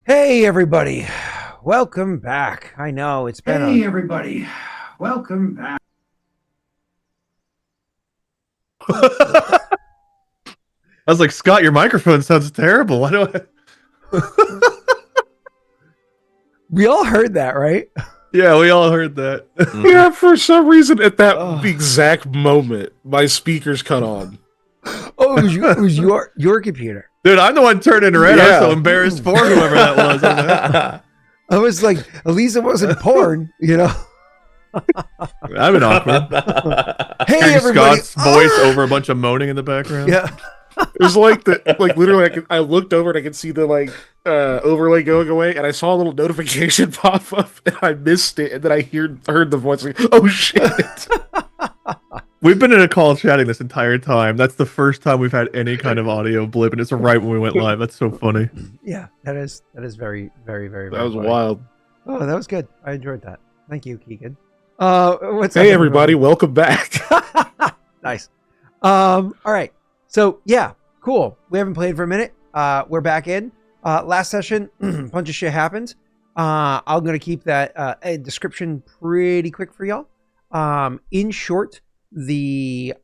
Hey everybody, welcome back. I know it's been Hey everybody, welcome back. I was like, Scott, your microphone sounds terrible. Why do I? we all heard that, right? Yeah, we all heard that. Yeah, for some reason, at that Oh. exact moment, my speakers cut on. Oh, it was your computer. Dude, I'm the one turning red. Yeah. I'm so embarrassed for whoever that was. I was like, at least it wasn't porn, you know. I've been awkward. Hey Hearing everybody, Scott's voice over a bunch of moaning in the background. Yeah, It was literally, I looked over and I could see the overlay going away, and I saw a little notification pop up, and I missed it, and then I heard the voice like, "Oh shit!" We've been in a call chatting this entire time. That's the first time we've had any kind of audio blip, and it's right when we went live. That's so funny. yeah. That is very, very, very. That was funny. wild. Oh, that was good. I enjoyed that. Thank you, Keegan. What's up, Hey everybody, welcome back. Nice. All right. So yeah, cool. We haven't played for a minute. We're back in. Last session, bunch of shit happened. I'm gonna keep that description pretty quick for y'all. In short, the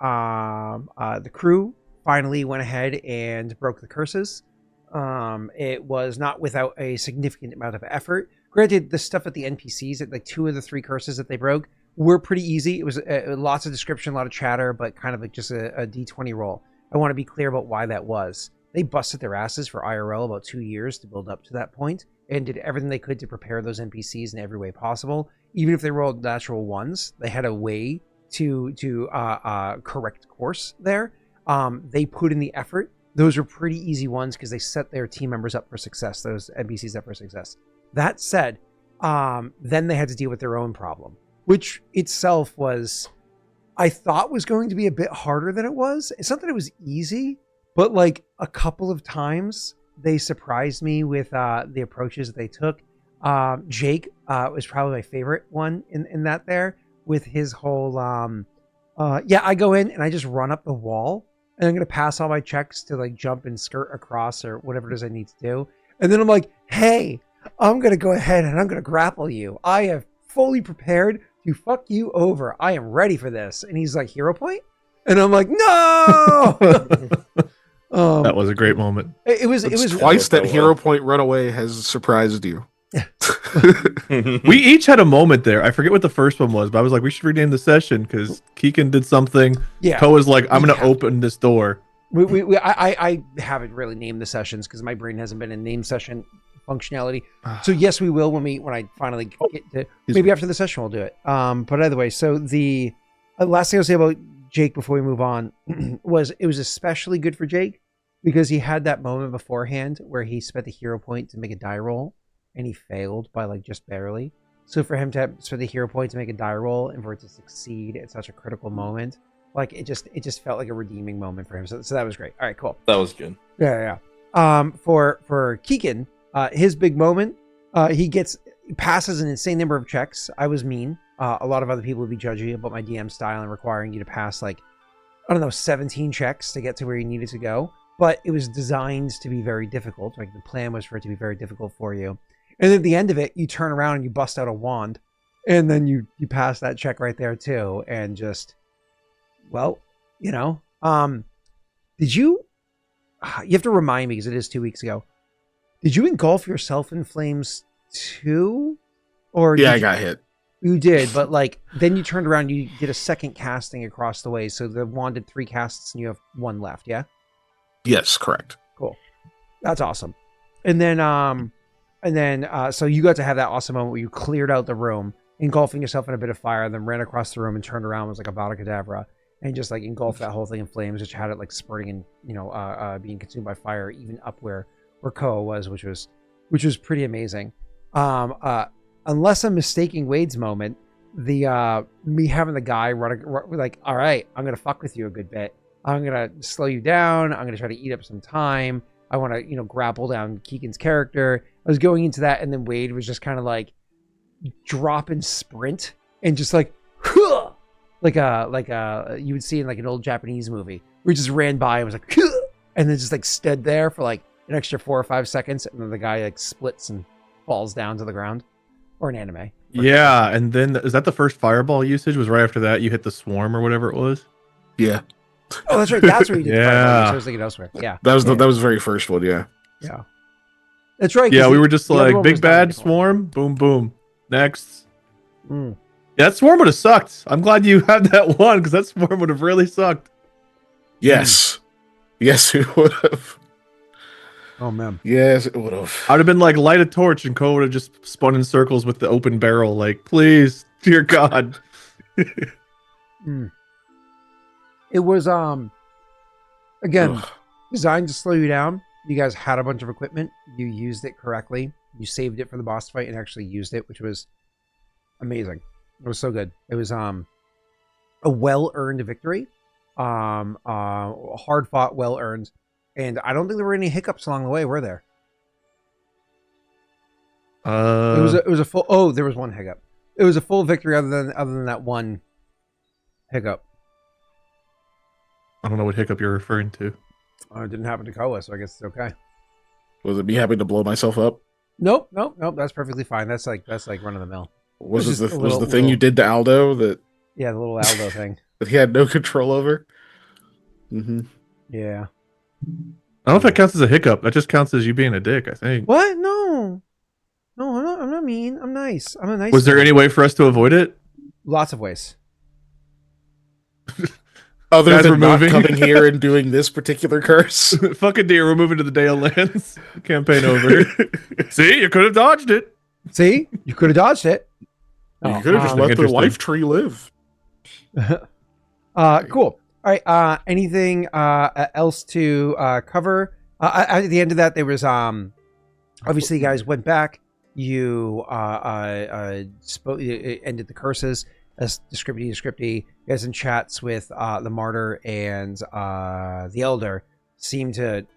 crew finally went ahead and broke the curses. It was not without a significant amount of effort. Granted, the stuff at the NPCs, like 2 of the 3 curses that they broke, were pretty easy. It was lots of description, a lot of chatter, but kind of like just a D20 roll. I want to be clear about why that was. They busted their asses for IRL about 2 years to build up to that point and did everything they could to prepare those NPCs in every way possible. Even if they rolled natural ones, they had a way to correct course there. They put in the effort. Those were pretty easy ones because they set their team members up for success, those NPCs up for success. That said, then they had to deal with their own problem, which itself was, I thought was going to be a bit harder than it was. It's not that it was easy, but like a couple of times they surprised me with the approaches that they took. Jaaek was probably my favorite one in that there with his whole, I go in and I just run up the wall and I'm going to pass all my checks to like jump and skirt across or whatever it is I need to do. And then I'm like, hey, I'm going to go ahead and I'm going to grapple you. I have fully prepared to fuck you over. I am ready for this. And he's like, hero point? And I'm like, no! That was a great moment. It was Twice that hero point runaway has surprised you. We each had a moment there. I forget what the first one was, but I was like, we should rename the session because Keegan did something. Yeah. Koa's like, I'm going to open this door. I haven't really named the sessions because my brain hasn't been in name session functionality. So yes, we will when I finally get to, maybe after the session we'll do it. But either way, so the last thing I'll say about Jaaek before we move on was it was especially good for Jaaek because he had that moment beforehand where he spent the hero point to make a die roll and he failed by like just barely. So for him to spend the hero point to make a die roll and for it to succeed at such a critical moment, like it just felt like a redeeming moment for him. So that was great. All right, cool. That was good. Yeah. For Keegan, his big moment, he passes an insane number of checks. I was mean. A lot of other people would be judgy about my DM style and requiring you to pass like, I don't know, 17 checks to get to where you needed to go. But it was designed to be very difficult. Like the plan was for it to be very difficult for you. And at the end of it, you turn around and you bust out a wand. And then you pass that check right there too. And just, well, did you have to remind me because it is 2 weeks ago. Did you engulf yourself in flames too? Or Yeah, I got hit. You did, but like then you turned around and you did a second casting across the way. So the wand did 3 casts and you have 1 left, yeah? Yes, correct. Cool. That's awesome. And then so you got to have that awesome moment where you cleared out the room, engulfing yourself in a bit of fire, then ran across the room and turned around, was like a Vada Kedavra, and just like engulfed that whole thing in flames, which had it like spurting and being consumed by fire, even up where Koa was, which was pretty amazing. Unless I'm mistaking Wade's moment, the me having the guy running like, all right, I'm gonna fuck with you a good bit. I'm gonna slow you down. I'm gonna try to eat up some time. I want to, grapple down Keegan's character. I was going into that, and then Wade was just kind of like drop and sprint, and just like, like you would see in like an old Japanese movie, where he just ran by and was like, and then just like stood there for like an extra 4 or 5 seconds, and then the guy like splits and falls down to the ground, or an anime. Yeah, and then is that the first fireball usage? Was right after that you hit the swarm or whatever it was? Yeah. Oh, that's right. That's where you did the fireball. Yeah. use. I was thinking elsewhere. Yeah, That was the very first one, yeah. yeah. That's right. 'cause Yeah, we were just the other like one big was bad not swarm, boom boom. Next. Mm. Yeah, that swarm would have sucked. I'm glad you had that one because that swarm would have really sucked. Yes. Yes, it would have. Oh man. Yes, it would have. I would have been like light a torch and Koa would have just spun in circles with the open barrel, like, please, dear God. Mm. It was again designed to slow you down. You guys had a bunch of equipment. You used it correctly. You saved it for the boss fight and actually used it, which was amazing. It was so good. It was a well-earned victory. Hard fought, well earned. And I don't think there were any hiccups along the way, were there? It was a full. Oh, there was one hiccup. It was a full victory, other than that one hiccup. I don't know what hiccup you're referring to. It didn't happen to Koa, so I guess it's okay. Was it me having to blow myself up? Nope. That's perfectly fine. That's like run of the mill. Was It's it just the thing you did to Aldo that Yeah, the little Aldo thing. that he had no control over? Mm-hmm. Yeah. I don't know if that counts as a hiccup. That just counts as you being a dick, I think. What? No, I'm not mean. I'm nice. I'm a nice. Was there guy. any way for us to avoid it? Lots of ways. Other Guys, than we're not moving. coming here and doing this particular curse. Fucking dear, we're moving to the Dale Lands. Campaign over. See, you could have dodged it. See, you could have dodged it. You could have just let the Interesting. life tree live. Cool. All right. Anything else to cover? At the end of that, there was obviously you guys went back. You ended the curses. As descripty. You guys in chats with the martyr and the elder seem to.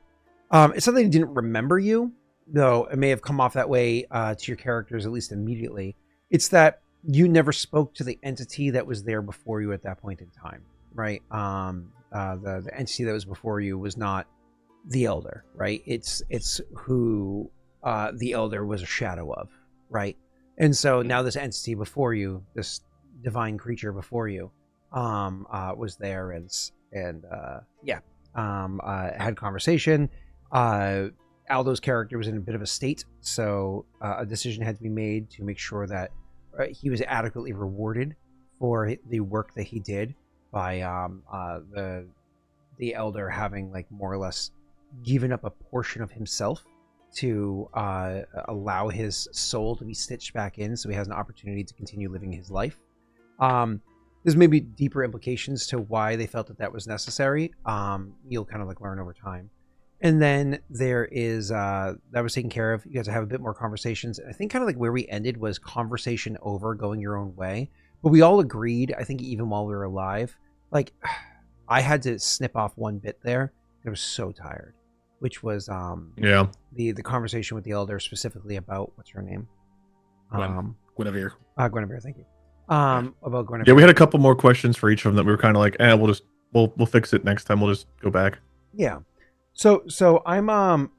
It's something they didn't remember you, though it may have come off that way to your characters at least immediately. It's that you never spoke to the entity that was there before you at that point in time, right? The entity that was before you was not the elder, right? It's who the elder was a shadow of, right? And so now this entity before you, this divine creature before you, was there and had conversation. Aldo's character was in a bit of a state, so a decision had to be made to make sure that he was adequately rewarded for the work that he did by the elder having like more or less given up a portion of himself to allow his soul to be stitched back in, so he has an opportunity to continue living his life. There's maybe deeper implications to why they felt that was necessary. You'll kind of like learn over time. And then there is that was taken care of. You guys have a bit more conversations. I think kind of like where we ended was conversation over, going your own way. But we all agreed, I think even while we were alive, like I had to snip off one bit there. I was so tired, which was the conversation with the elder specifically about what's her name? Guinevere. Guinevere, thank you. About Guinevere. Yeah, we had a couple more questions for each of them that we were kind of like, we'll fix it next time. We'll just go back. Yeah. So I'm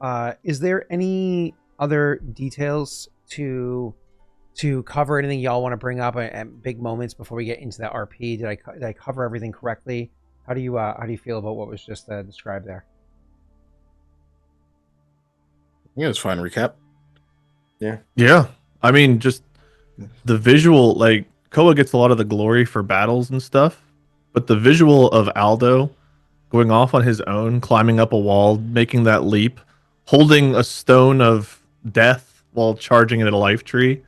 is there any other details to cover? Anything y'all want to bring up at big moments before we get into that RP? Did I cover everything correctly? How do you feel about what was just described there? Yeah, it's fine. Recap. Yeah. I mean, just the visual, like, Koa gets a lot of the glory for battles and stuff, but the visual of Aldo going off on his own, climbing up a wall, making that leap, holding a stone of death while charging it at a life tree,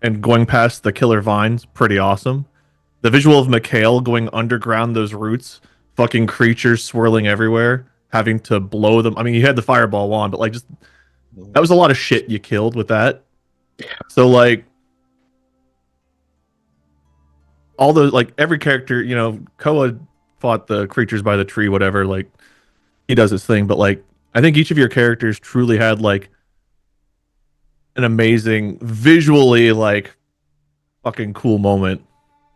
and going past the killer vines, pretty awesome. The visual of Mikhail going underground those roots, fucking creatures swirling everywhere, having to blow them. I mean, you had the fireball wand, but like, just that was a lot of shit you killed with that. So like, all those, like, every character, you know, Koa fought the creatures by the tree, whatever, like, he does his thing, but like, I think each of your characters truly had like an amazing, visually like fucking cool moment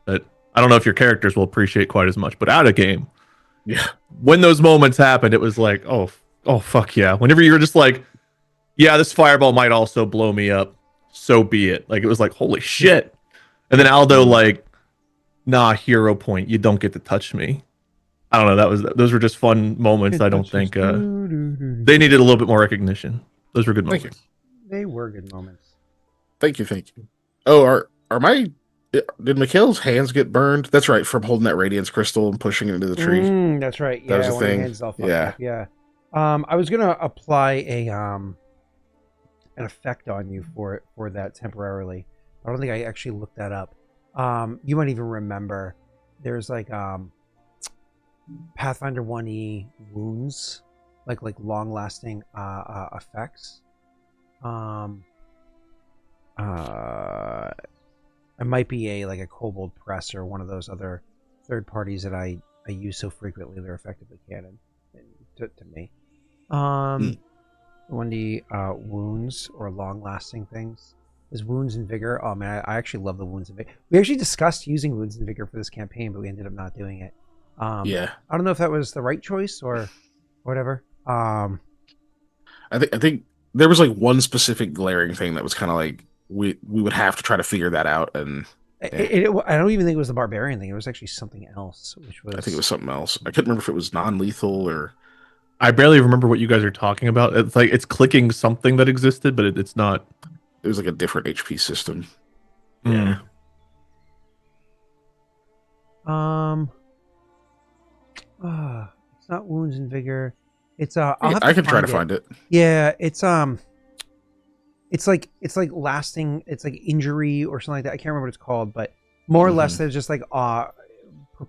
that I don't know if your characters will appreciate quite as much, but out of game, Yeah. when those moments happened, it was like, oh, Oh fuck yeah! Whenever you're just like, yeah, this fireball might also blow me up. So be it. Like it was like, holy shit. And then Aldo like, nah, hero point. You don't get to touch me. I don't know. Those were just fun moments. I don't think they needed a little bit more recognition. Those were good Thank moments. They were good moments. Thank you. Oh, did Mikhail's hands get burned? That's right, from holding that radiance crystal and pushing it into the tree. That's right. That was Yeah, the one of your thing. hands is all fucked Yeah. up. Yeah. I was gonna apply an effect on you for that temporarily. I don't think I actually looked that up. You might even remember there's like Pathfinder 1E wounds, like long lasting effects. It might be a Kobold Press or one of those other third parties that I use so frequently they're effectively canon to me. 1D wounds or long lasting things. Is wounds and vigor. Oh man, I actually love the wounds and vigor. We actually discussed using wounds and vigor for this campaign, but we ended up not doing it. Yeah. I don't know if that was the right choice or whatever. I think there was like one specific glaring thing that was kind of like we would have to try to figure that out, and I don't even think it was the barbarian thing. It was actually something else, which was I think it was something else. I couldn't remember if it was non-lethal or I barely remember what you guys are talking about. It's like it's clicking something that existed, but it's not. it was like a different HP system. Yeah. It's not wounds and vigor. It's I can try to find it. Yeah, it's like lasting. It's like injury or something like that. I can't remember what it's called, but more or less, there's just like You're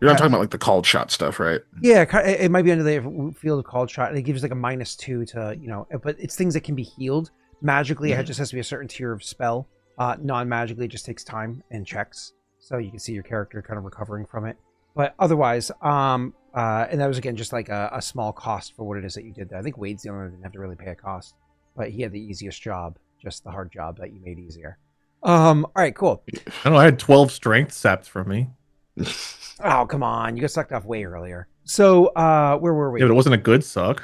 not talking about like the called shot stuff, right? Yeah, it might be under the field of called shot, and it gives like a -2 to but it's things that can be healed magically. It just has to be a certain tier of spell. Non-magically, it just takes time and checks, so you can see your character kind of recovering from it. But otherwise, and that was again just like a small cost for what it is that you did there. I think Wade's the only one that didn't have to really pay a cost, but he had the easiest job, just the hard job that you made easier. All right, cool. I don't know. I had 12 strength sapped from me. Oh, come on. You got sucked off way earlier. So, where were we? Yeah, but it wasn't a good suck.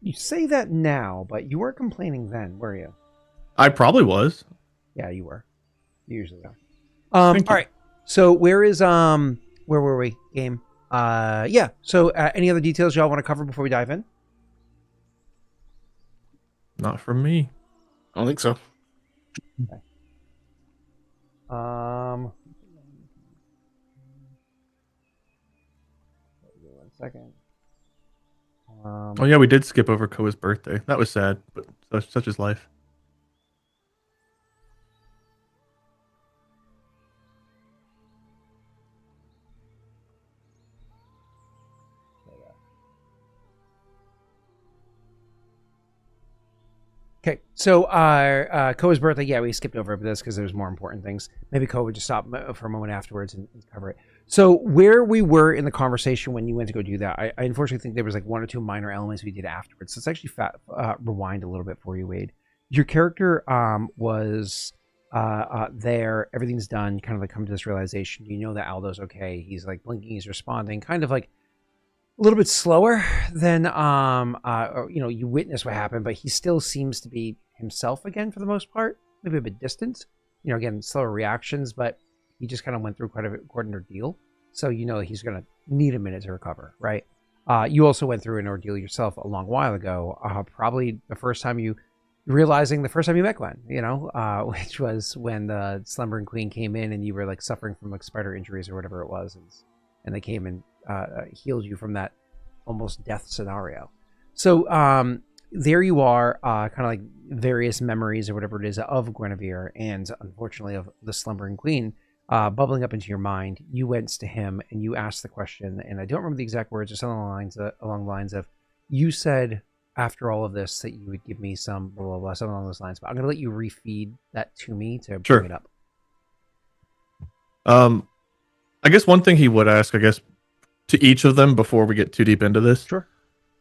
You say that now, but you were complaining then, were you? I probably was. Yeah, you were. You usually are. All right. So, where were we? Game. Yeah. So, any other details y'all want to cover before we dive in? Not from me. I don't think so. Okay. One second. Oh yeah, we did skip over Koa's birthday. That was sad, but such is life. Okay, so Koa's birthday, yeah, we skipped over this because there's more important things. Maybe Koa would just stop for a moment afterwards and cover it. So where we were in the conversation when you went to go do that, I unfortunately think there was like one or two minor elements we did afterwards. So let's actually rewind a little bit for you, Wade. Your character was there, everything's done, kind of like come to this realization. You know that Aldo's okay. He's like blinking, he's responding, kind of like a little bit slower than you witness what happened, but he still seems to be himself again for the most part. Maybe a bit distant, again, slower reactions, but he just kind of went through quite an ordeal. So he's gonna need a minute to recover, right? You also went through an ordeal yourself a long while ago, probably the first time you met Glenn, which was when the Slumbering Queen came in and you were like suffering from like spider injuries or whatever it was, and they came and healed you from that almost death scenario. So there you are, kind of like various memories or whatever it is of Guinevere and unfortunately of the Slumbering Queen bubbling up into your mind. You went to him and you asked the question, and I don't remember the exact words, or something along the lines of, you said after all of this that you would give me some blah blah blah, something along those lines, but I'm going to let you refeed that to me to bring it up. I guess one thing he would ask, to each of them before we get too deep into this. Sure.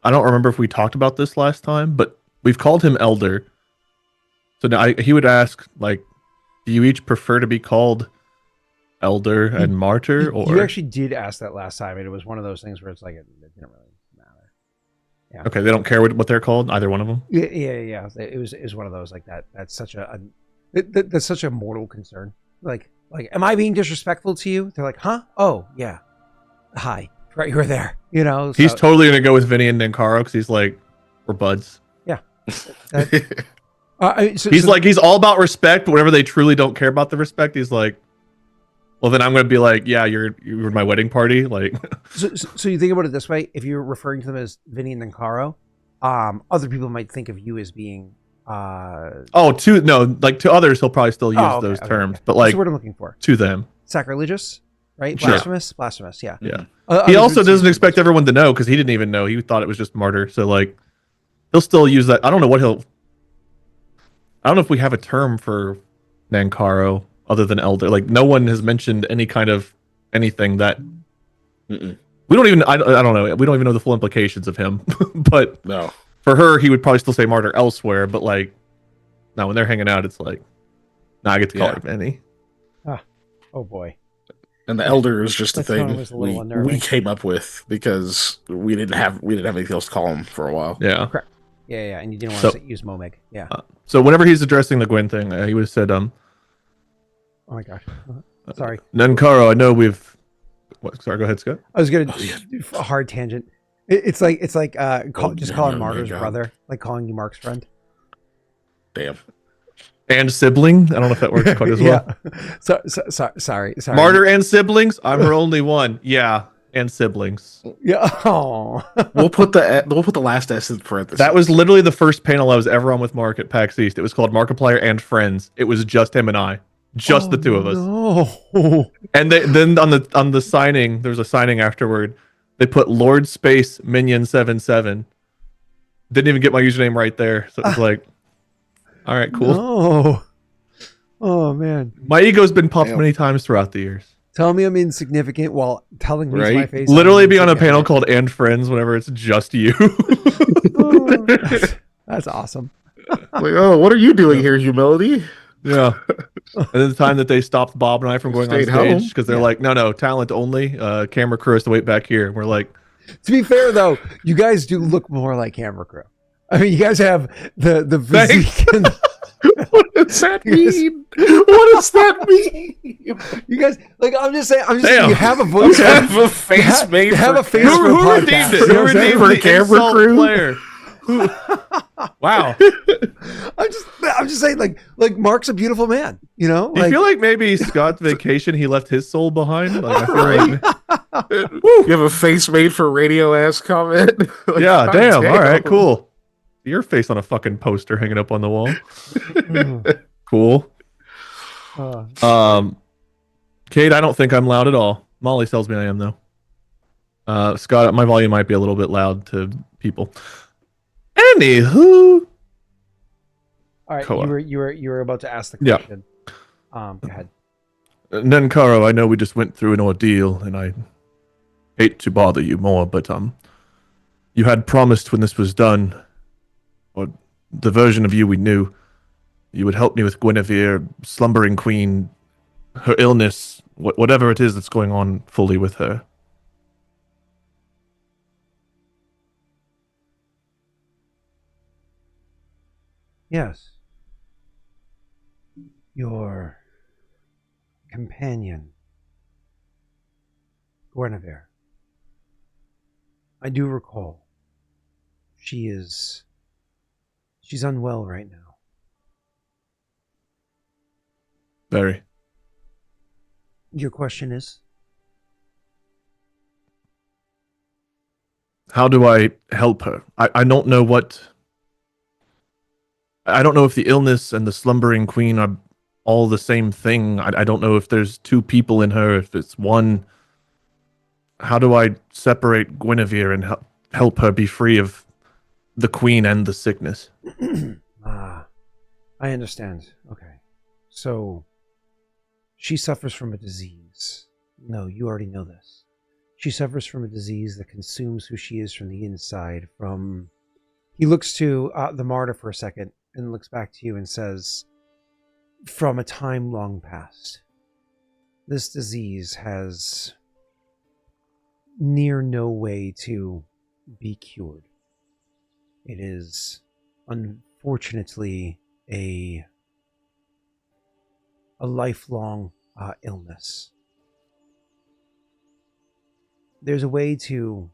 I don't remember if we talked about this last time, but we've called him Elder. So now he would ask, like, do you each prefer to be called Elder and Martyr? Or you actually did ask that last time, and it was one of those things where it's like it didn't really matter. Okay, they don't care what they're called, either one of them. Yeah. It was one of those like that. That's such that's such a mortal concern. Like, am I being disrespectful to you? They're like, huh? Oh, yeah. Hi. Right, you were there. You know, so, He's totally gonna go with Vinny and Ninkaro because he's like, we're buds. Yeah. He's all about respect, but whenever they truly don't care about the respect, he's like, well, then I'm gonna be like, yeah, you were my wedding party. Like, so you think about it this way: if you're referring to them as Vinny and Ninkaro, other people might think of you as being. To others, he'll probably still use those terms, but like, that's what I'm looking for. To them, sacrilegious, right? Sure. Blasphemous. Yeah. Yeah. He also doesn't expect everyone to know because he didn't even know. He thought it was just martyr. So like, he'll still use that. I don't know if we have a term for Ninkaro other than elder. Like, no one has mentioned any kind of anything that. We don't even. I don't know. We don't even know the full implications of him. But no. For her, he would probably still say martyr elsewhere, but like, now when they're hanging out, it's like, I get to call her Vinny. Oh boy. And the elder is just a thing we came up with because we didn't have anything else to call him for a while. Yeah. Correct. Yeah, and you didn't want to use Momeg. Yeah. So whenever he's addressing the Gwen thing, he would have said, oh my gosh. Sorry. Ninkaro, I know we've. What? Sorry, go ahead, Scott. I was gonna do a hard tangent. It's like calling Martyr's brother, like calling you Mark's friend. Damn. And sibling. I don't know if that works quite as well. Sorry. Martyr and siblings. I'm her only one. Yeah, and siblings. Yeah. Oh. we'll put the last S in parentheses. That was literally the first panel I was ever on with Mark at PAX East. It was called Markiplier and Friends. It was just him and I, the two of us. No. And then on the signing, there was a signing afterward. They put Lord Space Minion 77. Didn't even get my username right there, so it was like, all right, cool. No. Oh man, my ego's been puffed many times throughout the years. Tell me I'm insignificant while telling me to my face. Literally be on a panel called "And Friends" whenever it's just you. That's awesome. Like, oh, what are you doing here, humility? Yeah. And then the time that they stopped Bob and I from going on stage because they're like, no, talent only. Camera crew has to wait back here. And we're like, to be fair though, you guys do look more like camera crew. I mean, you guys have the physique. What does that mean? What does that mean? You guys, like, I'm just saying, you have a voice. You have a face made. You have a face for a podcast. Who redeemed for a camera crew? Player? Wow. I'm just saying, like Mark's a beautiful man. You know, I feel like maybe Scott's vacation, he left his soul behind. Like, I feel like, you have a face made for radio ass comment. Like, yeah, damn. All right, cool. Your face on a fucking poster hanging up on the wall. Cool. Kate, I don't think I'm loud at all. Molly tells me I am though. Scott, my volume might be a little bit loud to people. Anywho. All right, Koa. you were about to ask the question. Yeah. Go ahead. Ninkaro, I know we just went through an ordeal, and I hate to bother you more, but you had promised when this was done, or the version of you we knew, you would help me with Guinevere, slumbering queen, her illness, whatever it is that's going on fully with her. Yes. Your companion, Guinevere. I do recall. She's unwell right now. Very. Your question is? How do I help her? I don't know what... I don't know if the illness and the slumbering queen are all the same thing. I don't know if there's two people in her, if it's one. How do I separate Guinevere and help her be free of the queen and the sickness? I understand. Okay. So, she suffers from a disease. No, you already know this. She suffers from a disease that consumes who she is from the inside. He looks to the martyr for a second and looks back to you and says, from a time long past, this disease has near no way to be cured. It is unfortunately a lifelong illness. There's a way to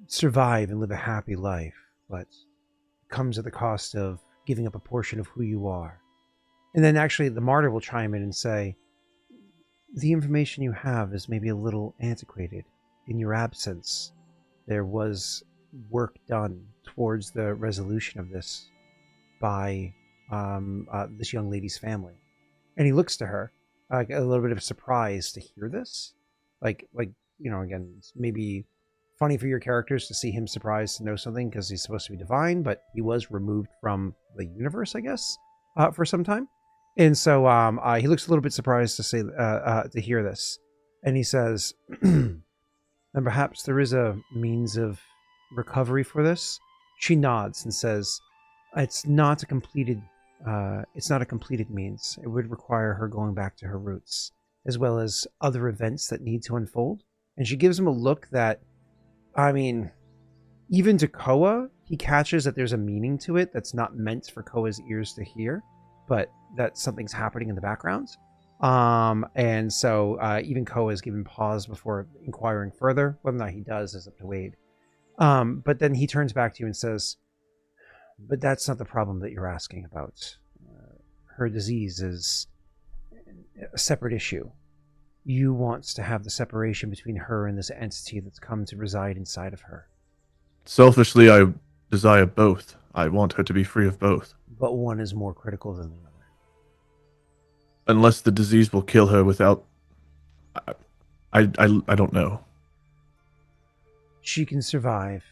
survive and live a happy life, but it comes at the cost of giving up a portion of who you are. And then actually the martyr will chime in and say, the information you have is maybe a little antiquated. In your absence, there was work done towards the resolution of this by this young lady's family. And he looks to her, a little bit of surprise to hear this. Like again, it's maybe funny for your characters to see him surprised to know something because he's supposed to be divine, but he was removed from the universe, I guess, for some time. And so he looks a little bit surprised to hear this. And he says, then perhaps there is a means of recovery for this. She nods and says, it's not a completed means. It would require her going back to her roots, as well as other events that need to unfold. And she gives him a look that, I mean, even to Koa, he catches that there's a meaning to it that's not meant for Koa's ears to hear, but that something's happening in the background. And so even Koa is given pause before inquiring further. Whether or not he does is up to Wade. But then he turns back to you and says, but that's not the problem that you're asking about. Her disease is a separate issue. You want to have the separation between her and this entity that's come to reside inside of her. Selfishly, I desire both. I want her to be free of both. But one is more critical than the other. Unless the disease will kill her without... I don't know. She can survive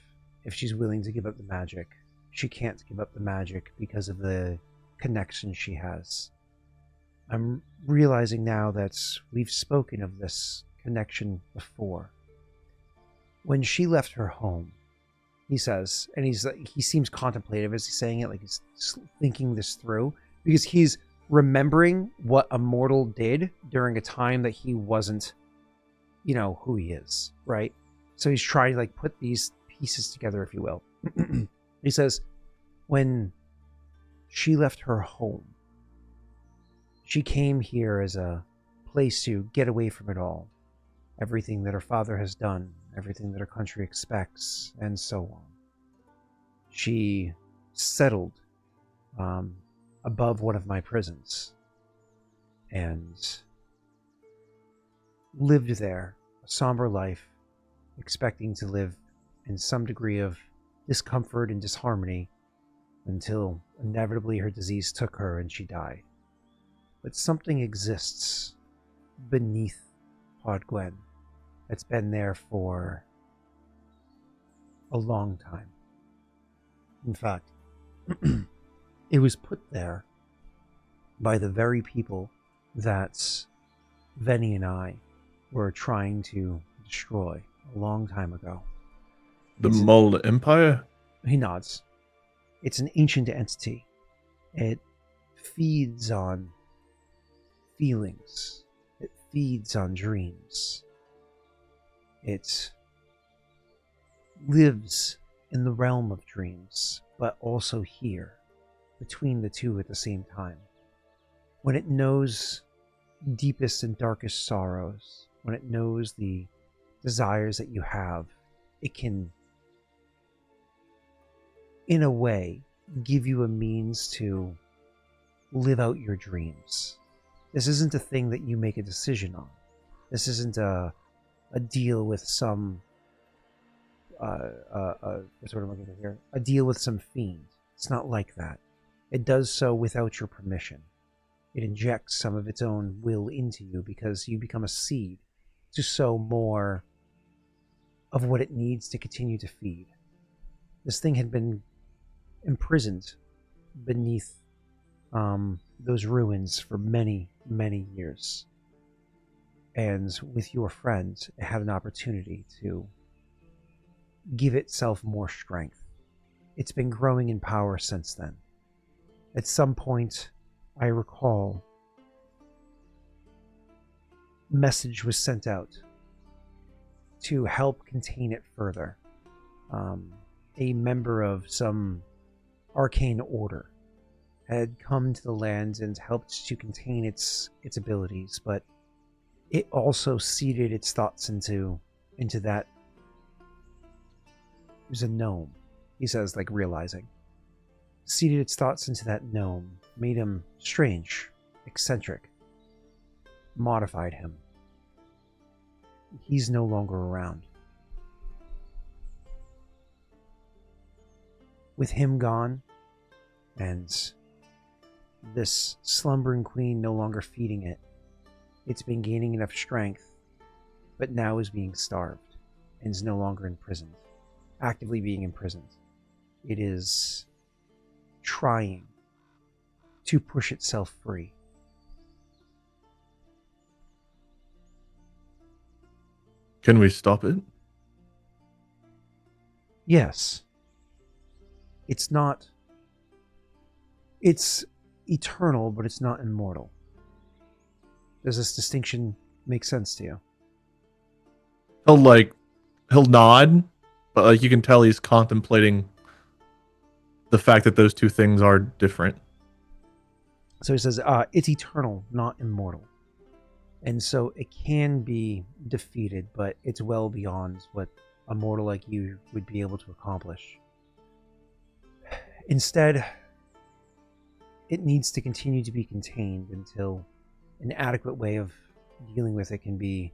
if she's willing to give up the magic. She can't give up the magic because of the connection she has. I'm realizing now that we've spoken of this connection before. When she left her home, he says, and he seems contemplative as he's saying it, like he's thinking this through, because he's remembering what a mortal did during a time that he wasn't, who he is, right? So he's trying to put these pieces together, if you will. He says, when she left her home, she came here as a place to get away from it all. Everything that her father has done, everything that her country expects, and so on. She settled above one of my prisons and lived there, a somber life, expecting to live in some degree of discomfort and disharmony until inevitably her disease took her and she died. But something exists beneath Pod Gwen that's been there for a long time. In fact, it was put there by the very people that Venny and I were trying to destroy a long time ago. The Mull Empire? He nods. It's an ancient entity. It feeds on feelings. It feeds on dreams. It lives in the realm of dreams, but also here, between the two at the same time. When it knows deepest and darkest sorrows, when it knows the desires that you have, it can, in a way, give you a means to live out your dreams. This isn't a thing that you make a decision on. This isn't a deal with some what's what I'm looking for here? A deal with some fiend. It's not like that. It does so without your permission. It injects some of its own will into you because you become a seed to sow more of what it needs to continue to feed. This thing had been imprisoned beneath those ruins for many, many years. And with your friend, it had an opportunity to give itself more strength. It's been growing in power since then. At some point, I recall, a message was sent out to help contain it further. a member of some arcane order had come to the lands and helped to contain its abilities, but it also seeded its thoughts into that. It was a gnome, he says, like realizing. Seeded its thoughts into that gnome, made him strange, eccentric, modified him. He's no longer around. With him gone, and this slumbering queen no longer feeding it, it's been gaining enough strength, but now is being starved, and is no longer imprisoned, actively being imprisoned. It is trying to push itself free. Can we stop it? Yes. It's eternal, but it's not immortal. Does this distinction make sense to you? He'll nod, but like you can tell he's contemplating the fact that those two things are different. So he says, it's eternal, not immortal. And so it can be defeated, but it's well beyond what a mortal like you would be able to accomplish. Instead, it needs to continue to be contained until an adequate way of dealing with it can be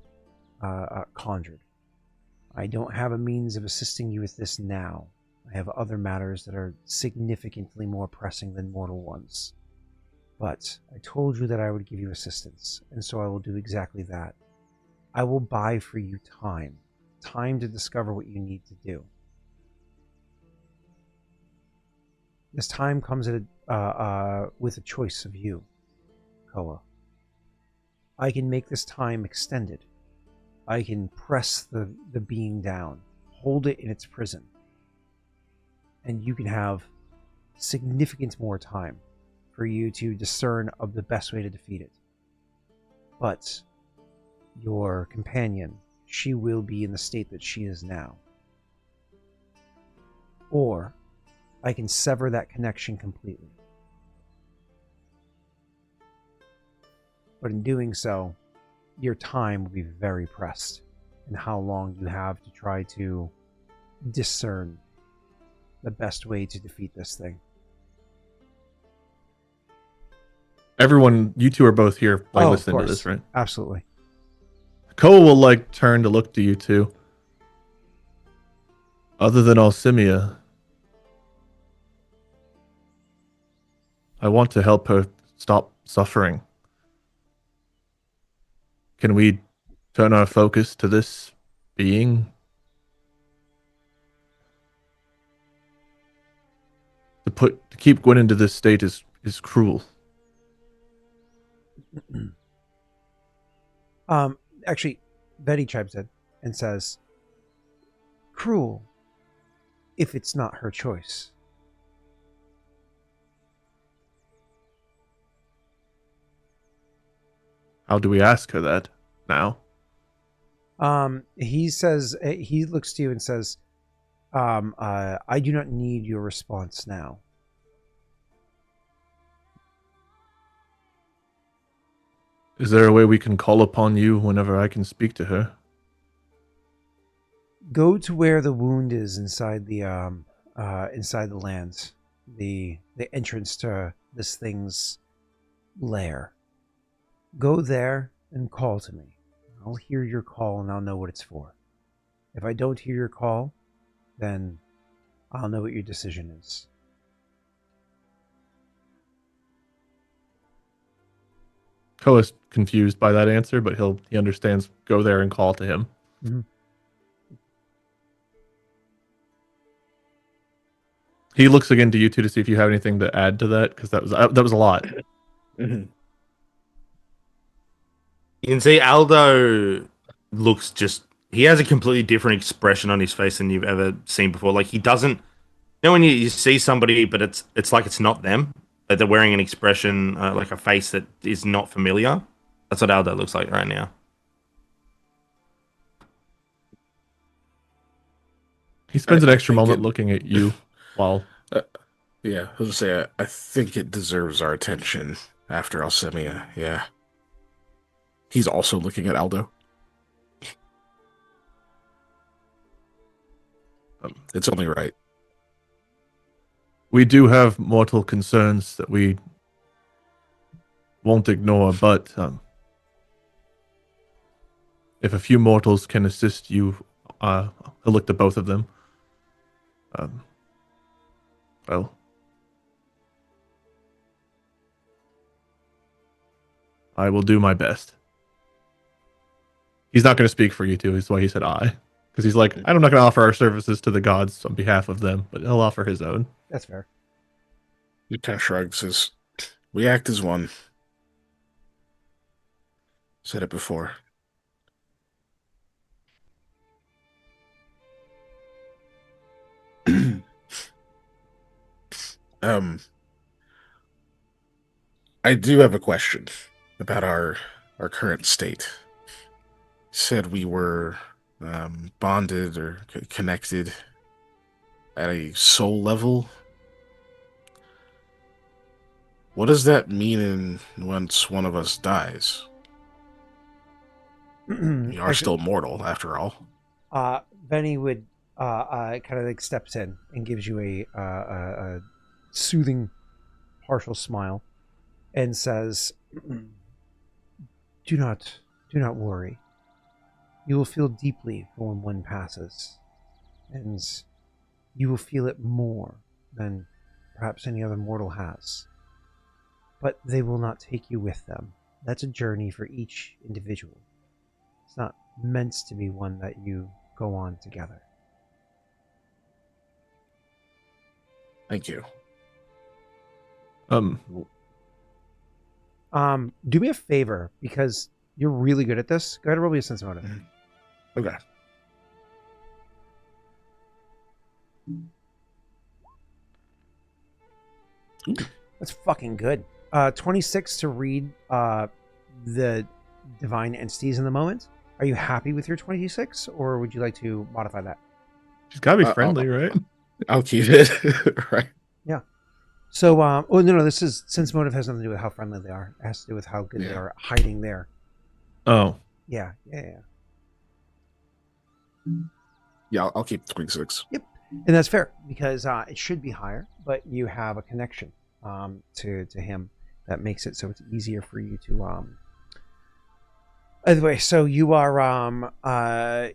conjured. I don't have a means of assisting you with this now. I have other matters that are significantly more pressing than mortal ones. But I told you that I would give you assistance, and so I will do exactly that. I will buy for you time to discover what you need to do. This time comes at with a choice of you, Koa. I can make this time extended. I can press the being down, hold it in its prison, and you can have significant more time for you to discern of the best way to defeat it. But your companion, she will be in the state that she is now. Or I can sever that connection completely. But in doing so, your time will be very pressed in how long you have to try to discern the best way to defeat this thing. Everyone, you two are both here listening to this, right? Absolutely. Koa will turn to look to you two. Other than Alcimia, I want to help her stop suffering. Can we turn our focus to this being? To keep Gwen into this state is cruel. Actually, Betty chimes in and says, cruel if it's not her choice. How do we ask her that now? He says, he looks to you and says, I do not need your response now. Is there a way we can call upon you whenever I can speak to her? Go to where the wound is inside the lands, the entrance to this thing's lair. Go there and call to me. I'll hear your call and I'll know what it's for. If I don't hear your call, then I'll know what your decision is. Koa's confused by that answer, but he understands. Go there and call to him. Mm-hmm. He looks again to you two to see if you have anything to add to that, because that was a lot. Mm-hmm. You can see Aldo looks he has a completely different expression on his face than you've ever seen before. Like, he doesn't, when you see somebody, but it's like it's not them, that they're wearing an expression, like a face that is not familiar. That's what Aldo looks like right now. He spends an I extra think moment it- looking at you while Yeah, I was gonna say, I think it deserves our attention after Alcemia. Yeah. He's also looking at Aldo. It's only right. we do have mortal concerns that we won't ignore, but if a few mortals can assist you, I'll look to both of them. Well, I will do my best. He's not going to speak for you two. That's why he said I. Because he's like, I'm not going to offer our services to the gods on behalf of them, but he'll offer his own. That's fair. He kind of shrugs, says, we act as one. Said it before. I do have a question about our current state. Said we were bonded or connected at a soul level. What does that mean once one of us dies? We are still mortal, after all. Benny would kind of like steps in and gives you a soothing, partial smile, and says, "Do not worry. You will feel deeply for when one passes, and you will feel it more than perhaps any other mortal has. But they will not take you with them. That's a journey for each individual. It's not meant to be one that you go on together." Thank you. Do me a favor, because you're really good at this. Go ahead and roll me a sense motive. Okay. That's fucking good. 26 to read the divine entities in the moment. Are you happy with your 26, or would you like to modify that? She's got to be friendly, right? I'll keep it. Right. Yeah. So, oh no, this is, sense motive has nothing to do with how friendly they are. It has to do with how good they are at hiding there. Oh. Yeah. Yeah, I'll keep 26. Yep. And that's fair, because it should be higher, but you have a connection to him that makes it so it's easier for you to Anyway, so you are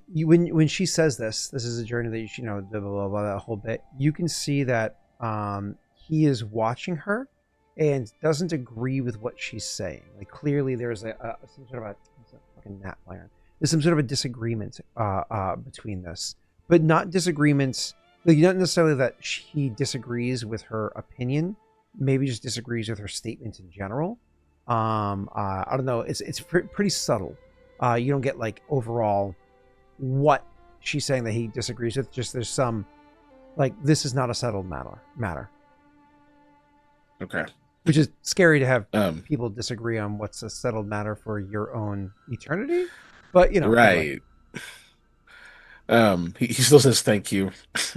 when she says this is a journey that you know, blah, blah, blah, blah, that whole bit. You can see that he is watching her and doesn't agree with what she's saying. Like, clearly there's some sort of a fucking gnat flying. There's some sort of a disagreement between this, but not disagreements. Like, not necessarily that he disagrees with her opinion. Maybe just disagrees with her statement in general. I don't know. It's pretty subtle. You don't get like overall what she's saying that he disagrees with. Just there's some like, this is not a settled matter. Okay. Which is scary to have people disagree on what's a settled matter for your own eternity. But you know, right. Anyway. He still says thank you,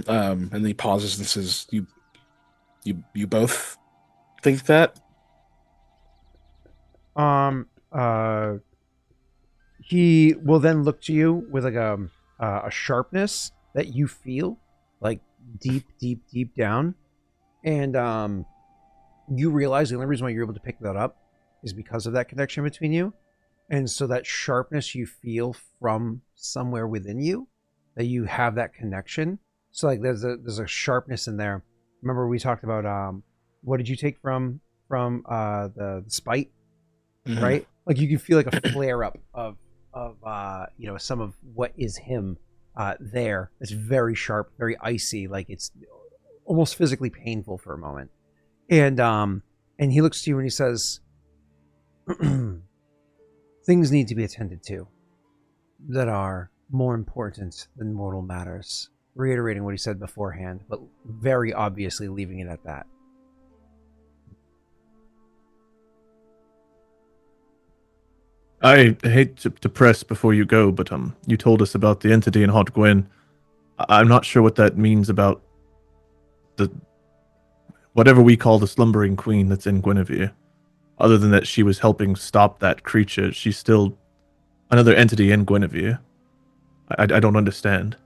and then he pauses and says, "You both think that?" He will then look to you with like a sharpness that you feel like deep down, and you realize the only reason why you're able to pick that up is because of that connection between you, and so that sharpness you feel from somewhere within you, that you have that connection. So like there's a sharpness in there. Remember we talked about what did you take from the spite, Mm-hmm. right? Like you can feel like a flare up of you know, some of what is him there. It's very sharp, very icy, like it's almost physically painful for a moment. And he looks to you and he says, things need to be attended to that are more important than mortal matters. Reiterating what he said beforehand, but very obviously leaving it at that. I hate to press before you go, but you told us about the entity in Hot Gwen. I'm not sure what that means about the whatever we call the slumbering queen that's in Guinevere. Other than that she was helping stop that creature, she's still another entity in Guinevere. I don't understand.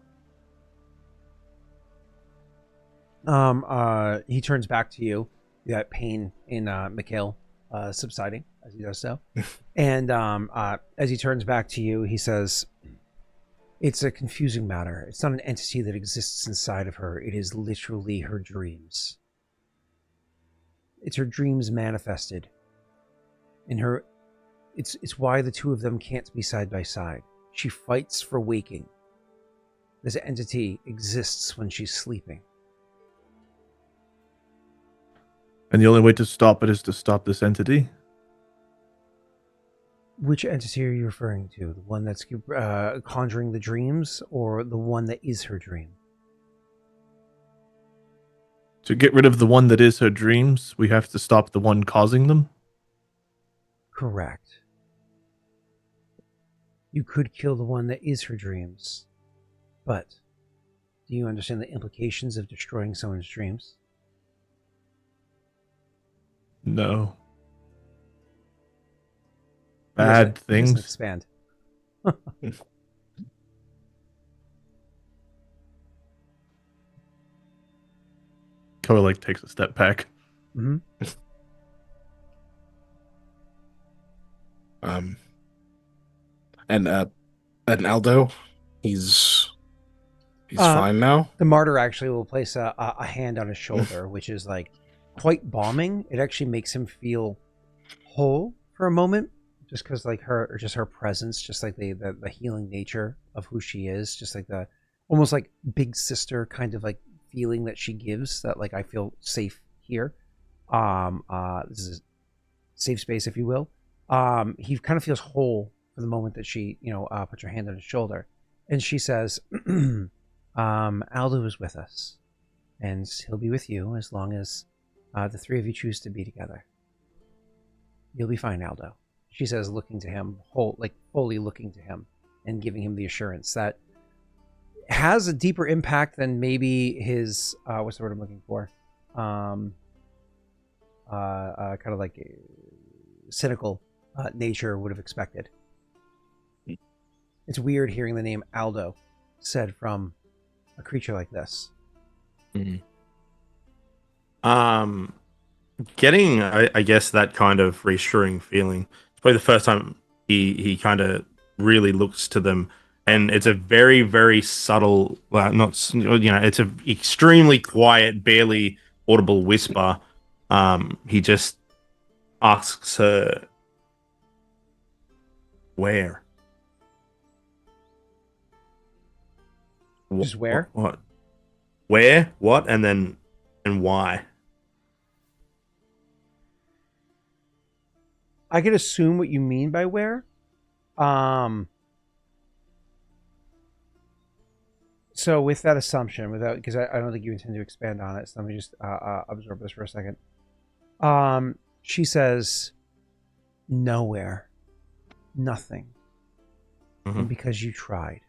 He turns back to you. That pain in Mikhail subsiding as he does so. And as he turns back to you, he says, it's a confusing matter. It's not an entity that exists inside of her. It is literally her dreams. It's her dreams manifested. In her, it's why the two of them can't be side by side. She fights for waking. This entity exists when she's sleeping. And the only way to stop it is to stop this entity? Which entity are you referring to? The one that's conjuring the dreams, or the one that is her dream? To get rid of the one that is her dreams, we have to stop the one causing them? Correct. You could kill the one that is her dreams, but do you understand the implications of destroying someone's dreams? No. Bad things. Expand. Koa takes a step back. Mm-hmm. And Aldo, he's fine now. The martyr actually will place a hand on his shoulder, which is like quite balming. It actually makes him feel whole for a moment, just because like her presence, just like the healing nature of who she is, just like the almost like big sister kind of like feeling that she gives, that like I feel safe here. This is a safe space, if you will. He kind of feels whole for the moment that she, puts her hand on his shoulder, and she says, Aldo is with us, and he'll be with you as long as the three of you choose to be together. You'll be fine, Aldo, she says, looking to him, fully looking to him and giving him the assurance that has a deeper impact than maybe his, what's the word I'm looking for? Kind of like cynical nature would have expected. It's weird hearing the name Aldo said from a creature like this. Mm-hmm. Getting, I guess, that kind of reassuring feeling. It's probably the first time he kind of really looks to them, and it's a very, very subtle, it's an extremely quiet, barely audible whisper. He just asks her, "Where?" Just where? What? Where? What? And why? I can assume what you mean by where. So with that assumption, because I don't think you intend to expand on it, so let me just absorb this for a second. She says, nowhere, nothing, and because you tried.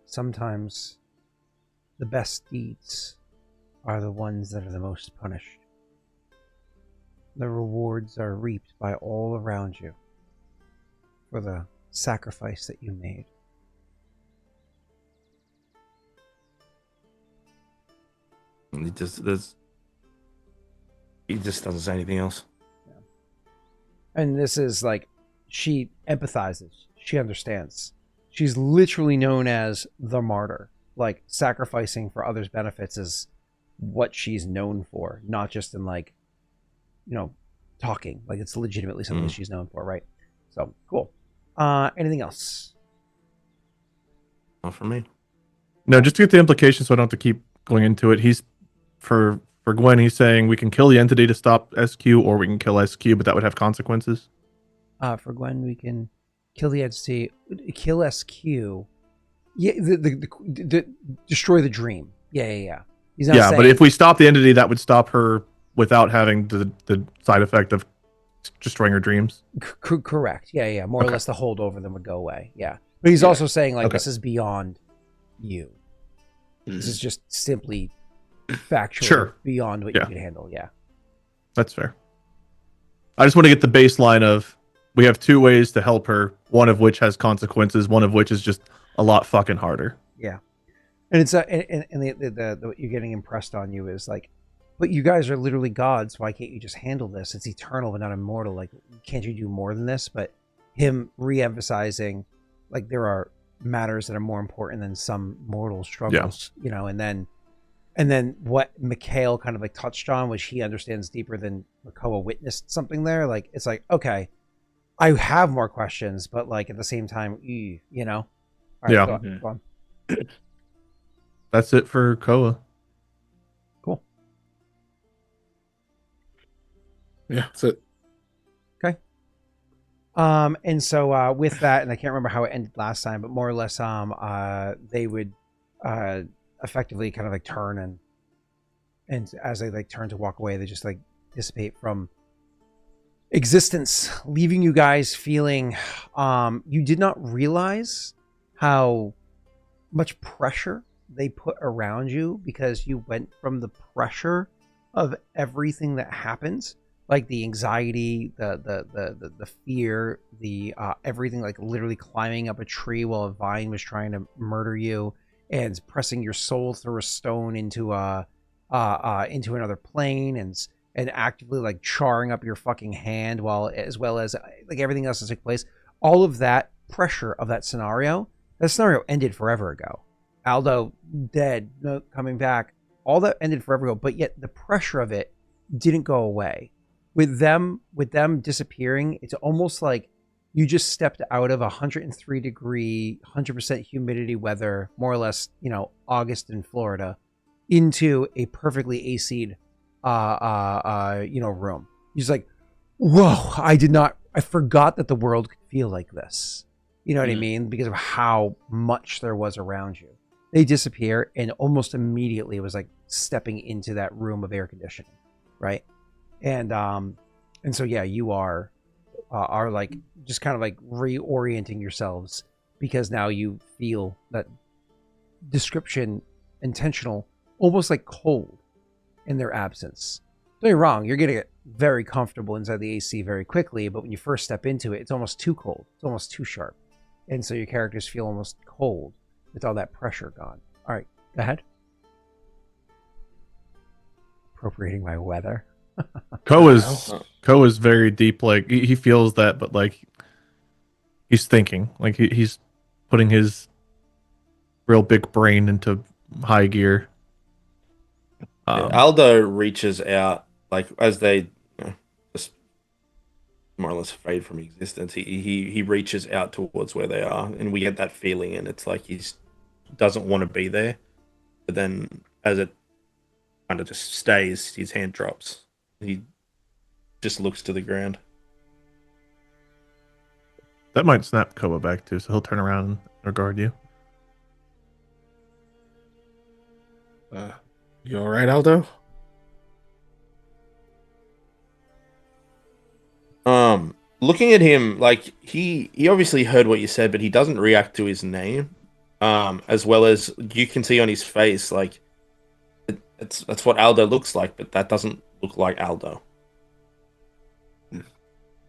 Sometimes the best deeds are the ones that are the most punished. The rewards are reaped by all around you for the sacrifice that you made. He just doesn't say anything else. Yeah. And this is like, she empathizes. She understands. She's literally known as the martyr. Like, sacrificing for others' benefits is what she's known for, not just in like, talking. Like, it's legitimately something that she's known for, right? So cool. Anything else? Not for me. No, just to get the implication so I don't have to keep going into it. He's for Gwen, he's saying we can kill the entity to stop SQ, or we can kill SQ, but that would have consequences. For Gwen, we can kill the entity, kill SQ. Yeah, the destroy the dream. Yeah. He's not saying, but if we stop the entity, that would stop her without having the side effect of destroying her dreams. Correct. Yeah. More or less the hold over them would go away. Yeah. But he's also saying, like, this is beyond you. This is just simply factual Sure. beyond what Yeah. you can handle. Yeah. That's fair. I just want to get the baseline of we have two ways to help her, one of which has consequences, one of which is just a lot fucking harder. Yeah. And it's and the what you're getting impressed on you is like, but you guys are literally gods. Why can't you just handle this? It's eternal but not immortal. Like, can't you do more than this? But him re-emphasizing, like, there are matters that are more important than some mortal struggles, you know. And then what Mikhail kind of like touched on, which he understands deeper than Koa witnessed something there. Like, it's like, okay, I have more questions, but like at the same time, you know. All right, Yeah. go on. That's it for Koa. Cool. Yeah, that's it. And so with that, and I can't remember how it ended last time, but more or less, they would effectively kind of like turn and as they like turn to walk away, they just like dissipate from existence, leaving you guys feeling you did not realize how much pressure they put around you, because you went from the pressure of everything that happens, like the anxiety, the fear, the everything, like literally climbing up a tree while a vine was trying to murder you, and pressing your soul through a stone into another plane, and actively like charring up your fucking hand, while as well as like everything else that took place. All of that pressure of that scenario ended forever ago. Aldo dead, no coming back. All that ended forever ago, but yet the pressure of it didn't go away. With them disappearing, it's almost like you just stepped out of 103 degree, 100% humidity weather, more or less, you know, August in Florida, into a perfectly AC'd, room. He's like, whoa, I forgot that the world could feel like this. You know what I mean? Because of how much there was around you. They disappear, and almost immediately it was like stepping into that room of air conditioning, right? And so yeah, you are like just kind of like reorienting yourselves, because now you feel that description intentional, almost like cold in their absence. Don't get me wrong, you're gonna get very comfortable inside the AC very quickly, but when you first step into it, it's almost too cold. It's almost too sharp. And so your characters feel almost cold with all that pressure gone. All right, go ahead. Appropriating my weather. Koa's very deep. Like he feels that, but like he's thinking. Like he's putting his real big brain into high gear. Aldo reaches out, like as they, you know, just more or less fade from existence. He reaches out towards where they are, and we get that feeling, and it's like he doesn't want to be there, but then as it kind of just stays, his hand drops. He just looks to the ground. That might snap Koa back too, so he'll turn around and regard you. You all right, Aldo? Looking at him, like he obviously heard what you said, but he doesn't react to his name. As well as you can see on his face, like that's what Aldo looks like, but that doesn't look like Aldo.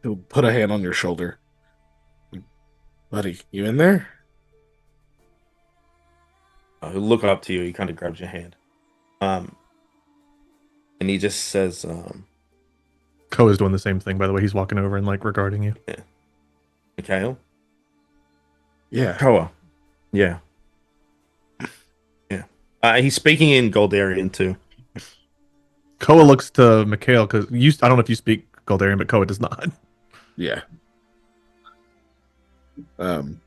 He'll put a hand on your shoulder. Buddy, you in there? He'll look up to you. He kind of grabs your hand, and he just says, Koa's doing the same thing, by the way. He's walking over and like regarding you. Yeah. Mikhail? Yeah. Koa. Yeah. Yeah. He's speaking in Goldarian too. Koa looks to Mikhail because I don't know if you speak Goldarian, but Koa does not. Yeah. Well,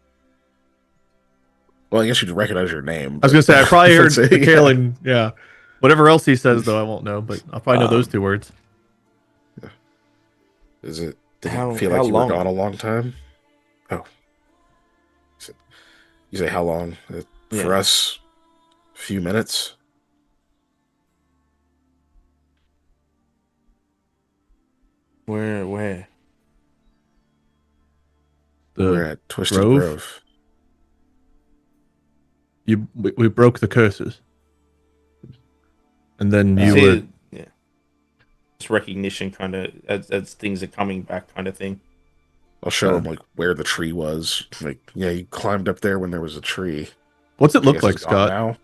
I guess you'd recognize your name. I was gonna say I probably heard Say, Mikhail yeah. and yeah. Whatever else he says though, I won't know, but I'll probably know those two words. Is it? Did How- it feel how like you long? were gone a long time? Oh. You say how long? For Yeah. us, a few minutes. Where? The We're at Twisted Grove? Grove. we broke the curses, and then You you see, were. yeah, it's recognition kind of as things are coming back, kind of thing. I'll show him like where the tree was. Like, yeah, you climbed up there when there was a tree. What's it Which I look guess like, is gone Scott? now.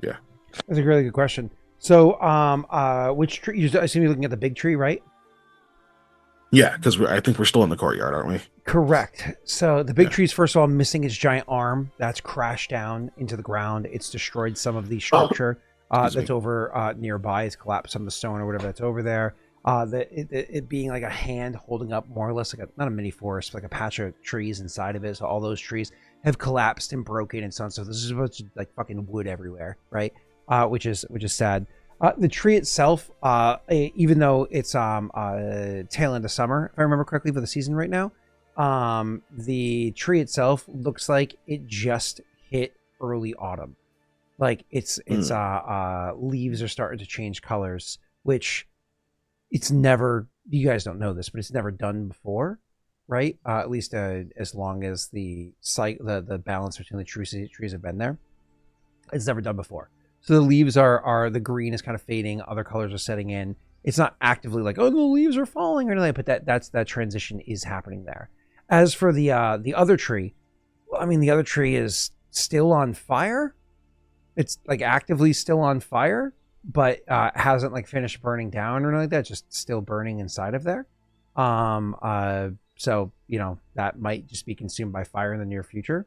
Yeah. That's a really good question. So, which tree? I assume you're looking at the big tree, right? Yeah, because I think we're still in the courtyard, aren't we? Correct. So the big Yeah. tree's first of all missing its giant arm. That's crashed down into the ground. It's destroyed some of the structure Excuse that's me. over nearby. It's collapsed some of the stone or whatever that's over there. It being like a hand holding up more or less like not a mini forest, but like a patch of trees inside of it. So all those trees have collapsed and broken and so on. So this is a bunch of like fucking wood everywhere, right? Which is sad. The tree itself, even though it's tail end of summer, if I remember correctly for the season right now, the tree itself looks like it just hit early autumn. Like its leaves are starting to change colors, which it's never. You guys don't know this, but it's never done before, right? At least as long as the balance between the trees have been there, it's never done before. So the leaves are the green is kind of fading, other colors are setting in. It's not actively like, oh, the leaves are falling or anything, but that transition is happening there. As for the other tree, well, I mean, the other tree is still on fire. It's like actively still on fire, but hasn't like finished burning down or anything like that. Just still burning inside of there. So that might just be consumed by fire in the near future.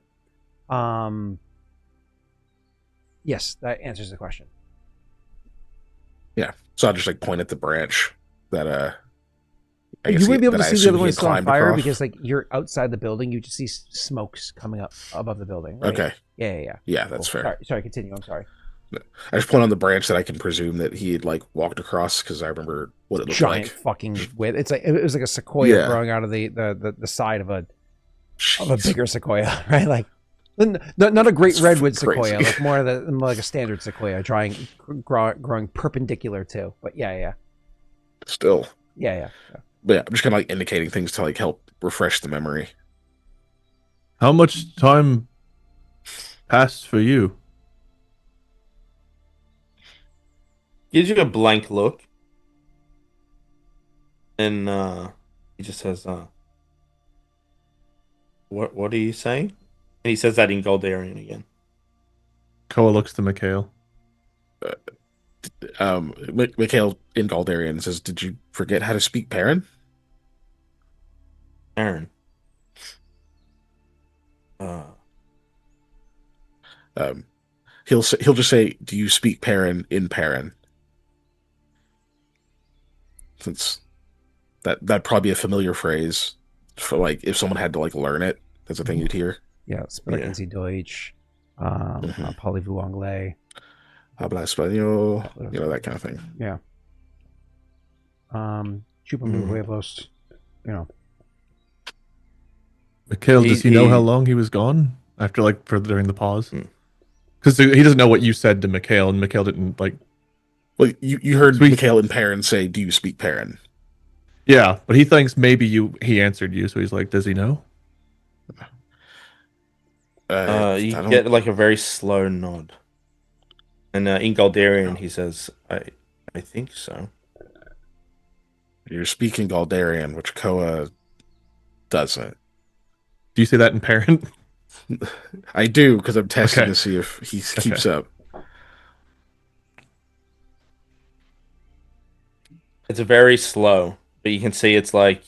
Yes, that answers the question. Yeah. So I'll just like point at the branch that You wouldn't be able to see the other one one still on fire because like you're outside the building. You just see smokes coming up above the building. Right? Okay. Yeah. Yeah, that's fair. Sorry, continue. I'm sorry. I just point on the branch that I can presume that he had like walked across because I remember what it looked Giant like. fucking width. It's like it was like a sequoia Yeah. growing out of the side of a Jeez. bigger sequoia, right? Like not a great It's redwood crazy. sequoia, like more like a standard sequoia, growing perpendicular too. But yeah. Still. Yeah. But yeah, I'm just kind of like indicating things to like help refresh the memory. How much time passed for you? Gives you a blank look, and he just says, "What are you saying?" And he says that in Goldarian again. Koa looks to Mikhail. Mikhail in Galdarian says, "Did you forget how to speak Perrin?" Aaron. He'll just say, "Do you speak Perrin in Perrin?" Since that'd probably be a familiar phrase for like if someone had to like learn it. That's a thing you'd hear. Yeah, sprechen Sie Deutsch, parlez-vous anglais? Habla español, that kind of thing. Yeah. Chupa mi huevos, Mikhail, does he know how long he was gone after during the pause? Because he doesn't know what you said to Mikhail, and Mikhail didn't like. Well, you heard Mikhail and Perrin say, "Do you speak Perrin?" Yeah, but he thinks maybe he answered you, so he's like, does he know? You get like a very slow nod, and in Goldarian he says, "I think so." You're speaking Galdarian, which Koa doesn't. Do you say that in Perrin? I do, because I'm testing Okay. to see if he keeps up. It's very slow, but you can see it's like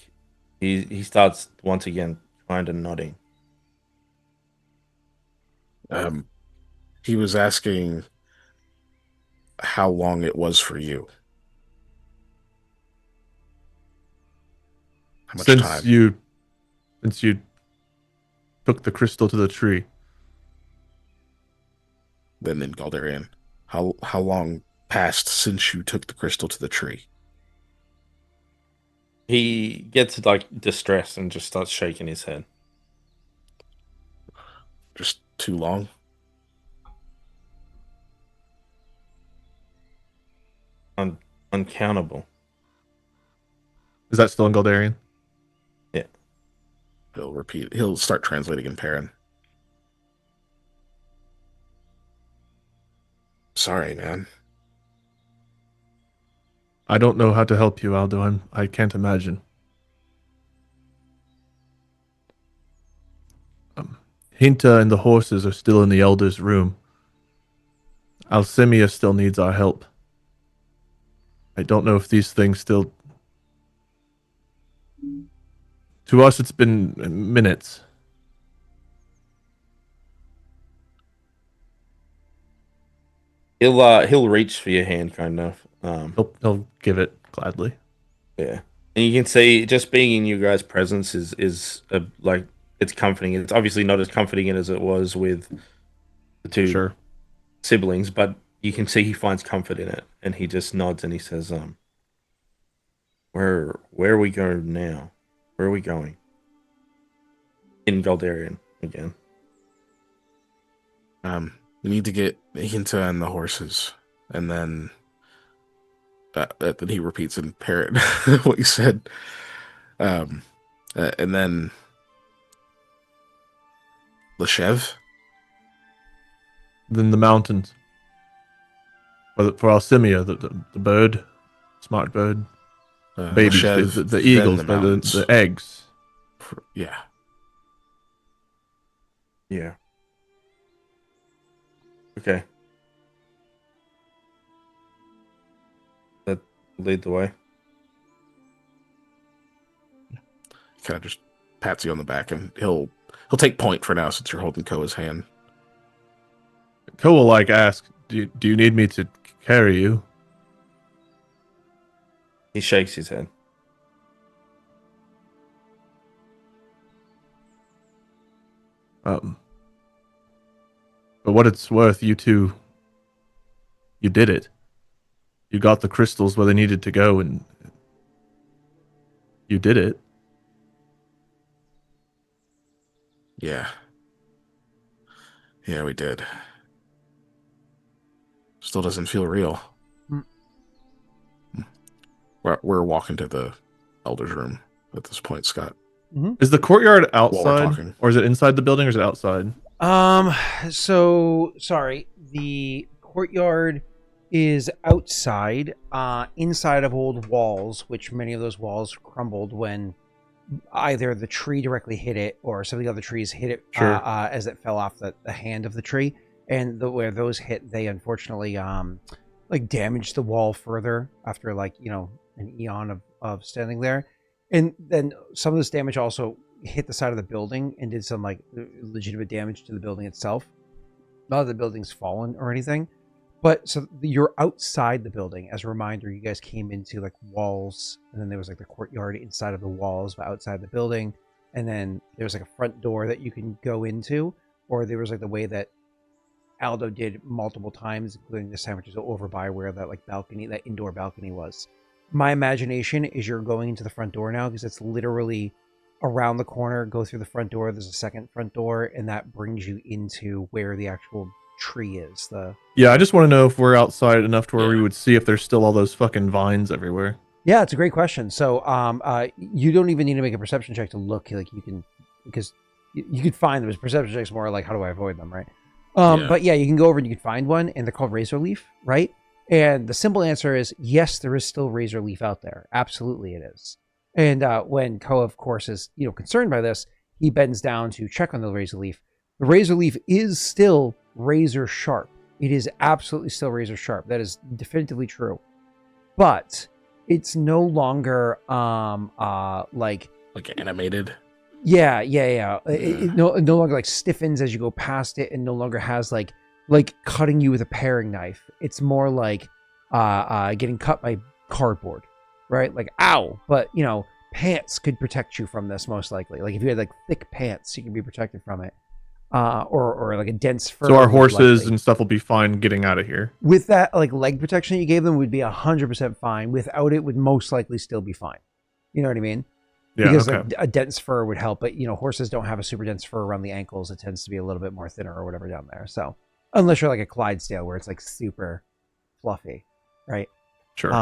he starts once again kind of nodding. He was asking how long it was for you. How much time? Since you took the crystal to the tree. Then in Galdarian, how long passed since you took the crystal to the tree? He gets like distressed and just starts shaking his head. Just too long? Uncountable. Is that still in Goldarian? Yeah. He'll start translating in Perrin. Sorry, man. I don't know how to help you, Aldo. I can't imagine. Hinta and the horses are still in the Elder's room. Alcimia still needs our help. I don't know if these things still... To us, it's been minutes. He'll reach for your hand, kind of. He'll give it gladly. Yeah, and you can see just being in you guys' presence is like it's comforting. It's obviously not as comforting as it was with the two siblings, but you can see he finds comfort in it, and he just nods and he says, where are we going now? Where are we going?" In Goldarian again. We need to get Hinta and the horses, and then then he repeats in parrot what you said. And then Leshev. Then the mountains. For Alcimia, the bird, smart bird, babies, Leshev, the eagles, then the eggs. Yeah. Yeah. Okay. That lead the way. Kind of just pats you on the back, and he'll take point for now since you're holding Koa's hand. Koa will ask, do you need me to carry you? He shakes his head. But what it's worth, you did it. You got the crystals where they needed to go, and you did it. Yeah. Yeah, we did. Still doesn't feel real. We're walking to the Elder's room at this point, Scott. Mm-hmm. Is the courtyard outside, talking. or is it inside the building, or is it outside? So sorry. The courtyard is outside, inside of old walls, which many of those walls crumbled when either the tree directly hit it or some of the other trees hit it as it fell off the hand of the tree. And where those hit, they unfortunately damaged the wall further after an eon of standing there. And then some of this damage also hit the side of the building and did some legitimate damage to the building itself. Not that the building's fallen or anything, but so you're outside the building. As a reminder, you guys came into walls, and then there was the courtyard inside of the walls, but outside the building, and then there was a front door that you can go into, or there was the way that Aldo did multiple times, including this time, which is over by where that balcony, that indoor balcony was. My imagination is you're going into the front door now, because it's literally around the corner, go through the front door, there's a second front door, and that brings you into where the actual tree is. Yeah, I just want to know if we're outside enough to where we would see if there's still all those fucking vines everywhere. Yeah, it's a great question. So you don't even need to make a perception check to look. You can, because you could find them. Perception checks more how do I avoid them, right? But yeah, you can go over and you can find one, and they're called razor leaf, right? And the simple answer is yes, there is still razor leaf out there. Absolutely, it is. And when Koa, of course, is concerned by this, he bends down to check on the razor leaf. The razor leaf is still razor sharp. It is absolutely still razor sharp. That is definitively true. But it's no longer animated. Yeah. It no longer stiffens as you go past it, and no longer has like cutting you with a paring knife. It's more like getting cut by cardboard, right? Ow! But pants could protect you from this most likely. If you had thick pants, you can be protected from it. Or a dense fur. So our horses and stuff will be fine getting out of here. With that leg protection you gave them would be 100% fine. Without it, would most likely still be fine. You know what I mean? Yeah, because okay. a dense fur would help, but horses don't have a super dense fur around the ankles. It tends to be a little bit more thinner or whatever down there. So unless you're a Clydesdale where it's super fluffy, right? Sure.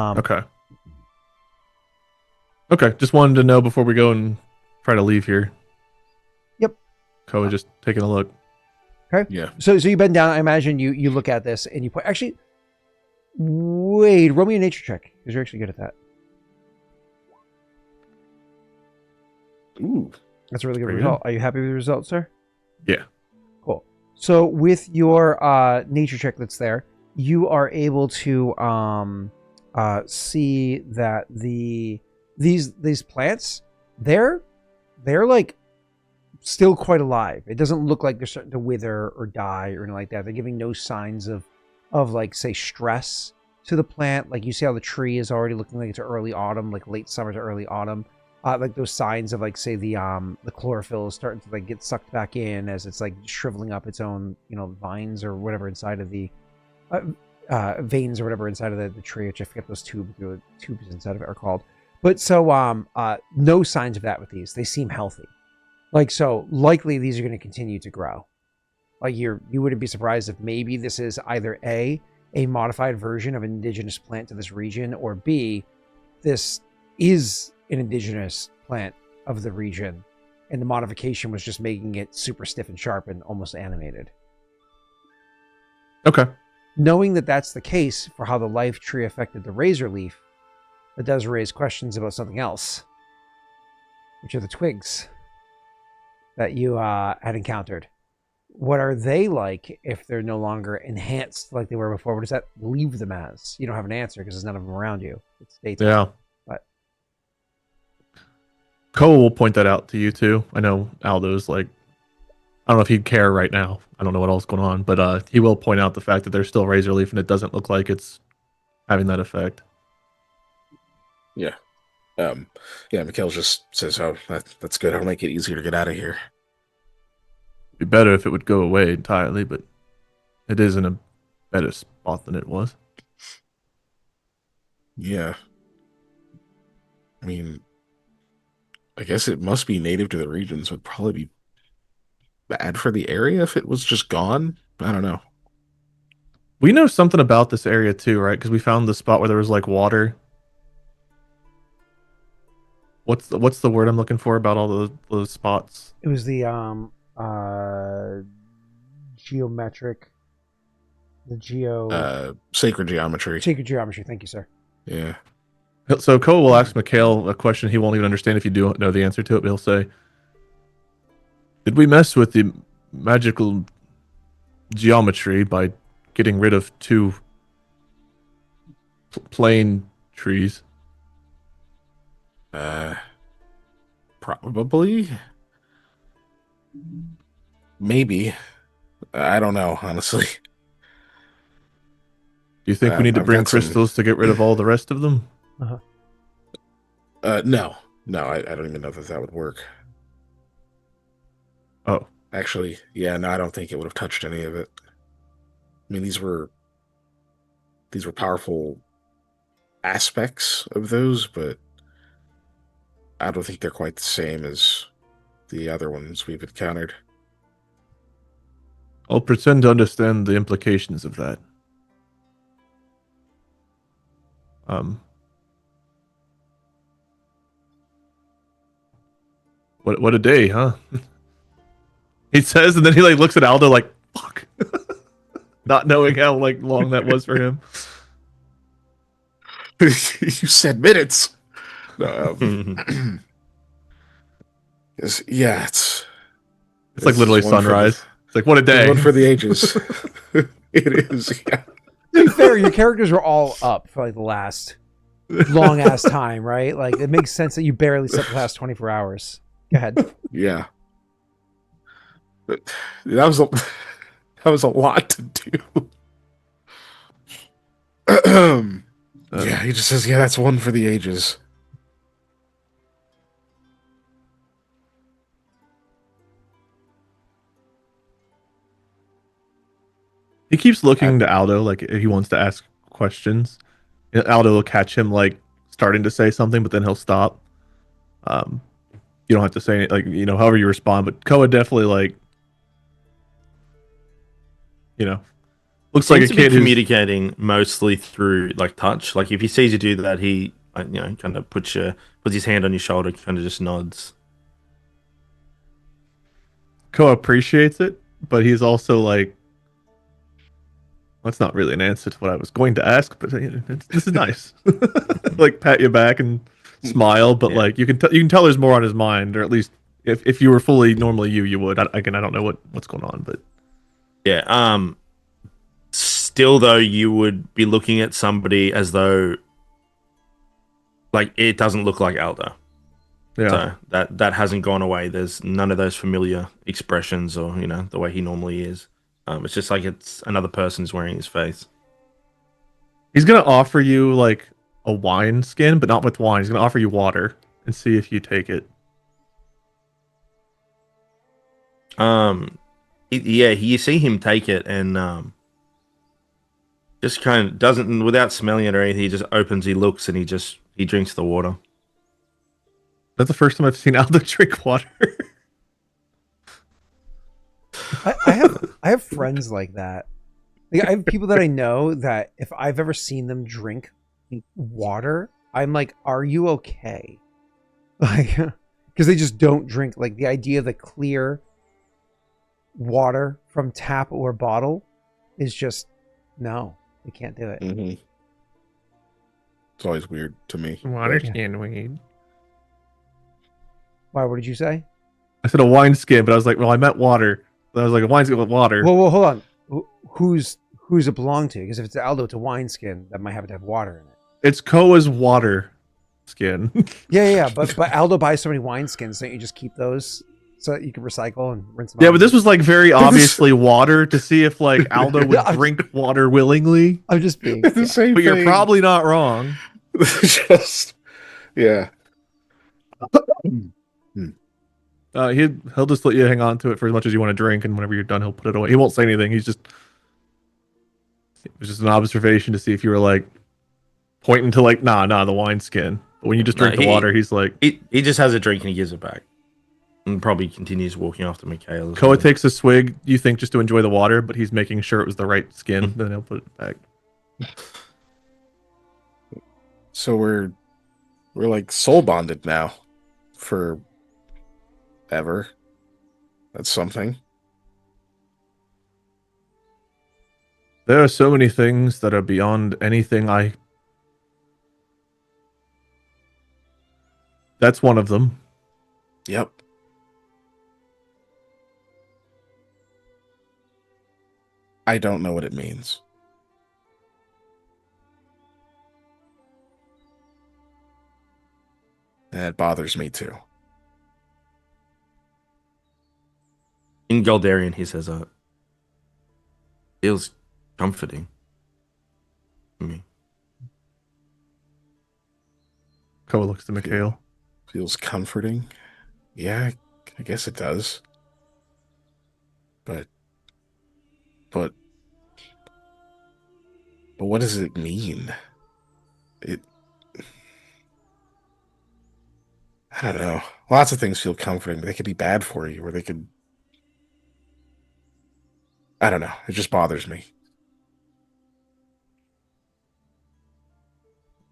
Okay. Just wanted to know before we go and try to leave here. Yep. Koa just taking a look. Okay. Yeah. So you bend down. I imagine you look at this and you point. Actually, wait. Roll me a nature check because you're actually good at that. Ooh. That's a really good Pretty result. Are you happy with the result, sir? Yeah. Cool. So with your nature check that's there, you are able to see that these plants they're like still quite alive. It doesn't look like they're starting to wither or die or anything like that. They're giving no signs of like say stress to the plant. Like you see how the tree is already looking like it's early autumn, like late summer to early autumn. Like those signs of like say the chlorophyll is starting to like get sucked back in as it's like shriveling up its own vines or whatever inside of the veins or whatever inside of the tree, which I forget those tubes inside of it are called. But so no signs of that with these. They seem healthy. Like so likely these are going to continue to grow. Like you wouldn't be surprised if maybe this is either A modified version of an indigenous plant to this region, or B, this is an indigenous plant of the region, and the modification was just making it super stiff and sharp and almost animated. Okay. Knowing that that's the case for how the life tree affected the razor leaf, that does raise questions about something else, which are the twigs that you had encountered. What are they like if they're no longer enhanced like they were before? What does that leave them as? You don't have an answer because there's none of them around you. It's daytime. Yeah. But Koa will point that out to you too. I know Aldo's like, I don't know if he'd care right now. I don't know what else is going on, but he will point out the fact that there's still razor leaf and it doesn't look like it's having that effect. Yeah. Mikhail just says, "Oh, that's good. I'll make it easier to get out of here." It'd be better if it would go away entirely, but it is in a better spot than it was. Yeah. I mean, I guess it must be native to the region, so it'd probably be bad for the area if it was just gone. I don't know. We know something about this area too, right? Because we found the spot where there was like water. What's the word I'm looking for about all those spots? it was the geometric, Sacred geometry. sacred geometry. Thank you, sir. Yeah. So Koa will ask Mikhail a question he won't even understand if you do know the answer to it, but he'll say, did we mess with the magical geometry by getting rid of two plain trees? Probably. Maybe. I don't know, honestly. Do you think we need to I've bring got some- crystals to get rid of all the rest of them? No. I don't even know if that would work. Oh. Actually, yeah, no, I don't think it would have touched any of it. I mean, these were powerful aspects of those, but I don't think they're quite the same as the other ones we've encountered. I'll pretend to understand the implications of that. What a day, huh? He says, and then he like looks at Aldo like, fuck. Not knowing how like long that was for him. You said minutes. No, yeah, it's like literally sunrise. It's like, what a day. one for the ages. It is, yeah. To be fair, your characters were all up for like the last long ass time, right? Like it makes sense that you barely slept the last 24 hours. Go ahead. Yeah. But that was a lot to do. Yeah, he just says, yeah, that's one for the ages. He keeps looking to Aldo like if he wants to ask questions. And Aldo will catch him like starting to say something, but then he'll stop. You don't have to say it, like, however you respond, but Koa definitely like, looks like a Seems to be kid who's communicating mostly through like touch. Like if he sees you do that, he kind of puts his hand on your shoulder, kind of just nods. Koa appreciates it, but he's also like, that's not really an answer to what I was going to ask, but this is nice. Like pat you back and smile, but Yeah. like you can tell there's more on his mind, or at least if you were fully normally you would. Again, I don't know what's going on, but Yeah. Still though, you would be looking at somebody as though like it doesn't look like Aldo. yeah. So that hasn't gone away. There's none of those familiar expressions or, the way he normally is. It's just like it's another person's wearing his face. He's gonna offer you like a wine skin, but not with wine. He's gonna offer you water and see if you take it. You see him take it and just kind of doesn't, without smelling it or anything, he just opens, he looks, and he drinks the water. That's the first time I've seen Aldo drink water. I have friends like that. Like, I have people that I know that if I've ever seen them drink water, I'm like, "Are you okay?" Like, because they just don't drink. Like the idea of the clear water from tap or bottle is just no. They can't do it. Mm-hmm. It's always weird to me. Water Yeah. skin weed. Why? What did you say? I said a wine skin, but I was like, well, I meant water. I was like, a wine skin with water. Well, hold on. Who's it belong to? Because if it's Aldo, it's a wine skin that might have to have water in it. It's Koa's water skin. Yeah. But Aldo buys so many wine skins, don't you just keep those so that you can recycle and rinse them Yeah, out? but this was like very obviously water to see if like Aldo would Yeah, drink water willingly. I'm just being. The same But you're thing. probably not wrong. Just yeah. He'll just let you hang on to it for as much as you want to drink, and whenever you're done, he'll put it away. He won't say anything. It was just an observation to see if you were like pointing to like nah the wine skin. But when you just drink the water, he's like He just has a drink and he gives it back, and probably continues walking after Mikhail. Koa takes a swig. You think just to enjoy the water, but he's making sure it was the right skin. Then he'll put it back. So we're like soul bonded now for ever. That's something. There are so many things that are beyond anything That's one of them. Yep. I don't know what it means. And it bothers me too. In Goldarian, he says, feels comforting to me. Koa looks to Mikhail. Feels comforting. Yeah, I guess it does. But what does it mean? I don't know. Lots of things feel comforting, but they could be bad for you, or they could. I don't know. It just bothers me.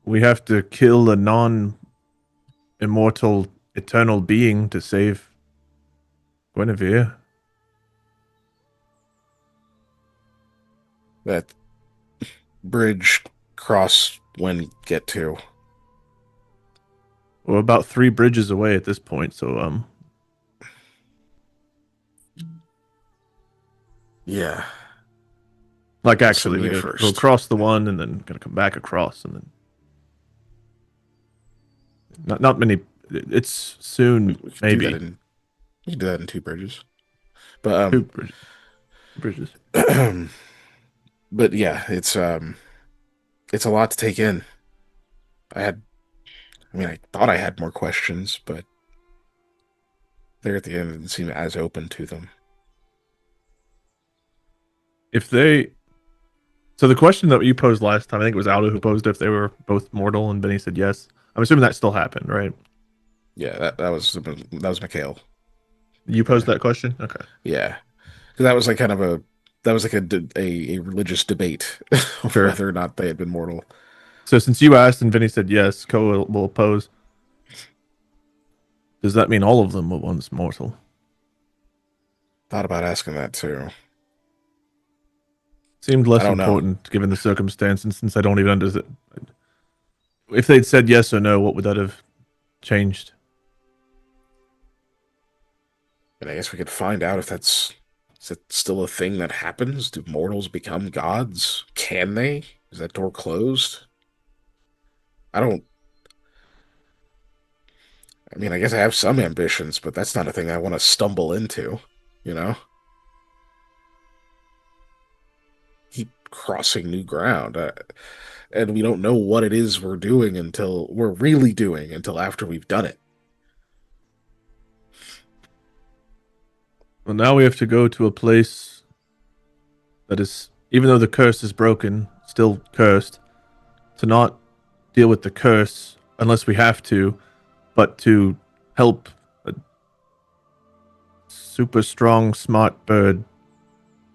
We have to kill a non-immortal, eternal being to save Guinevere. That bridge cross when get to. We're about 3 bridges away at this point, so Yeah. like actually So we me gotta first. go across the one and then gonna come back across and then not many. It's soon, We could maybe do that we could do that in 2 bridges. But 2 bridges. but yeah, it's a lot to take in. I thought I had more questions, but there at the end didn't seem as open to them. So the question that you posed last time, I think it was Aldo who posed if they were both mortal, and Benny said yes. I'm assuming that still happened, right? Yeah, that was Mikhail. You posed that question? Okay. Yeah, because that was like kind of a religious debate over Sure. whether or not they had been mortal. So since you asked and Vinny said yes, Koa will oppose. Does that mean all of them were once mortal? Thought about asking that too. Seemed I less don't know. important given the circumstances, since I don't even understand. If they'd said yes or no, what would that have changed? And I guess we could find out if that's is it still a thing that happens? Do mortals become gods? Can they? Is that door closed? I don't. I mean, I guess I have some ambitions, but that's not a thing I want to stumble into. You know, keep crossing new ground, and we don't know what it is we're really doing until after we've done it. Well, now we have to go to a place that is, even though the curse is broken, still cursed, to not deal with the curse unless we have to, but to help a super strong, smart bird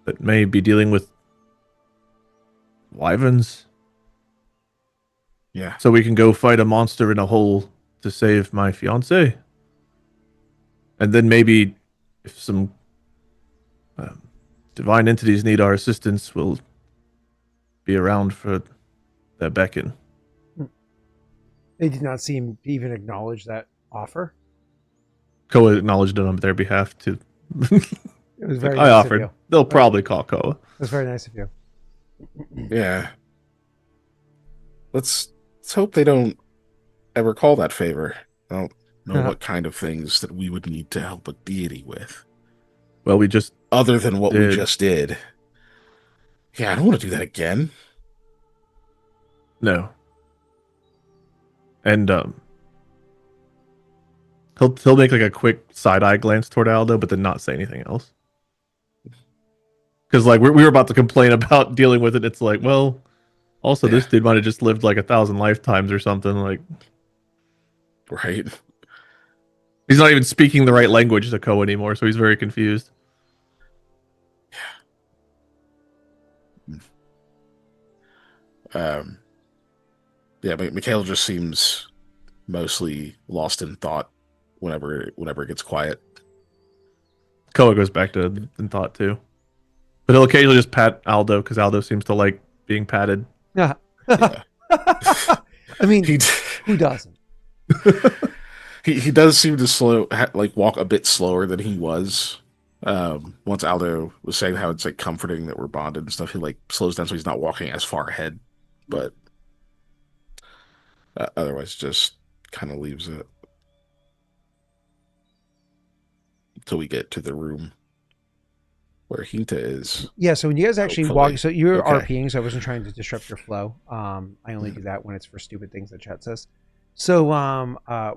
that may be dealing with wyverns. Yeah. So we can go fight a monster in a hole to save my fiance. And then maybe if some divine entities need our assistance, we'll be around for their beckon. They did not seem to even acknowledge that offer. Koa acknowledged it on their behalf to. It was very I nice offered. of you. They'll probably call Koa. It was very nice of you. Yeah. Let's hope they don't ever call that favor. I don't know what kind of things that we would need to help a deity with. Well, we just Other than what we did. just did. Yeah, I don't want to do that again. No. And he'll make like a quick side eye glance toward Aldo, but then not say anything else. Because like we were about to complain about dealing with it. It's like, well, also this dude might have just lived like 1,000 lifetimes or something. Like, right? He's not even speaking the right language to Koa anymore, so he's very confused. Yeah, but Mikhail just seems mostly lost in thought whenever it gets quiet. Koa goes back to in thought too. But he'll occasionally just pat Aldo because Aldo seems to like being patted. Yeah. Yeah. I mean, who doesn't? He does seem to walk a bit slower than he was. Once Aldo was saying how it's like comforting that we're bonded and stuff, he like slows down so he's not walking as far ahead. But otherwise, just kind of leaves it until we get to the room where Hinta is. Yeah, so when you guys actually Hopefully. walk, so you're Okay. RPing, so I wasn't trying to disrupt your flow. I only do that when it's for stupid things that chat says. So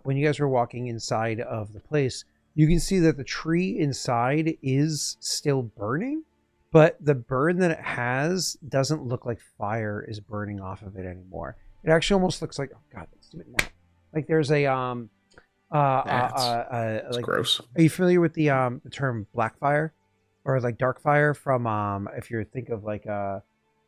when you guys were walking inside of the place, you can see that the tree inside is still burning, but the burn that it has doesn't look like fire is burning off of it anymore. It actually almost looks like, oh god, let's do it now. Like there's a It's like, gross. are you familiar with the term black fire or like dark fire from if you think of like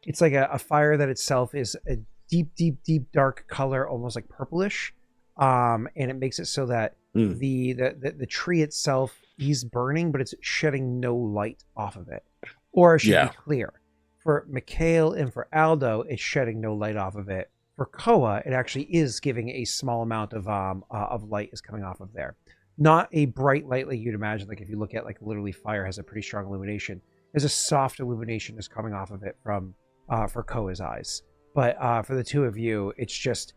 it's like a fire that itself is a deep dark color, almost like purplish, and it makes it so that the tree itself is burning, but it's shedding no light off of it. Or it should be clear, for Mikhail and for Aldo, it's shedding no light off of it. For Koa, it actually is giving a small amount of light is coming off of there. Not a bright light like you'd imagine. Like if you look at like literally fire has a pretty strong illumination. There's a soft illumination is coming off of it from for Koa's eyes. But for the two of you, it's just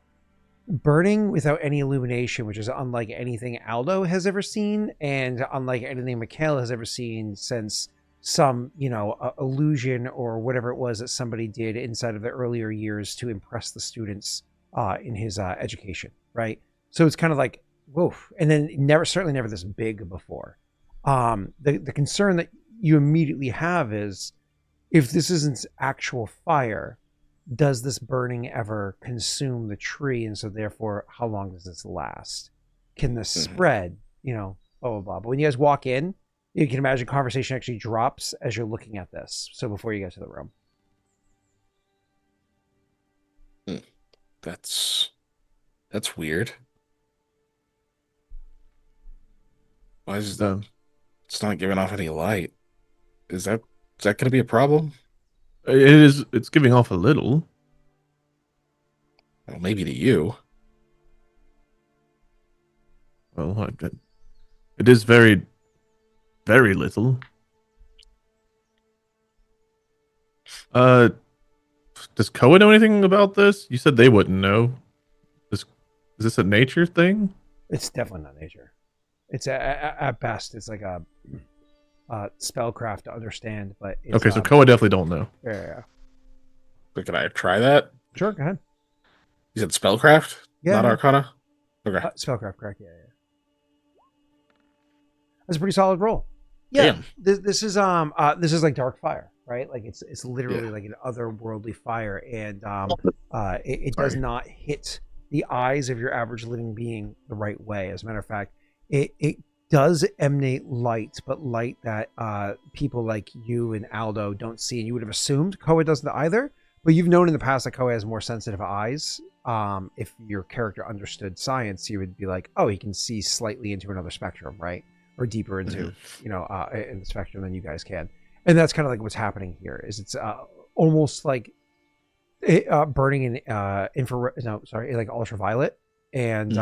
burning without any illumination, which is unlike anything Aldo has ever seen, and unlike anything Mikhail has ever seen since some, illusion or whatever it was that somebody did inside of the earlier years to impress the students in his education, right? So it's kind of like, whoa, and then certainly never this big before. The concern that you immediately have is, if this isn't actual fire, does this burning ever consume the tree? And so therefore, how long does this last? Can this spread? Blah, blah, blah. But when you guys walk in, you can imagine conversation actually drops as you're looking at this. So before you get to the room. That's weird. Why is it's not giving off any light? Is that going to be a problem? It is. It's giving off a little. Well, maybe to you. Well, it is very, very little. Does Koa know anything about this? You said they wouldn't know. Is this a nature thing? It's definitely not nature. It's at best, it's like a spellcraft to understand. But it's, Okay, so Koa definitely don't know. Yeah. But can I try that? Sure, go ahead. You said spellcraft, not Arcana. Okay. Spellcraft, correct? Yeah. That's a pretty solid roll. Yeah. This is like dark fire, right? Like it's literally like an otherworldly fire, and it does not hit the eyes of your average living being the right way. As a matter of fact, it does emanate light, but light that people like you and Aldo don't see, and you would have assumed Koa doesn't either. But you've known in the past that Koa has more sensitive eyes. If your character understood science, you would be like, oh, he can see slightly into another spectrum, right? Or deeper into, in the spectrum than you guys can. And that's kind of like what's happening here. Is it's almost like burning in like ultraviolet, and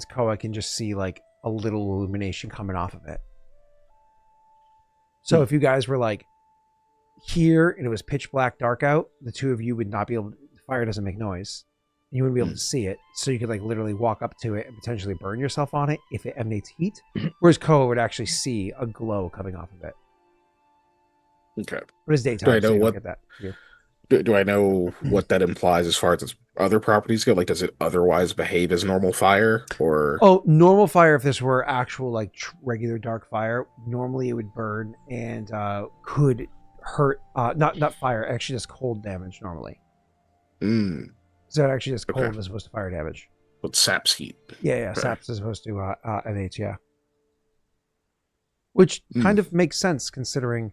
Koa can just see like a little illumination coming off of it. So if you guys were like here and it was pitch black dark out, the two of you would not be able to, fire doesn't make noise. You wouldn't be able to see it, so you could like literally walk up to it and potentially burn yourself on it if it emanates heat. Whereas Koa would actually see a glow coming off of it. Okay. But it's daytime. Do I know what? Get that. Do I know what that implies as far as its other properties go? Like, does it otherwise behave as normal fire, or? Oh, normal fire. If this were actual like regular dark fire, normally it would burn and could hurt. Not fire. Actually, just cold damage normally. So it actually just cold as opposed to fire damage. But saps heat. Yeah. Saps is supposed to NH, yeah. Which kind of makes sense considering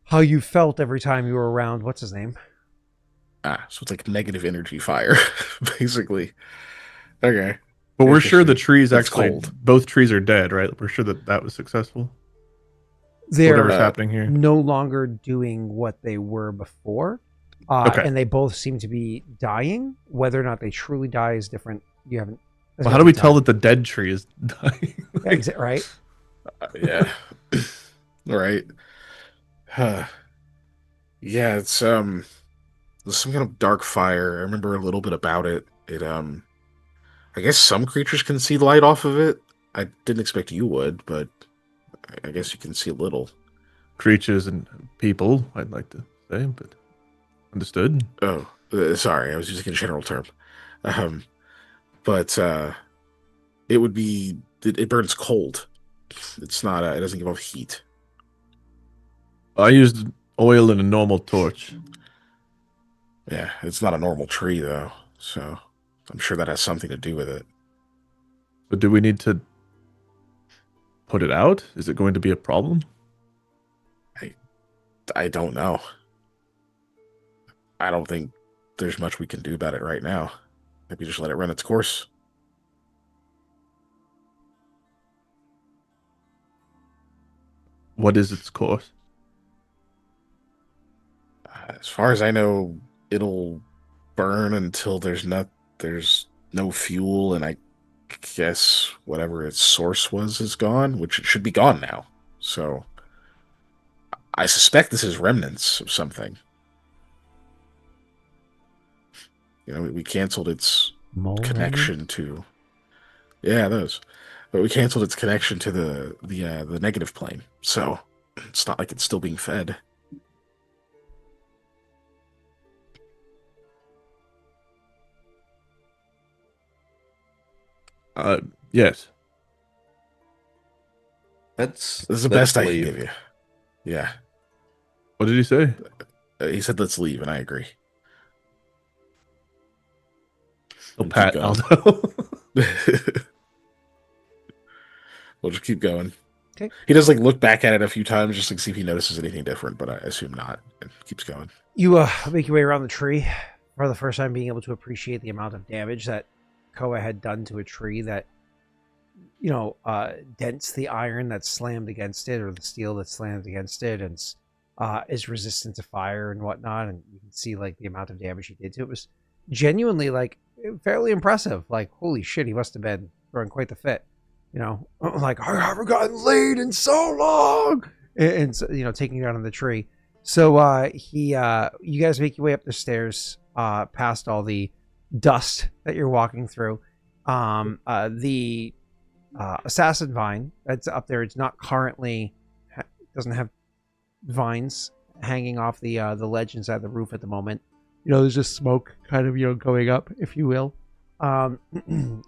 how you felt every time you were around. What's his name? So it's like negative energy fire, basically. Okay. But we're sure the trees It's actually cold. both trees are dead, right? We're sure that was successful. They're Whatever's happening here. no longer doing what they were before. And they both seem to be dying. Whether or not they truly die is different. You haven't. Well, how do we tell that the dead tree is dying? Right? Yeah. All right. Yeah, it's some kind of dark fire. I remember a little bit about it. It I guess some creatures can see light off of it. I didn't expect you would, but I guess you can see a little. Creatures and people, I'd like to say, but understood. Oh, sorry, I was using a general term. But it would be it burns cold. It's not. It doesn't give off heat. I used oil in a normal torch. Yeah, it's not a normal tree though, so I'm sure that has something to do with it. But do we need to put it out? Is it going to be a problem? I don't know. I don't think there's much we can do about it right now. Maybe just let it run its course. What is its course? As far as I know, it'll burn until there's no fuel, and I guess whatever its source was is gone, which it should be gone now. So I suspect this is remnants of something. You know, we canceled its connection to. Yeah, those. But we canceled its connection to the negative plane, so it's not like it's still being fed. Yes. That's the best I can give you. Yeah. What did he say? He said, "Let's leave," and I agree. Oh, Pat Aldo. We'll just keep going. Okay. He does like look back at it a few times just to see if he notices anything different, but I assume not. It keeps going. You make your way around the tree for the first time, being able to appreciate the amount of damage that Koa had done to a tree that dents the iron that's slammed against it or the steel that's slammed against it, and is resistant to fire and whatnot. And you can see like the amount of damage he did to it was genuinely like fairly impressive. Like, holy shit, he must have been throwing quite the fit. Like, I haven't gotten laid in so long, and so, taking it out on the tree. So you guys make your way up the stairs, past all the dust that you're walking through. The assassin vine that's up there, it's not currently doesn't have vines hanging off the ledge inside the roof at the moment. There's just smoke kind of going up, if you will. And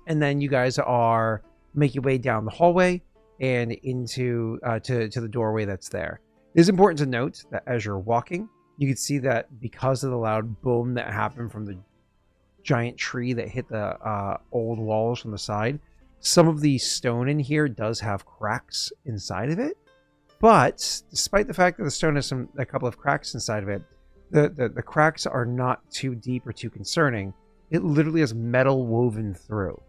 then you guys are make your way down the hallway and into to the doorway that's there. It is important to note that as you're walking, you can see that because of the loud boom that happened from the giant tree that hit the old walls from the side, some of the stone in here does have cracks inside of it. But despite the fact that the stone has a couple of cracks inside of it, the cracks are not too deep or too concerning. It literally has metal woven through.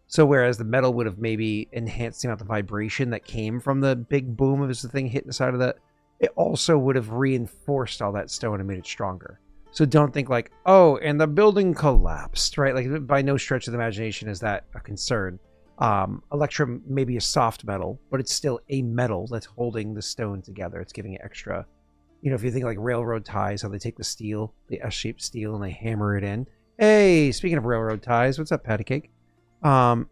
So whereas the metal would have maybe enhanced the amount of vibration that came from the big boom as the thing hit the side of it also would have reinforced all that stone and made it stronger. So don't think like, oh, and the building collapsed, right? Like, by no stretch of the imagination is that a concern. Electrum may be a soft metal, but it's still a metal that's holding the stone together. It's giving it extra, if you think like railroad ties, how they take the steel, the S-shaped steel, and they hammer it in. Hey, speaking of railroad ties, what's up, Patty Cake? So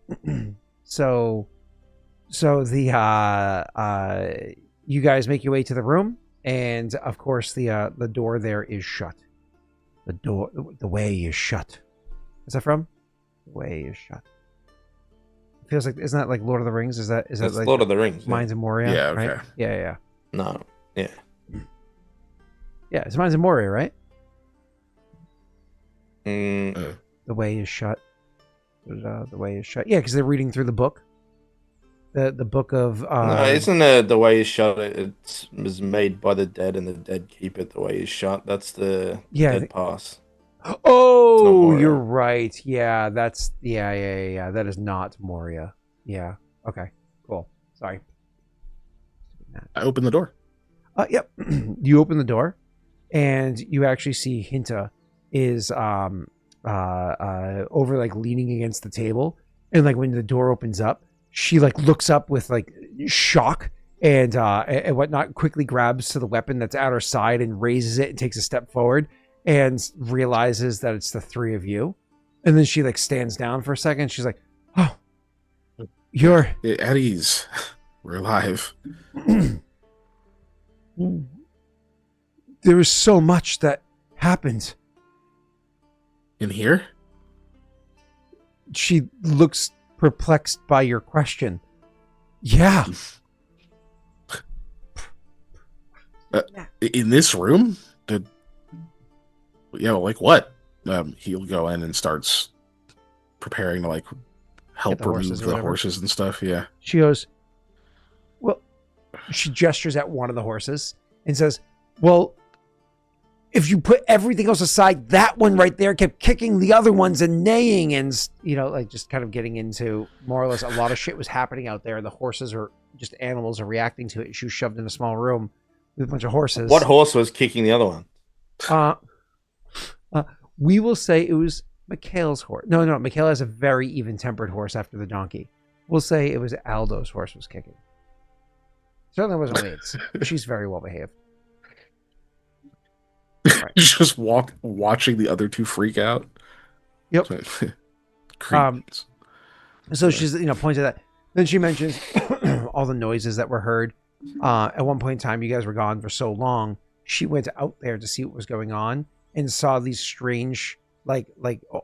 the you guys make your way to the room, and of course the door there is shut. The way is shut. Is that from? The way is shut. It feels like, isn't that like Lord of the Rings? Is that like Lord of the Rings? Mines of Moria? Yeah, okay. Right? Yeah. No, yeah. Yeah, it's Mines of Moria, right? Mm. The way is shut. The way is shut. Yeah, because they're reading through the book. The book of no, isn't the way is shut? It was made by the dead, and the dead keep it. The way is shut. That's the dead pass. Oh, you're right. Yeah, that's yeah. That is not Moria. Yeah. Okay. Cool. Sorry. I open the door. Yep. You open the door, and you actually see Hinta is over like leaning against the table, and like when the door opens up, she like looks up with like shock and whatnot, quickly grabs to the weapon that's at her side and raises it and takes a step forward and realizes that it's the three of you. And then she like stands down for a second. She's like, oh, you're at ease. We're alive. There is so much that happened. In here? She looks perplexed by your question. Yeah. In this room? Like what? He'll go in and starts preparing to like help remove the horses and stuff. Yeah. She goes, well, she gestures at one of the horses and says, well, if you put everything else aside, that one right there kept kicking the other ones and neighing and, like just kind of getting into more or less a lot of shit was happening out there. The horses are just animals are reacting to it. She was shoved in a small room with a bunch of horses. What horse was kicking the other one? We will say it was Mikhail's horse. No, Mikhail has a very even-tempered horse after the donkey. We'll say it was Aldo's horse was kicking. Certainly wasn't Lane's. She's very well behaved. Right. Just watching the other two freak out. Yep. So she's points at that. Then she mentions all the noises that were heard. At one point in time, you guys were gone for so long. She went out there to see what was going on and saw these strange, like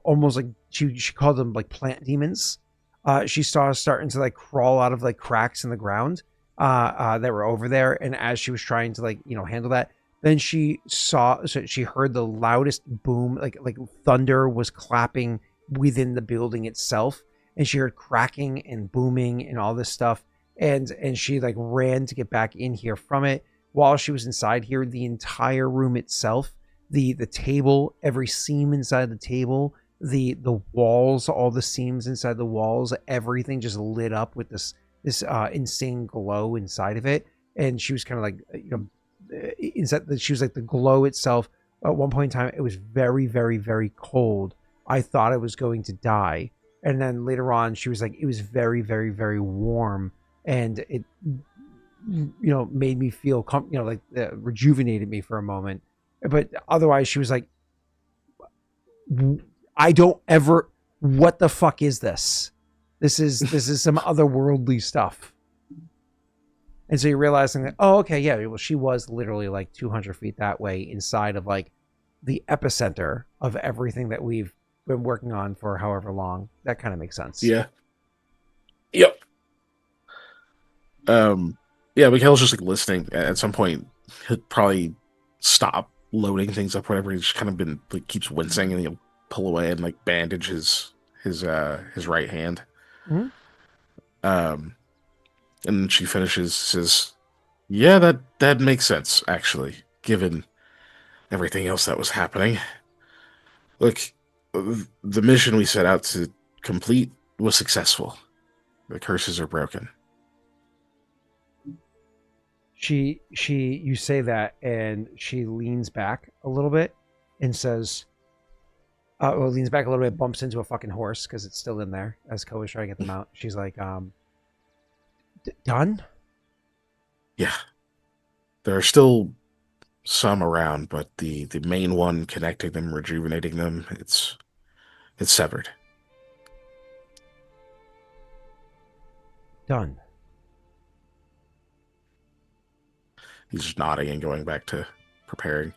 almost like she called them like plant demons. She saw starting to like crawl out of like cracks in the ground that were over there. And as she was trying to handle that, then she heard the loudest boom, like thunder was clapping within the building itself. And she heard cracking and booming and all this stuff. And she like ran to get back in here from it. While she was inside here, the entire room itself, the table, every seam inside the table, the walls, all the seams inside the walls, everything just lit up with this insane glow inside of it. And she was kind of like, she was like the glow itself. At one point in time, it was very, very, very cold. I thought I was going to die. And then later on, she was like, it was very, very, very warm. And it, made me feel, rejuvenated me for a moment. But otherwise, she was like, I don't ever, what the fuck is this? This is some otherworldly stuff. And so you're realizing that, oh, okay, yeah, well, she was literally like 200 feet that way inside of like the epicenter of everything that we've been working on for however long. That kind of makes sense. Yeah. Yep. Yeah, Mikhail's just like listening. At some point, he'll probably stop loading things up, whatever. He's just kind of been like keeps wincing, and he'll pull away and like bandage his right hand. Mm-hmm. And she finishes, says, "Yeah, that makes sense, actually, given everything else that was happening. Look, the mission we set out to complete was successful. The curses are broken." You say that, and she leans back a little bit and says, leans back a little bit, bumps into a fucking horse because it's still in there as Koa's trying to get them out. She's like, done? Yeah. There are still some around, but the main one connecting them, rejuvenating them, it's severed. Done. He's just nodding and going back to preparing.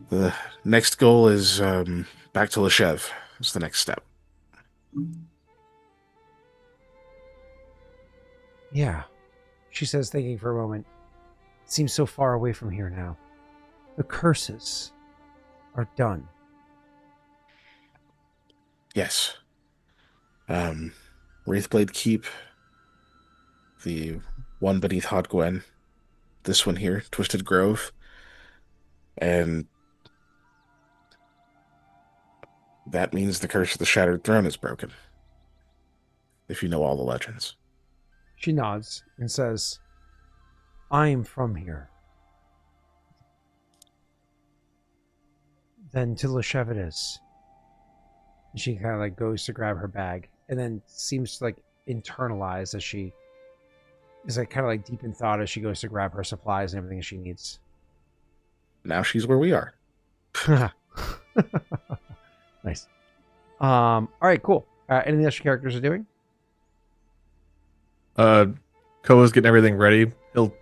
The next goal is back to Leshev. It's the next step. Yeah, she says, thinking for a moment. It seems so far away from here now. The curses are done. Yes. Wraithblade Keep, the one beneath Hot Gwen, this one here, Twisted Grove, and that means the curse of the Shattered Throne is broken. If you know all the legends. She nods and says, I am from here. Then to Leshev it is. And she kind of like goes to grab her bag and then seems to like internalize as she is like kind of like deep in thought as she goes to grab her supplies and everything she needs. Now she's where we are. Nice. All right, cool. Anything else your characters are doing? Koa's getting everything ready. He'll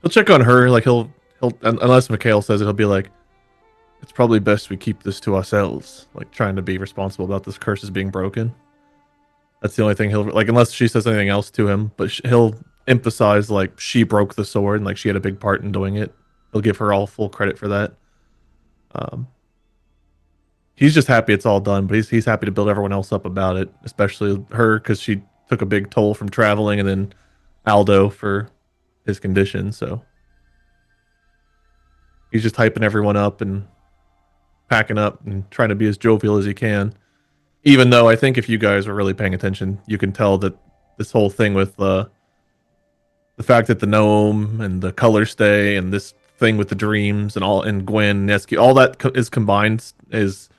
check on her. Like he'll unless Mikhail says it, he'll be like, it's probably best we keep this to ourselves. Like trying to be responsible about this curses being broken. That's the only thing he'll like, unless she says anything else to him. But he'll emphasize like she broke the sword and like she had a big part in doing it. He'll give her all full credit for that. He's just happy it's all done, but he's happy to build everyone else up about it, especially her because she took a big toll from traveling, and then Aldo for his condition. So he's just hyping everyone up and packing up and trying to be as jovial as he can. Even though I think if you guys were really paying attention, you can tell that this whole thing with the fact that the gnome and the color stay and this thing with the dreams and Gwen, Nesky, all that is combined is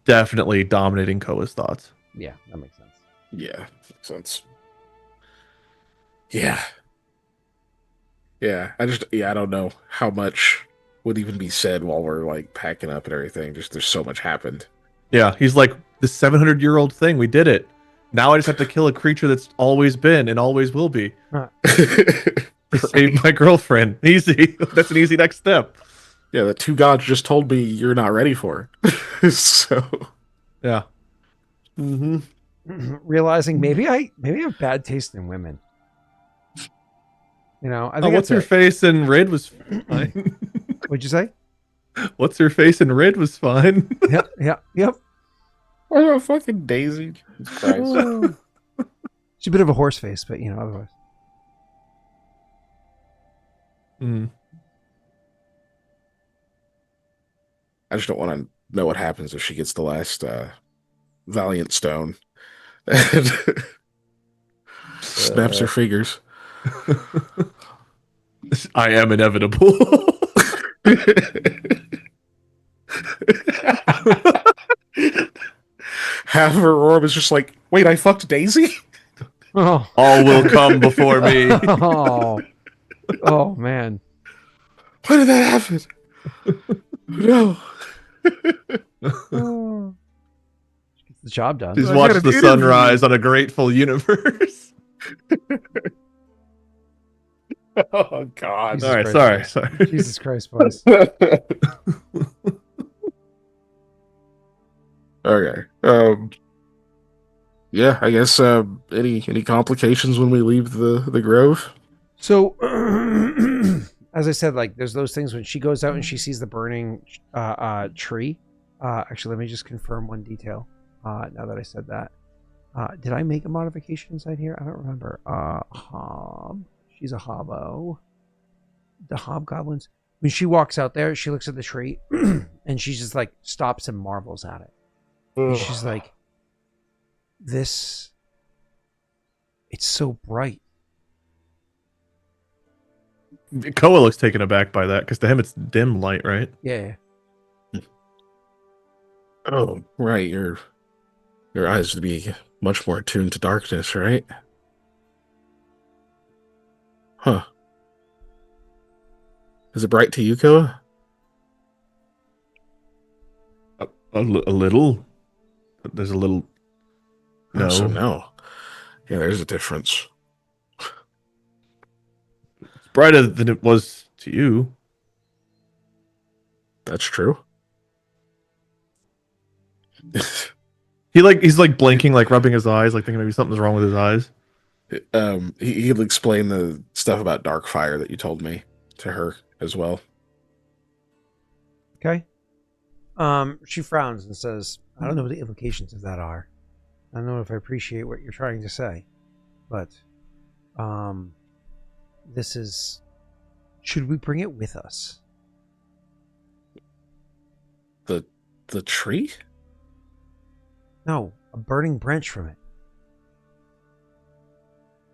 definitely dominating Koa's thoughts. Yeah, that makes sense. Yeah, makes sense. Yeah. Yeah, I don't know how much would even be said while we're like packing up and everything. Just there's so much happened. Yeah, he's like, this 700-year-old thing, we did it. Now I just have to kill a creature that's always been and always will be. To save my girlfriend. Easy. That's an easy next step. Yeah, the two gods just told me you're not ready for. So yeah. Mm-hmm. Realizing maybe I have bad taste in women. You know, I think what's her face in red was fine. What'd you say? What's her face in red was fine. Yep. Oh, fucking Daisy. Christ. She's a bit of a horse face, but you know, otherwise. I just don't want to know what happens if she gets the last Valiant Stone. And snaps her fingers. I am inevitable. Half of her orb is just like, wait, I fucked Daisy? Oh. All will come before me. Oh man. Why did that happen? No. Oh. Gets the job done. She's I watched got the an sunrise on a grateful universe. Oh, God. Jesus All right, Christ, sorry. Jesus Christ, boys. Okay. Yeah, I guess any complications when we leave the grove? So, as I said, like there's those things when she goes out and she sees the burning tree. Actually, let me just confirm one detail. Now that I said that, did I make a modification inside here? I don't remember. Hob. She's a hobbo. The hobgoblins. When she walks out there, she looks at the tree and she just like stops and marvels at it. And she's like, "This. It's so bright." Koa looks taken aback by that because to him it's dim light, right? Yeah. Oh, right. Your eyes would be much more attuned to darkness, right? Huh. Is it bright to you, Koa? A little. There's a little. No. So no. Yeah, there's a difference. It's brighter than it was to you. That's true. He's like blinking, like rubbing his eyes, like thinking maybe something's wrong with his eyes. He'll explain the stuff about Darkfire that you told me to her as well. Okay. She frowns and says, "I don't know what the implications of that are. I don't know if I appreciate what you're trying to say, but this is. Should we bring it with us?" The tree? No, a burning branch from it.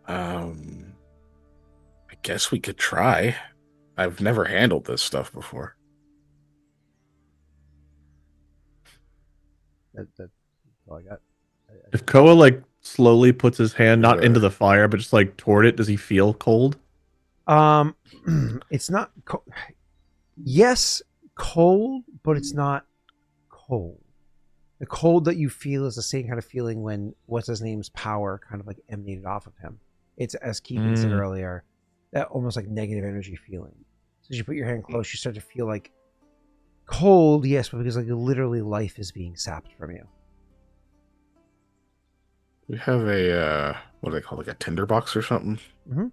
I guess we could try. I've never handled this stuff before. That's all I got. If Koa like slowly puts his hand not into the fire, but just like toward it, does he feel cold? It's not. Yes, cold, but it's not cold. The cold that you feel is the same kind of feeling when what's his name's power kind of like emanated off of him. It's, as Keegan said earlier, that almost like negative energy feeling. So as you put your hand close, you start to feel like cold, yes, but because like literally life is being sapped from you. We have a what do they call it, like a tinderbox or something? Mm-hmm.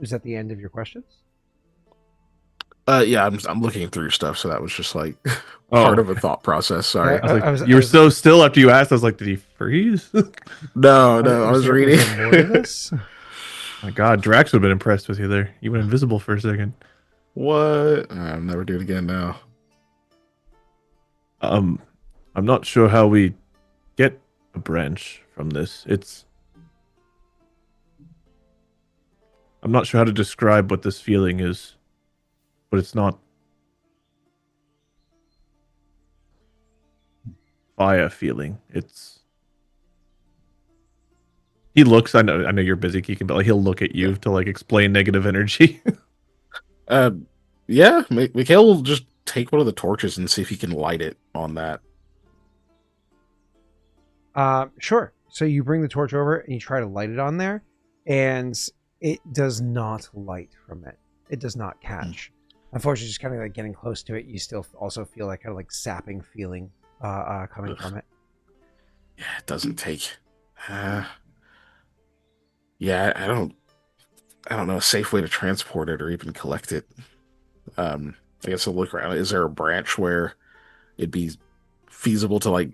Is that the end of your questions? Yeah, I'm looking through stuff, so that was just like part of a thought process. Sorry. I was like, you were so still after you asked. I was like, did he freeze? No, I was reading. Was there more to this? My God, Drax would have been impressed with you there. You went invisible for a second. What? I'll never do it again now. I'm not sure how we get a branch from this. I'm not sure how to describe what this feeling is, but it's not fire feeling. He looks. I know you're busy, Keegan, but like he'll look at you to like explain negative energy. Yeah, Mikhail will just take one of the torches and see if he can light it on that. Sure. So you bring the torch over and you try to light it on there, and it does not light from it. It does not catch. Unfortunately, just kind of like getting close to it, you still also feel that kind of like sapping feeling coming from it. Yeah, it doesn't take. Yeah, I don't know a safe way to transport it or even collect it. I guess I'll look around. Is there a branch where it'd be feasible to like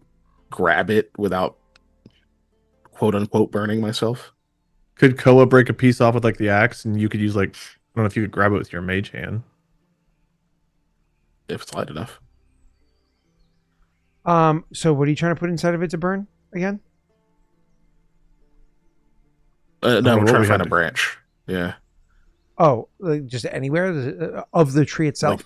grab it without quote unquote burning myself. Could Koa break a piece off with like the axe, and you could use like I don't know if you could grab it with your mage hand. If it's light enough. So what are you trying to put inside of it to burn again? No, know we're what trying we to find had a to- branch. Yeah. Oh, like just anywhere of the tree itself.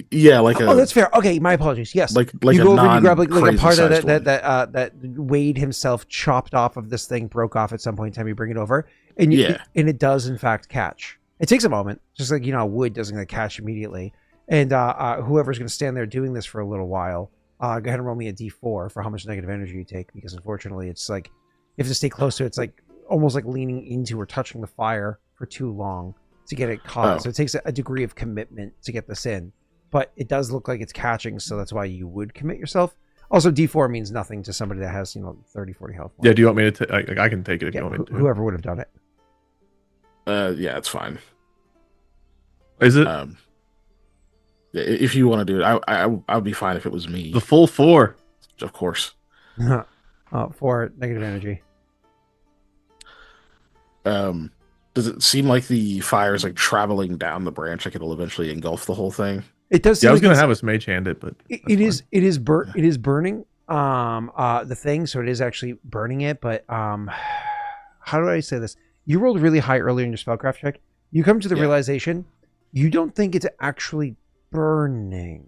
Yeah, like Oh, that's fair. Okay, my apologies. Yes, like you a go over and you grab like a non-crazy part of sized one. that Wade himself chopped off of this thing, broke off at some point in time. You bring it over, and and it does in fact catch. It takes a moment, just like wood doesn't like catch immediately. And whoever's going to stand there doing this for a little while, go ahead and roll me a d4 for how much negative energy you take, because unfortunately, it's like you have to stay close to it. It's like almost like leaning into or touching the fire for too long to get it caught. Oh. So it takes a degree of commitment to get this in. But it does look like it's catching, so that's why you would commit yourself. Also, D4 means nothing to somebody that has, 30, 40 health points. Yeah, do you want me to take? I can take it if you want me to. Whoever would have done it. Yeah, it's fine. Is it If you want to do it, I would be fine if it was me. the full 4? Of course. 4 negative energy. Does it seem like the fire is like traveling down the branch, like it'll eventually engulf the whole thing? It does. Yeah, I was like gonna it's- have us mage hand it, but It is burning the thing, so it is actually burning it. But how do I say this? You rolled really high earlier in your spellcraft check. You come to the realization you don't think it's actually burning.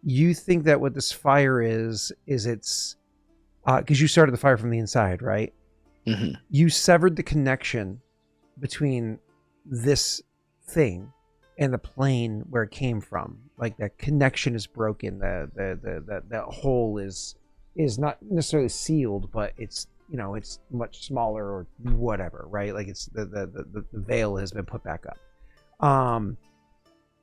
You think that what this fire is it's because you started the fire from the inside, right? Mm-hmm. You severed the connection between this thing and the plane where it came from. Like that connection is broken. The hole is not necessarily sealed, but it's it's much smaller or whatever, right? Like it's the veil has been put back up.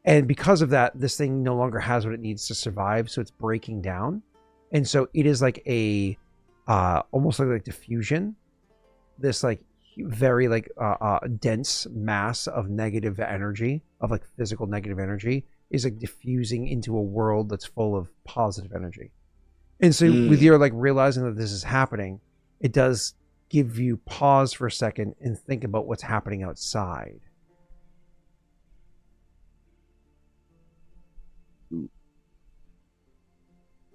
And because of that, this thing no longer has what it needs to survive, so it's breaking down. And so it is like a almost like diffusion. This like very like dense mass of negative energy, of like physical negative energy, is like diffusing into a world that's full of positive energy. And so with your like realizing that this is happening, it does give you pause for a second and think about what's happening outside.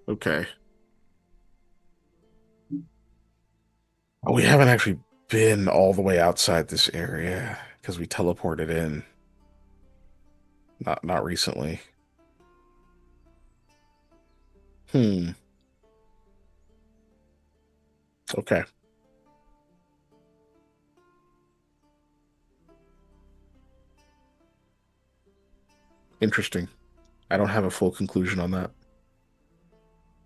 Okay. We haven't actually been all the way outside this area because we teleported in. Not recently. Okay. Interesting. I don't have a full conclusion on that.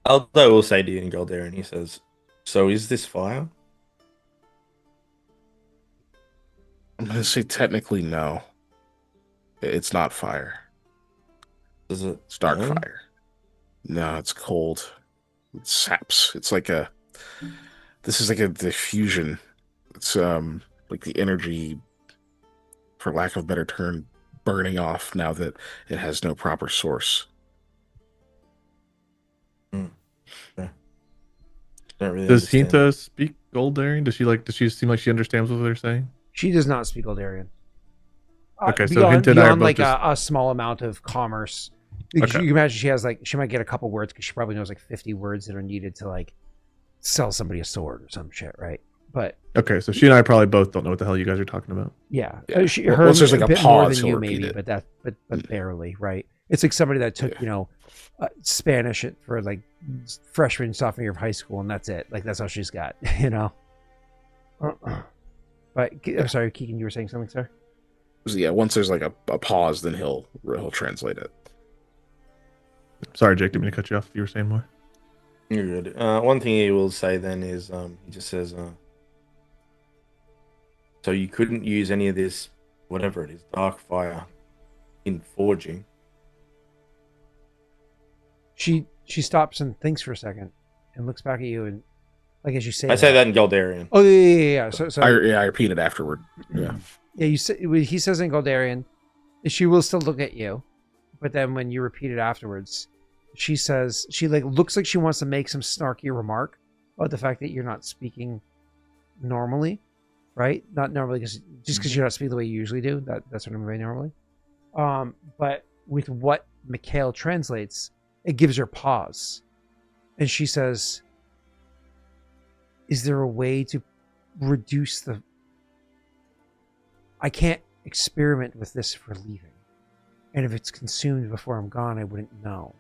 Aldo will say to you in Goldarian, he says, "So is this fire?" I'm going to say technically no. It's not fire. Does it? It's dark burn? fire. No, it's cold. It saps. It's like this is like a diffusion. It's like the energy, for lack of a better term, burning off now that it has no proper source. Don't really does understand. Hinta speak Goldarian? Does she seem like she understands what they're saying? She does not speak Eldarian. Okay, so beyond, Hinta and I are beyond both like just- a small amount of commerce. Because Okay. you can imagine she might get a couple words because she probably knows like 50 words that are needed to like sell somebody a sword or some shit, right? But Okay, so she and I probably both don't know what the hell you guys are talking about. yeah, Yeah. her Once there's like a bit more pause, than he'll you repeat maybe, it. but barely, right? It's like somebody that took Spanish for like freshman, sophomore year of high school, and that's it. Like that's all she's got, But I'm sorry, Keegan, you were saying something, sir? So yeah, once there's like a pause, then he'll translate it. Sorry, Jake, didn't mean to cut you off. You were saying more. You're good. One thing he will say then is he just says, so you couldn't use any of this, whatever it is, dark fire in forging. She stops and thinks for a second and looks back at you and like as you say I say that in Goldarian. Oh yeah. So I repeat it afterward. Yeah. yeah, you say he says in Goldarian, she will still look at you, but then when you repeat it afterwards, she says she like looks like she wants to make some snarky remark about the fact that you're not speaking normally, right? Not normally because you're not speaking the way you usually do. That's what I'm very normally. But with what Mikhail translates, it gives her pause, and she says, "Is there a way to reduce the? I can't experiment with this for leaving, and if it's consumed before I'm gone, I wouldn't know.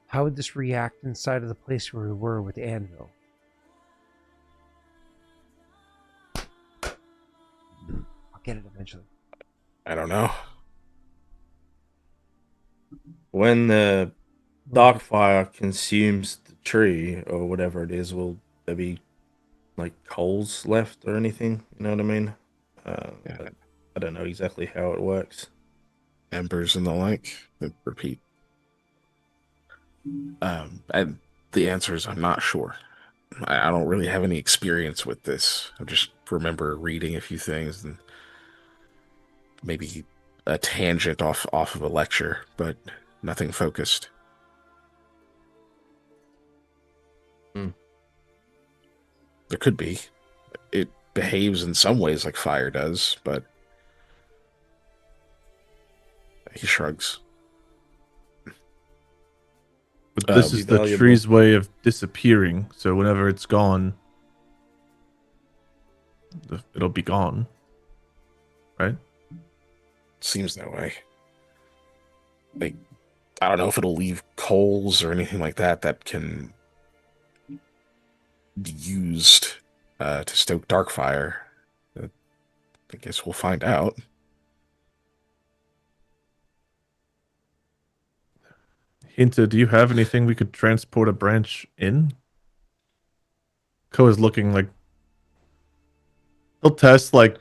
How would this react inside of the place where we were with Anvil?" I'll get it eventually. I don't know. When the dark fire consumes the tree or whatever it is, will there be like coals left or anything? You know what I mean? Yeah. I don't know exactly how it works. Embers and the like. Repeat. And the answer is I'm not sure. I don't really have any experience with this. I just remember reading a few things and maybe a tangent off of a lecture, but nothing focused. There could be. It behaves in some ways like fire does, but he shrugs. But this is the valuable. tree's way of disappearing. So whenever it's gone, it'll be gone. Right? Seems that way. Like, I don't know if it'll leave coals or anything like that that can be used to stoke dark fire. I guess we'll find out. Hinta, do you have anything we could transport a branch in? Koa's looking like he'll test like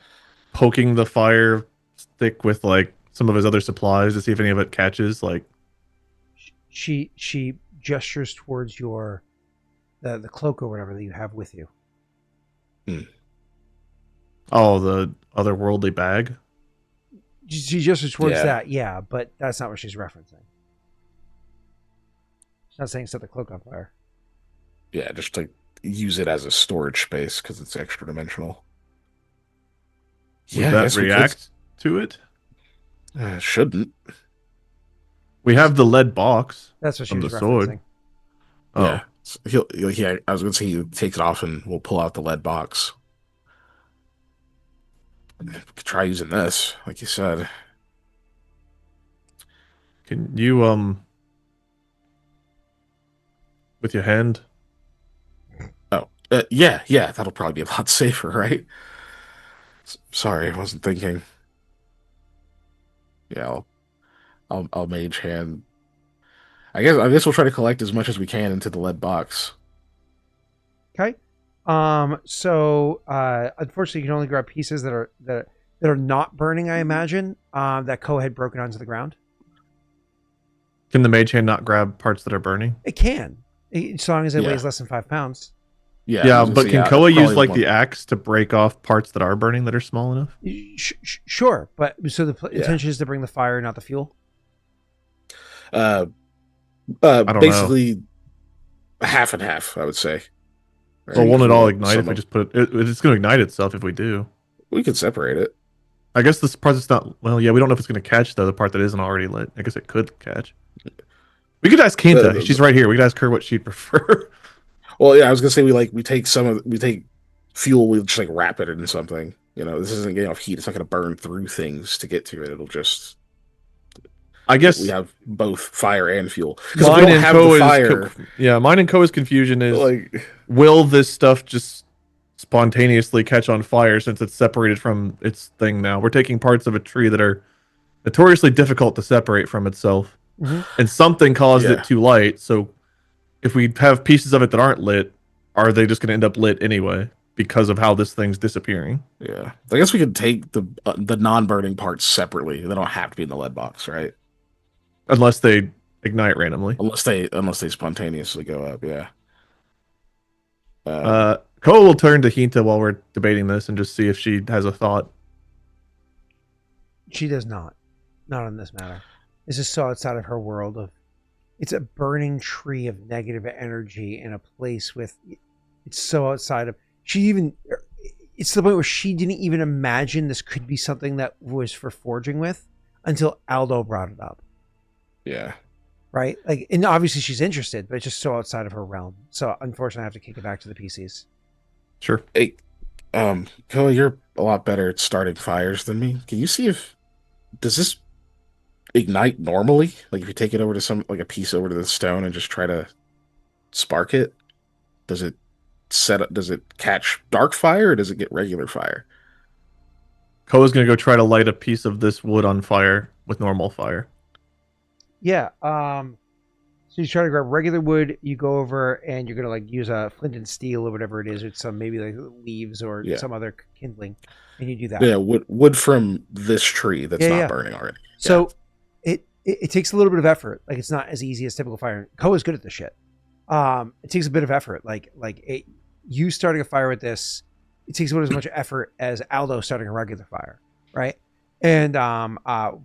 poking the fire stick with like some of his other supplies to see if any of it catches. Like She gestures towards your the cloak or whatever that you have with you. oh, the otherworldly bag. She gestures towards Yeah. that, yeah, but that's not what she's referencing. She's not saying set the cloak on fire. Yeah, just to use it as a storage space because it's extra dimensional. Would I that guess we could. react to it? Shouldn't. We have the lead box. That's what she From was the referencing. sword. Oh, Yeah. Yeah, I was going to say he takes it off and we'll pull out the lead box. We could try using this, like you said. can you with your hand? Oh, yeah, that'll probably be a lot safer, right? Sorry, I wasn't thinking. Yeah, I'll mage hand. I guess we'll try to collect as much as we can into the lead box. Okay. So unfortunately you can only grab pieces that are not burning, I imagine, that Koa had broken onto the ground. Can the mage hand not grab parts that are burning? It can. As long as it Yeah. weighs less than 5 pounds. Yeah, Yeah, I was but gonna say, can yeah, Koa use probably like one- the axe to break off parts that are burning that are small enough? Sure, but so the Yeah. intention is to bring the fire, not the fuel. don't know. Basically half and half, I would say. Right? Well, won't it all ignite Some if we of- just put it? It's going to ignite itself if we do. We could separate it. I guess this part that's not. Well, yeah, we don't know if it's going to catch though. The part that isn't already lit. I guess it could catch. We could ask Kinta. She's right here. We could ask her what she'd prefer. Well, yeah, I was gonna say we take fuel, we just like wrap it in something. You know, this isn't getting off heat. It's not gonna burn through things to get to it. It'll just I guess we have both fire and fuel. Because if we mine don't and have the Koa's fire, mine and Koa's confusion is like will this stuff just spontaneously catch on fire since it's separated from its thing now? We're taking parts of a tree that are notoriously difficult to separate from itself, and something caused Yeah. it to light. So if we have pieces of it that aren't lit, are they just going to end up lit anyway because of how this thing's disappearing? yeah. I guess we could take the non-burning parts separately. They don't have to be in the lead box, right? Unless they ignite randomly. Unless they spontaneously go up. Yeah. Koa will turn to Hinta while we're debating this and just see if she has a thought. She does not. Not on this matter. This is so outside of her world of. It's a burning tree of negative energy in a place with. It's so outside of. She even. it's to the point where she didn't even imagine this could be something that was for forging with until Aldo brought it up. Yeah. Right? Like, and obviously she's interested, but it's just so outside of her realm. So unfortunately I have to kick it back to the PCs. Sure. Hey, Koa, you're a lot better at starting fires than me. Can you see if does this ignite normally? Like if you take it over to a piece over to the stone and just try to spark it, does it catch dark fire or does it get regular fire? Koa's gonna go try to light a piece of this wood on fire with normal fire. Yeah. So you try to grab regular wood, you go over and you're gonna like use a flint and steel or whatever it is, with some maybe like leaves or some other kindling, and you do that. Yeah, wood from this tree that's not burning already. So it takes a little bit of effort. Like it's not as easy as typical fire. Koa's good at this shit. It takes a bit of effort. You starting a fire with this, it takes about as much effort as Aldo starting a regular fire, right? And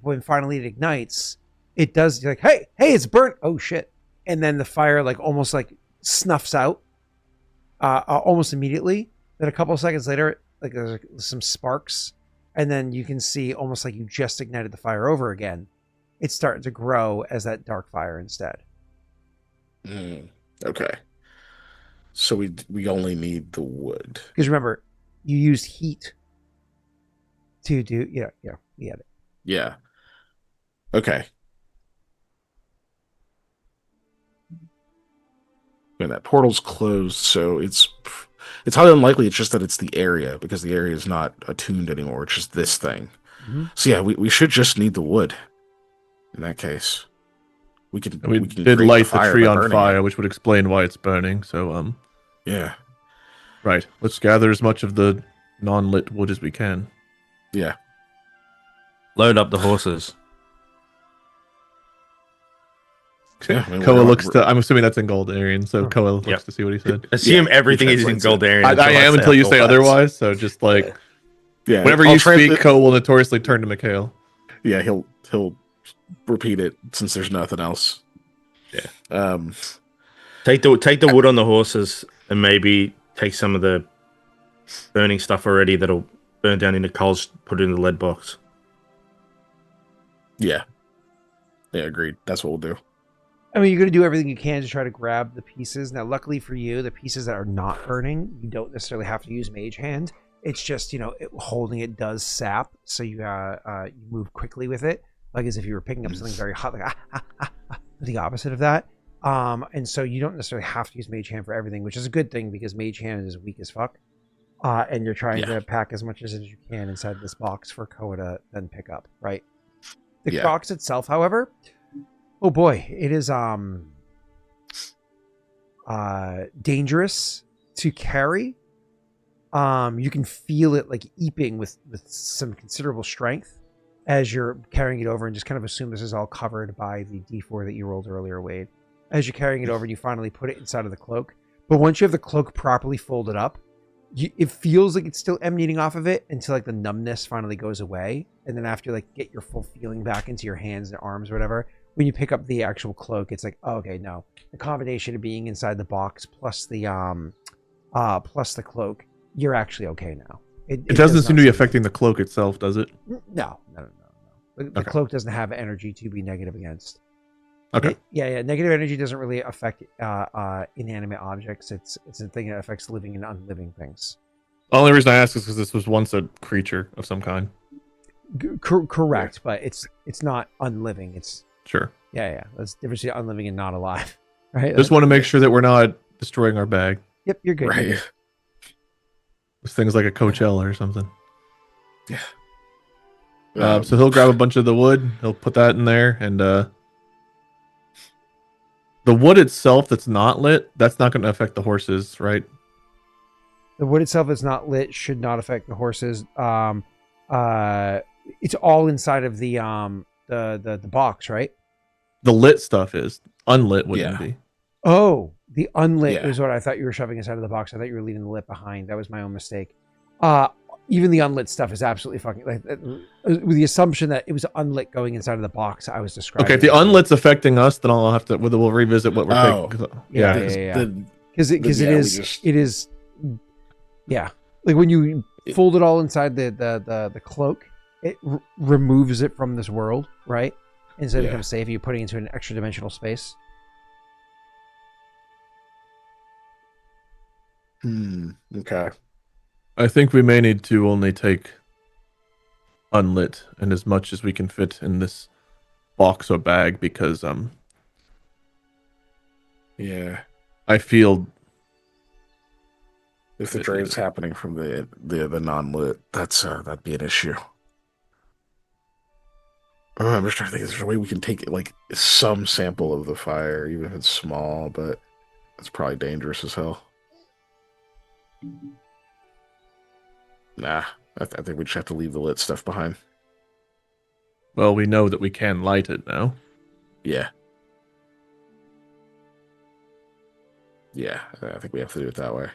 when finally it ignites, it does like, hey, it's burnt. Oh shit! And then the fire like almost like snuffs out, almost immediately. Then a couple of seconds later, like there's some sparks, and then you can see almost like you just ignited the fire over again. It's starting to grow as that dark fire instead. Okay. So we only need the wood. Because remember, you used heat to do, we had it. Yeah. Okay. And that portal's closed, so it's highly unlikely. It's just that it's the area, because the area is not attuned anymore. It's just this thing. Mm-hmm. So yeah, we should just need the wood. In that case, we can did light the tree on fire, which would explain why it's burning. So yeah, right. Let's gather as much of the non-lit wood as we can. Yeah. Load up the horses. Yeah, Koa looks to. I'm assuming that's in Goldarian, so Koa looks to see what he said. Assume everything is in Goldarian. I am until you say otherwise. So just like, whenever you speak, Koa will notoriously turn to Mikhail. Yeah, he'll repeat it since there's nothing else. Yeah. Take the wood on the horses and maybe take some of the burning stuff already that'll burn down into coals. Put it in the lead box. Yeah. Yeah, agreed. That's what we'll do. I mean, you're going to do everything you can to try to grab the pieces. Now, luckily for you, the pieces that are not burning, you don't necessarily have to use Mage Hand. It's just, holding it does sap, so you move quickly with it, like as if you were picking up something very hot, like the opposite of that. And so you don't necessarily have to use Mage Hand for everything, which is a good thing because Mage Hand is weak as fuck. And you're trying to pack as much as you can inside this box for Koa to then pick up, right? The box itself, however, oh boy, it is dangerous to carry. You can feel it like eeping with some considerable strength as you're carrying it over, and just kind of assume this is all covered by the D4 that you rolled earlier, Wade. As you're carrying it over and you finally put it inside of the cloak. But once you have the cloak properly folded up, it feels like it's still emanating off of it until like the numbness finally goes away. And then after like get your full feeling back into your hands and arms or whatever, when you pick up the actual cloak, it's like, oh, okay, no. The combination of being inside the box plus the cloak, you're actually okay now. It doesn't seem to be affecting the cloak itself, does it? No. The cloak doesn't have energy to be negative against. Okay. Negative energy doesn't really affect inanimate objects. It's a thing that affects living and unliving things. The only reason I ask is because this was once a creature of some kind. Correct, but it's not unliving. It's sure. Yeah. That's the difference between unliving and not alive, right? Just want to make sure that we're not destroying our bag. Yep, you're good. Right. This thing's like a Coachella or something. Yeah. So he'll grab a bunch of the wood. He'll put that in there, and the wood itself that's not lit, that's not going to affect the horses, right? The wood itself is not lit, should not affect the horses. It's all inside of the box, right? The lit stuff is. Unlit wouldn't be. Oh, the unlit is what I thought you were shoving inside of the box. I thought you were leaving the lit behind. That was my own mistake. Even the unlit stuff is absolutely fucking with the assumption that it was unlit going inside of the box I was describing. Okay, if the unlit's affecting us, then I'll have to. We'll revisit what we're taking. Yeah. Because it is. Yeah, like when you fold it all inside the cloak, it removes it from this world, right? And so it becomes safe. You're putting it into an extra dimensional space. Okay. I think we may need to only take unlit and as much as we can fit in this box or bag because Yeah. I feel If the drain's happening from the non-lit, that'd be an issue. I'm just trying to think. Is there a way we can take like some sample of the fire, even if it's small, but it's probably dangerous as hell. Nah, I think we just have to leave the lit stuff behind. well, we know that we can light it now. Yeah. Yeah, I think we have to do it that way.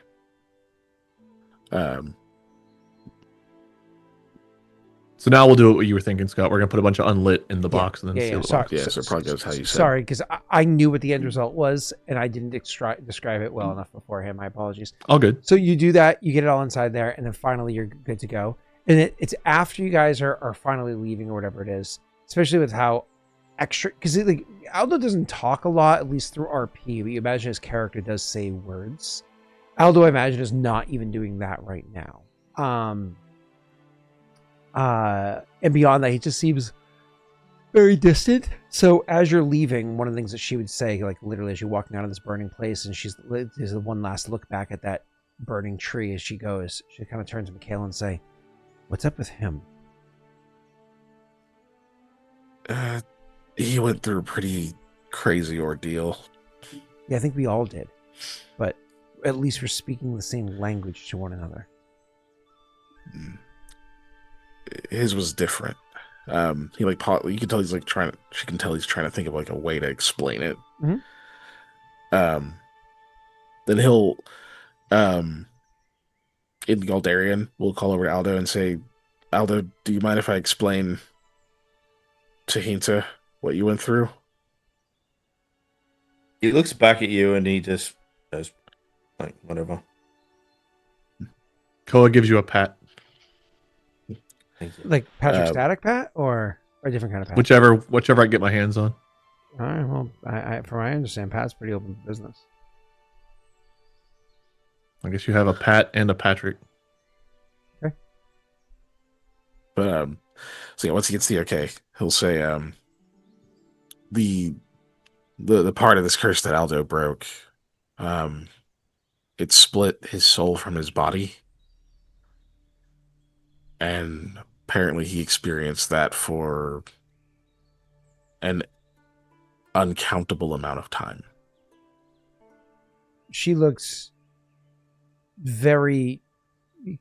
So now we'll do what you were thinking, Scott. We're gonna put a bunch of unlit in the box and then seal the box. Yeah, so it probably goes how you said. Sorry, because I knew what the end result was, and I didn't describe it well enough beforehand. My apologies. All good. So you do that, you get it all inside there, and then finally you're good to go. And it's after you guys are finally leaving or whatever it is, especially with how extra, because like Aldo doesn't talk a lot, at least through RP, but you imagine his character does say words. Aldo, I imagine, is not even doing that right now. And beyond that, he just seems very distant. So as you're leaving, one of the things that she would say, like literally as you're walking out of this burning place, and there's one last look back at that burning tree as she goes, she kind of turns to Mikhail and say, "What's up with him?" He went through a pretty crazy ordeal. Yeah, I think we all did, but at least we're speaking the same language to one another. His was different. He like you can tell he's like she can tell he's trying to think of like a way to explain it. Mm-hmm. Then he'll in Galdarian we'll call over to Aldo and say, "Aldo, do you mind if I explain to Hinta what you went through?" He looks back at you and he just goes, like, whatever. Koa gives you a pat. Thank you. Like Patrick Static Pat or a different kind of Pat? Whichever I get my hands on. All right, well, I from what I understand, Pat's pretty open for business. I guess you have a Pat and a Patrick. Okay. But so yeah, once he gets the okay, he'll say the part of this curse that Aldo broke, it split his soul from his body. And apparently he experienced that for an uncountable amount of time. She looks very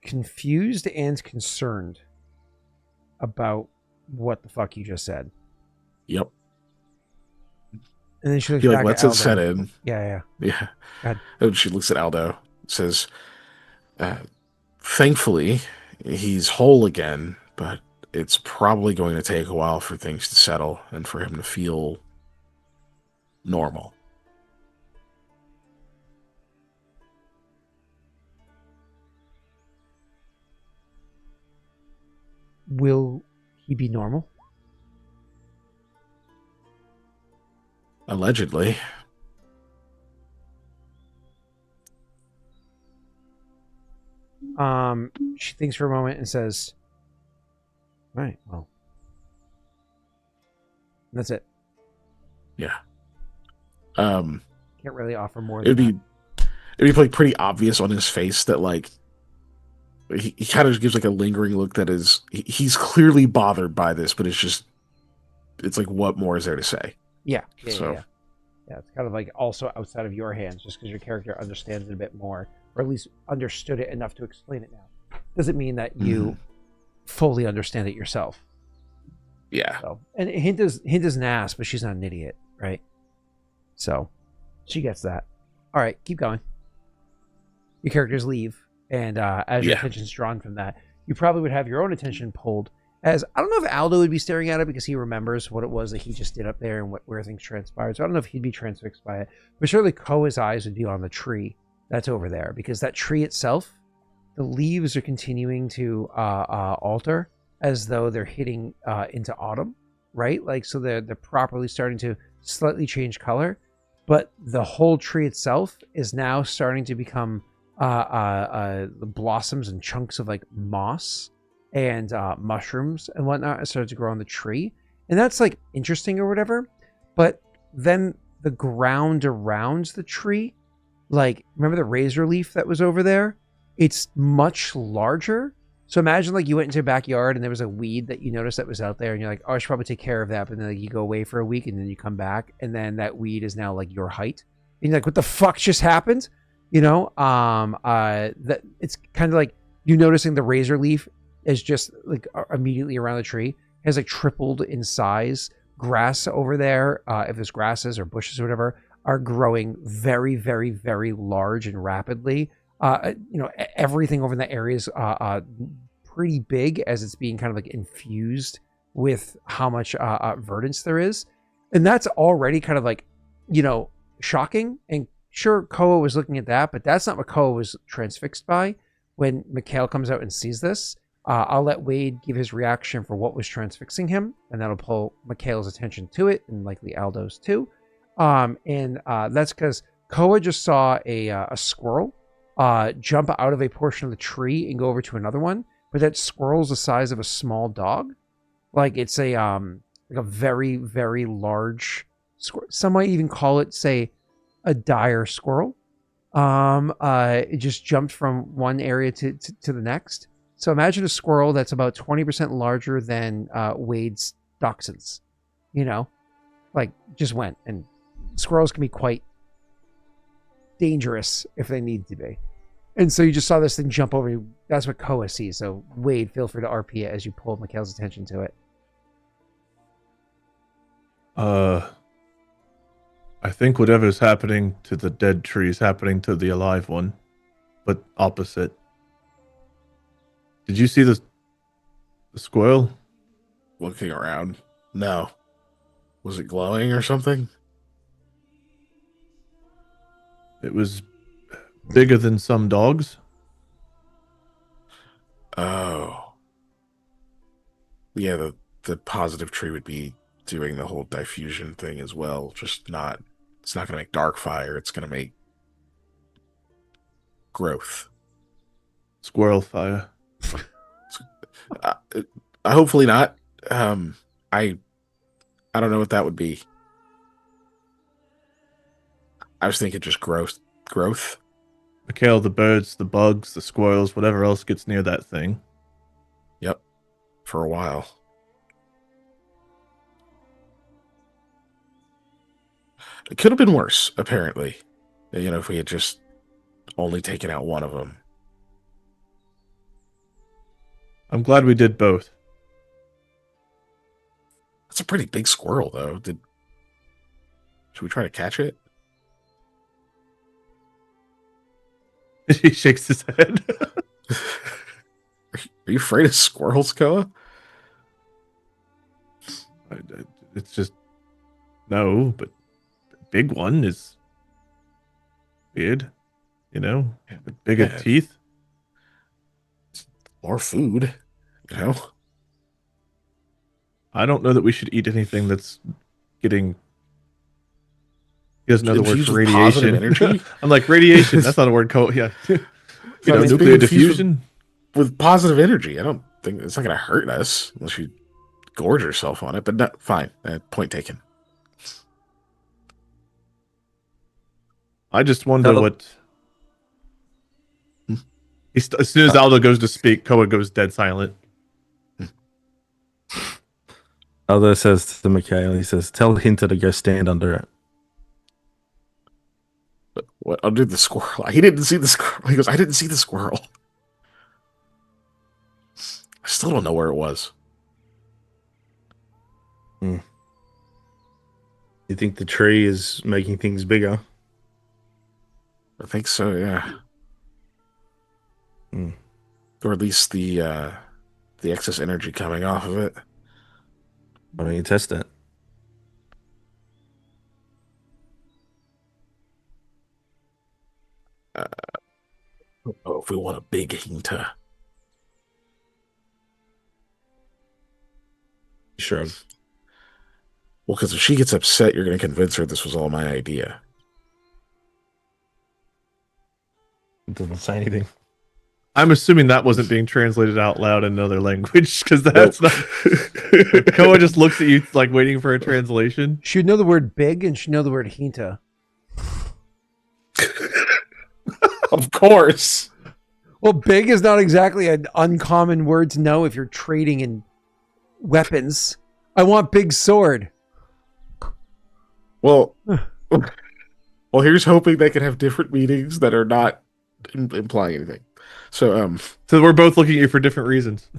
confused and concerned about what the fuck you just said. Yep. And then she looks He back lets at it Aldo. set in. Yeah. And she looks at Aldo, says, "Thankfully, he's whole again, but it's probably going to take a while for things to settle and for him to feel normal." Will he be normal? Allegedly. She thinks for a moment and says, "Right, well, that's it." Yeah. Can't really offer more. It'd be like pretty obvious on his face that like he kind of gives like a lingering look that is he's clearly bothered by this, but it's like, what more is there to say? Yeah. So. Yeah, it's kind of like also outside of your hands, just because your character understands it a bit more, or at least understood it enough to explain it now. Doesn't mean that you fully understand it yourself. Yeah. So, and Hinta's an ass, but she's not an idiot, right? So she gets that. All right, keep going. Your characters leave, and as your attention's drawn from that, you probably would have your own attention pulled. As I don't know if Aldo would be staring at it because he remembers what it was that he just did up there and where things transpired. So I don't know if he'd be transfixed by it. But surely Koa's eyes would be on the tree that's over there, because that tree itself, the leaves are continuing to alter as though they're hitting into autumn, right? Like, so they're properly starting to slightly change color, but the whole tree itself is now starting to become the blossoms and chunks of like moss and mushrooms and whatnot started to grow on the tree, and that's like interesting or whatever. But then the ground around the tree, like, remember the razor leaf that was over there? It's much larger. So imagine like you went into your backyard and there was a weed that you noticed that was out there, and you're like, oh, I should probably take care of that. But then like, you go away for a week and then you come back, and then that weed is now like your height. And you're like, what the fuck just happened? You know, that it's kind of like you noticing the razor leaf is just like immediately around the tree has like tripled in size. Grass over there, if there's grasses or bushes or whatever, are growing very, very, very large and rapidly. Everything over in that area is pretty big as it's being kind of like infused with how much verdance there is. And that's already kind of like, shocking. And sure, Koa was looking at that, but that's not what Koa was transfixed by when Mikhail comes out and sees this. I'll let Wade give his reaction for what was transfixing him, and that'll pull Mikhail's attention to it, and likely Aldo's too. That's because Koa just saw a squirrel jump out of a portion of the tree and go over to another one, but that squirrel's the size of a small dog. Like, it's a very, very large squirrel. Some might even call it, say, a dire squirrel. It just jumped from one area to the next. So imagine a squirrel that's about 20% larger than Wade's dachshunds. Like, just went. And squirrels can be quite dangerous if they need to be. And so you just saw this thing jump over you. That's what Koa sees. So Wade, feel free to RP it as you pull Mikhail's attention to it. I think whatever's happening to the dead tree is happening to the alive one, but opposite. Did you see the squirrel? Looking around. No. Was it glowing or something? It was bigger than some dogs. Oh. Yeah, the positive tree would be doing the whole diffusion thing as well. It's not going to make dark fire. It's going to make growth. Squirrel fire. Hopefully not. I don't know what that would be. I was thinking just growth. Mikhail, the birds, the bugs, the squirrels, whatever else gets near that thing. Yep. For a while. It could have been worse, apparently. If we had just only taken out one of them. I'm glad we did both. That's a pretty big squirrel, though. Should we try to catch it? He shakes his head. Are you afraid of squirrels, Koa? It's just no, but the big one is weird, with bigger teeth. More food, I don't know that we should eat anything that's getting. He doesn't know the word for radiation. Energy? I'm like, radiation. That's not a word. Yeah. Nuclear diffusion with positive energy. I don't think it's not going to hurt us unless you gorge yourself on it. But no, fine. Point taken. I just wonder what. As soon as Aldo goes to speak, Koa goes dead silent. Aldo says to Mikhail, he says, "Tell Hinta to go stand under it." But what under the squirrel? He didn't see the squirrel. He goes, "I didn't see the squirrel." I still don't know where it was. You think the tree is making things bigger? I think so, yeah. Or at least the excess energy coming off of it. Why don't you test it? Oh, if we want a big Hinta. Sure. Well, because if she gets upset, you're going to convince her this was all my idea. It doesn't say anything. I'm assuming that wasn't being translated out loud in another language because that's Nope. not. Koa just looks at you like waiting for a translation. She'd know the word big and she'd know the word hinta. Of course. Well, big is not exactly an uncommon word to know if you're trading in weapons. I want big sword. Well, well, here's hoping they can have different meanings that are not implying anything. So, So we're both looking at you for different reasons.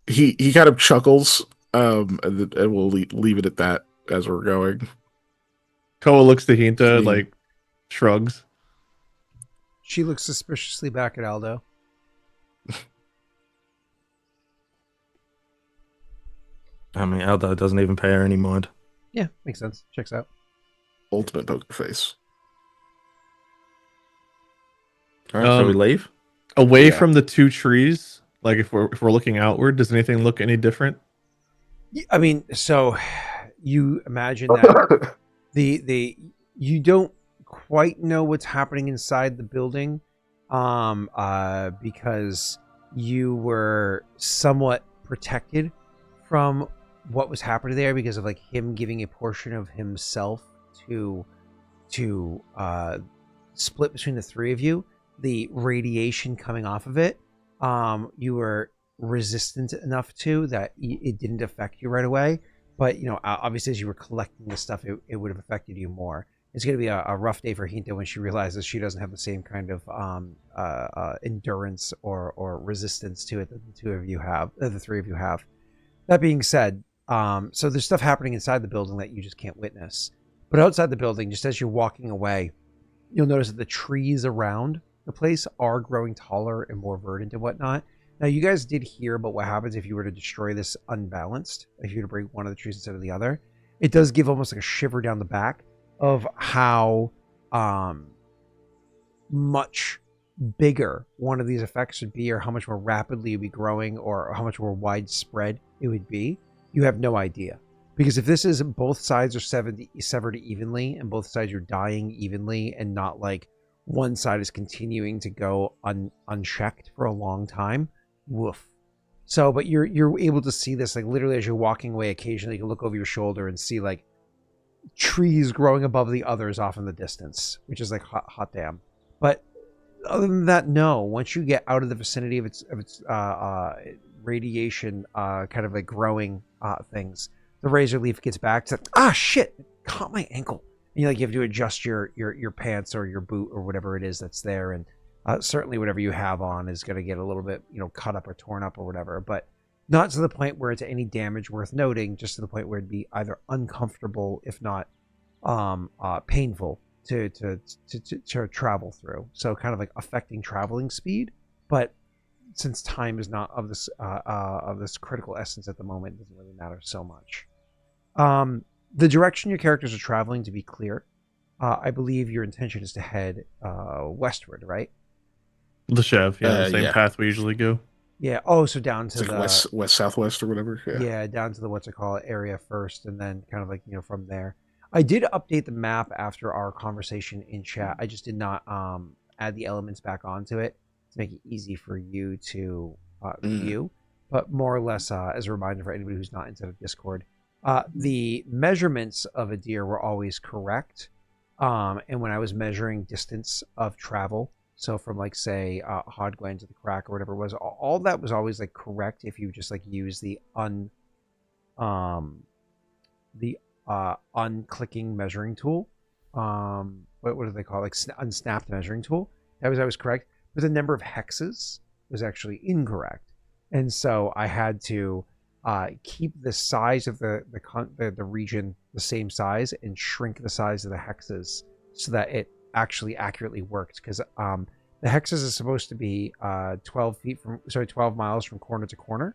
he kind of chuckles, and we'll leave it at that as we're going. Koa looks to Hinta, See. like shrugs. She looks suspiciously back at Aldo. I mean, Aldo doesn't even pay her any mind. Yeah, makes sense. Checks out. Ultimate poker face. All right, so we leave. Away Yeah. from the two trees, like if we're looking outward, does anything look any different? I mean, so you imagine that the you don't quite know what's happening inside the building, because you were somewhat protected from what was happening there because of like him giving a portion of himself to split between the three of you. The radiation coming off of it, you were resistant enough to that it didn't affect you right away. But obviously, as you were collecting the stuff, it would have affected you more. It's going to be a rough day for Hinta when she realizes she doesn't have the same kind of endurance or resistance to it that the three of you have. That being said, so there's stuff happening inside the building that you just can't witness. But outside the building, just as you're walking away, you'll notice that the trees around the place are growing taller and more verdant and whatnot. Now, you guys did hear about what happens if you were to destroy this unbalanced, if you were to break one of the trees instead of the other. It does give almost like a shiver down the back of how much bigger one of these effects would be, or how much more rapidly it would be growing, or how much more widespread it would be. You have no idea. Because if this is both sides are severed evenly, and both sides are dying evenly, and not like one side is continuing to go unchecked for a long time, woof. So, but you're able to see this like literally as you're walking away. Occasionally, you can look over your shoulder and see like trees growing above the others off in the distance, which is like hot damn. But other than that, no. Once you get out of the vicinity of its radiation, kind of like growing things, the razor leaf gets back to shit, it caught my ankle. And you have to adjust your pants or your boot or whatever it is that's there, and certainly whatever you have on is going to get a little bit cut up or torn up or whatever, but not to the point where it's any damage worth noting, just to the point where it'd be either uncomfortable, if not painful to travel through. So kind of like affecting traveling speed, but since time is not of this critical essence at the moment, it doesn't really matter so much. The direction your characters are traveling, to be clear, I believe your intention is to head westward, right? The Chev, the same yeah. path we usually go. Yeah. Oh, so down to It's like west southwest or whatever. Yeah, down to the area first, and then kind of like from there. I did update the map after our conversation in chat. I just did not add the elements back onto it to make it easy for you to view. But more or less, as a reminder for anybody who's not inside of Discord, the measurements of a deer were always correct. And when I was measuring distance of travel, so from like say Hodgwen to the crack or whatever it was, all that was always like correct if you just like use the unclicking measuring tool. What do they call it? Like unsnapped measuring tool. That was always correct, but the number of hexes was actually incorrect, and so I had to keep the size of the region the same size and shrink the size of the hexes so that it actually accurately worked, because the hexes is supposed to be 12 miles from corner to corner,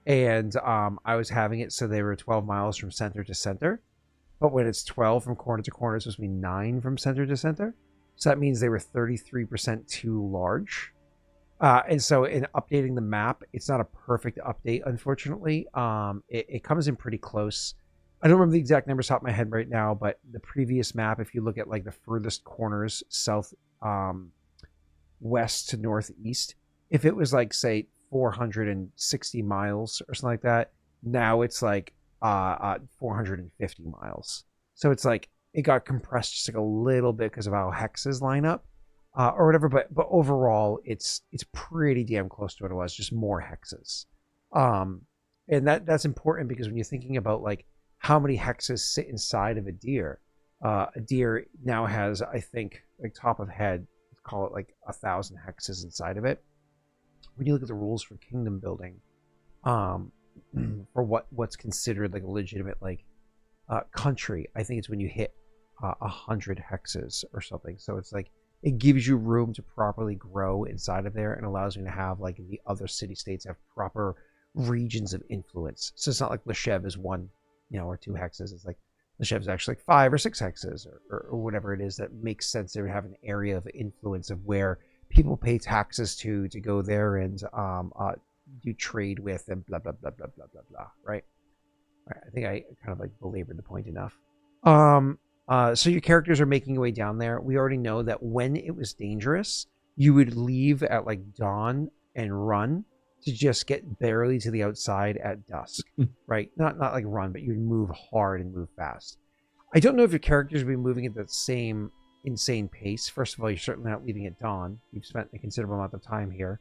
and I was having it so they were 12 miles from center to center, but when it's 12 from corner to corner, it's supposed to be 9 from center to center. So that means they were 33% too large. And so in updating the map, it's not a perfect update, unfortunately. It comes in pretty close. I don't remember the exact numbers off my head right now, but the previous map, if you look at like the furthest corners, south, west to northeast, if it was like, say, 460 miles or something like that, now it's like 450 miles. So it's like it got compressed just like a little bit because of how hexes line up. Or whatever, but overall, it's pretty damn close to what it was, just more hexes. And that's important because when you're thinking about like how many hexes sit inside of a deer now has, I think, like top of head, let's call it like 1,000 hexes inside of it. When you look at the rules for kingdom building, for what's considered like a legitimate like country, I think it's when you hit 100 hexes or something. So it's like it gives you room to properly grow inside of there and allows you to have like the other city states have proper regions of influence. So it's not like Leshev is 1, or 2 hexes. It's like Leshev is actually like 5 or 6 hexes or whatever it is that makes sense. They would have an area of influence of where people pay taxes to go there and do trade with and blah blah blah blah blah blah blah. Right. I think I kind of like belabored the point enough. So your characters are making their way down there. We already know that when it was dangerous, you would leave at like dawn and run to just get barely to the outside at dusk, right? Not like run, but you'd move hard and move fast. I don't know if your characters will be moving at the same insane pace. First of all, you're certainly not leaving at dawn. You've spent a considerable amount of time here,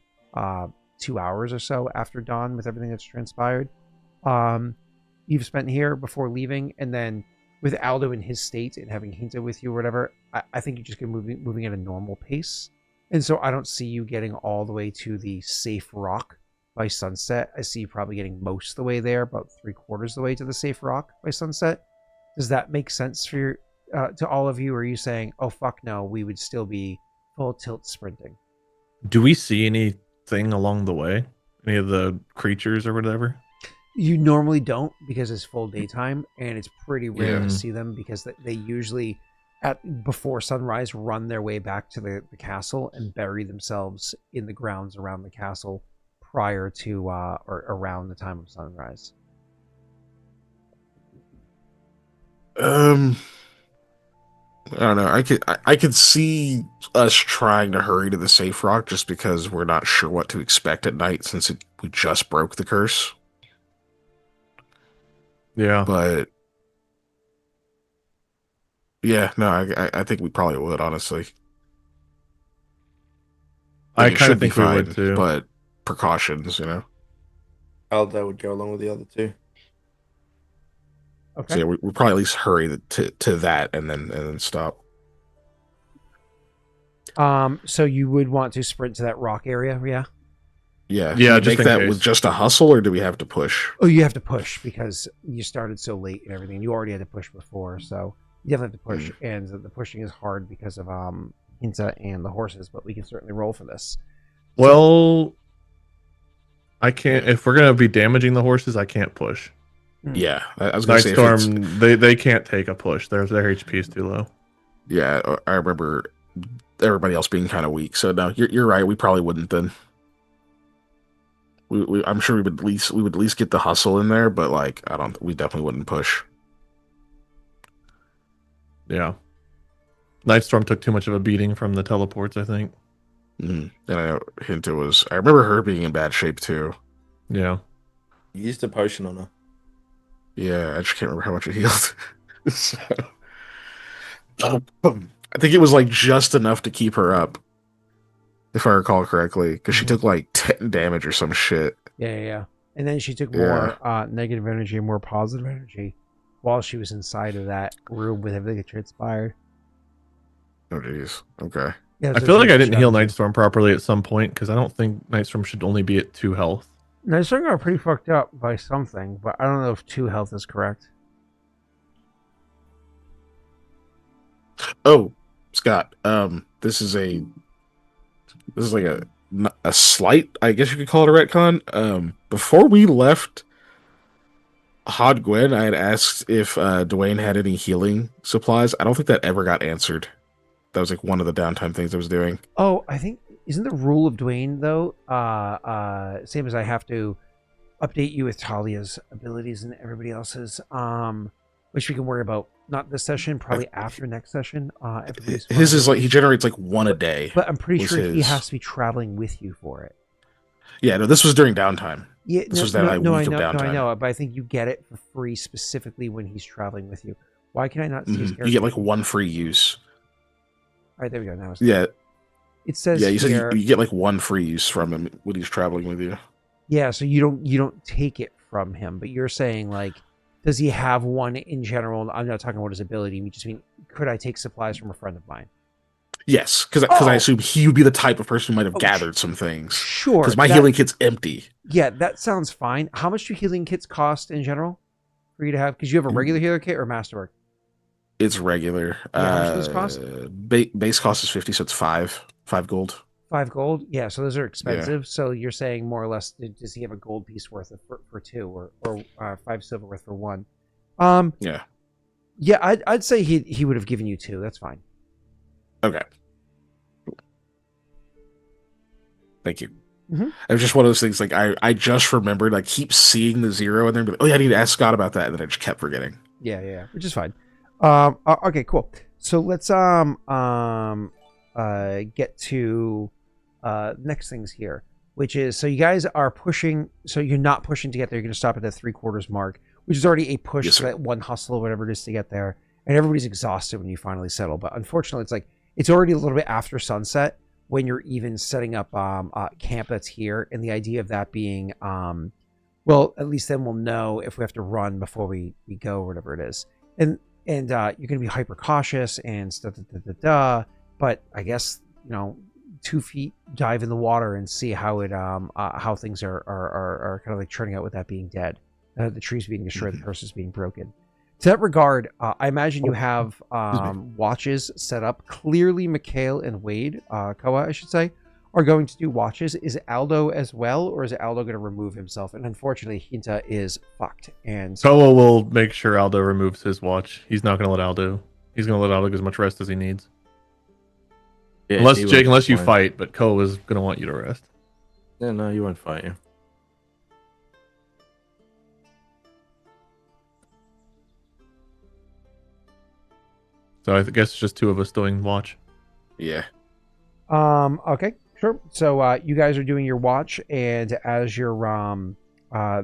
2 hours or so after dawn with everything that's transpired. You've spent here before leaving, and then with Aldo in his state and having Hinta with you or whatever, I think you just get moving at a normal pace. And so I don't see you getting all the way to the safe rock by sunset. I see you probably getting most of the way there, about 3/4 of the way to the safe rock by sunset. Does that make sense for your, to all of you? Or are you saying, oh, fuck no, we would still be full tilt sprinting? Do we see anything along the way? Any of the creatures or whatever? You normally don't because it's full daytime, and it's pretty rare Yeah. to see them because they usually before sunrise run their way back to the castle and bury themselves in the grounds around the castle prior to or around the time of sunrise. I don't know. I could see us trying to hurry to the safe rock just because we're not sure what to expect at night since we just broke the curse. Yeah. But yeah, no, I think we probably would, honestly. I It kind of should be think we would fine, too. but precautions, Aldo would go along with the other two. Okay. So yeah, we probably at least hurry to that and then stop. So you would want to sprint to that rock area, yeah? Yeah, Yeah, do we just make in that case. with just a hustle, or do we have to push? Oh, you have to push because you started so late and everything. You already had to push before, so you definitely have to push. And the pushing is hard because of Hinta and the horses, but we can certainly roll for this. Well, I can't. If we're gonna be damaging the horses, I can't push. Yeah, I was gonna say if it's, Nightstorm, they can't take a push. Their HP is too low. yeah. I remember everybody else being kind of weak. So no, you're right. We probably wouldn't then. I'm sure we would at least get the hustle in there, but like we definitely wouldn't push. Yeah. Nightstorm took too much of a beating from the teleports, I think. And I know Hinta was. I remember her being in bad shape too. Yeah. You used a potion on her. Yeah, I just can't remember how much it healed. So, I think it was like just enough to keep her up, if I recall correctly, because she took like 10 damage or some shit. Yeah. And then she took more negative energy and more positive energy while she was inside of that room with everything that transpired. Oh jeez. Okay. Yeah, I so feel like she I didn't heal shot you. Nightstorm properly at some point because I don't think Nightstorm should only be at 2 health. Nightstorm got pretty fucked up by something, but I don't know if 2 health is correct. Oh, Scott. This is like a slight, I guess you could call it a retcon. Before we left Hod Gwen, I had asked if Dwayne had any healing supplies. I don't think that ever got answered. That was like one of the downtime things I was doing. Oh, I think isn't the rule of Dwayne though? Same as I have to update you with Talia's abilities and everybody else's. Which we can worry about not this session, probably after next session. His is like he generates like one a day. But I'm pretty sure he has to be traveling with you for it. Yeah, no, this was during downtime. Yeah, this was that week of downtime. No, I know, but I think you get it for free specifically when he's traveling with you. Why can I not see his character? You get like one free use. All right, there we go. Now it says you here, said you get like one free use from him when he's traveling with you. Yeah, so you don't take it from him, but you're saying like, does he have one in general? I'm not talking about his ability. We just mean, could I take supplies from a friend of mine? Yes, because I assume he would be the type of person who might have gathered some things. Sure. Because my healing kit's empty. Yeah, that sounds fine. How much do healing kits cost in general for you to have? Because you have a regular healer kit or masterwork? It's regular. How much does this cost? Base cost is 50, so it's 5 gold. 5 gold? Yeah, so those are expensive. Yeah. So you're saying more or less, does he have a gold piece worth of for 2 or 5 silver worth for 1? Yeah. Yeah, I'd say he would have given you 2. That's fine. Okay. Thank you. Mm-hmm. It was just one of those things. Like I just remembered. I keep seeing the 0 and then like, oh yeah, I need to ask Scott about that, and then I just kept forgetting. Yeah, which is fine. Okay, cool. So let's get to next things here, which is so you guys are pushing. So you're not pushing to get there. You're going to stop at the 3/4 mark, which is already a push for that one hustle or whatever it is to get there. And everybody's exhausted when you finally settle. But unfortunately, it's already a little bit after sunset when you're even setting up camp that's here. And the idea of that being, well, at least then we'll know if we have to run before we go or whatever it is. And you're going to be hyper cautious and stuff. But I guess 2 feet, dive in the water and see how it how things are kind of like turning out with that being dead, the trees being destroyed, the curses being broken. To that regard, I imagine you have watches set up. Clearly, Mikhail and Wade, Koa, I should say, are going to do watches. Is Aldo as well, or is Aldo going to remove himself? And unfortunately, Hinta is fucked. And Koa will make sure Aldo removes his watch. He's not going to let Aldo. He's going to let Aldo get as much rest as he needs. Yeah, unless you fight, but Koa is going to want you to rest. Yeah, no, you won't fight. Yeah. So I guess it's just 2 of us doing watch. Yeah. Okay, sure. So you guys are doing your watch, and as you're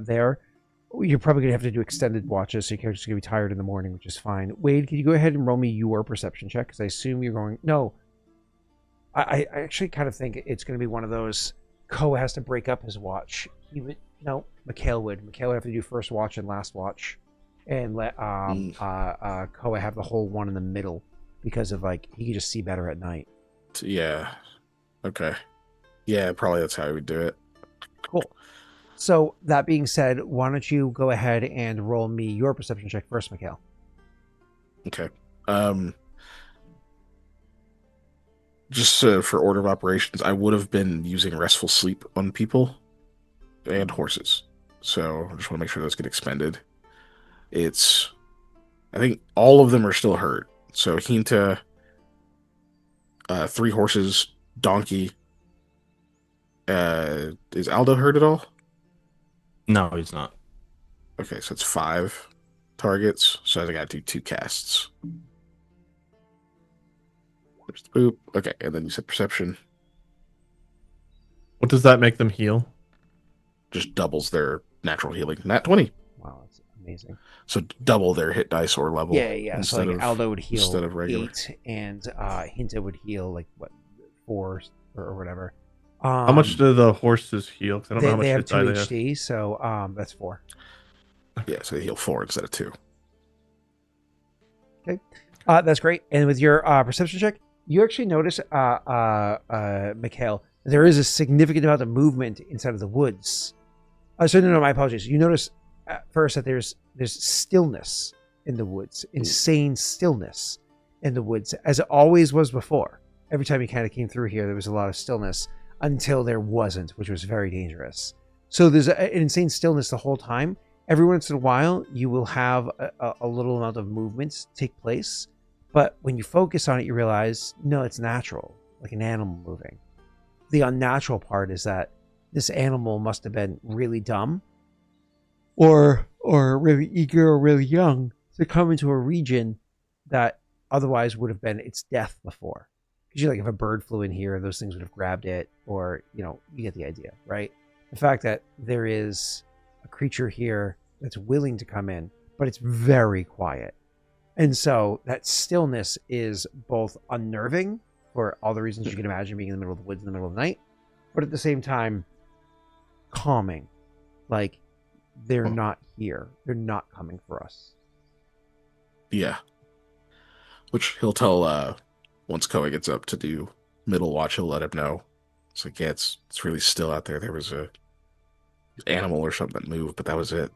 there, you're probably gonna have to do extended watches, so your character's gonna be tired in the morning, which is fine. Wade, can you go ahead and roll me your perception check? Because I assume you're going. No. I actually kind of think it's gonna be one of those. Koa has to break up his watch. He would. No, Mikhail would. Mikhail would have to do first watch and last watch, and let Koa have the whole one in the middle because of he could just see better at night. Yeah. Okay. Yeah, probably that's how I would do it. Cool. So that being said, why don't you go ahead and roll me your perception check first, Mikhail? Okay. Just for order of operations, I would have been using restful sleep on people and horses. So I just want to make sure those get expended. I think all of them are still hurt. So Hinta, 3 horses, donkey. Is Aldo hurt at all? No, he's not. Okay, so it's 5 targets. So I got to do 2 casts. There's the boop. Okay, and then you said perception. What does that make them heal? Just doubles their natural healing. Nat 20. Wow, that's amazing. So double their hit dice or level. Yeah. So Aldo would heal instead of regular. 8, and Hinta would heal 4 or whatever. How much do the horses heal? I don't know how much they have 2 they HD, have. so that's 4. Yeah, so they heal 4 instead of 2. Okay, that's great. And with your perception check, you actually notice, Mikhail, there is a significant amount of movement inside of the woods. No, my apologies. You notice at first that there's stillness in the woods, insane stillness in the woods, as it always was before. Every time you kind of came through here, there was a lot of stillness until there wasn't, which was very dangerous. So there's an insane stillness the whole time, every once in a while, you will have a little amount of movements take place. But when you focus on it, you realize, no, it's natural, like an animal moving. The unnatural part is that this animal must have been really dumb or really eager or really young to come into a region that otherwise would have been its death before. Because if a bird flew in here, those things would have grabbed it, or, you get the idea, right? The fact that there is a creature here that's willing to come in, but it's very quiet. And so that stillness is both unnerving for all the reasons you can imagine, being in the middle of the woods in the middle of the night, but at the same time, calming. Like, they're not here. They're not coming for us. Yeah. Which he'll tell, once Koa gets up to do middle watch, he'll let him know. It's like, yeah, it's really still out there. There was a animal or something that moved, but that was it.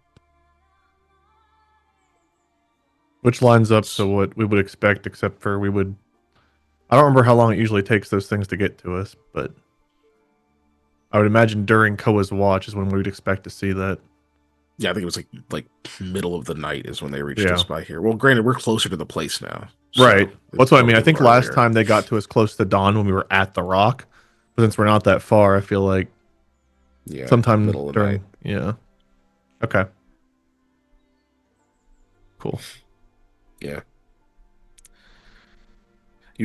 Which lines up to what we would expect, except for I don't remember how long it usually takes those things to get to us, but I would imagine during Koa's watch is when we would expect to see that. Yeah, I think it was like middle of the night is when they reached us by here. Well, granted, we're closer to the place now. So right. That's what I mean. I think last earlier. time they got to us close to dawn when we were at the rock. But since we're not that far, I feel like sometime middle of the during. night. Yeah. Okay. Cool. Yeah.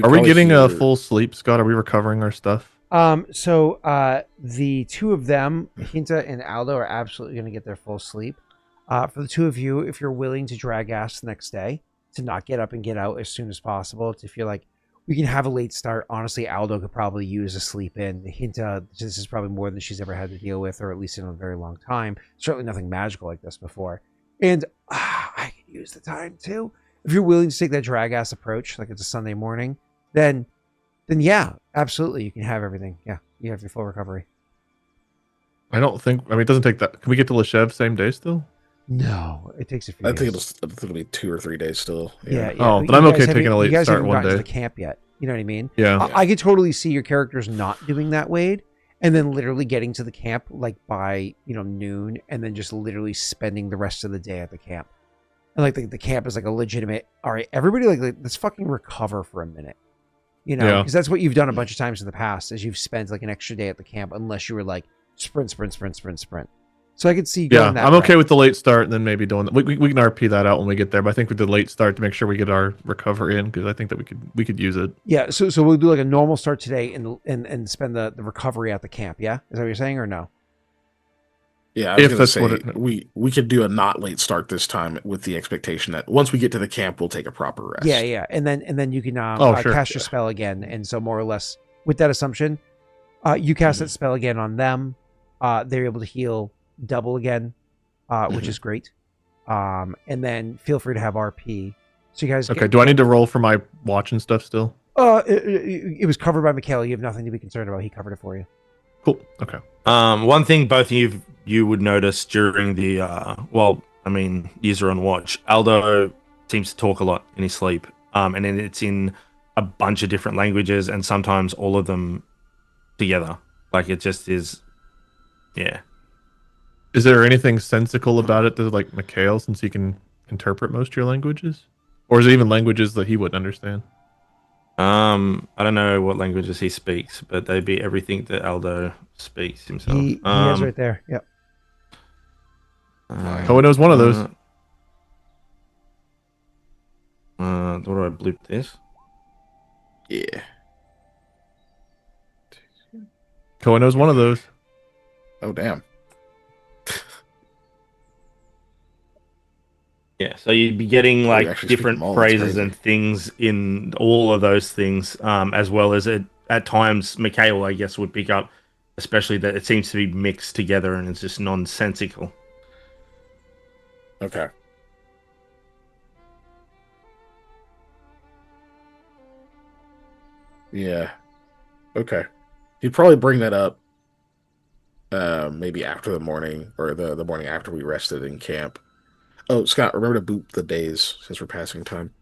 Are we getting a full sleep, Scott? Are we recovering our stuff? So the two of them, Hinta and Aldo, are absolutely going to get their full sleep. For the two of you, if you're willing to drag ass the next day, to not get up and get out as soon as possible, to feel like we can have a late start. Honestly, Aldo could probably use a sleep in. Hinta, this is probably more than she's ever had to deal with, or at least in a very long time. Certainly nothing magical like this before. And I could use the time too. If you're willing to take that drag ass approach, like it's a Sunday morning, then yeah, absolutely, you can have everything. Yeah, you have your full recovery. I mean, it doesn't take that. Can we get to Leshev same day still? No, it takes a few I think days. it'll be 2 or 3 days still. Yeah. Oh, but I'm okay taking a late start one day. To the camp yet? You know what I mean? Yeah. I could totally see your characters not doing that, Wade, and then literally getting to the camp like by noon, and then just literally spending the rest of the day at the camp. And like the camp is like a legitimate. All right, everybody, let's fucking recover for a minute. Because that's what you've done a bunch of times in the past, is you've spent like an extra day at the camp, unless you were like sprint. So I could see going that I'm route. okay with the late start, and then maybe doing that. We can RP that out when we get there, but I think with the late start to make sure we get our recovery in, because I think that we could use it. Yeah, so we'll do like a normal start today and spend the recovery at the camp. Yeah, is that what you're saying, or no? Yeah, I was gonna say, we could do a not late start this time with the expectation that once we get to the camp, we'll take a proper rest. Yeah, and then you can sure. cast your spell again, and so more or less with that assumption, you cast that spell again on them. They're able to heal double again, which is great. And then feel free to have RP. So you guys. Okay. Do I need to roll for my watch and stuff still? It was covered by Mikhail. You have nothing to be concerned about. He covered it for you. Cool. Okay. One thing both of you would notice during the user on watch, Aldo seems to talk a lot in his sleep, and then it's in a bunch of different languages, and sometimes all of them together. Like it just is, yeah. Is there anything sensical about it that, like Mikhail, since he can interpret most of your languages, or is it even languages that he wouldn't understand? I don't know what languages he speaks, but they'd be everything that Aldo speaks himself. He is right there. Yep. Koa knows one of those. What do I bloop this? Yeah. Koa knows one of those. Oh, damn. Yeah, so you'd be getting like different all, phrases and things in all of those things, as well as at times Mikhail, I guess, would pick up, especially that it seems to be mixed together and it's just nonsensical. Okay. Yeah. Okay. He'd probably bring that up maybe after the morning, or the morning after we rested in camp. Oh, Scott, remember to boop the days since we're passing time.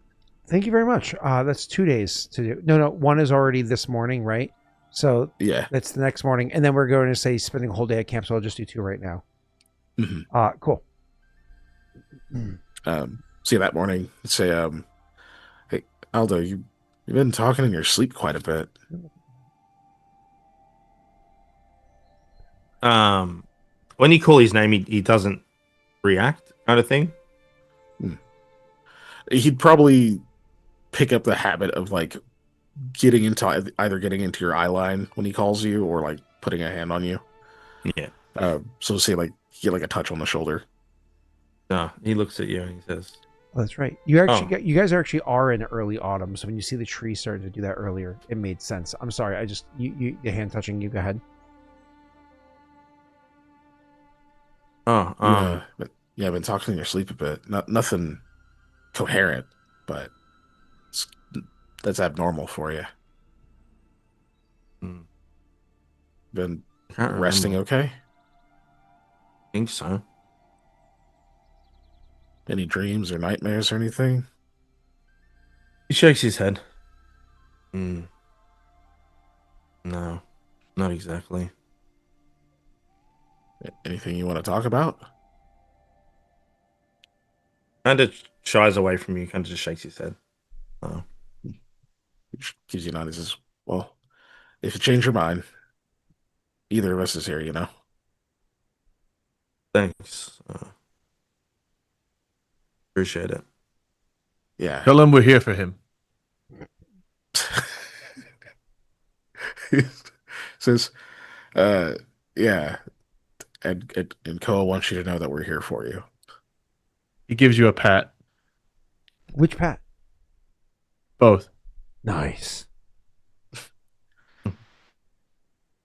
Thank you very much. That's 2 days to do. No, one is already this morning, right? So yeah, that's the next morning, and then we're going to say spending a whole day at camp. So I'll just do 2 right now. Mm-hmm. Cool. See you that morning. Say, hey, Aldo, you've been talking in your sleep quite a bit. When you call his name, he doesn't react, kind of thing. He'd probably pick up the habit of like getting into getting into your eye line when he calls you, or like putting a hand on you. Yeah. So say like get like a touch on the shoulder. No, he looks at you and he says, Oh, that's right. You guys are in early autumn, so when you see the tree starting to do that earlier, it made sense. I'm sorry, I just the hand touching you. Go ahead. "Oh, I've been talking in your sleep a bit. Nothing coherent, but that's abnormal for you. Been resting okay? I think so." Any dreams or nightmares or anything? He shakes his head. No, not exactly. Anything you want to talk about? Kind of shies away from you. Kind of just shakes his head. Oh. Gives you a nod. He says, "Well, if you change your mind, either of us is here, you know." Thanks. Appreciate it. Yeah. Tell him we're here for him. Says, yeah. And Koa wants you to know that we're here for you. He gives you a pat. Which Pat? Both. Nice.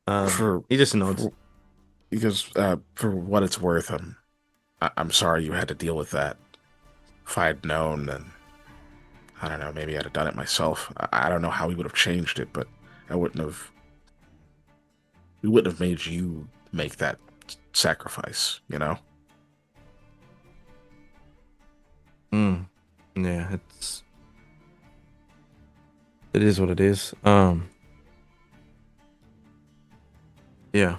He just nods. Because for what it's worth, I'm sorry you had to deal with that. If I had known, then I don't know, maybe I'd have done it myself. I don't know how we would have changed it, but we wouldn't have made you make that sacrifice, you know? Yeah, it is what it is. Yeah.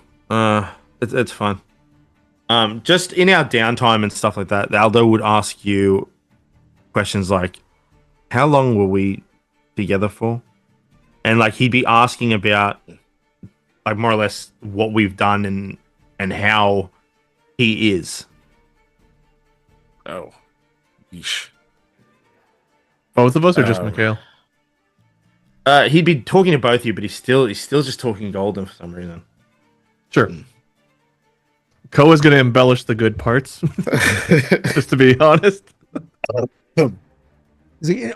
It's fun. Just in our downtime and stuff like that, Aldo would ask you questions like, how long were we together for? And like he'd be asking about like more or less what we've done and how he is. Oh. Yeesh. Both of us or just Mikhail? He'd be talking to both of you, but he's still just talking golden for some reason. Sure. Koa's going to embellish the good parts, just to be honest.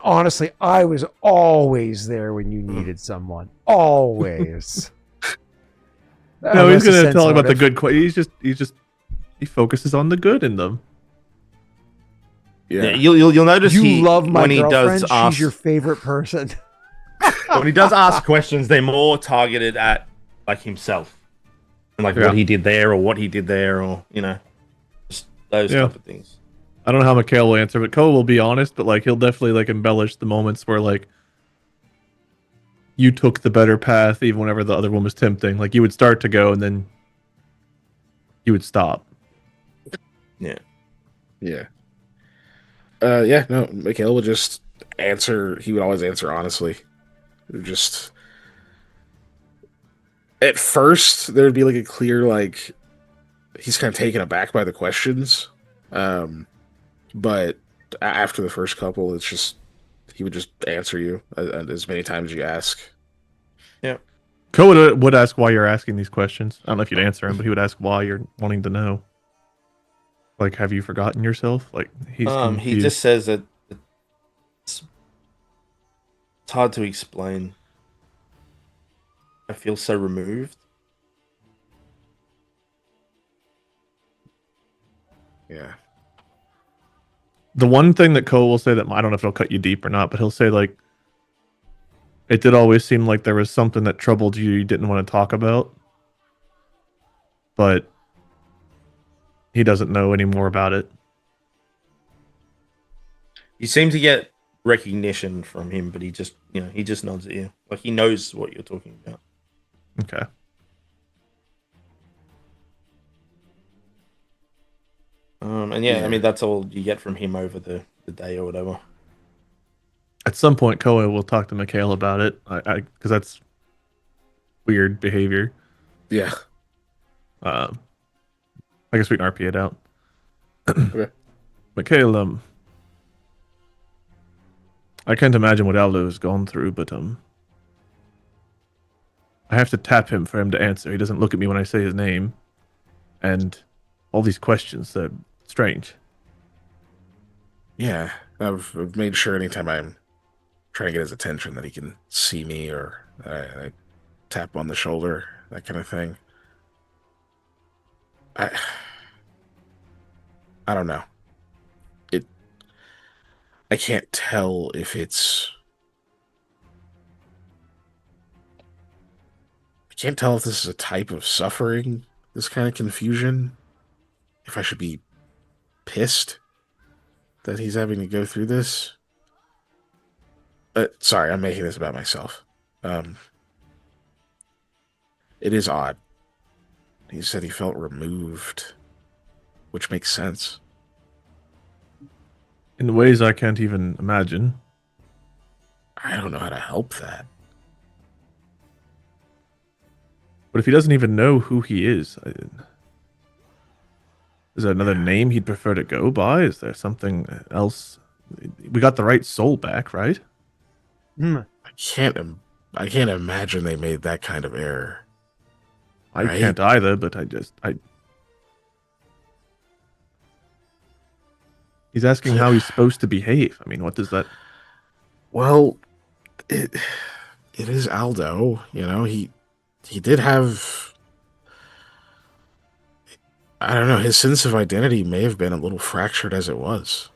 Honestly, I was always there when you needed someone. Always. No, he's going to tell about the good. He focuses on the good in them. Yeah, you'll notice you love my when girlfriend. He does ask, she's your favorite person. when he does ask questions, they're more targeted at like himself and like what he did there or what he did there or just those type of things. I don't know how Mikhail will answer, but Koa will be honest, but like he'll definitely like embellish the moments where like you took the better path even whenever the other one was tempting. Like you would start to go and then you would stop. Yeah. No, Mikhail would just answer. He would always answer honestly. Just at first, there'd be like a clear like he's kind of taken aback by the questions, but after the first couple, it's just he would just answer you as many times as you ask. Yeah. Koa would ask why you're asking these questions. I don't know if you'd answer him, but he would ask why you're wanting to know. Like, have you forgotten yourself? Like, he's confused. He just says that it's hard to explain. I feel so removed. Yeah. The one thing that Koa will say that I don't know if it'll cut you deep or not, but he'll say like, it did always seem like there was something that troubled you didn't want to talk about, but he doesn't know any more about it. You seem to get recognition from him, but he just nods at you. Like he knows what you're talking about. Okay. And Yeah. I mean that's all you get from him over the day or whatever. At some point, Koa will talk to Mikhail about it. Because that's weird behavior. Yeah. I guess we can RP it out. Okay. Mikhail, I can't imagine what Aldo has gone through, but I have to tap him for him to answer. He doesn't look at me when I say his name, and all these questions, they're strange. Yeah. I've made sure anytime I'm trying to get his attention that he can see me, or I tap on the shoulder, that kind of thing. I don't know. I can't tell if it's. I can't tell if this is a type of suffering, this kind of confusion. If I should be pissed that he's having to go through this. Sorry, I'm making this about myself. It is odd. He said he felt removed, which makes sense. In ways I can't even imagine. I don't know how to help that. But if he doesn't even know who he is there another name he'd prefer to go by? Is there something else? We got the right soul back, right? Hmm. I can't imagine they made that kind of error. I Right? can't either, but he's asking how he's supposed to behave. I mean, what does that... Well, it is Aldo, he did have, I don't know, his sense of identity may have been a little fractured as it was.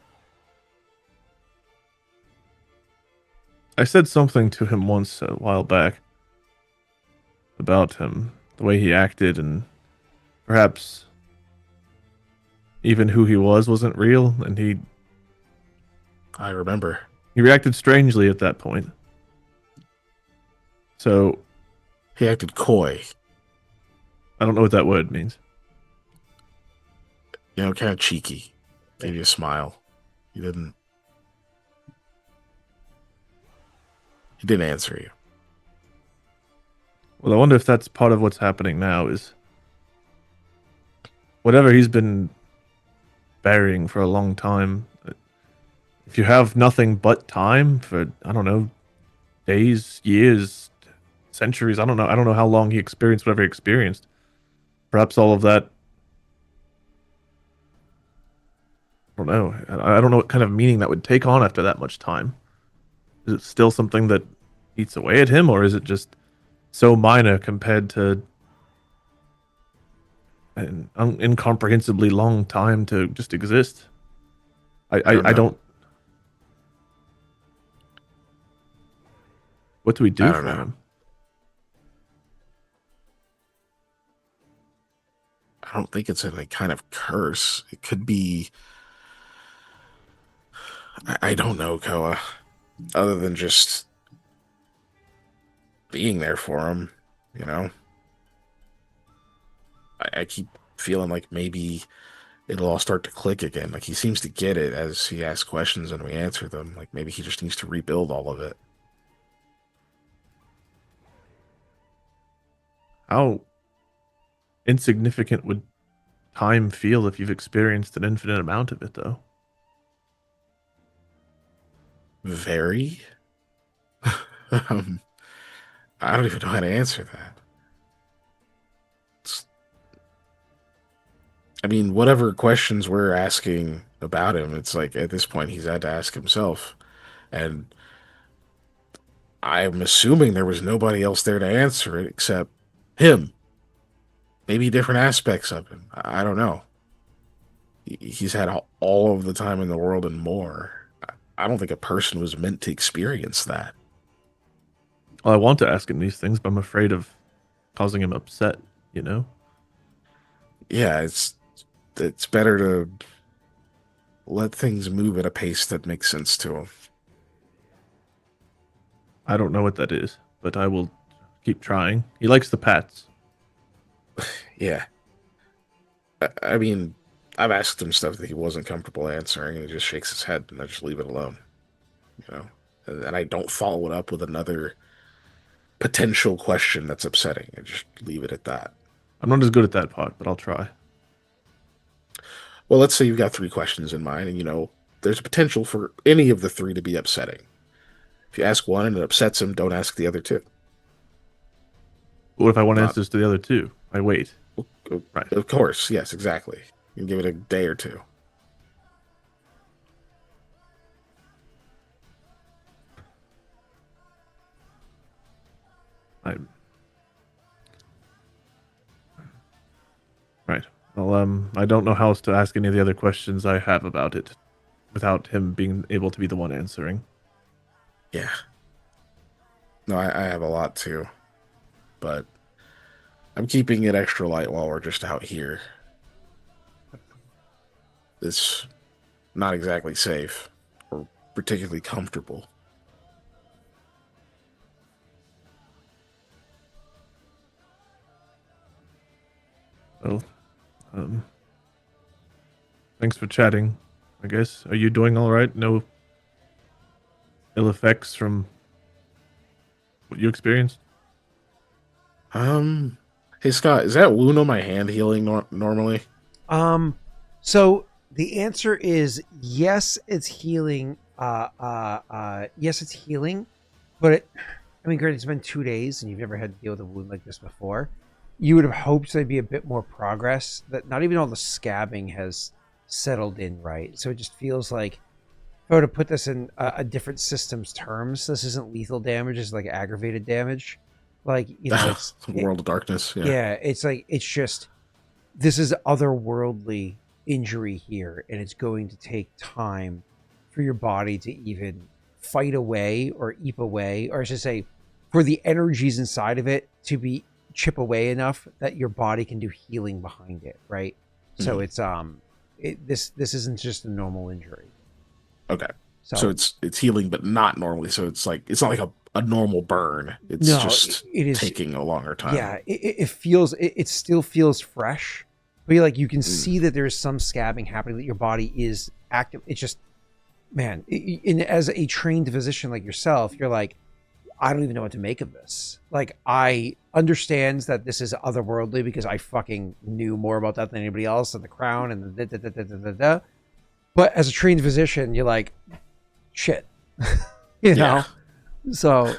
I said something to him once a while back about him, the way he acted, and perhaps even who he wasn't real, and he I remember. reacted strangely at that point. So He acted coy, I don't know what that word means. kind of cheeky. Gave you a smile. He didn't answer you. Well, I wonder if that's part of what's happening now is whatever he's been burying for a long time. If you have nothing but time for, I don't know, days, years, centuries, I don't know how long he experienced whatever he experienced. Perhaps all of that, I don't know. I don't know what kind of meaning that would take on after that much time. Is it still something that eats away at him, or is it just so minor compared to an incomprehensibly long time to just exist? I don't. What do we do I don't for know. him? I don't think it's any kind of curse. It could be. I don't know, Koa. Other than just being there for him, I keep feeling like maybe it'll all start to click again. Like he seems to get it as he asks questions and we answer them. Like maybe he just needs to rebuild all of it. How insignificant would time feel if you've experienced an infinite amount of it, though? Very? I don't even know how to answer that. I mean, whatever questions we're asking about him, it's like at this point he's had to ask himself. And I'm assuming there was nobody else there to answer it except him. Maybe different aspects of him. I don't know. He's had all of the time in the world and more. I don't think a person was meant to experience that. Well, I want to ask him these things, but I'm afraid of causing him upset, Yeah, it's better to let things move at a pace that makes sense to him. I don't know what that is, but I will keep trying. He likes the pats. Yeah. I mean, I've asked him stuff that he wasn't comfortable answering, and he just shakes his head, and I just leave it alone. You know, and I don't follow it up with another potential question that's upsetting. I just leave it at that. I'm not as good at that part, but I'll try. Well, let's say you've got 3 questions in mind, and there's a potential for any of the 3 to be upsetting. If you ask one and it upsets him, don't ask the other 2. What if I want Not- answers to the other 2? I wait. Right. Of course, yes, exactly. You can give it a day or 2. Right. Well, I don't know how else to ask any of the other questions I have about it without him being able to be the one answering. Yeah. No, I have a lot too, but I'm keeping it extra light while we're just out here. It's not exactly safe or particularly comfortable. Well, thanks for chatting, I guess. Are you doing all right? No ill effects from what you experienced? Hey Scott, is that wound on my hand healing normally? So the answer is yes, it's healing. Yes, it's healing, but granted, it's been 2 days and you've never had to deal with a wound like this before. You would have hoped there'd be a bit more progress. That not even all the scabbing has settled in right. So it just feels like, if I were to put this in a different system's terms, this isn't lethal damage; it's like aggravated damage. Like it's World of Darkness. yeah, it's like it's just this is otherworldly injury here, and it's going to take time for your body to even fight away or eep away, or I should say, for the energies inside of it to be chip away enough that your body can do healing behind it, right? So it's this isn't just a normal injury. Okay. So it's healing, but not normally. So it's not like a normal burn. It's just it is taking a longer time. Yeah, it feels it still feels fresh, but you can see that there's some scabbing happening, that your body is active. It's just, man, as a trained physician like yourself, you're like, I don't even know what to make of this. Like, I understand that this is otherworldly because I fucking knew more about that than anybody else, and the crown and the But as a trained physician, you're like, shit, you know. So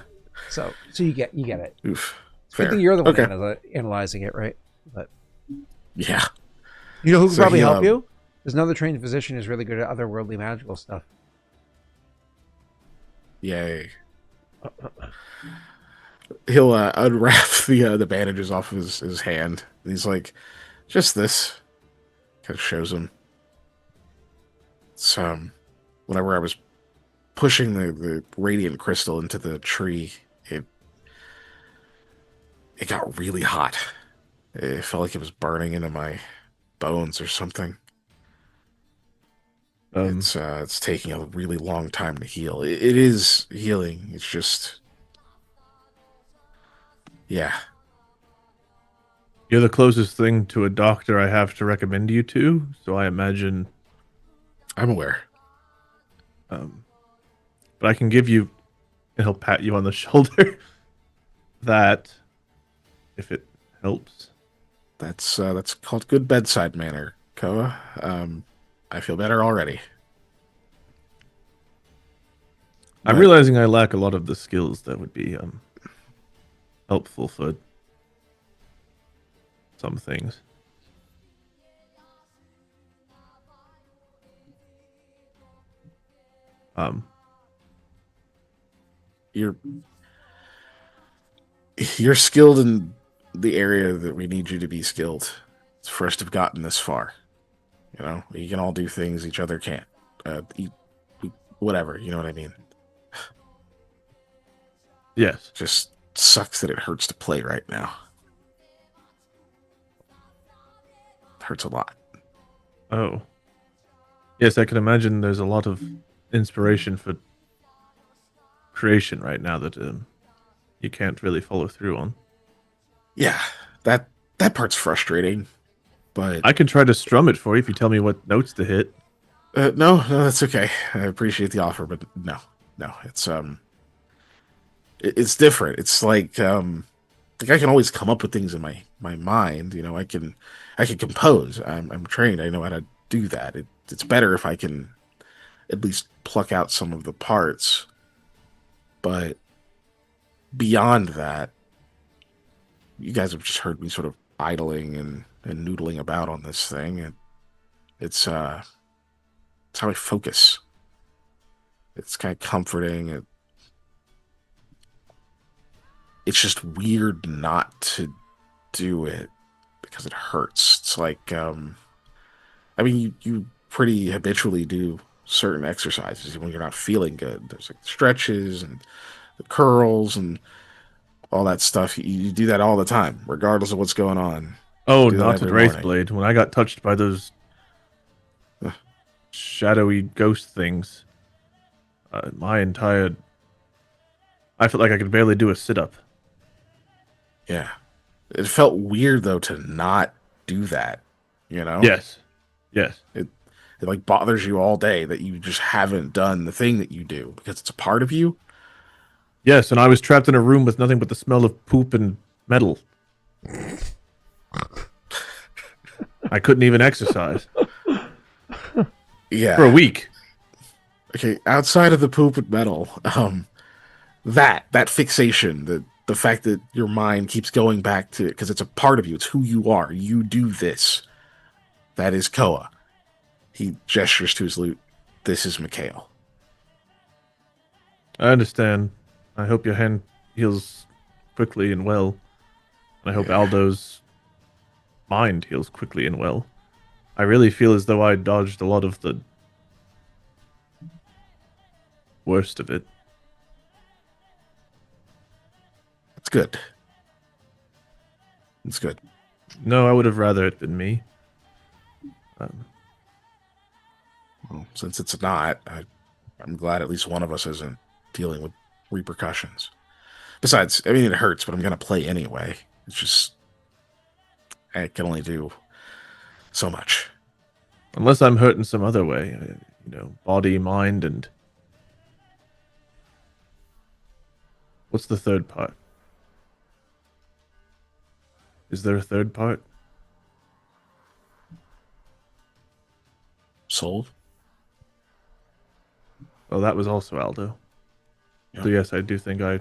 you get it. Oof. It's a good thing you're the one analyzing it, right? But yeah, you know who could probably help you? There's another trained physician who's really good at otherworldly magical stuff. Yay. He'll unwrap the bandages off of his hand. And he's like, just this. Kind of shows him. It's whenever I was pushing the radiant crystal into the tree, it got really hot. It felt like it was burning into my bones or something. It's taking a really long time to heal. It is healing. It's just, yeah. You're the closest thing to a doctor I have to recommend you to, so I imagine. I'm aware. But I can give you, and he'll pat you on the shoulder. That, if it helps. That's called good bedside manner, Koa. I feel better already. I'm realizing I lack a lot of the skills that would be helpful for some things. You're skilled in the area that we need you to be skilled for us to have gotten this far. We can all do things each other can't. Whatever, you know what I mean? Yes. Just sucks that it hurts to play right now. It hurts a lot. Oh. Yes, I can imagine there's a lot of inspiration for creation right now that you can't really follow through on. Yeah, that part's frustrating. But I can try to strum it for you if you tell me what notes to hit. no, that's okay. I appreciate the offer, but no, it's different. It's like I can always come up with things in my mind. You know, I can compose. I'm trained. I know how to do that. It's better if I can at least pluck out some of the parts. But beyond that, you guys have just heard me sort of idling and noodling about on this thing, and it's how I focus. It's kind of comforting. It's just weird not to do it because it hurts. It's like, I mean, you pretty habitually do certain exercises when you're not feeling good. There's like stretches and the curls and all that stuff. You do that all the time, regardless of what's going on. Oh, Do that not at every morning. Wraithblade. When I got touched by those shadowy ghost things, I felt like I could barely do a sit-up. Yeah. It felt weird, though, to not do that, you know? Yes. It like bothers you all day that you just haven't done the thing that you do because it's a part of you. Yes, and I was trapped in a room with nothing but the smell of poop and metal. I couldn't even exercise Yeah. for a week. Okay, outside of the poop and metal, that fixation, the fact that your mind keeps going back to, because it's a part of you, it's who you are. You do this. That is Koa. He gestures to his lute. This is Mikhail. I understand. I hope your hand heals quickly and well. And I hope Aldo's mind heals quickly and well. I really feel as though I dodged a lot of the worst of it. It's good. It's good. No, I would have rather it been me. Well, since it's not, I'm glad at least one of us isn't dealing with repercussions. Besides, I mean, it hurts, but I'm going to play anyway. It's just, I can only do so much. Unless I'm hurt in some other way. Body, mind, and... What's the third part? Is there a third part? Soul? Oh, that was also Aldo. Yeah. So yes, I do think I...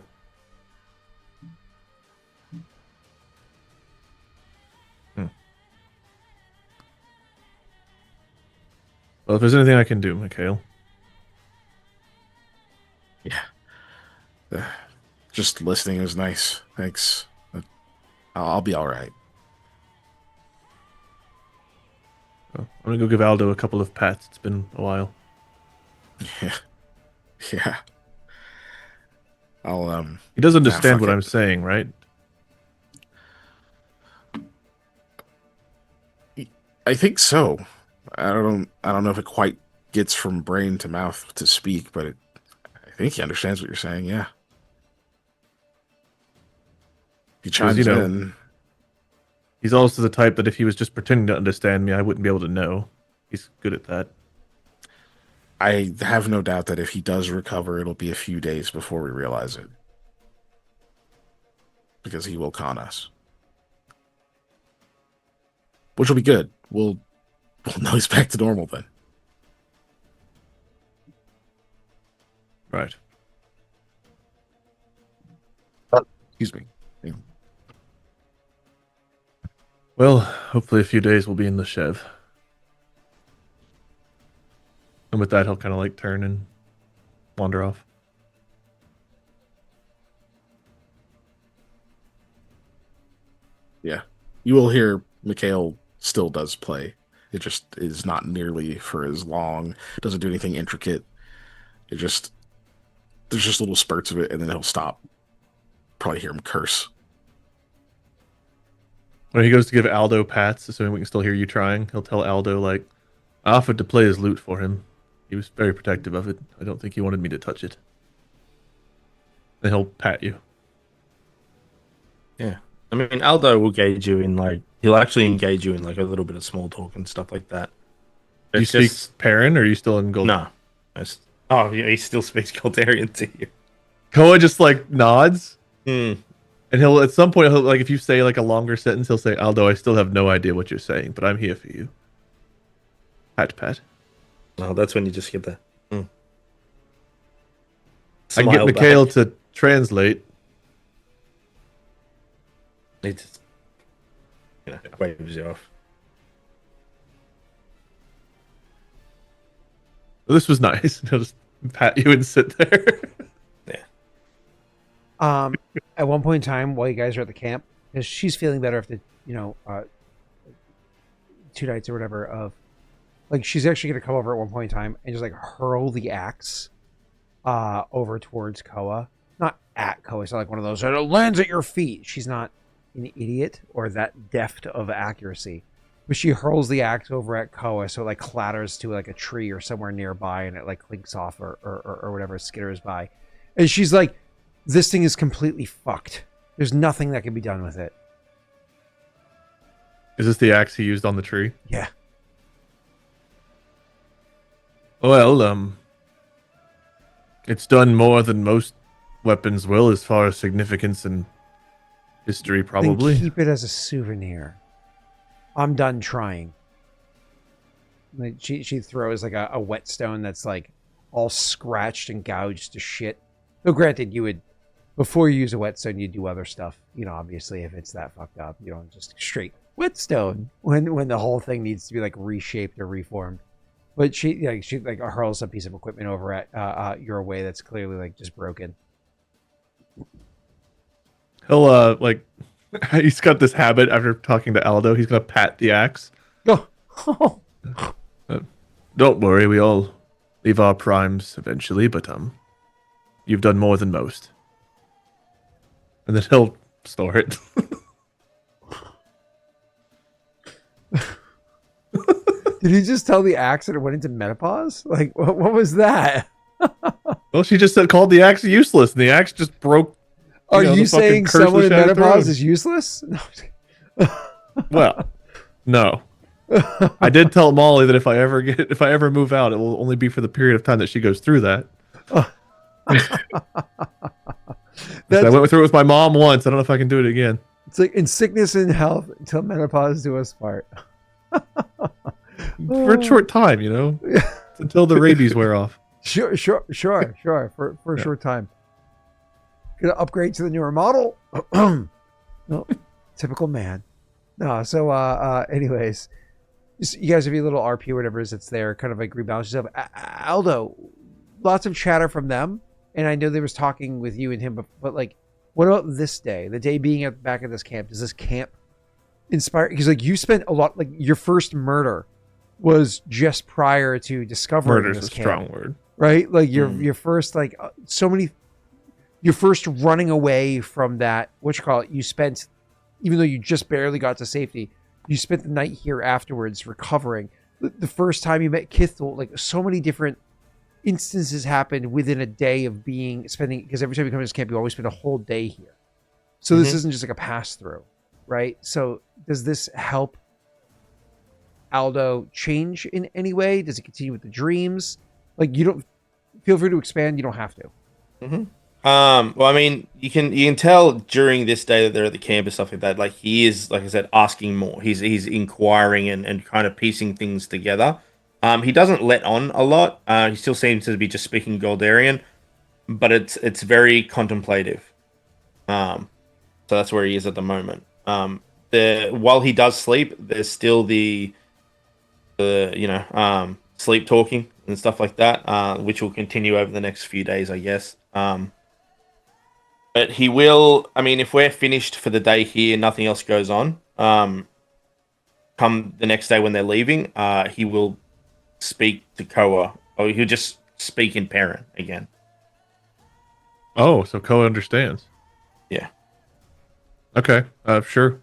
Well, if there's anything I can do, Mikhail. Yeah. Just listening is nice. Thanks. I'll be all right. Oh, I'm gonna go give Aldo a couple of pats. It's been a while. Yeah. Yeah. I'll He does understand fuck what it. I'm saying, right? I think so. I don't know if it quite gets from brain to mouth to speak, but I think he understands what you're saying. Yeah. He chimes in. He's also the type that if he was just pretending to understand me, I wouldn't be able to know. He's good at that. I have no doubt that if he does recover, it'll be a few days before we realize it. Because he will con us. Which will be good. We'll know he's back to normal then. Right. Excuse me. Yeah. Well, hopefully a few days we'll be in the Chev. And with that, he'll kind of like turn and wander off. Yeah. You will hear Mikhail still does play. It just is not nearly for as long. Doesn't do anything intricate. There's just little spurts of it, and then he'll stop. Probably hear him curse. When he goes to give Aldo pats, assuming we can still hear you trying, he'll tell Aldo, like, I offered to play his lute for him. He was very protective of it. I don't think he wanted me to touch it. Then he'll pat you. Yeah. I mean, Aldo will gauge you in like he'll actually engage you in like a little bit of small talk and stuff like that. Do you It's speak just Perrin, or are you still in Gold? no. Oh, yeah, he still speaks Goldarian to you. Koa just like nods, Hmm. and he'll at some point he'll like if you say like a longer sentence, he'll say, "Aldo, I still have no idea what you're saying, but I'm here for you." Pat pat. No, that's when you just get the I can get smile Mikhail back. to translate. He just waves you off. This was nice. He'll just pat you and sit there. At one point in time, while you guys are at the camp, because she's feeling better after 2 nights or whatever of, like, she's actually going to come over at one point in time and just like hurl the axe over towards Koa. Not at Koa. It's not like one of those that lands at your feet. She's not an idiot or that deft of accuracy. But she hurls the axe over at Koa, so it like clatters to like a tree or somewhere nearby, and it like clinks off or whatever, skitters by. And she's like, this thing is completely fucked. There's nothing that can be done with it. Is this the axe he used on the tree? Yeah. Well, it's done more than most weapons will as far as significance and history, probably. Then keep it as a souvenir. I'm done trying. Like she throws like a whetstone that's like all scratched and gouged to shit. Though granted, you would, before you use a whetstone, you do other stuff. You know, obviously, if it's that fucked up, you don't just straight whetstone when the whole thing needs to be like reshaped or reformed. But she hurls a piece of equipment over at your way that's clearly like just broken. He'll like he's got this habit after talking to Aldo, he's gonna pat the axe. Oh. Don't worry, we all leave our primes eventually, but you've done more than most. And then he'll store it. Did he just tell the axe that it went into menopause? Like, what was that? Well, she just called the axe useless, and the axe just broke. Are the you fucking saying curse someone was in shattered menopause through. is useless? No. Well, no. I did tell Molly that if I ever move out, it will only be for the period of time that she goes through that. I went through it with my mom once. I don't know if I can do it again. It's like in sickness and health until menopause do us part. For a short time, you know, until the rabies wear off. Sure. For a short time. Gonna upgrade to the newer model. No, typical man. No, so anyways, you guys have your little RP or whatever it is that's there, kind of like rebalance yourself. Aldo, lots of chatter from them, and I know they was talking with you and him, but like, what about this day? The day being back at this camp. Does this camp inspire? Because like you spent a lot, like your first murder was just prior to discovering Murder's this a camp, strong word. right? Like your first like your first running away from that. What you call it? You spent, even though you just barely got to safety, you spent the night here afterwards recovering. The first time you met Kethrel, like so many different instances happened within a day of spending, because every time you come to this camp, you always spend a whole day here. So this isn't just like a pass through, right? So does this help Aldo change in any way? Does it continue with the dreams? Like, you don't feel free to expand. You don't have to. Well, I mean, you can tell during this day that they're at the camp and stuff like that. Like he is, like I said, asking more. He's inquiring and kind of piecing things together. He doesn't let on a lot. He still seems to be just speaking Goldarian, but it's very contemplative. So that's where he is at the moment. While he does sleep, there's still the sleep talking and stuff like that, which will continue over the next few days, I guess. But he will. I mean, if we're finished for the day here, nothing else goes on. Come the next day when they're leaving, he will speak to Koa, or he'll just speak in Perrin again. Oh, so Koa understands. Yeah. Okay. Sure.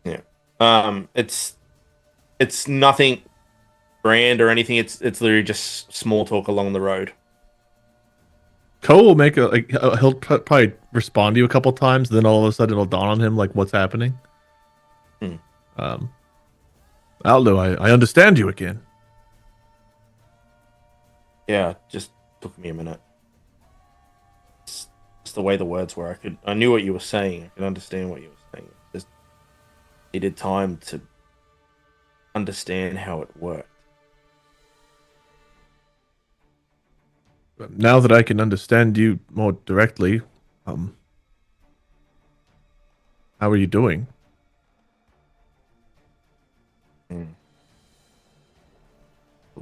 Yeah. It's nothing grand or anything. It's literally just small talk along the road. Ko will make he'll probably respond to you a couple times, then all of a sudden it'll dawn on him like what's happening. Hmm. Aldo, I understand you again. Yeah, just took me a minute. It's the way the words were. I knew what you were saying. I could understand what you were saying. Just needed time to understand how it worked. Now that I can understand you more directly, how are you doing?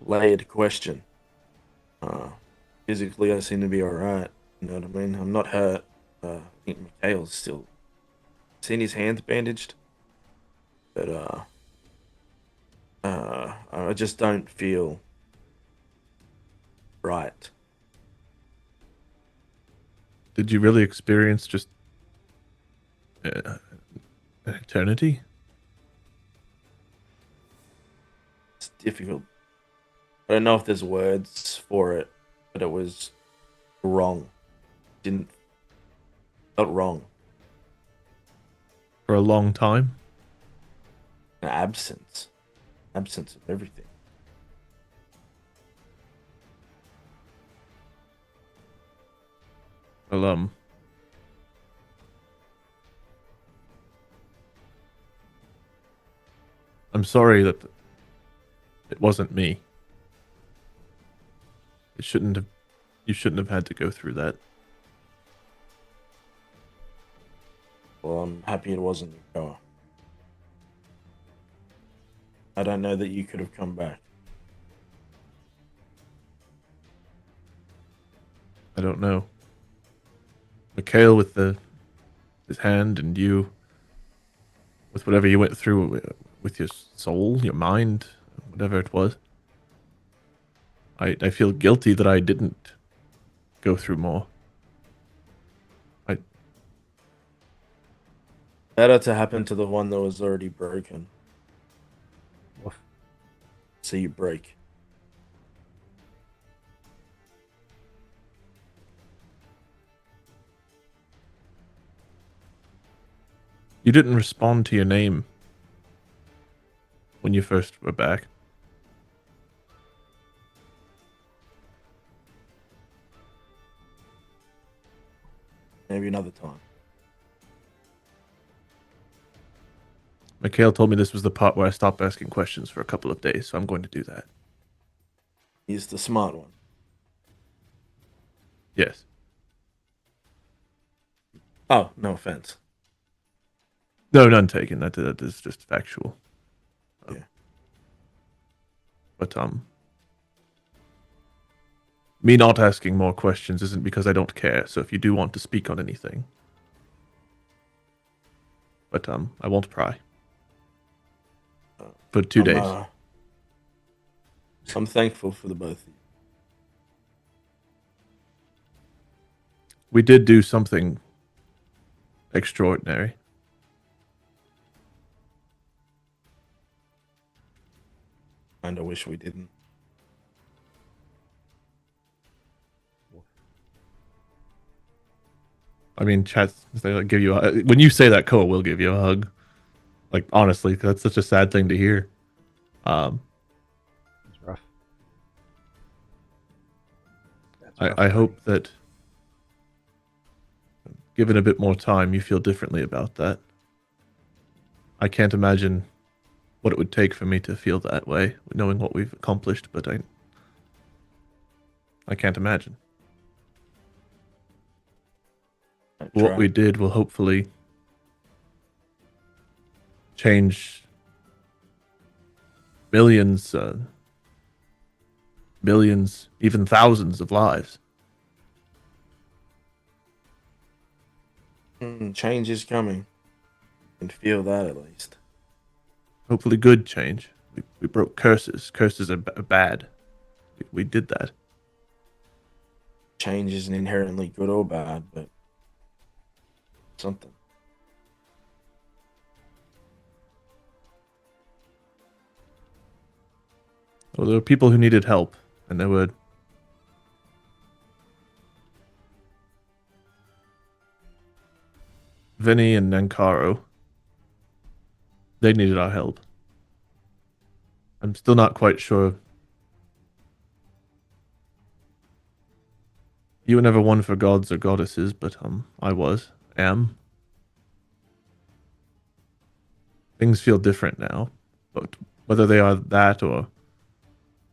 Layered question. Physically, I seem to be alright. You know what I mean? I'm not hurt. I think Mikhail's still seen his hands bandaged, but I just don't feel right. Did you really experience just an eternity? It's difficult. I don't know if there's words for it, but it was wrong. Didn't felt wrong. For a long time? An absence of everything. Well, I'm sorry that it wasn't me. You shouldn't have had to go through that. Well, I'm happy it wasn't you, Koa. I don't know that you could have come back. I don't know. Mikhail with his hand, and you with whatever you went through with your soul, your mind, whatever it was. I feel guilty that I didn't go through more. Better to happen to the one that was already broken. See you break. You didn't respond to your name when you first were back. Maybe another time. Mikhail told me this was the part where I stopped asking questions for a couple of days, so I'm going to do that. He's the smart one. Yes. Oh, no offense. No, none taken. That is just factual. Yeah. But me not asking more questions isn't because I don't care. So if you do want to speak on anything, but I won't pry. For 2 days. I'm thankful for the both of you. We did do something extraordinary. And I wish we didn't. I mean, chat, they like give you when you say that, Koa will give you a hug. Like honestly, that's such a sad thing to hear. It's rough. I hope that given a bit more time, you feel differently about that. I can't imagine what it would take for me to feel that way, knowing what we've accomplished, but I can't imagine. What we did will hopefully change millions, millions, even thousands of lives. Change is coming. You can feel that at least. Hopefully good change. We broke curses. Curses are bad. We did that. Change isn't inherently good or bad, but something. Well, there were people who needed help, and there were Vinny and Nankaro. They needed our help. I'm still not quite sure. You were never one for gods or goddesses, but I am. Things feel different now, but whether they are that or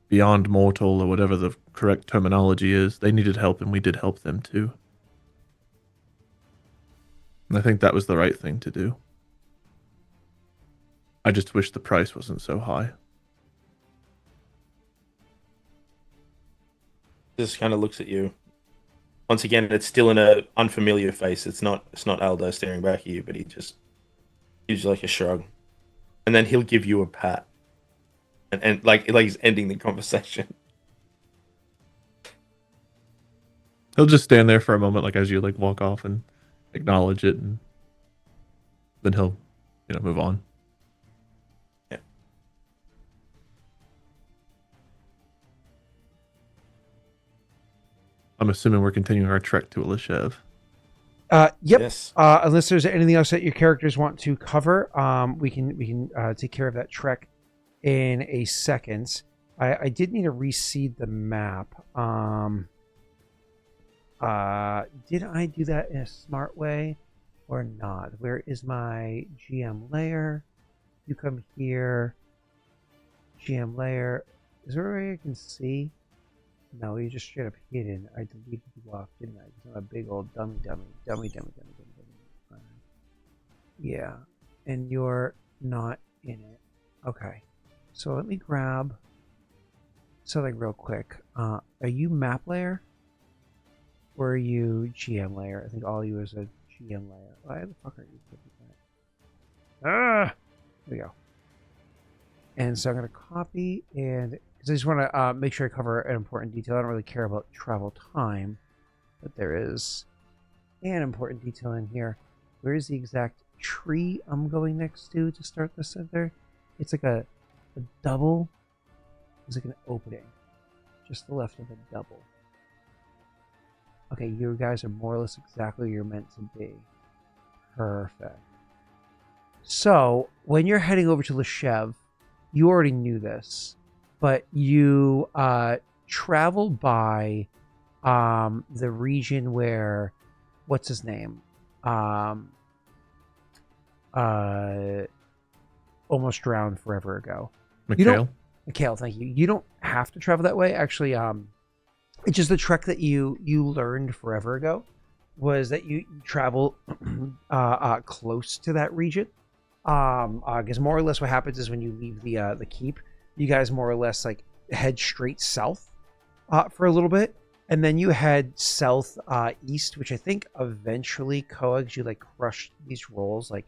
beyond mortal or whatever the correct terminology is, they needed help and we did help them too. And I think that was the right thing to do. I just wish the price wasn't so high. Just kind of looks at you. Once again, it's still in an unfamiliar face. It's not Aldo staring back at you, but he just gives you like a shrug. And then he'll give you a pat. And like he's ending the conversation. He'll just stand there for a moment, like as you like walk off and acknowledge it, and then he'll, move on. Yeah. I'm assuming we're continuing our trek to Elishev. Yep. Yes. Unless there's anything else that your characters want to cover, we can take care of that trek in a second. I did need to reseed the map. Did I do that in a smart way or not? Where is my GM layer? You come here. GM layer. Is there a way I can see? No, you just straight up hidden. I deleted the block, didn't I? Because I'm a big old dummy. Yeah, and you're not in it. Okay, so let me grab something real quick. Are you map layer? Or are you GM layer? I think all you is a GM layer. Why the fuck are you putting that? Ah! There we go. And so I'm going to copy, and because I just want to make sure I cover an important detail. I don't really care about travel time, but there is an important detail in here. Where is the exact tree I'm going next to start the center? It's like a double. It's like an opening, just the left of a double. Okay, you guys are more or less exactly where you're meant to be. Perfect. So, when you're heading over to Lishev, you already knew this, but you travel by the region where, what's his name? Almost drowned forever ago. Mikhail? Mikhail, thank you. You don't have to travel that way. Actually, it's just the trek that you learned forever ago was that you travel close to that region. Because more or less what happens is when you leave the keep, you guys more or less like head straight south for a little bit, and then you head south east, which I think eventually Koa, you like crushed these rolls, like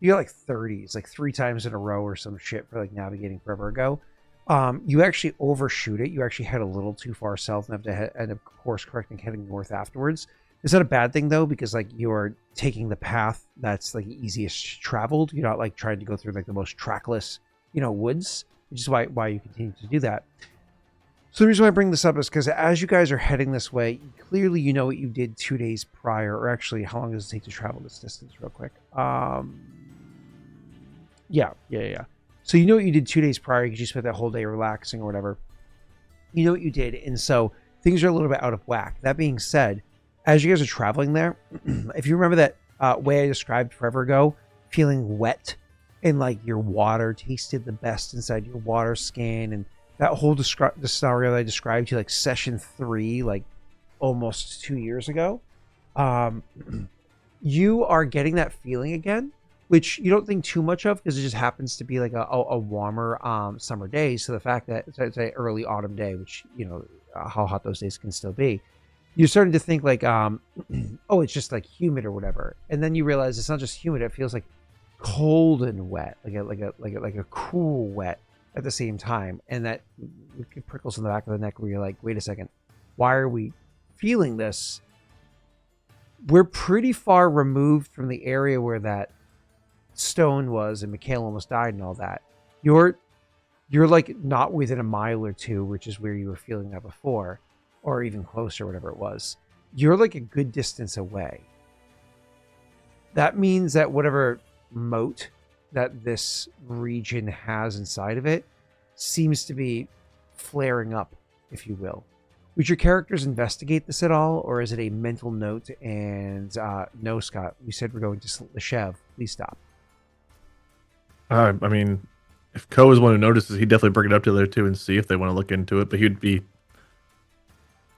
you got like 30s, like 3 times in a row or some shit for like navigating forever ago. You actually overshoot it. You actually head a little too far south and have to end up course correcting, heading north afterwards. Is that a bad thing though? Because like you're taking the path that's like easiest traveled. You're not like trying to go through like the most trackless, woods, which is why you continue to do that. So the reason why I bring this up is because as you guys are heading this way, clearly you know what you did 2 days prior, or actually how long does it take to travel this distance real quick? Yeah. So you know what you did 2 days prior because you spent that whole day relaxing or whatever. You know what you did, and so things are a little bit out of whack. That being said, as you guys are traveling there, if you remember that way I described forever ago, feeling wet and like your water tasted the best inside your water skin, and that whole the scenario that I described to you like session 3, like almost 2 years ago, you are getting that feeling again, which you don't think too much of because it just happens to be like a warmer summer day. So the fact that it's an early autumn day, which how hot those days can still be, you're starting to think like, oh, it's just like humid or whatever, and then you realize it's not just humid; it feels like cold and wet, like a cool wet at the same time, and that it prickles in the back of the neck where you're like, wait a second, why are we feeling this? We're pretty far removed from the area where that stone was and Mikhail almost died and all that. You're like not within a mile or 2, which is where you were feeling that before, or even closer, whatever it was. You're like a good distance away. that means that whatever moat that this region has inside of it seems to be flaring up, if you will. Would your characters investigate this at all, or is it a mental note? And no, Scott, we said we're going to the Chev. Please stop. I mean, if Koa is one who notices, he'd definitely bring it up to the other two and see if they want to look into it. But he'd be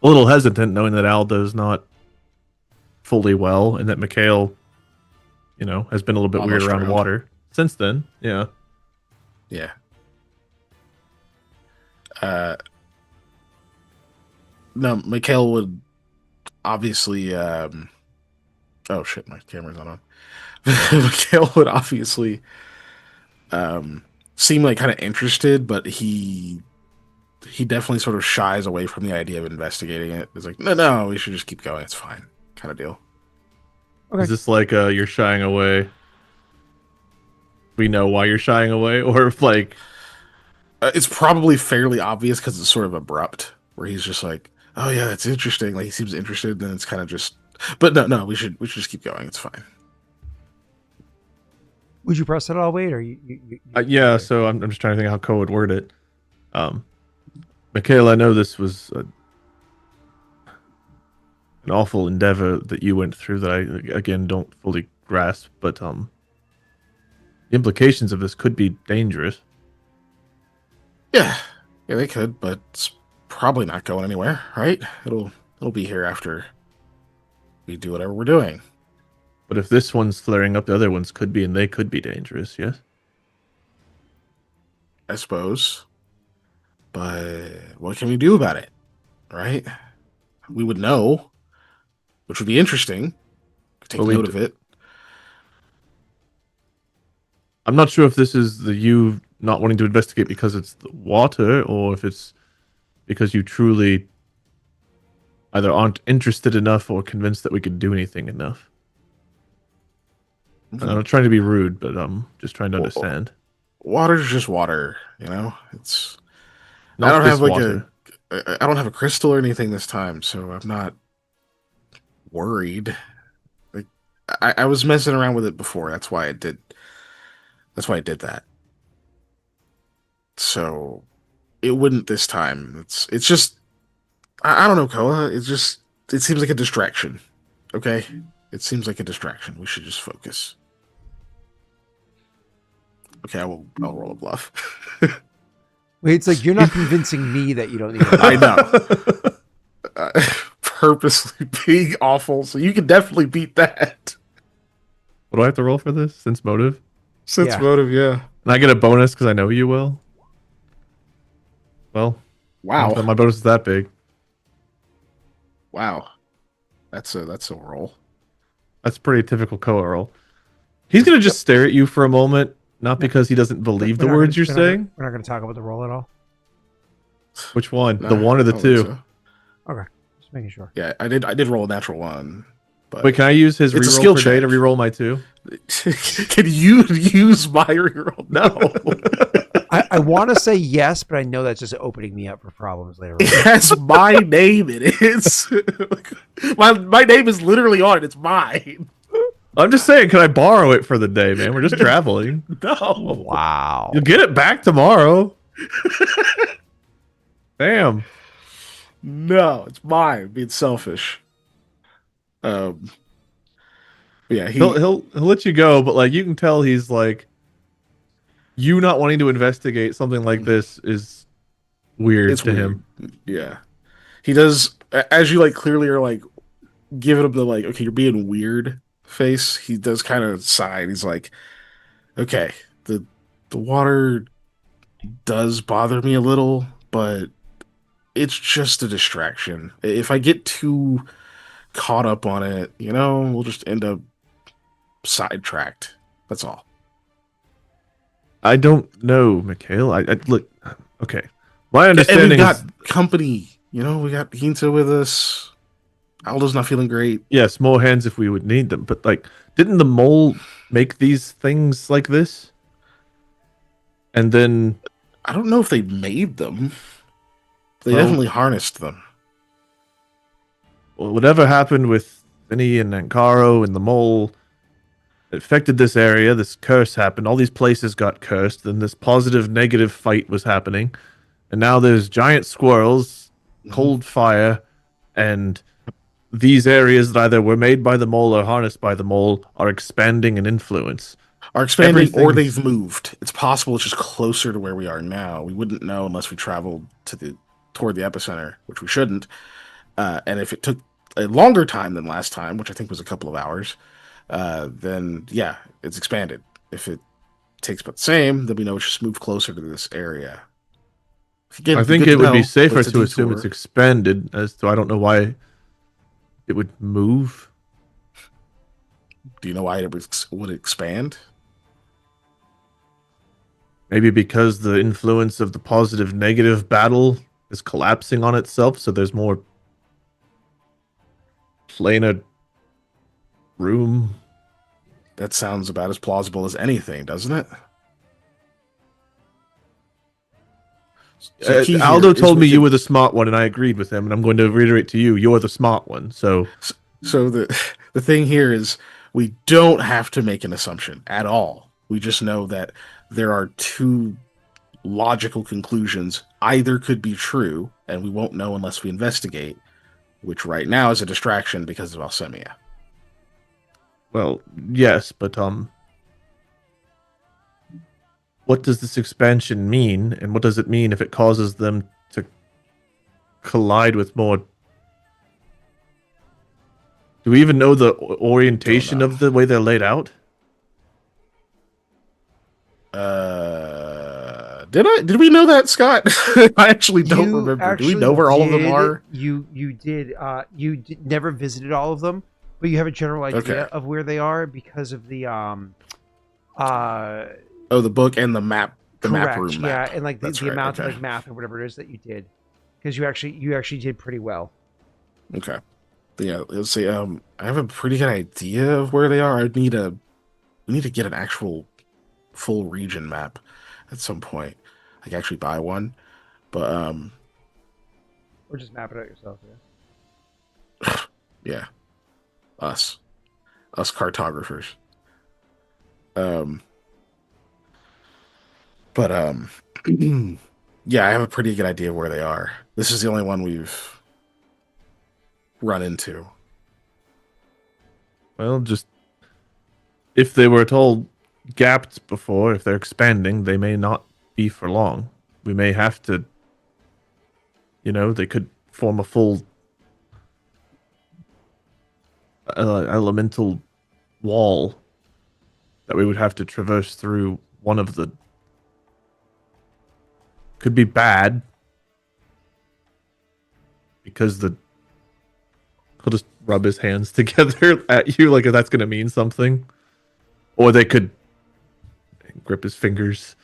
a little hesitant knowing that Aldo's not fully well and that Mikhail, has been a little bit weird around water since then. Yeah. Yeah. No, Mikhail would obviously. Oh shit, my camera's not on. Mikhail would obviously seem like kind of interested, but he definitely sort of shies away from the idea of investigating it. It's like, no, we should just keep going. It's fine, kind of deal. Okay. Is this like you're shying away? We know why you're shying away, or if like it's probably fairly obvious because it's sort of abrupt, where he's just like, "Oh yeah, that's interesting." Like he seems interested, then it's kind of just. But no, we should just keep going. It's fine. Would you press it all? Wait, or you yeah. So I'm just trying to think how Koa would word it. Mikhail, I know this was an awful endeavor that you went through that I again don't fully grasp, but the implications of this could be dangerous. Yeah, they could, but it's probably not going anywhere, right? It'll be here after we do whatever we're doing. But if this one's flaring up, the other ones could be, and they could be dangerous. Yes, I suppose. But what can we do about it, right? We would know, which would be interesting. Take note of it. I'm not sure if this is you not wanting to investigate because it's the water, or if it's because you truly either aren't interested enough or convinced that we could do anything enough. I'm not trying to be rude, but I'm just trying to understand. Water's just water, It's. Not I don't have water. I don't have a crystal or anything this time, so I'm not worried. Like I was messing around with it before. That's why I did that. So it wouldn't this time. It's just I don't know, Koa. It seems like a distraction. Okay? It seems like a distraction. We should just focus. Okay, I'll roll a bluff. Wait, it's like you're not convincing me that you don't need it. I know. Purposely being awful, so you can definitely beat that. What do I have to roll for this? Sense motive? Sense motive, yeah. And I get a bonus because I know you will? Well, wow. My bonus is that big. Wow. That's a roll. That's a pretty typical Koa roll. He's going to just stare at you for a moment, not because he doesn't believe the words you're saying. We're not going to talk about the roll at all? Which one? The one or the two? So. Okay. Just making sure. Yeah, I did roll a natural one. But wait, can I use his reroll per day to reroll my two? Can you use my reroll? No. I want to say yes, but I know that's just opening me up for problems later on. It has my name in it. my name is literally on it. It's mine. I'm just saying, can I borrow it for the day, man? We're just traveling. No. Wow. You'll get it back tomorrow. Damn. No, it's mine. Being selfish. Yeah, he'll let you go, but like you can tell he's like, you not wanting to investigate something like this is weird to him. Yeah, he does. As you like clearly are like giving him the like, okay, you're being weird face. He does kind of sigh. He's like, okay, the water does bother me a little, but it's just a distraction. If I get too caught up on it, we'll just end up sidetracked. That's all. I don't know, Mikhail. I look. Okay, my understanding and we got is company. We got Hinta with us. Aldo's not feeling great. yes, more hands if we would need them. But like, didn't the mole make these things like this? And then I don't know if they made them. They definitely harnessed them. Well, whatever happened with Vinny and Ankaro and the mole, It affected this area. This curse happened. All these places got cursed. Then this positive negative fight was happening, and now there's giant squirrels, cold fire, and these areas that either were made by the mole or harnessed by the mole are expanding in influence. Are expanding or Everything's- they've moved. It's possible it's just closer to where we are now. We wouldn't know unless we traveled toward the epicenter, which we shouldn't. And if it took a longer time than last time, which I think was a couple of hours, then yeah, it's expanded. If it takes about the same, then we know it's just moved closer to this area. Again, I think good it to would be know, safer but it's a to assume detour. it's expanded, as to I don't know why it would move. Do you know why it would expand? Maybe because the influence of the positive negative battle is collapsing on itself, so there's more planar room. That sounds about as plausible as anything, doesn't it? So key here Aldo is told me we you can- were the smart one, and I agreed with him. And I'm going to reiterate to you: you're the smart one. So So the thing here is we don't have to make an assumption at all. We just know that there are two logical conclusions. Either could be true, and we won't know unless we investigate, which right now is a distraction because of Alcemia. well, yes, but what does this expansion mean, and what does it mean if it causes them to collide with more? Do we even know the orientation Don't know. of the way they're laid out? Did we know that, Scott? I actually don't You remember. Do we actually know where all of them did- are? You never visited all of them, but you have a general idea Okay. of where they are because of the Oh, the book and the map. The map correct, room map. yeah, and like the That's right, amount okay. of like math or whatever it is that you did, because you actually did pretty well. Okay. Yeah, let's see. I have a pretty good idea of where they are. We need to get an actual full region map at some point. Like actually buy one. But Or just map it out yourself. Yeah. yeah. Us cartographers. But yeah, I have a pretty good idea of where they are. This is the only one we've run into. Well, just if they were at all gapped before, if they're expanding, they may not be for long. We may have to, they could form a full elemental wall that we would have to traverse through. One of the could be bad because he'll just rub his hands together at you like that's going to mean something. Or they could grip his fingers.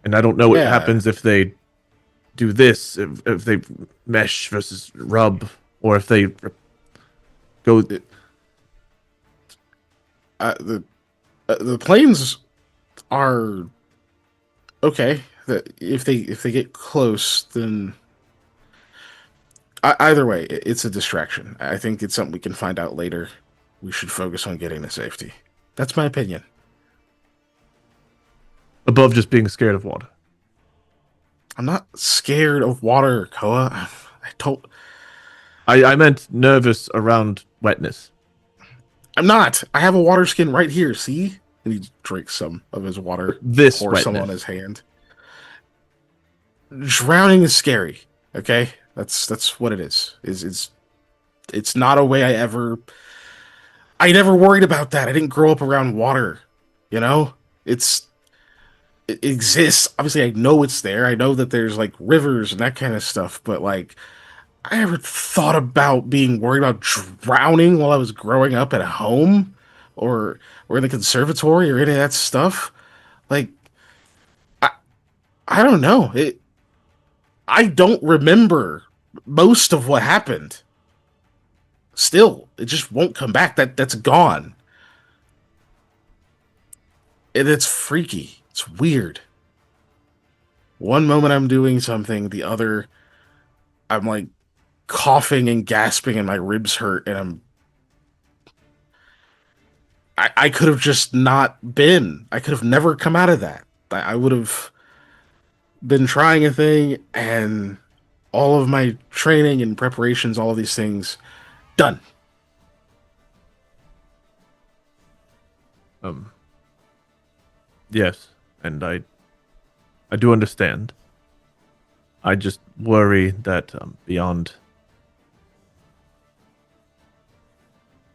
And I don't know what Yeah. happens if they do this, if they mesh versus rub, or if they go. The planes are okay. If they get close, then either way, it's a distraction. I think it's something we can find out later. We should focus on getting to safety. That's my opinion. Above just being scared of water. I'm not scared of water, Koa. I meant nervous around wetness. I'm not. I have a water skin right here. See? And he drinks some of his water. This Pours some wetness. on his hand. Drowning is scary. Okay, that's what it is. It's not a way I never worried about that. I didn't grow up around water. It exists. Obviously, I know it's there. I know that there's like rivers and that kind of stuff, but like I never thought about being worried about drowning while I was growing up at home or in the conservatory or any of that stuff. Like I don't know. I don't remember most of what happened. Still, it just won't come back. That's gone. And it's freaky. It's weird. One moment I'm doing something, the other I'm like coughing and gasping and my ribs hurt and I could have just not been. I could have never come out of that. I would have been trying a thing, and all of my training and preparations, all of these things, done. Yes, and I do understand. I just worry that beyond,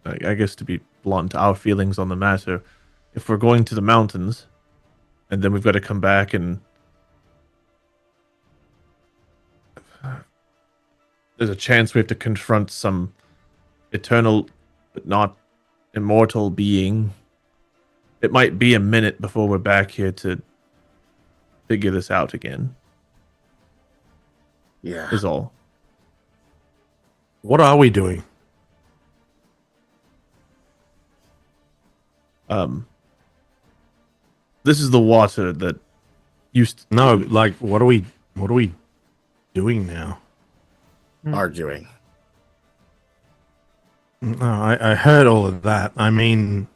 I guess to be blunt, our feelings on the matter, if we're going to the mountains, and then we've got to come back and there's a chance we have to confront some eternal but not immortal being. It might be a minute before we're back here to figure this out again. Yeah. Is all. What are we doing? This is the water that used to... No, like what are we doing now? Arguing. No, I heard all of that. I mean,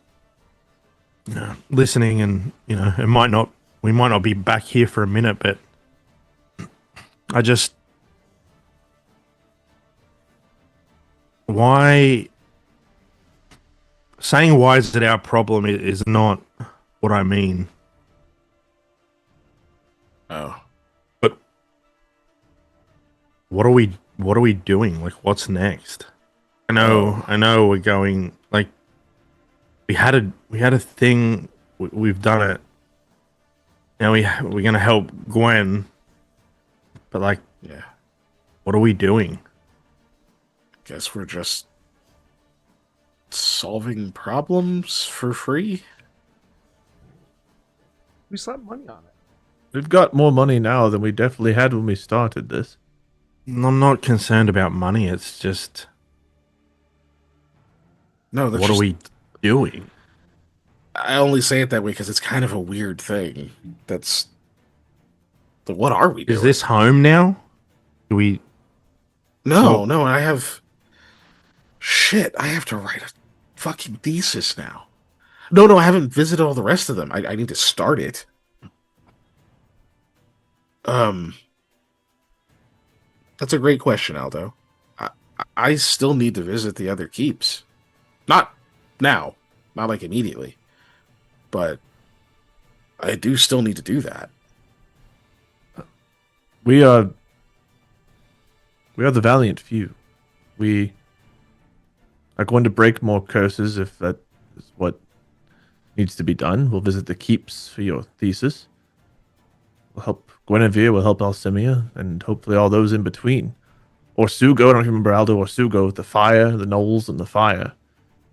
listening, and we might not be back here for a minute, but I just, why is it our problem is not what I mean. Oh. But what are we doing? Like, what's next? I know we're going, like, we had a thing, we've done it. Now we're gonna help Gwen, but like, Yeah. what are we doing? Guess we're just solving problems for free. We slapped money on it. We've got more money now than we definitely had when we started this. I'm not concerned about money. It's just, No, that's what are we doing? I only say it that way because it's kind of a weird thing. That's. What are we doing? Is this home now? Do we? No, Well- no, I have. Shit, I have to write a fucking thesis now. No, I haven't visited all the rest of them. I need to start it. That's a great question, Aldo. I still need to visit the other keeps. Not now, not like immediately, but I do still need to do that. We are the valiant few. We are going to break more curses if that is what needs to be done. We'll visit the keeps for your thesis. We'll help Guinevere, we'll help Alcimia, and hopefully all those in between. Or Sugo, I don't remember Aldo or Sugo with the fire, the gnolls and the fire.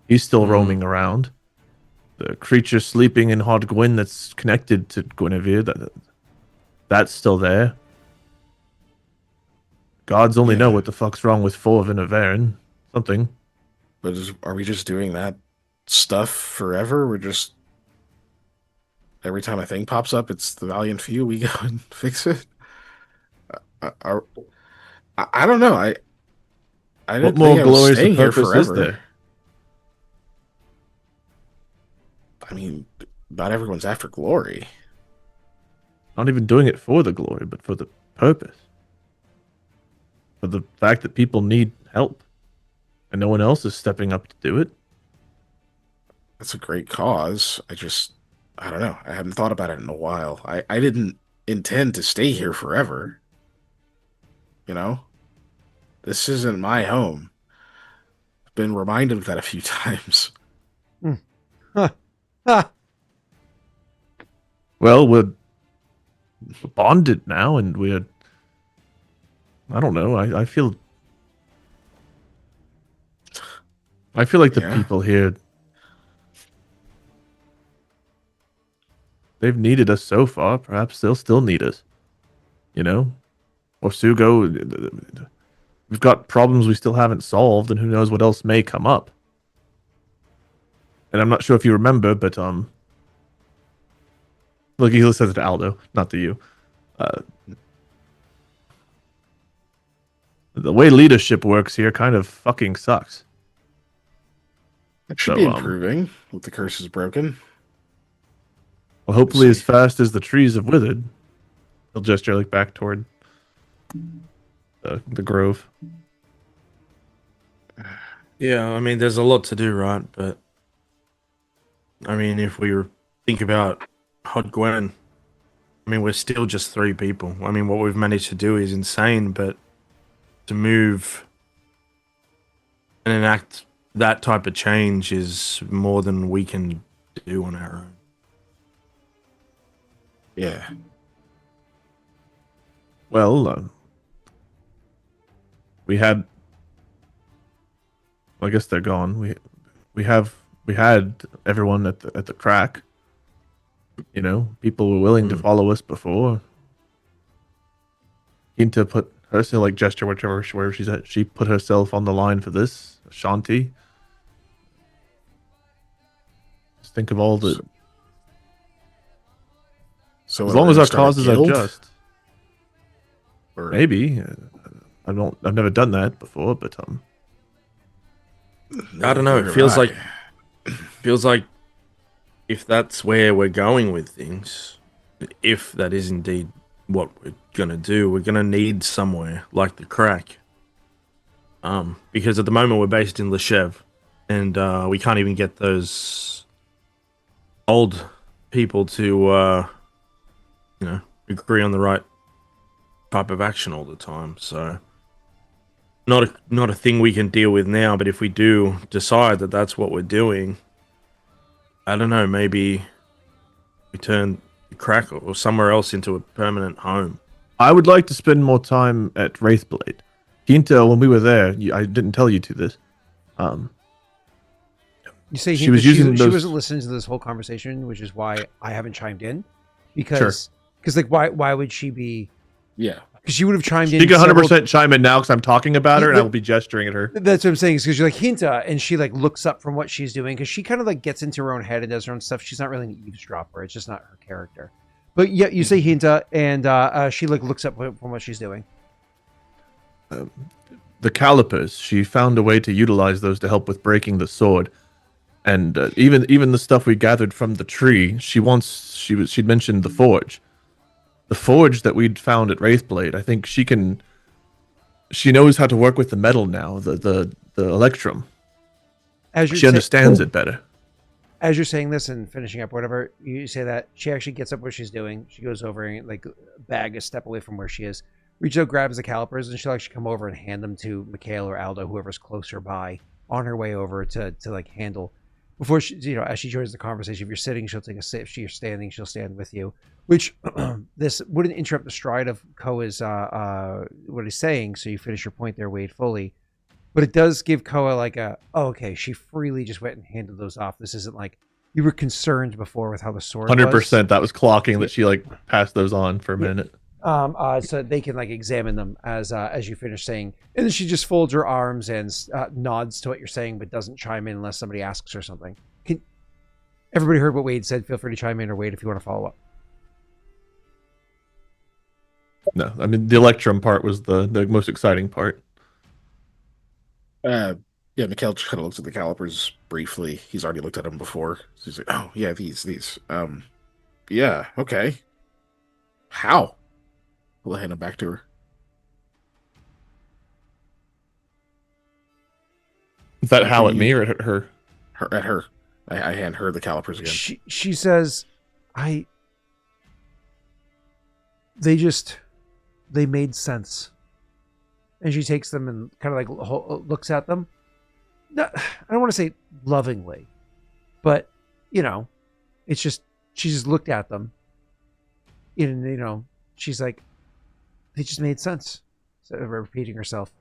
He's still roaming around. The creature sleeping in Hard Gwyn that's connected to Guinevere, that's still there. Gods only know what the fuck's wrong with Fulv and Averin. Something. But are we just doing that stuff forever? We're just every time a thing pops up, it's the valiant few. We go and fix it. I don't know. I What didn't more think I was glorious staying here purpose forever. is there? I mean, not everyone's after glory. Not even doing it for the glory, but for the purpose. For the fact that people need help. And no one else is stepping up to do it. That's a great cause. I don't know. I haven't thought about it in a while. I didn't intend to stay here forever. You know? This isn't my home. I've been reminded of that a few times. Well, we're bonded now, and I don't know. I feel like the people here, they've needed us so far. Perhaps they'll still need us. You know? Or Sugo, we've got problems we still haven't solved, and who knows what else may come up. And I'm not sure if you remember, but look, he says it to Aldo, not to you. The way leadership works here kind of fucking sucks. It should So, be improving with the curse is broken. well, hopefully, as see. fast as the trees have withered, he'll gesture like back toward the grove. Yeah, I mean, there's a lot to do, right? But I mean, if we think about Hot Gwen, I mean, we're still just 3 people. I mean, what we've managed to do is insane, but to move and enact that type of change is more than we can do on our own. Yeah. Well, we had. I guess they're gone. We had everyone at the crack. You know, people were willing to follow us before. Into put herself like gesture wherever she's at. She put herself on the line for this. Shanti. Just think of all the. So As long as our start a causes are guild? just. Or Maybe. I've never done that before, but I don't know. It feels like if that's where we're going with things, if that is indeed what we're gonna do, we're gonna need somewhere like the crack. Because at the moment we're based in Leshev, and we can't even get those old people to agree on the right type of action all the time. So not a thing we can deal with now, but if we do decide that that's what we're doing, I don't know, maybe we turn the crack or somewhere else into a permanent home. I would like to spend more time at Wraithblade. Ginta, when we were there, I didn't tell you to this. You say She was using she those- wasn't listening to this whole conversation, which is why I haven't chimed in. Because like why would she be? Yeah. Because she would have chimed in. She can several- 100% chime in now because I'm talking about her and I Yeah, will be gesturing at her. That's what I'm saying. Is because you're like Hinta, and she like looks up from what she's doing because she kind of like gets into her own head and does her own stuff. She's not really an eavesdropper. It's just not her character. But yeah, you say Hinta, and she like looks up from what she's doing. The calipers, she found a way to utilize those to help with breaking the sword. And even the stuff we gathered from the tree, she'd mentioned the forge. The forge that we'd found at Wraithblade, I think she knows how to work with the metal now, the electrum. As She understands it better. As you're saying this and finishing up whatever, you say that she actually gets up what she's doing. She goes over and like bag a step away from where she is, reaches out, grabs the calipers, and she'll actually come over and hand them to Mikhail or Aldo, whoever's closer by, on her way over to like handle. Before she, as she joins the conversation, if you're sitting, she'll take a sit. If you're standing, she'll stand with you. Which this wouldn't interrupt the stride of Koa's what he's saying. So you finish your point there, Wade, fully. But it does give Koa like okay, she freely just went and handed those off. This isn't like you were concerned before with how the sword 100%. That was clocking that she like passed those on for a minute. So they can like examine them as you finish saying, and then she just folds her arms and nods to what you're saying, but doesn't chime in unless somebody asks her something. Everybody heard what Wade said? Feel free to chime in, or Wade, if you want to follow up. No, I mean the electrum part was the most exciting part. Yeah, Mikhail just kind of looks at the calipers briefly. He's already looked at them before. So he's like, oh, yeah, these. Yeah, okay. How? I'll hand them back to her. Is that how at me or at her? At her. I hand her the calipers again. She says, they made sense. And she takes them and kind of like looks at them. I don't want to say lovingly, but it's just, she just looked at them and, she's like, they just made sense. So repeating herself.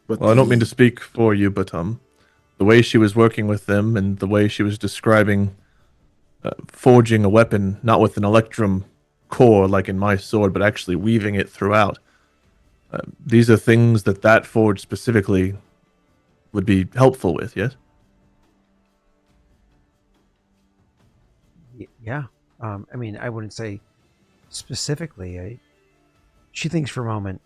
But Well, I don't mean to speak for you, but the way she was working with them and the way she was describing forging a weapon, not with an electrum core like in my sword, but actually weaving it throughout. These are things that forge specifically would be helpful with, yes? Yeah. I mean, I wouldn't say specifically. She thinks for a moment.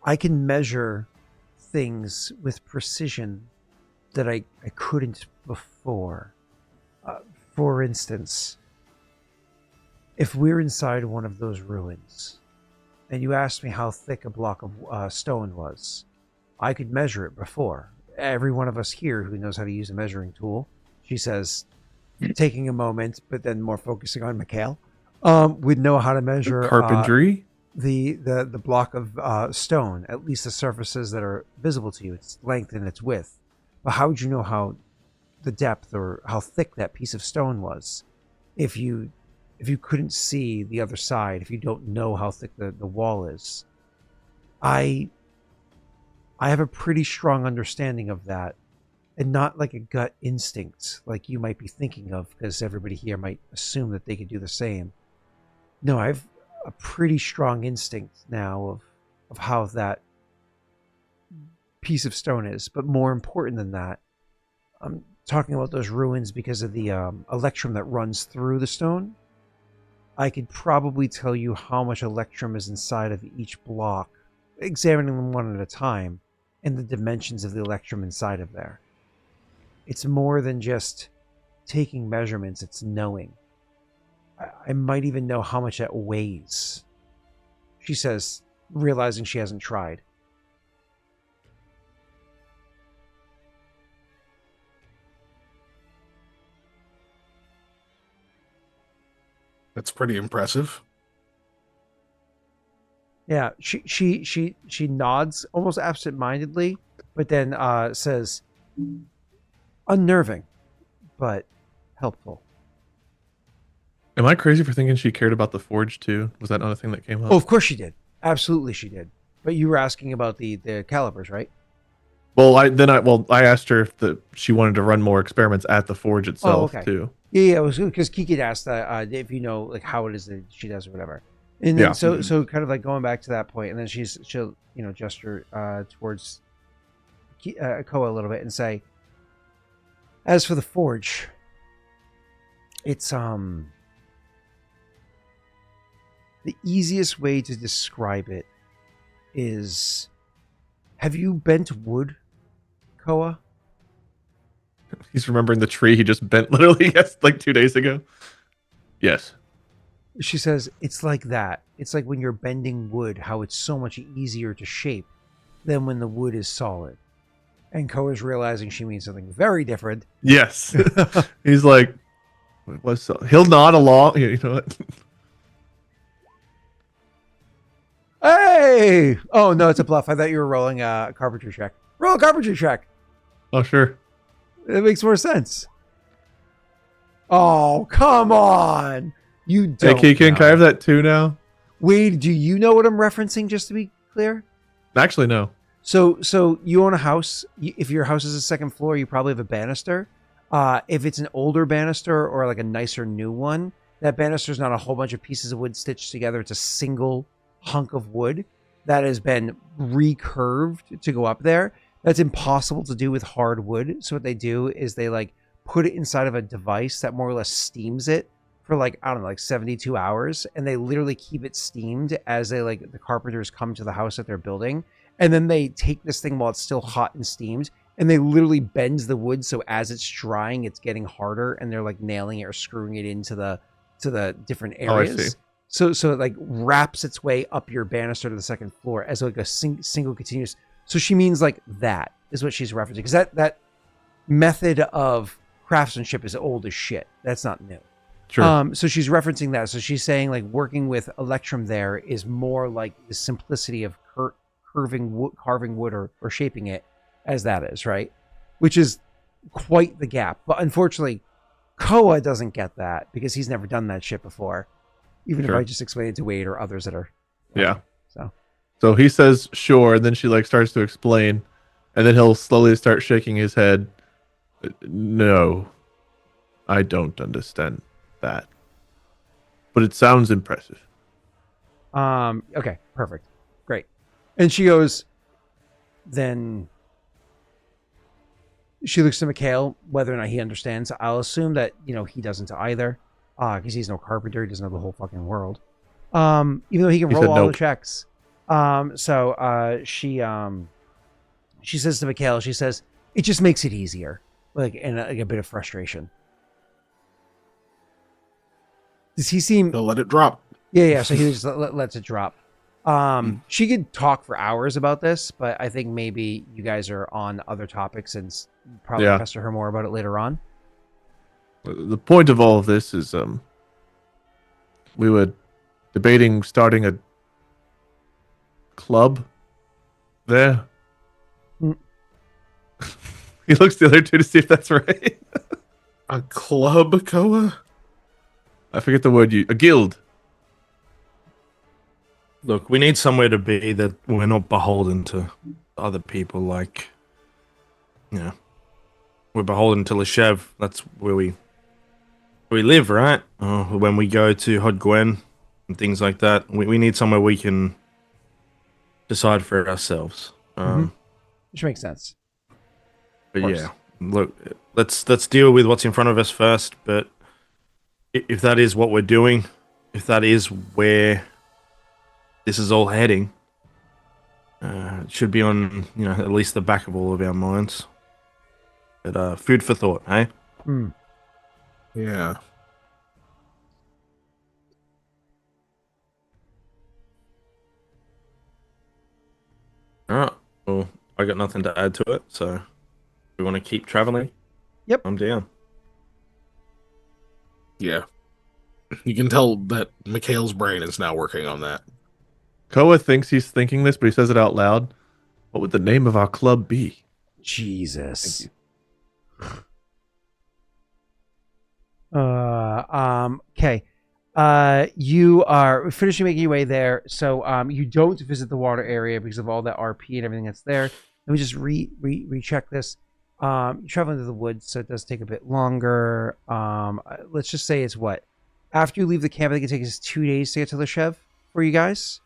I can measure things with precision that I couldn't before. For instance, if we're inside one of those ruins, and you asked me how thick a block of stone was, I could measure it before. Every one of us here who knows how to use a measuring tool, she says, taking a moment, but then more focusing on Mikhail, would know how to measure Carpentry? the block of stone, at least the surfaces that are visible to you, its length and its width. But how would you know how the depth or how thick that piece of stone was if you couldn't see the other side, if you don't know how thick the wall is? I have a pretty strong understanding of that, and not like a gut instinct like you might be thinking of, because everybody here might assume that they could do the same. No, I've a pretty strong instinct now of how that piece of stone is. But more important than that, I'm talking about those ruins because of the electrum that runs through the stone. I could probably tell you how much electrum is inside of each block, examining them one at a time, and the dimensions of the electrum inside of there. It's more than just taking measurements, it's knowing. I might even know how much that weighs, she says, realizing she hasn't tried. That's pretty impressive. Yeah, she nods almost absent-mindedly, but then says, unnerving, but helpful. Am I crazy for thinking she cared about the forge too? Was that another thing that came up? Oh, of course she did. Absolutely she did. But you were asking about the calibers, right? Well, I asked her if she wanted to run more experiments at the forge itself too. Yeah, it was good because Kiki asked that if you know like how it is that she does or whatever. And then so kind of like going back to that point, and then she'll gesture towards Koa a little bit and say, as for the forge, it's the easiest way to describe it is, have you bent wood, Koa? He's remembering the tree he just bent literally like 2 days ago. Yes. She says, it's like that. It's like when you're bending wood, how it's so much easier to shape than when the wood is solid. And Koa's realizing she means something very different. Yes. He's like, he'll nod along. You know what? Hey! Oh, no, it's a bluff. I thought you were rolling a carpentry check. Roll a carpentry check. Oh, sure. It makes more sense. Oh, come on. You don't Hey, Kiken, know. can I have that too now? Wade, do you know what I'm referencing, just to be clear? Actually, no. So you own a house. If your house is a second floor, you probably have a banister. If it's an older banister or like a nicer new one, that banister is not a whole bunch of pieces of wood stitched together. It's a single hunk of wood that has been recurved to go up there. That's impossible to do with hard wood. So what they do is they like put it inside of a device that more or less steams it for like, I don't know, like 72 hours. And they literally keep it steamed as they like the carpenters come to the house that they're building. And then they take this thing while it's still hot and steamed, and they literally bend the wood so as it's drying, it's getting harder, and they're like nailing it or screwing it into the different areas. Oh, I see. So it like wraps its way up your banister to the second floor as like a single continuous. So she means like that is what she's referencing, because that method of craftsmanship is old as shit. That's not new. Sure. So she's referencing that. So she's saying like working with electrum there is more like the simplicity of carving wood or shaping it as that is, right? Which is quite the gap. But unfortunately, Koa doesn't get that because he's never done that shit before. Even if I just explain it to Wade or others that are. Yeah. So he says, sure. And then she like starts to explain. And then he'll slowly start shaking his head. No, I don't understand that. But it sounds impressive. Okay, perfect. Great. And she goes, then she looks to Mikhail, whether or not he understands. I'll assume that, he doesn't either, because he's no carpenter. He doesn't know the whole fucking world. Even though he can roll all the checks. So she she says to Mikhail, she says, it just makes it easier. Like, and like a bit of frustration. Does he seem... They'll let it drop. Yeah, so he just lets it drop. She could talk for hours about this, but I think maybe you guys are on other topics and probably pester her more about it later on. The point of all of this is we were debating starting a club there. He looks the other two to see if that's right. A club, Koa? I forget the word a guild. Look, we need somewhere to be that we're not beholden to other people. Like, we're beholden to Leshev. That's where we live, right? When we go to Hodgwen and things like that, we need somewhere we can decide for ourselves. Which makes sense. But yeah, look, let's deal with what's in front of us first. But if that is what we're doing, if that is where this is all heading, it should be on at least the back of all of our minds. But food for thought, hey? Yeah. All right. Well, I got nothing to add to it, so we want to keep traveling. Yep. I'm down. Yeah. You can tell that Mikhail's brain is now working on that. Koa thinks he's thinking this, but he says it out loud. What would the name of our club be? Jesus. Okay. You are finishing making your way there, so you don't visit the water area because of all that RP and everything that's there. Let me just recheck this. You're traveling to the woods, so it does take a bit longer. Let's just say it's what? After you leave the camp, I think it takes us 2 days to get to Leshev for you guys.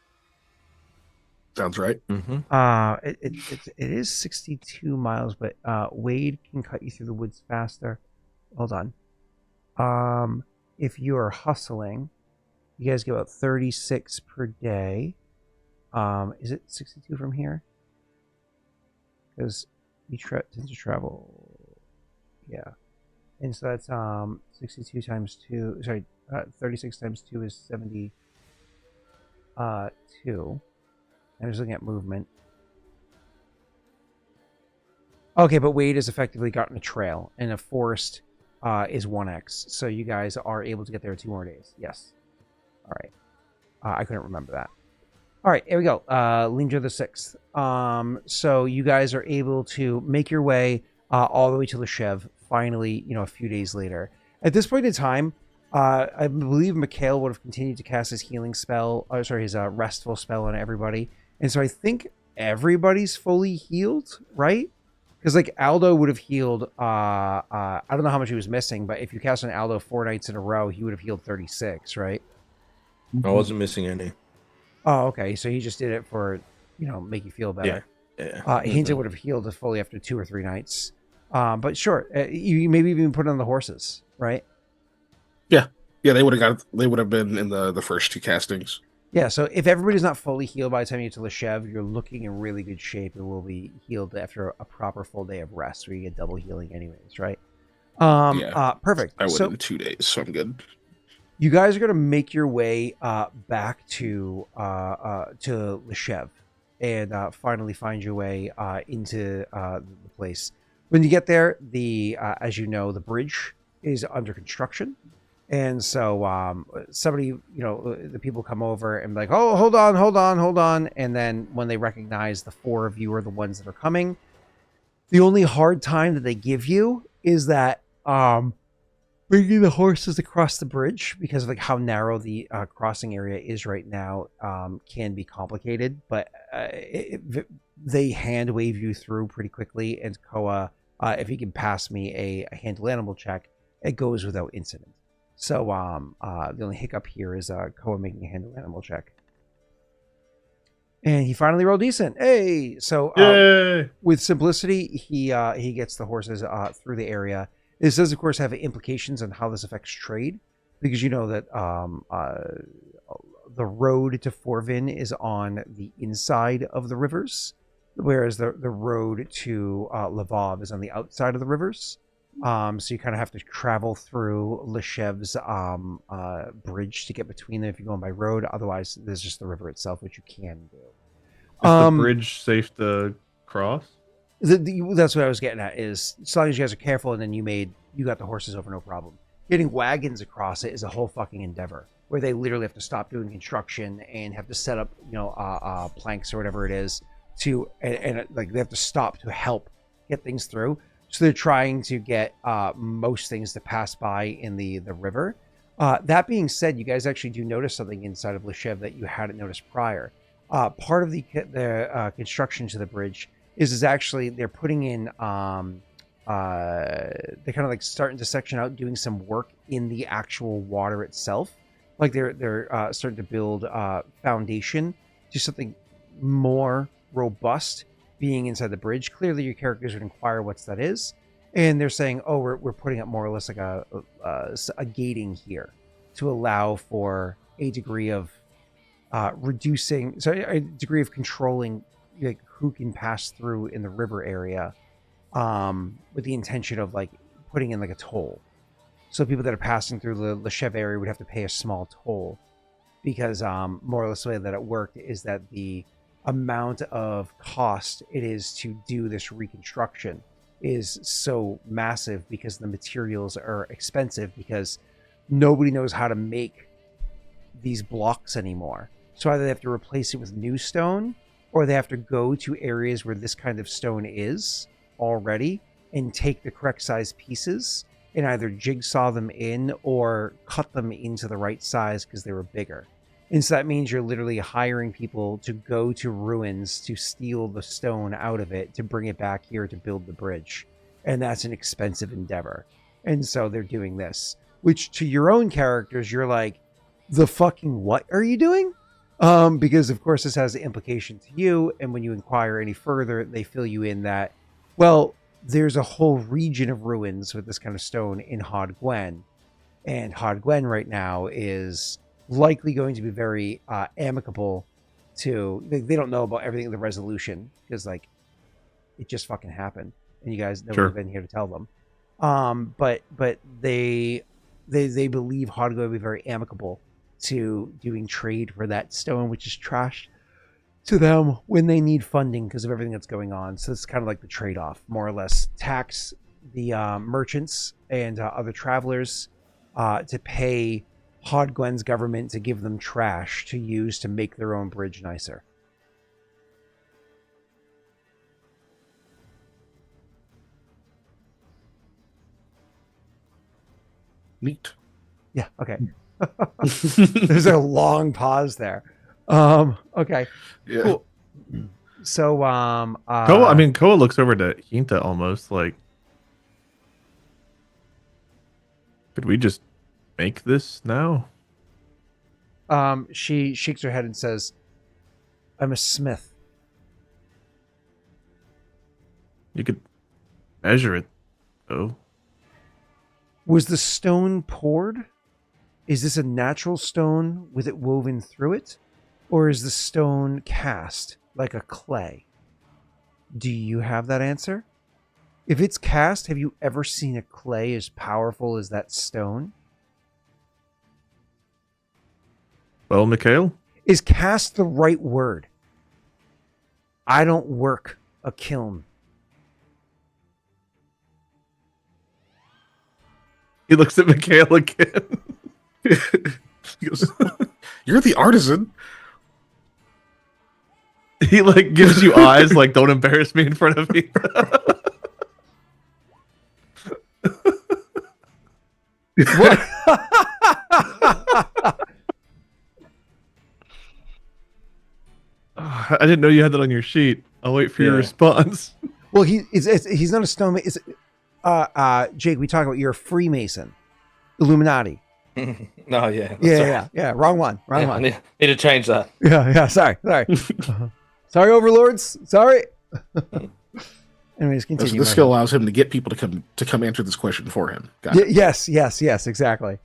Sounds right. It is 62 miles, but Wade can cut you through the woods faster. Hold on. If you are hustling, you guys get about 36 per day. Is it 62 from here? Because you tend to travel. Yeah. And so that's 62 times 2. Sorry, 36 times 2 is 72. I'm just looking at movement. Okay, but Wade has effectively gotten a trail, and a forest is 1x. So you guys are able to get there in 2 more days. Yes. All right. I couldn't remember that. All right, here we go. Linger the 6th. So you guys are able to make your way all the way to Leshev, finally, a few days later. At this point in time, I believe Mikhail would have continued to cast his healing spell, his restful spell on everybody. And so I think everybody's fully healed, right? Because like Aldo would have healed, I don't know how much he was missing, but if you cast on Aldo 4 nights in a row, he would have healed 36, right? I wasn't missing any. Oh, okay. So he just did it for, make you feel better. Yeah. Hinta would have healed fully after 2 or 3 nights. But sure, you maybe even put it on the horses, right? Yeah, they would have been in the first 2 castings. Yeah, so if everybody's not fully healed by the time you get to Leshev, you're looking in really good shape and will be healed after a proper full day of rest, where you get double healing anyways, right? Perfect. I would in 2 days, so I'm good. You guys are going to make your way back to Leshev and finally find your way into the place. When you get there, as you know, the bridge is under construction. And so somebody, the people come over and be like, oh, hold on. And then when they recognize the 4 of you are the ones that are coming, the only hard time that they give you is that bringing the horses across the bridge, because of like how narrow the crossing area is right now, can be complicated. But they hand wave you through pretty quickly. And Koa, if he can pass me a handle animal check, it goes without incident. So the only hiccup here is Koa making a handle animal check. And he finally rolled decent. Hey! So with simplicity, he gets the horses through the area. This does, of course, have implications on how this affects trade, because you know that the road to Forvin is on the inside of the rivers. whereas the road to Lvov is on the outside of the rivers. So you kind of have to travel through Leshev's bridge to get between them if you're going by road. Otherwise, there's just the river itself, which you can do. Is the bridge safe to cross? That's what I was getting at. Is as long as you guys are careful, and then you got the horses over, no problem. Getting wagons across it is a whole fucking endeavor, where they literally have to stop doing construction and have to set up, planks or whatever it is and like they have to stop to help get things through. So they're trying to get most things to pass by in the river. That being said, you guys actually do notice something inside of Leshev that you hadn't noticed prior. Part of the construction to the bridge is actually they're putting in they're kind of like starting to section out, doing some work in the actual water itself. Like they're starting to build foundation to something more robust being inside the bridge. Clearly your characters would inquire what that is, and they're saying, oh, we're putting up more or less like a gating here to allow for a degree of a degree of controlling, like, who can pass through in the river area, with the intention of like putting in like a toll. So people that are passing through the Leshev area would have to pay a small toll, because more or less the way that it worked is that the amount of cost it is to do this reconstruction is so massive, because the materials are expensive, because nobody knows how to make these blocks anymore. So either they have to replace it with new stone, or they have to go to areas where this kind of stone is already and take the correct size pieces and either jigsaw them in or cut them into the right size because they were bigger. And so that means you're literally hiring people to go to ruins to steal the stone out of it to bring it back here to build the bridge. And that's an expensive endeavor. And so they're doing this, which to your own characters, you're like, the fucking what are you doing? Because of course this has the implication to you. And when you inquire any further, they fill you in that, well, there's a whole region of ruins with this kind of stone in Hod Gwen. And Hod Gwen right now is likely going to be very amicable to, they don't know about everything in the resolution, because like it just fucking happened and you guys never have been here to tell them. But they believe Hod Gwen will be very amicable to doing trade for that stone, which is trash to them when they need funding because of everything that's going on. So it's kind of like the trade-off, more or less. Tax the merchants and other travelers to pay Hod Gwen's government to give them trash to use to make their own bridge nicer. Neat. Yeah, okay. There's a long pause there. Okay. Yeah. Cool. So Koa looks over to Hinta almost like, could we just make this now? She shakes her head and says, I'm a smith. You could measure it, though. Was the stone poured? Is this a natural stone with it woven through it? Or is the stone cast like a clay? Do you have that answer? If it's cast, have you ever seen a clay as powerful as that stone? Well, Mikhail? Is cast the right word? I don't work a kiln. He looks at Mikhail again. He goes, you're the artisan. He like gives you eyes like, don't embarrass me in front of me. What? I didn't know you had that on your sheet. I'll wait for your response. Well, he's not a stone. Jake, we talk about you're a Freemason, Illuminati. No, yeah. Yeah. Wrong one. I need to change that. Yeah. Sorry. Sorry, overlords. Sorry. Anyways, continue. This skill allows him to get people to come answer this question for him. Got it. Yes, exactly.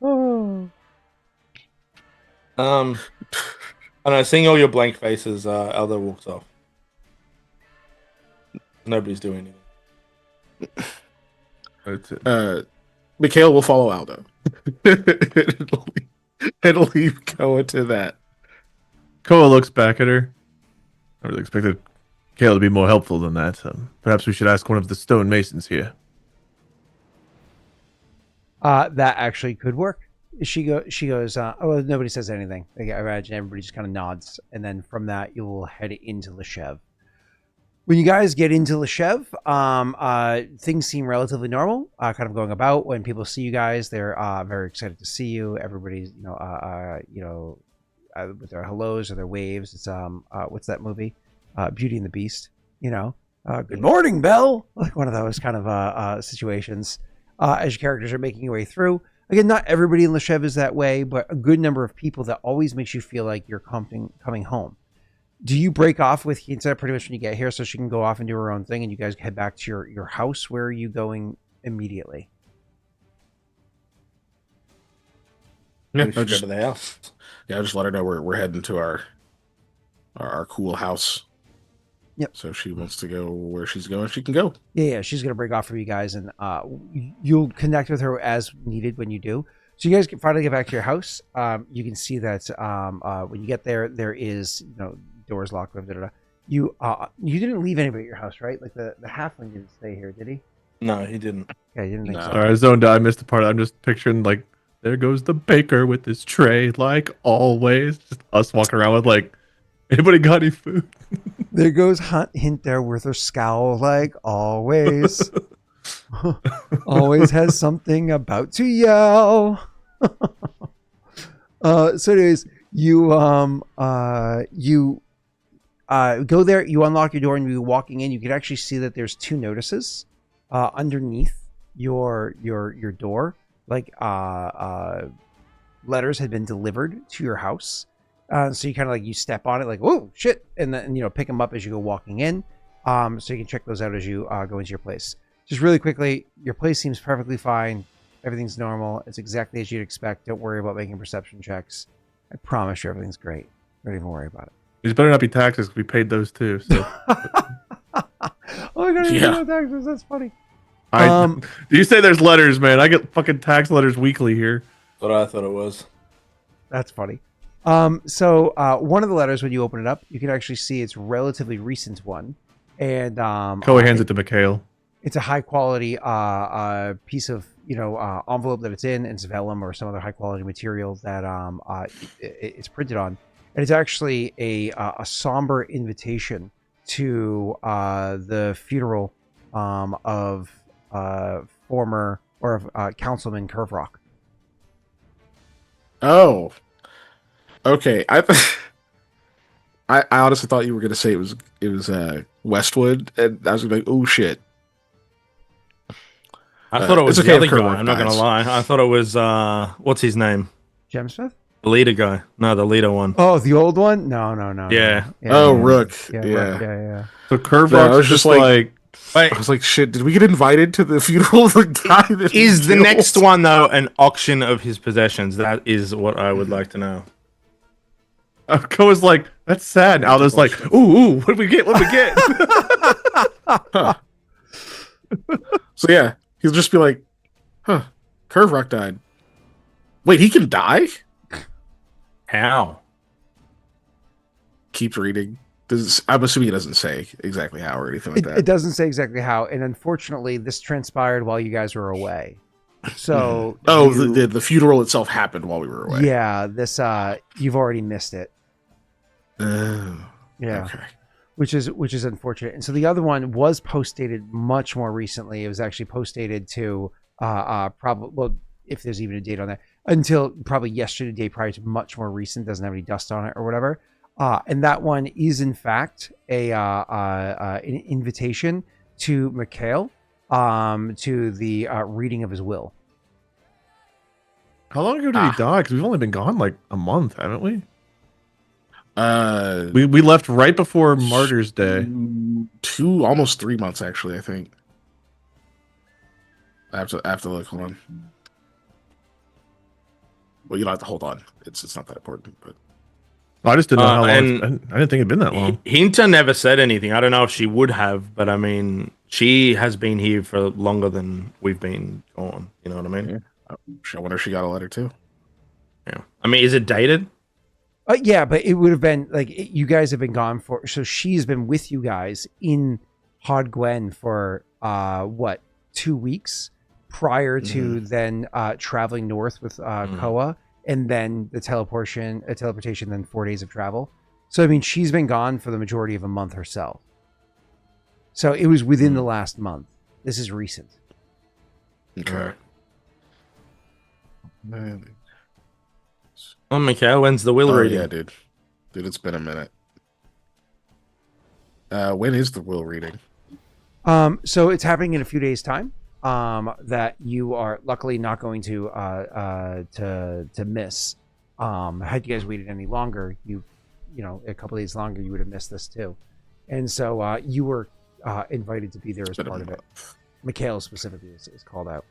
Oh. I know, seeing all your blank faces, Aldo walks off. Nobody's doing anything. That's it. Mikhail will follow Aldo. It'll leave Koa to that. Koa looks back at her. I really expected Kale to be more helpful than that. Perhaps we should ask one of the stone masons here. That actually could work. She goes, oh, nobody says anything. I imagine everybody just kind of nods. And then from that, you will head into Leshev. When you guys get into Leshev, things seem relatively normal, kind of going about. When people see you guys, they're very excited to see you. Everybody's, with their hellos or their waves. It's what's that movie? Beauty and the Beast. Good morning, Belle. Like one of those kind of situations. As your characters are making your way through. Again, not everybody in Leshev is that way, but a good number of people that always makes you feel like you're coming home. Do you break off with Hinta pretty much when you get here so she can go off and do her own thing and you guys head back to your house? Where are you going immediately? Yeah, We should go to the house. Yeah, I'll just let her know we're heading to our cool house. Yep. So if she wants to go where she's going, she can go. Yeah, she's gonna break off from you guys, and you'll connect with her as needed when you do. So you guys can finally get back to your house. You can see that when you get there, there is doors locked. You didn't leave anybody at your house, right? Like the halfling didn't stay here, did he? No, he didn't. Yeah, you didn't think No. so. All right, zoned out. I missed the part. I'm just picturing like there goes the baker with his tray, like always. Just us walking around with like, anybody got any food? There goes Hint there with her scowl, like always. Always has something about to yell. So anyways, you go there, you unlock your door, and you're walking in. You can actually see that there's two notices underneath your door. Like letters had been delivered to your house. So you kind of you step on it like, whoa, shit. And then, pick them up as you go walking in. So you can check those out as you go into your place. Just really quickly, your place seems perfectly fine. Everything's normal. It's exactly as you'd expect. Don't worry about making perception checks. I promise you everything's great. Don't even worry about it. These better not be taxes because we paid those too. So. Oh my god, Yeah. taxes. That's funny. You say there's letters, man. I get fucking tax letters weekly here. That's what I thought it was. That's funny. So one of the letters, when you open it up, you can actually see it's a relatively recent one. And Koa hands it to Mikhail. it's a high quality piece of envelope that it's in, and it's vellum or some other high quality material that it's printed on, and it's actually a somber invitation to the funeral of former or of Councilman Kervrock. Oh, okay. I honestly thought you were gonna say it was Westwood, and I was like, oh shit. I thought it was it's the okay other if guy. Kerwin I'm not gonna dies. lie. I thought it was what's his name? Gemsmith? The leader guy. No, the leader one. Oh, the old one? No. Yeah. Oh, Rook. Yeah. Yeah. Rook, yeah. So Curve No, I Rock's was just just like Wait, I was like, shit, did we get invited to the funeral of the guy that Is the killed? next one though an auction of his possessions? That is what I would like to know. Koa's like, that's sad. And Aldo's like, ooh, what did we get? What did we get? Huh. So yeah, he'll just be like, huh, Curve Rock died. Wait, he can die? How? Keeps reading. I'm assuming it doesn't say exactly how or anything like that. It doesn't say exactly how, and unfortunately, this transpired while you guys were away. So, the funeral itself happened while we were away. yeah, this you've already missed it. Oh, Yeah, okay. which is unfortunate. And so the other one was post dated much more recently. It was actually post dated to probably, well, if there's even a date on that, until probably yesterday, day prior to, much more recent. Doesn't have any dust on it or whatever. And that one is in fact an invitation to Mikhail to the reading of his will. How long ago did he die? Because we've only been gone like a month, haven't we? Uh, We left right before Martyr's Day. almost 3 months actually. I think. I have to look. Hold on. Well, you don't have to hold on. It's not that important, but I just didn't know how long. and I didn't think it'd been that long. Hinta never said anything. I don't know if she would have, but I mean, she has been here for longer than we've been gone. You know what I mean? Yeah. I wonder if she got a letter too. Yeah. I mean, is it dated? Yeah, but it would have been like you guys have been gone for. So she's been with you guys in Hod Gwen for 2 weeks prior to then traveling north with Koa, and then the teleportation, then 4 days of travel. So I mean, she's been gone for the majority of a month herself. So it was within the last month. This is recent. Okay. Oh, Mikhail, when's the will reading? Yeah, dude. Dude, it's been a minute. When is the will reading? So it's happening in a few days' time. That you are luckily not going to miss. Had you guys waited any longer, a couple days longer, you would have missed this too. And so you were invited to be there as part of it. Mikhail specifically is called out.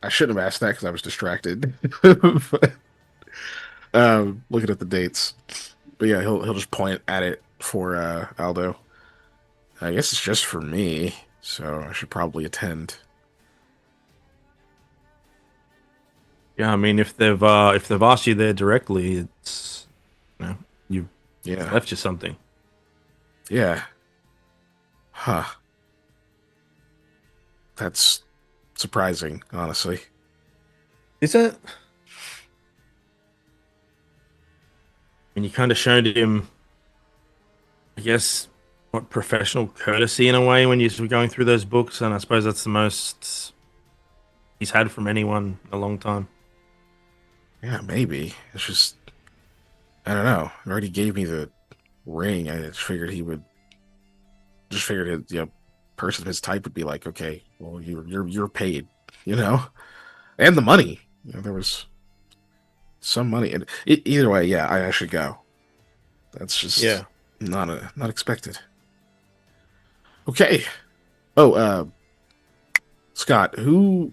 I shouldn't have asked that because I was distracted. But, looking at the dates. But yeah, he'll just point at it for Aldo. I guess it's just for me, so I should probably attend. Yeah, I mean, if they've asked you there directly, it's you've left you something. Yeah. Huh. That's surprising, honestly. Is it? I mean, you kind of showed him, I guess, what professional courtesy in a way when you're going through those books, and I suppose that's the most he's had from anyone in a long time. Yeah, maybe. It's just, I don't know. He already gave me the ring. I just figured person of his type would be like, okay, well, you're paid, and the money. There was some money, and either way, yeah, I should go. That's just not expected. Okay. Oh, Scott, who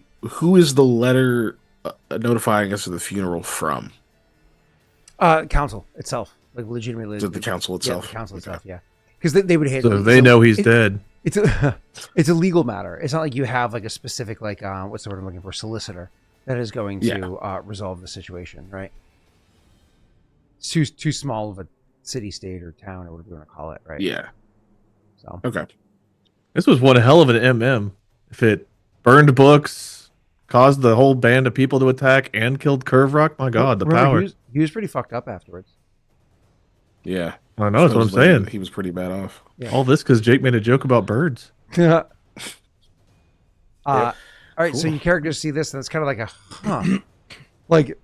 is the letter notifying us of the funeral from? Council itself, like legitimately. The council itself. Yeah, the council itself. Yeah, because they would handle. So they know he's dead. It's a legal matter. It's not like you have like a specific what's the word I'm looking for, solicitor that is going to resolve the situation, right? It's too small of a city, state, or town, or whatever you want to call it, right? Yeah. So okay. This was one hell of an MM. If it burned books, caused the whole band of people to attack, and killed Curve Rock, my God, the power. He was pretty fucked up afterwards. Yeah. I know, that's what I'm saying. He was pretty bad off. Yeah. All this because Jake made a joke about birds. All right, Cool. so your characters see this, and it's kind of like like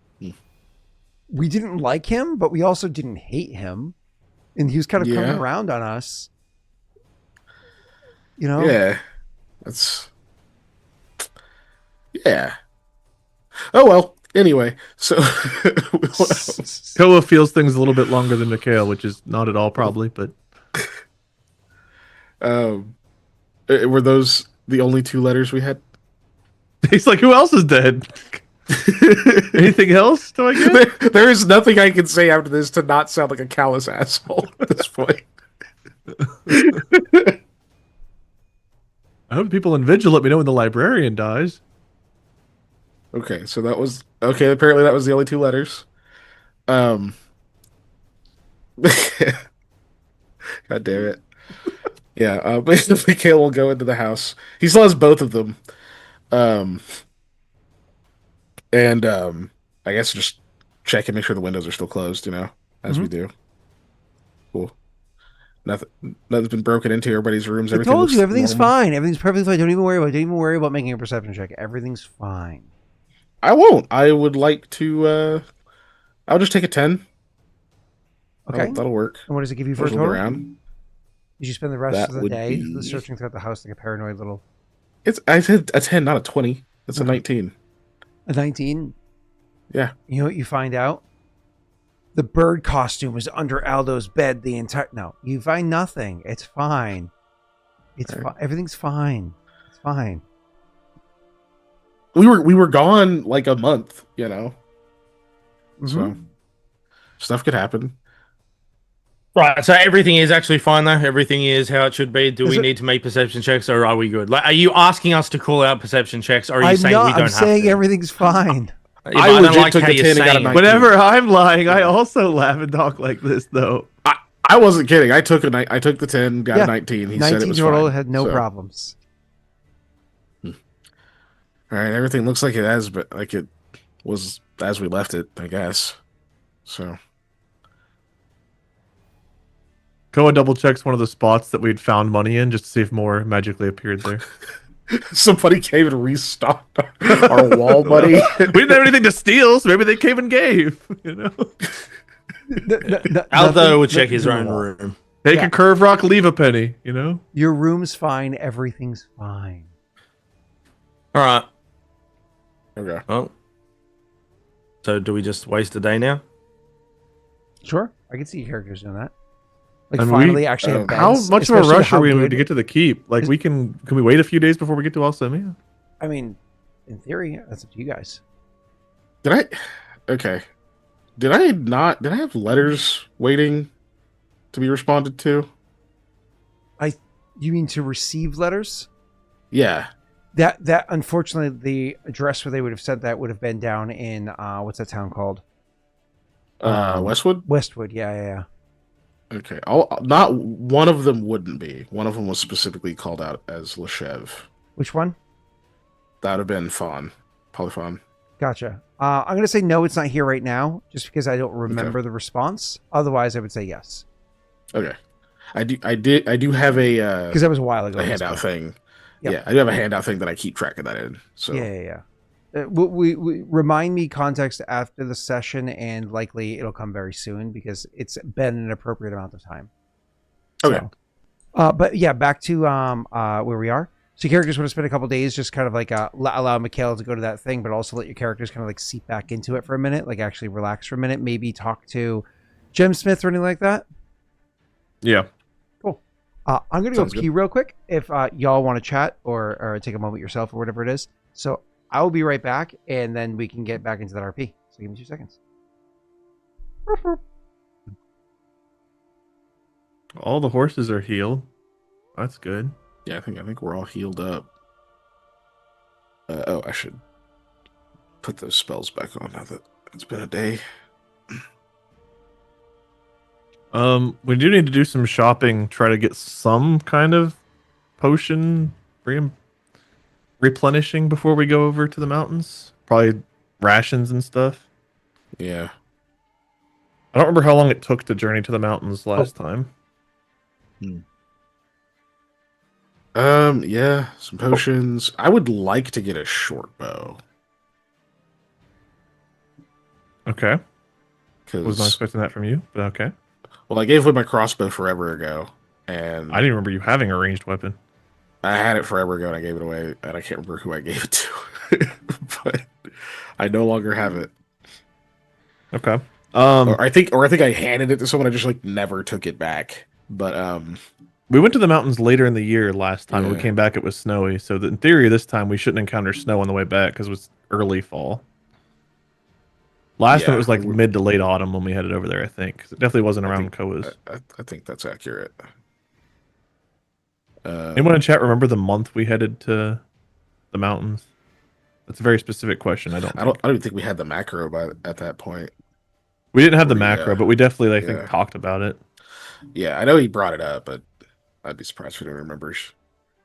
we didn't like him, but we also didn't hate him, and he was kind of coming around on us. Yeah. That's. Yeah. Oh well. Anyway, so Koa feels things a little bit longer than Mikhail, which is not at all probably, but were those the only two letters we had? he's like, who else is dead? Anything else? Do I get? There is nothing I can say after this to not sound like a callous asshole at this point. I hope people in Vigil let me know when the librarian dies. Okay, so that was okay. Apparently, that was the only two letters. God damn it! Yeah, Mikhail will go into the house. He still has both of them, and I guess just check and make sure the windows are still closed. As we do. Cool. Nothing's been broken into everybody's rooms. I told you everything's fine. Everything's perfectly fine. Don't even worry about making a perception check. Everything's fine. I won't. I would like to. I'll just take a 10. Okay, that'll work. And what does it give you for a Look total? around. Did you spend the rest That of the would day be- searching throughout the house like a paranoid little? I said a 10, not a 20. It's a 19. A 19. Yeah. You know what you find out? The bird costume was under Aldo's bed the entire. No, you find nothing. It's fine. It's All right. Everything's fine. It's fine. we were gone like a month, you know. So Mhm. stuff could happen. Right, so everything is actually fine though. Everything is how it should be. Do Is we it- need to make perception checks, or are we good? Like, are you asking us to call out perception checks, or are you I'm saying not. we don't I'm have saying to? everything's fine. Yeah, I but don't legit like took how a you're 10 and got a saying it. 19. Whenever I'm lying, I also laugh and talk like this, though. I wasn't kidding. I took the 10, got Yeah. a 19. He said 19 it was total fine. had no So, problems. All right, everything looks like it has, but like it was as we left it, I guess. So Koa double checks one of the spots that we'd found money in just to see if more magically appeared there. somebody came and restocked our wall money. We didn't have anything to steal, so maybe they came and gave. You know, Aldo would check his own room. take Yeah. a curve rock, leave a penny. You know. Your room's fine. Everything's fine. All right. Okay. Well, so do we just waste a day now? Sure, I can see your characters doing that. Like I mean, finally, actually have How beds, much of a especially rush how are we good- to get to the keep? Like, can we wait a few days before we get to Alcemia? I mean, in theory, that's up to you guys. Did I? Okay. Did I have letters waiting to be responded to? You mean to receive letters? Yeah. That unfortunately, the address where they would have sent that would have been down in what's that town called? Westwood? Westwood. Yeah. Okay. Not one of them wouldn't be. One of them was specifically called out as Leshev. Which one? That would have been Fawn. Polyphon. Gotcha. I'm gonna say no. It's not here right now, just because I don't remember the response. Otherwise, I would say yes, Okay. I do have a because that was a while ago. a at this handout point. thing. Yep. Yeah, I do have a handout thing that I keep track of that in. So Yeah. We remind me context after the session, and likely it'll come very soon because it's been an appropriate amount of time. Okay. But yeah, back to where we are. So your characters want to spend a couple days just kind of like allow Mikhail to go to that thing, but also let your characters kind of like seep back into it for a minute, like actually relax for a minute, maybe talk to Gemsmith or anything like that. Yeah. Cool. I'm gonna go Sounds good. pee real quick if y'all want to chat or take a moment yourself or whatever it is. So I will be right back, and then we can get back into that RP. So give me 2 seconds. All the horses are healed. That's good. yeah, I think we're all healed up. I should put those spells back on now that it's been a day. We do need to do some shopping, try to get some kind of potion replenishing before we go over to the mountains. Probably rations and stuff. Yeah. I don't remember how long it took to journey to the mountains last time. Yeah, some potions. I would like to get a short bow. Okay. Was not Because expecting that from you, but okay. well, I gave away my crossbow forever ago, and I didn't remember you having a ranged weapon. I had it forever ago, and I gave it away, and I can't remember who I gave it to, but I no longer have it. Okay. Or I think I handed it to someone. I just like never took it back. But we went to the mountains later in the year last time, and we Yeah. came back. It was snowy, so that in theory, this time we shouldn't encounter snow on the way back because it was early fall. Last time Yeah, it was like we- mid to late autumn when we headed over there. I think 'cause it definitely wasn't I around think- Koa's. I think that's accurate. Anyone in chat remember the month we headed to the mountains? That's a very specific question. I don't even think we had the macro at that point. we didn't have the Yeah. macro, but we definitely I think Yeah. talked about it. Yeah, I know he brought it up, but I'd be surprised if he remembers.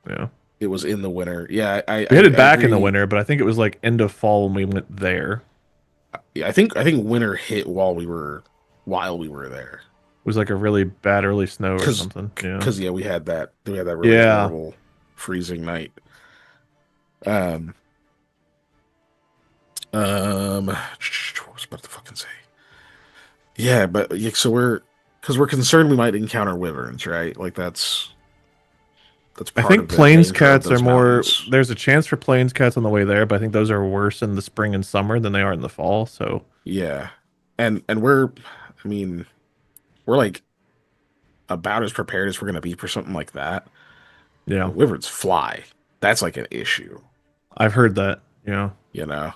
Yeah. It was in the winter. Yeah, I We headed back in the agree. winter, but I think it was like end of fall when we went there. Yeah, I think winter hit while we were there. It was like a really bad early snow or 'Cause- something. Yeah. Because we had that really Yeah. horrible freezing night. What was I about to fucking say? Yeah, but yeah, so we're concerned we might encounter wyverns, right? Like that's I part think of the plains danger of cats are those more. mountains. There's a chance for plains cats on the way there, but I think those are worse in the spring and summer than they are in the fall. So Yeah, and we're like about as prepared as we're gonna be for something like that. yeah, Wyverns fly. That's like an issue. I've heard that. Yeah, You know,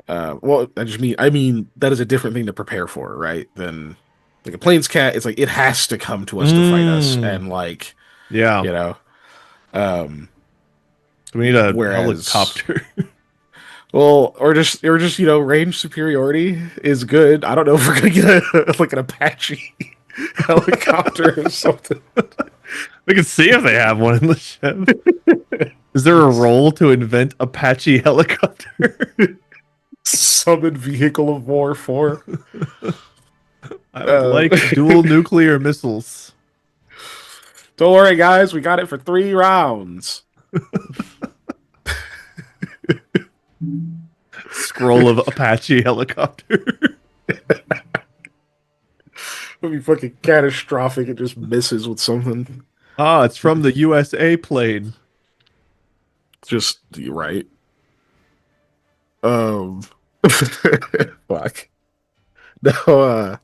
well, I mean that is a different thing to prepare for, right? Than like a plains cat. It's like it has to come to us to fight us, and like Yeah. you know, um, So we need a whereas. helicopter. Well, or just range superiority is good. I don't know if we're gonna get a like an Apache helicopter or something. We can see if they have one in the ship. Is there a role to invent Apache helicopter? Summon vehicle of war 4. I would like dual nuclear missiles. Don't worry, guys. We got it for 3 rounds. Scroll of Apache helicopter. It'd be fucking catastrophic. It just misses with something. Ah, it's from the USA plane. Just right. Fuck. No,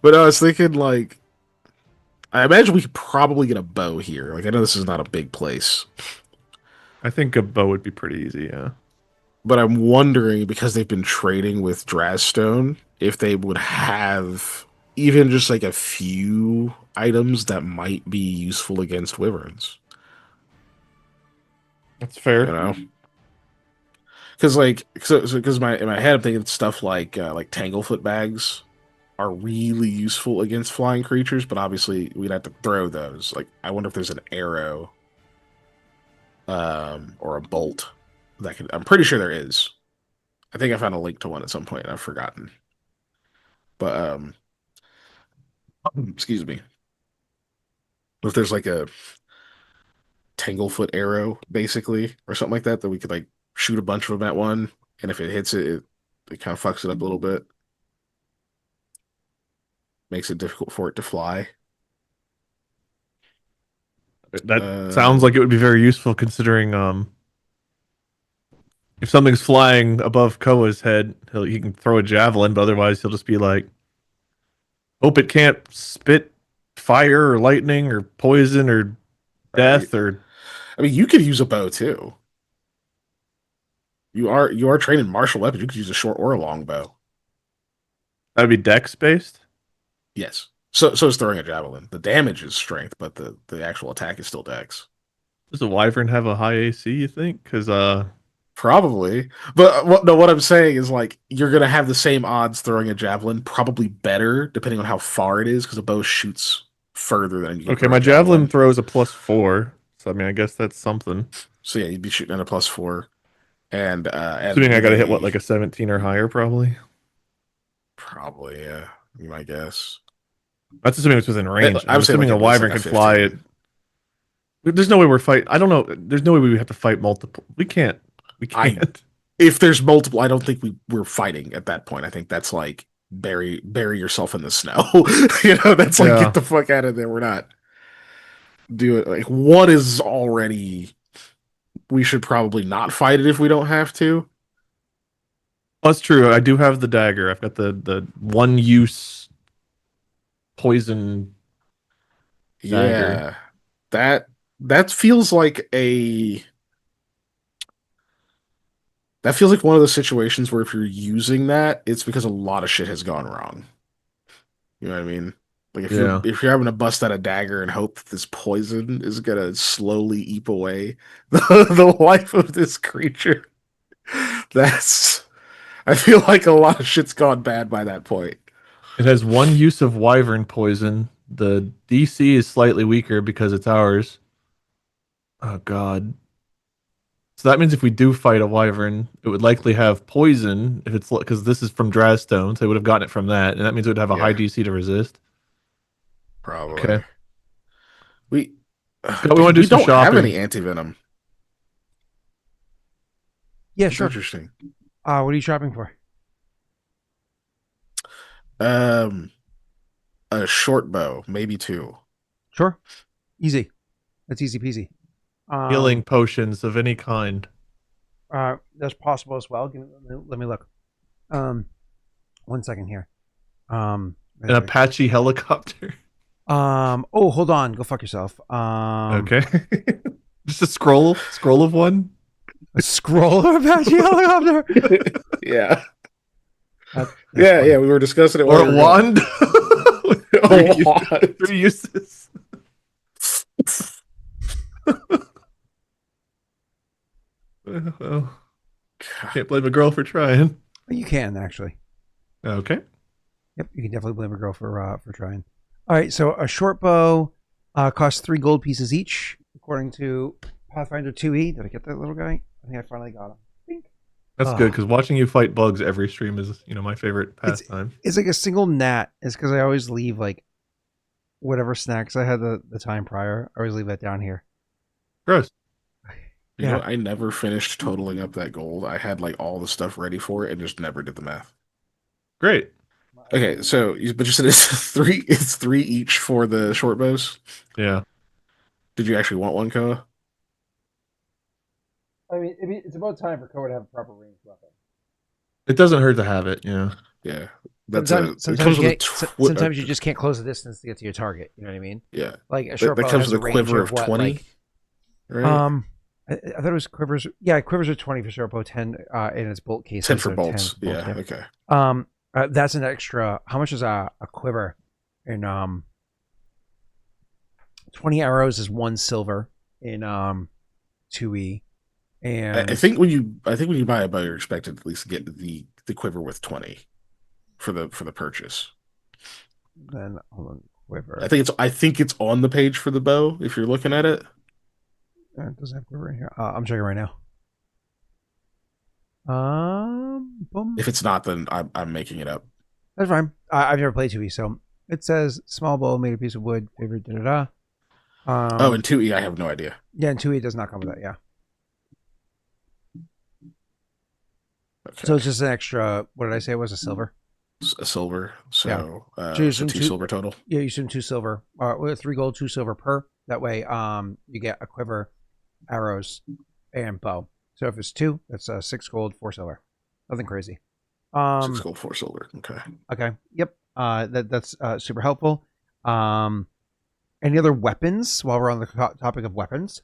but I was thinking like I imagine we could probably get a bow here. Like I know this is not a big place. I think a bow would be pretty easy, yeah. But I'm wondering because they've been trading with Drazstone if they would have even just like a few items that might be useful against wyverns. That's fair. You know, because because in my head I'm thinking stuff like tanglefoot bags are really useful against flying creatures, but obviously we'd have to throw those. Like I wonder if there's an arrow, or a bolt that could. I'm pretty sure there is. I think I found a link to one at some point. And I've forgotten, but excuse me. If there's like a tanglefoot arrow, basically, or something like that, that we could like shoot a bunch of them at one, and if it hits it, it kind of fucks it up a little bit, makes it difficult for it to fly. That sounds like it would be very useful considering if something's flying above Koa's head, he can throw a javelin, but otherwise he'll just be like, hope it can't spit fire or lightning or poison or death or. I mean, you could use a bow too. You are trained in martial weapons. You could use a short or a long bow. That'd be dex based. Yes. So is throwing a javelin. The damage is strength, but the actual attack is still dex. Does a wyvern have a high AC? You think? Because probably, but what I'm saying is like you're gonna have the same odds throwing a javelin, probably better depending on how far it is, because a bow shoots further than you. Can okay, my javelin throws a +4, so I mean I guess that's something. So yeah, you'd be shooting at a +4, and assuming I got to hit what, like a 17 or higher, probably. Probably, yeah. I guess. That's assuming it's within range. I'm assuming like a wyvern like could fly it. There's no way we're fighting. I don't know. There's no way we have to fight multiple. We can't. If there's multiple, I don't think we're fighting at that point. I think that's like bury yourself in the snow. That's like get the fuck out of there. We're not doing like what is already. We should probably not fight it if we don't have to. That's true. I do have the dagger. I've got the one use poison dagger. Yeah, that feels like one of the situations where if you're using that, it's because a lot of shit has gone wrong. You know what I mean? Like if you're having to bust out a dagger and hope that this poison is gonna slowly eat away the life of this creature, I feel like a lot of shit's gone bad by that point. It has one use of wyvern poison. The DC is slightly weaker because it's ours. Oh god. So that means if we do fight a wyvern, it would likely have poison if it's because this is from Drazstone, so they would have gotten it from that, and that means it would have a high DC to resist. Probably. Okay. We want to do some don't shopping. have any anti-venom. Yeah, sure. Interesting. What are you shopping for? A short bow, maybe 2. Sure. Easy. That's easy peasy. Healing potions of any kind. That's possible as well. Let me look. 1 second here. An Apache helicopter. Oh, hold on. Go fuck yourself. Okay. Just a scroll of one. A scroll of Apache helicopter. Yeah. That's Yeah, funny. yeah. We were discussing it. Or while a we were going. wand. A wand. 3 uses. Well, can't blame a girl for trying. You can actually. Okay. Yep, you can definitely blame a girl for trying. All right, so a short bow costs 3 gold pieces each, according to Pathfinder 2e. Did I get that little guy? I think I finally got him. Bink. That's Oh. good because watching you fight bugs every stream is, my favorite pastime. It's like a single gnat. It's because I always leave like whatever snacks I had the time prior. I always leave that down here. Gross. You Yeah. know, I never finished totaling up that gold. I had like all the stuff ready for it and just never did the math. Great. Okay, so but you said it's three. It's 3 each for the short bows. Yeah. Did you actually want one, Koa? I mean, it's about time for Koa to have a proper ranged weapon. It doesn't hurt to have it, Yeah, that's Sometimes, it comes with a sometimes you just can't close the distance to get to your target. You know what I mean? yeah. Like a short That bow comes has with a range quiver of of what, 20. like, Right? I thought it was quivers. Yeah, quivers are 20 for short bow, 10 in its bolt case. 10 for bolts. Yeah. Okay. That's an extra. How much is a quiver? And 20 arrows is 1 silver in 2e. And I think when you buy a bow, you're expected at least to get the quiver with 20 for the purchase. then hold on, quiver. I think it's on the page for the bow if you're looking at it. It doesn't have quiver in here. I'm checking right now. Boom. If it's not, then I'm making it up. That's fine. I've never played 2e, so it says small bow made of piece of wood, favorite da da da. In 2e, I have no idea. Yeah, in 2e it does not come with that. Yeah. Okay. So it's just an extra. What did I say? It was a silver. A silver. So, So so 2 silver total. Yeah, you assume 2 silver. 3 gold, 2 silver per. That way, you get a quiver, arrows, and bow. So if it's 2, that's 6 gold, 4 silver. Nothing crazy. 6 gold, 4 silver. Okay. Okay. Yep. That's super helpful. Any other weapons while we're on the topic of weapons?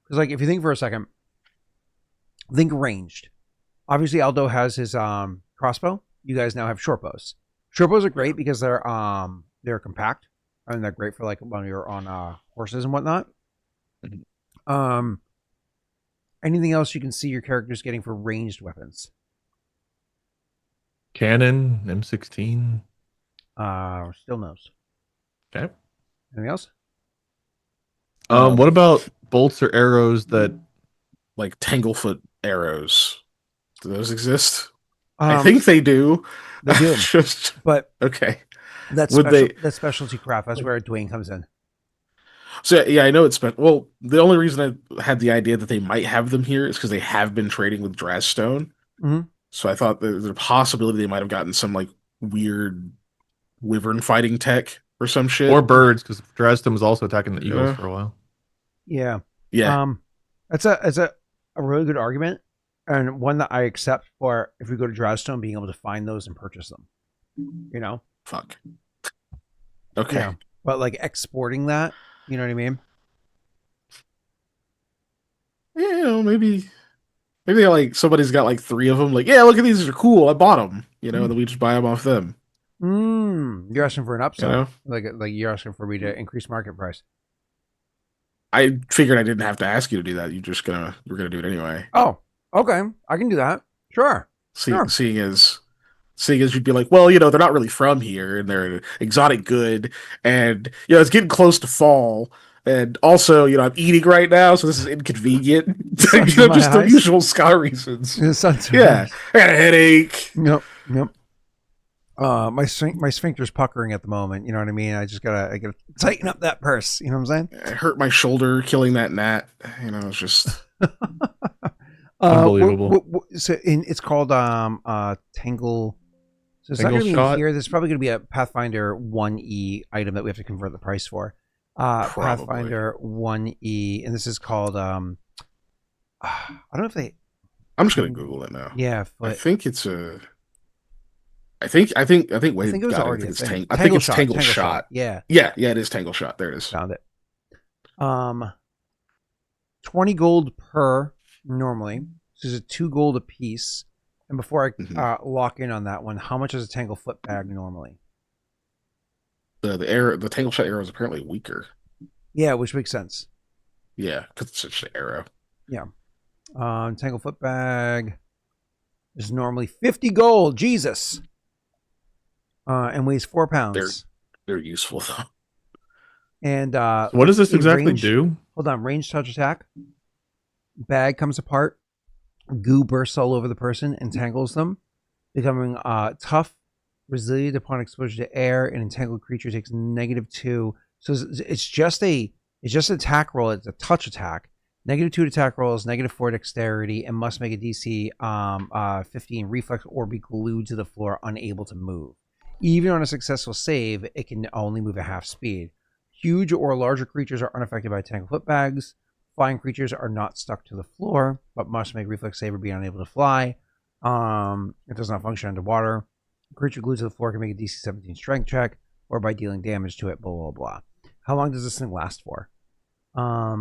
Because like if you think for a second, think ranged. Obviously, Aldo has his crossbow. You guys now have short bows. Short bows are great because they're compact and they're great for like when you're on horses and whatnot. Anything else you can see your characters getting for ranged weapons? Cannon, M16. Still knows. Okay. Anything else? What about bolts or arrows that Like Tanglefoot arrows? Do those exist? I I think they do. they do. Just But okay. that's Would they- that's specialty craft. That's where Dwayne comes in. So yeah, I know it's well. The only reason I had the idea that they might have them here is because they have been trading with Drazstone. Mhm. So I thought there's a possibility they might have gotten some like weird wyvern fighting tech or some shit. or birds, because Dresden was also attacking the eagles Yeah. for a while. Yeah. yeah, That's a really good argument, and one that I accept for if we go to Drazstone, being able to find those and purchase them. You know. fuck. Okay. Yeah. But like exporting that, you know what I mean? Yeah, you know, maybe like somebody's got like 3 of them. Like, yeah, look at these are cool. I bought them. You know, and then we just buy them off them. You're asking for an upsell. You know, Like you're asking for me to increase market price. I figured I didn't have to ask you to do that. We're gonna do it anyway. Oh, okay. I can do that. Sure. Sure. Seeing as you'd be like, well, you know, they're not really from here, and they're an exotic good, and you know, it's getting close to fall, and also, you know, I'm eating right now, so this is inconvenient. You know, Sun's in just my the eyes. usual Sky reasons. The sun's Yeah, I got a headache. Yep. My sphincter's puckering at the moment. You know what I mean? I gotta tighten up that purse. You know what I'm saying? I hurt my shoulder killing that gnat. You know, it's just Unbelievable. So it's called Tangle. So it's not Tangle going to be shot? in here. There's probably going to be a Pathfinder 1E item that we have to convert the price for. Pathfinder 1E, and this is called I don't know if they. I'm just gonna Google it now. Yeah, I but think it's a. I think Wade I think it was got it. already I think it's a thing. I think it's Tangle Shot. Yeah, Yeah, it is Tangle Shot. There it is. found it. 20 gold per normally. So is it 2 gold a piece? And before I Mhm. lock in on that one, how much is a tangle foot bag normally? The tangle shot arrow is apparently weaker. Yeah, which makes sense. Yeah, because it's such an arrow. Yeah. Tangle foot bag is normally 50 gold. Jesus. And weighs 4 pounds. They're useful though. And So what does this a exactly ranged- do? Hold on, ranged touch attack. Bag comes apart. Goo bursts all over the person, entangles them, becoming tough, resilient upon exposure to air. An entangled creature takes -2. So it's just an attack roll. It's a touch attack. -2 to attack rolls, -4 dexterity, and must make a DC 15 reflex or be glued to the floor, unable to move. Even on a successful save, it can only move at half speed. Huge or larger creatures are unaffected by tangle foot bags. Flying creatures are not stuck to the floor, but must make reflex save or be unable to fly. It does not function underwater. A creature glued to the floor can make a DC 17 strength check, or by dealing damage to it, blah, blah, blah. How long does this thing last for? I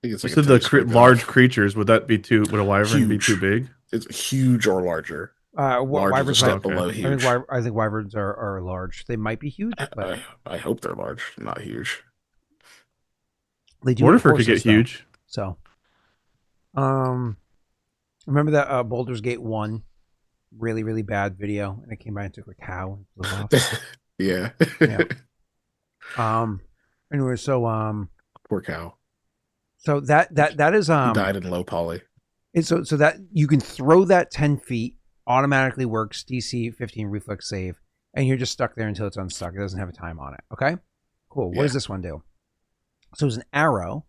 think it's You like said large creatures. Would that be too? Would a wyvern be Huge. too big? It's huge or larger. Large is a Wyverns step might, below huge. I think wyverns are large. They might be huge, but I hope they're large, not huge. they do. Mortifer could get horses, though. huge. So, remember that Baldur's Gate 1 really, really bad video, and it came by and took a cow and flew off. Yeah. Yeah. Anyway, so Poor cow. so that is He died in low poly. and so that you can throw that 10 feet, automatically works DC 15 reflex save, and you're just stuck there until it's unstuck. It doesn't have a time on it. Okay, cool. What does this one do? So it's an arrow.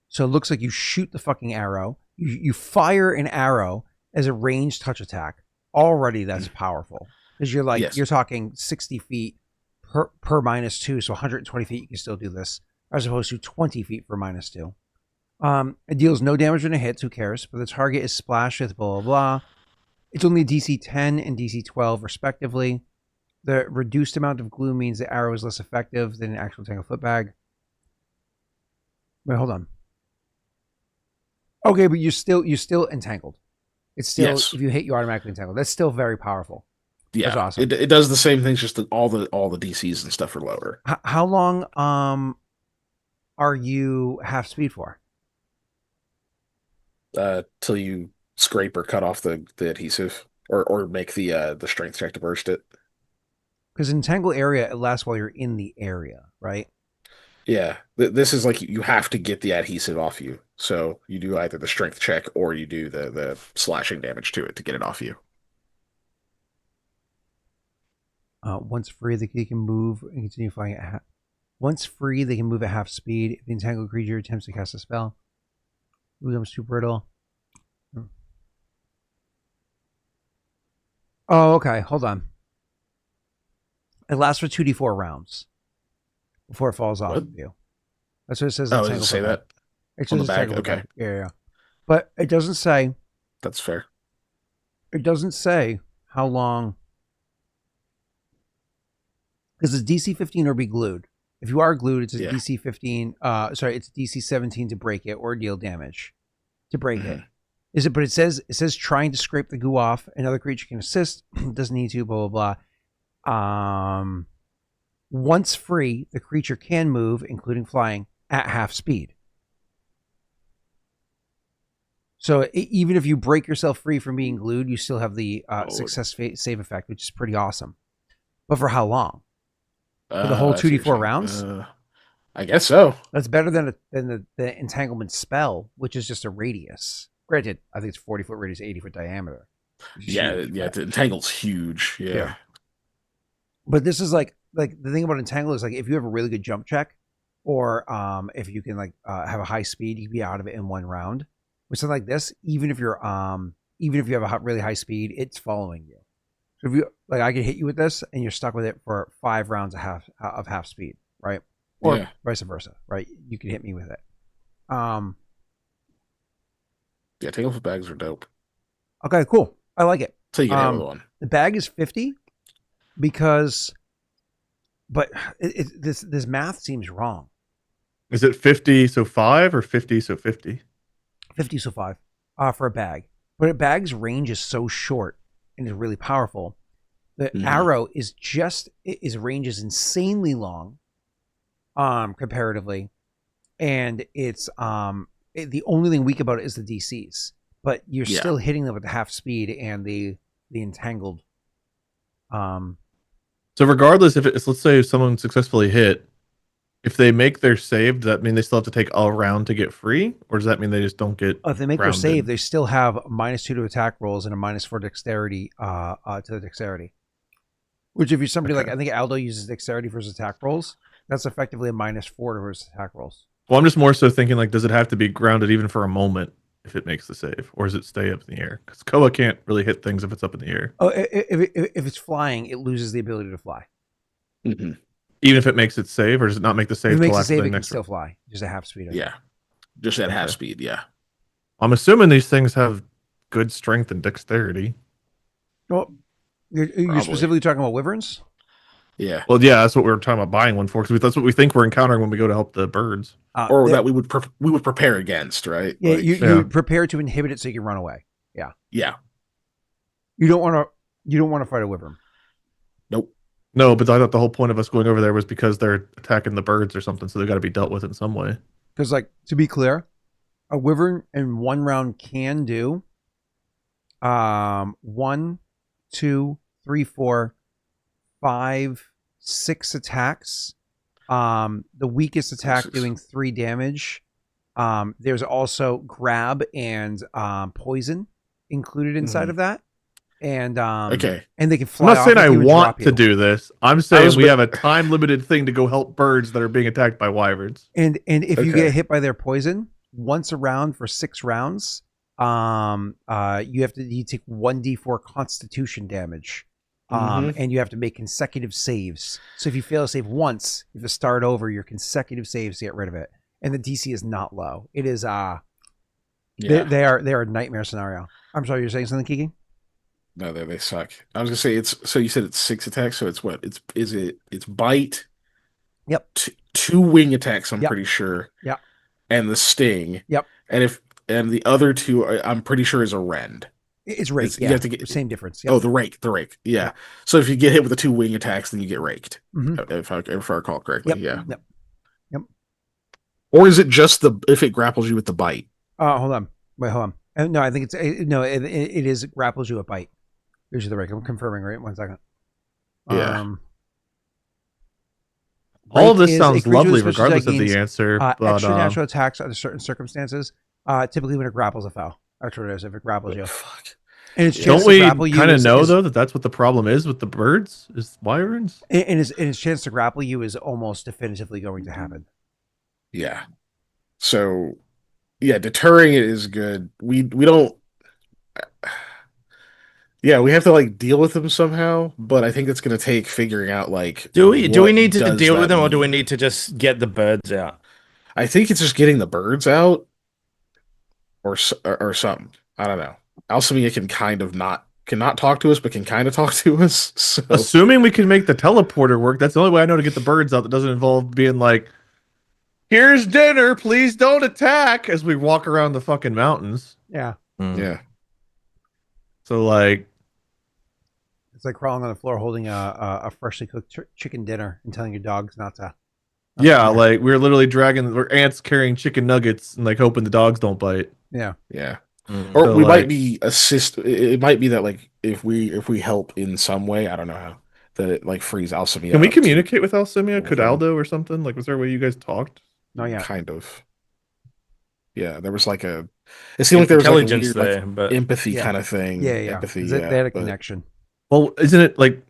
So it looks like you shoot the fucking arrow. You fire an arrow as a ranged touch attack. Already that's powerful, because you're like, you're talking 60 feet per -2, so 120 feet you can still do this, as opposed to 20 feet for -2. It deals no damage when it hits. Who cares? But the target is splashed with blah blah blah. It's only DC 10 and DC 12 respectively. The reduced amount of glue means the arrow is less effective than an actual tangle foot bag. Wait, hold on. Okay, but you're still entangled. It's still, if you hit, you automatically entangled. That's still very powerful. Yeah, that's awesome. It does the same things, just that all the DCs and stuff are lower. How long are you half speed for? Till you scrape or cut off the adhesive, or make the strength check to burst it. Because entangle area, it lasts while you're in the area, right? Yeah, this is like you have to get the adhesive off you. So you do either the strength check or you do the slashing damage to it to get it off you. Once free, they can move and continue flying at half. Once free, they can move at half speed. If the entangled creature attempts to cast a spell, it becomes too brittle. Oh, okay. Hold on. It lasts for 2d4 rounds before it falls off of you. That's what it says. Oh, does it say that? It's on the bag? Okay. Yeah. But it doesn't say. That's fair. It doesn't say how long. Because it's DC 15 or be glued. If you are glued, it's a DC 15. It's DC 17 to break it or deal damage to break it. Is it? But it says trying to scrape the goo off. Another creature can assist. Doesn't need to. Blah blah blah. Once free, the creature can move, including flying, at half speed. So even if you break yourself free from being glued, you still have the success save effect, which is pretty awesome. But for how long? For the whole 2d4 rounds? I guess so. That's better than the entanglement spell, which is just a radius. Granted, I think it's 40-foot radius, 80-foot diameter. Yeah, the entangle's huge. Yeah. But this is like the thing about entangle is like if you have a really good jump check, or if you can have a high speed, you can be out of it in one round. With something like this, even if you have a really high speed, it's following you. So if you I can hit you with this, and you're stuck with it for 5 rounds of half speed, right? Or vice versa, right? You can hit me with it. Yeah, tangle bags are dope. Okay, cool. I like it. So you can have one. The bag is 50 because, but this math seems wrong. Is it 50 so 5 or 50 so 50? 50 so 5 for a bag. But a bag's range is so short and is really powerful. The arrow is his range is insanely long, comparatively, and it's the only thing weak about it is the DCs. But you're still hitting them with the half speed and the entangled. So regardless, let's say if someone successfully hit, if they make their save, does that mean they still have to take a round to get free, or does that mean they just don't get? If they make their save, they still have a -2 to attack rolls and a -4 dexterity to the dexterity. Which, if you're somebody like I think Aldo uses dexterity for his attack rolls, that's effectively a -4 to his attack rolls. Well, I'm just more so thinking like, does it have to be grounded even for a moment if it makes the save, or does it stay up in the air? Because Koa can't really hit things if it's up in the air. Oh, if it's flying, it loses the ability to fly. Mm-hmm. Even if it makes it save, or does it not make the save? If it makes till a after save, the it can next still fly. Just a half speed. Yeah, just at half speed. Yeah. I'm assuming these things have good strength and dexterity. Well, you're specifically talking about wyverns? Yeah. Well, yeah, that's what we were talking about buying one for, because that's what we think we're encountering when we go to help the birds. Or that we would prepare against, right? Yeah, Like, you prepare to inhibit it so you can run away. Yeah. Yeah. You don't want to fight a wyvern. Nope. No, but I thought the whole point of us going over there was because they're attacking the birds or something, so they got to be dealt with in some way. Because, like, to be clear, a wyvern in one round can do 1, 2, 3, 4, 5, 6 attacks. The weakest attack doing 3 damage. There's also grab and poison included inside of that. And okay, and they can fly. I'm not saying I want to do this. I'm saying we have a time limited thing to go help birds that are being attacked by wyverns. And if you get hit by their poison once a round for 6 rounds, you take 1d4 Constitution damage. And you have to make consecutive saves. So if you fail to save once, you have to start over your consecutive saves to get rid of it. And the DC is not low. It is they are a nightmare scenario. I'm sorry, you're saying something, Kiki? No, they suck. I was gonna say so you said it's 6 attacks, so it's what? It's bite. Yep. 2 wing attacks, I'm pretty sure. Yeah. And the sting. Yep. And the other 2 I'm pretty sure is a rend. It's rake. You have to get same difference. Yep. Oh, the rake. Yeah. So if you get hit with the 2 wing attacks, then you get raked. Mm-hmm. If I recall correctly. Yep. Yeah. Yep. Or is it just if it grapples you with the bite? Hold on. Wait, hold on. No, I think it is grapples you with bite. Here's the rake. I'm confirming, right? 1 second. Yeah. All of this sounds lovely, regardless of the answer. But, extra natural attacks under certain circumstances. Typically, when it grapples a foul. That's what it is. If it grapples you. Fuck. And it's don't we kind of know though that's what the problem is with the birds? Is wyverns? And his chance to grapple you is almost definitively going to happen. Yeah. So, yeah, deterring it is good. We don't. Yeah, we have to like deal with them somehow, but I think it's going to take figuring out like. Do we need to deal with them, or do we need to just get the birds out? I think it's just getting the birds out, or something. I don't know. Alcemia cannot talk to us, but can kind of talk to us. So. Assuming we can make the teleporter work, that's the only way I know to get the birds out that doesn't involve being like, here's dinner, please don't attack, as we walk around the fucking mountains. Yeah. Yeah. So like, it's like crawling on the floor holding a freshly cooked chicken dinner and telling your dogs not to. Yeah, like we're literally we're ants carrying chicken nuggets and like hoping the dogs don't bite. Yeah. Yeah. Or So, we might be it might be that like if we help in some way, I don't know how, that it like frees Alcemia. Can we communicate with Alcemia? Could Aldo or something? Like, was there a way you guys talked? No, yeah. Kind of. Yeah, there was like it seemed like there was like a weird, there, but empathy kind of thing. Yeah. Empathy. They had a connection. Well, isn't it like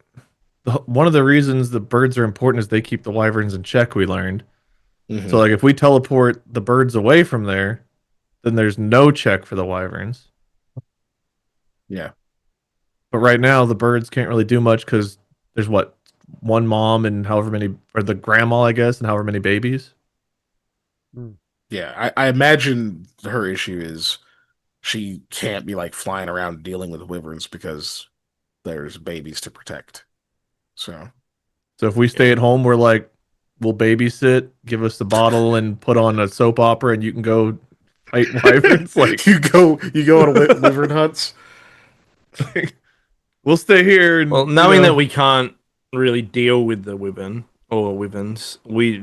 one of the reasons the birds are important is they keep the wyverns in check, we learned. Mm-hmm. So like if we teleport the birds away from there, then there's no check for the wyverns. Yeah. But right now the birds can't really do much because there's one mom and however many, or the grandma, I guess, and however many babies. Yeah, I imagine her issue is she can't be like flying around dealing with wyverns because there's babies to protect. So if we stay at home, we're like, we'll babysit, give us the bottle, and put on a soap opera, and you can go fight wyverns. Like, you go on wyvern hunts. we'll stay here. And, Well, knowing that we can't really deal with the wyvern or wyverns, we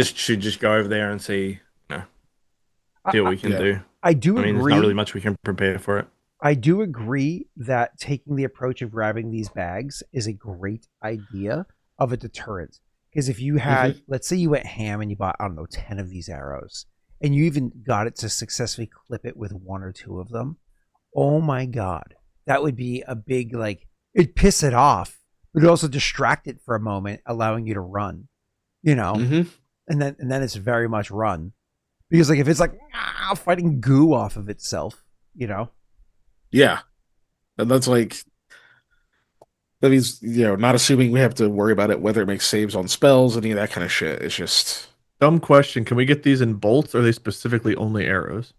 should just go over there and see, see what we can do. I do agree. There's not really much we can prepare for it. I do agree that taking the approach of grabbing these bags is a great idea of a deterrent. Because if you had, let's say you went ham and you bought, 10 of these arrows, and you even got it to successfully clip it with 1 or 2 of them, oh my God, that would be a big, it'd piss it off, but it'd also distract it for a moment, allowing you to run, and then it's very much run. Because if it's fighting goo off of itself, Yeah. And that's that means, not assuming we have to worry about it, whether it makes saves on spells, any of that kind of shit. It's just... Dumb question. Can we get these in bolts, or are they specifically only arrows?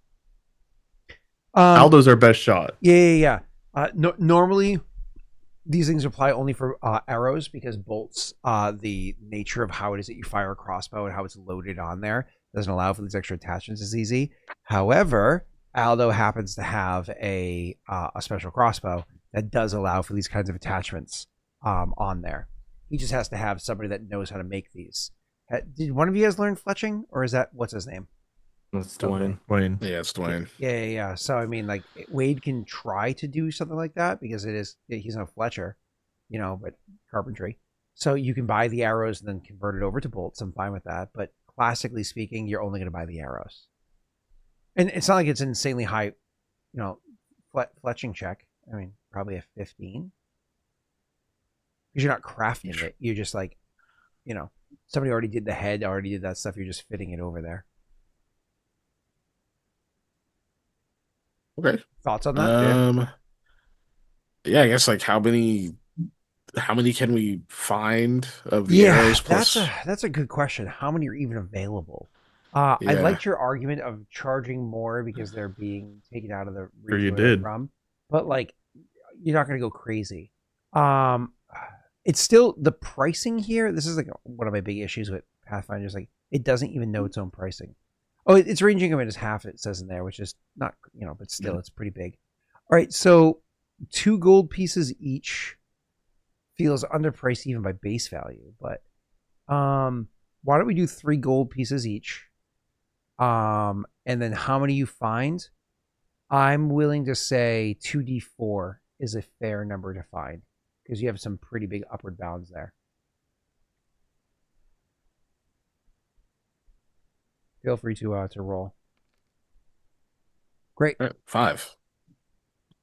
Aldo's our best shot. Yeah. Normally, these things apply only for arrows, because bolts, the nature of how it is that you fire a crossbow and how it's loaded on there doesn't allow for these extra attachments as easy. However, Aldo happens to have a special crossbow that does allow for these kinds of attachments on there. He just has to have somebody that knows how to make these. Did one of you guys learn fletching, or is that, what's his name? That's Dwayne. Dwayne. Yeah, it's Dwayne. Yeah. So I mean, Wade can try to do something like that, because he's no Fletcher, but carpentry. So you can buy the arrows and then convert it over to bolts. I'm fine with that. But classically speaking, you're only going to buy the arrows. And it's not like it's an insanely high, fletching check. I mean, probably a 15. Because you're not crafting it. You're just somebody already did the head, already did that stuff. You're just fitting it over there. Okay. Thoughts on that? Yeah, I guess how many can we find of the arrows? Plus... That's a good question. How many are even available? I liked your argument of charging more because they're being taken out of the region you where they're did. from, but you're not going to go crazy. It's still the pricing here. This is one of my big issues with Pathfinder's. It doesn't even know its own pricing. Oh, it's ranging of it as half, it says in there, which is not, but still, it's pretty big. All right, so 2 gold pieces each feels underpriced even by base value, but why don't we do 3 gold pieces each? And then how many you find? I'm willing to say 2d4 is a fair number to find, because you have some pretty big upward bounds there. Feel free to roll. Great. 5.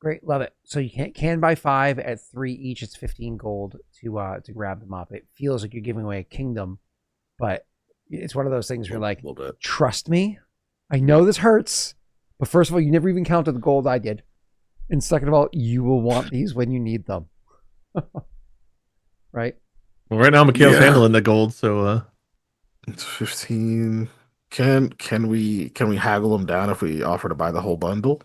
Great, love it. So you can buy 5 at 3 each. It's 15 gold to grab them up. It feels like you're giving away a kingdom, but it's one of those things where trust me, I know this hurts, but first of all, you never even counted the gold I did, and second of all, you will want these when you need them. Right? Well, right now Mikhail's handling the gold, so it's 15. Can we haggle them down if we offer to buy the whole bundle?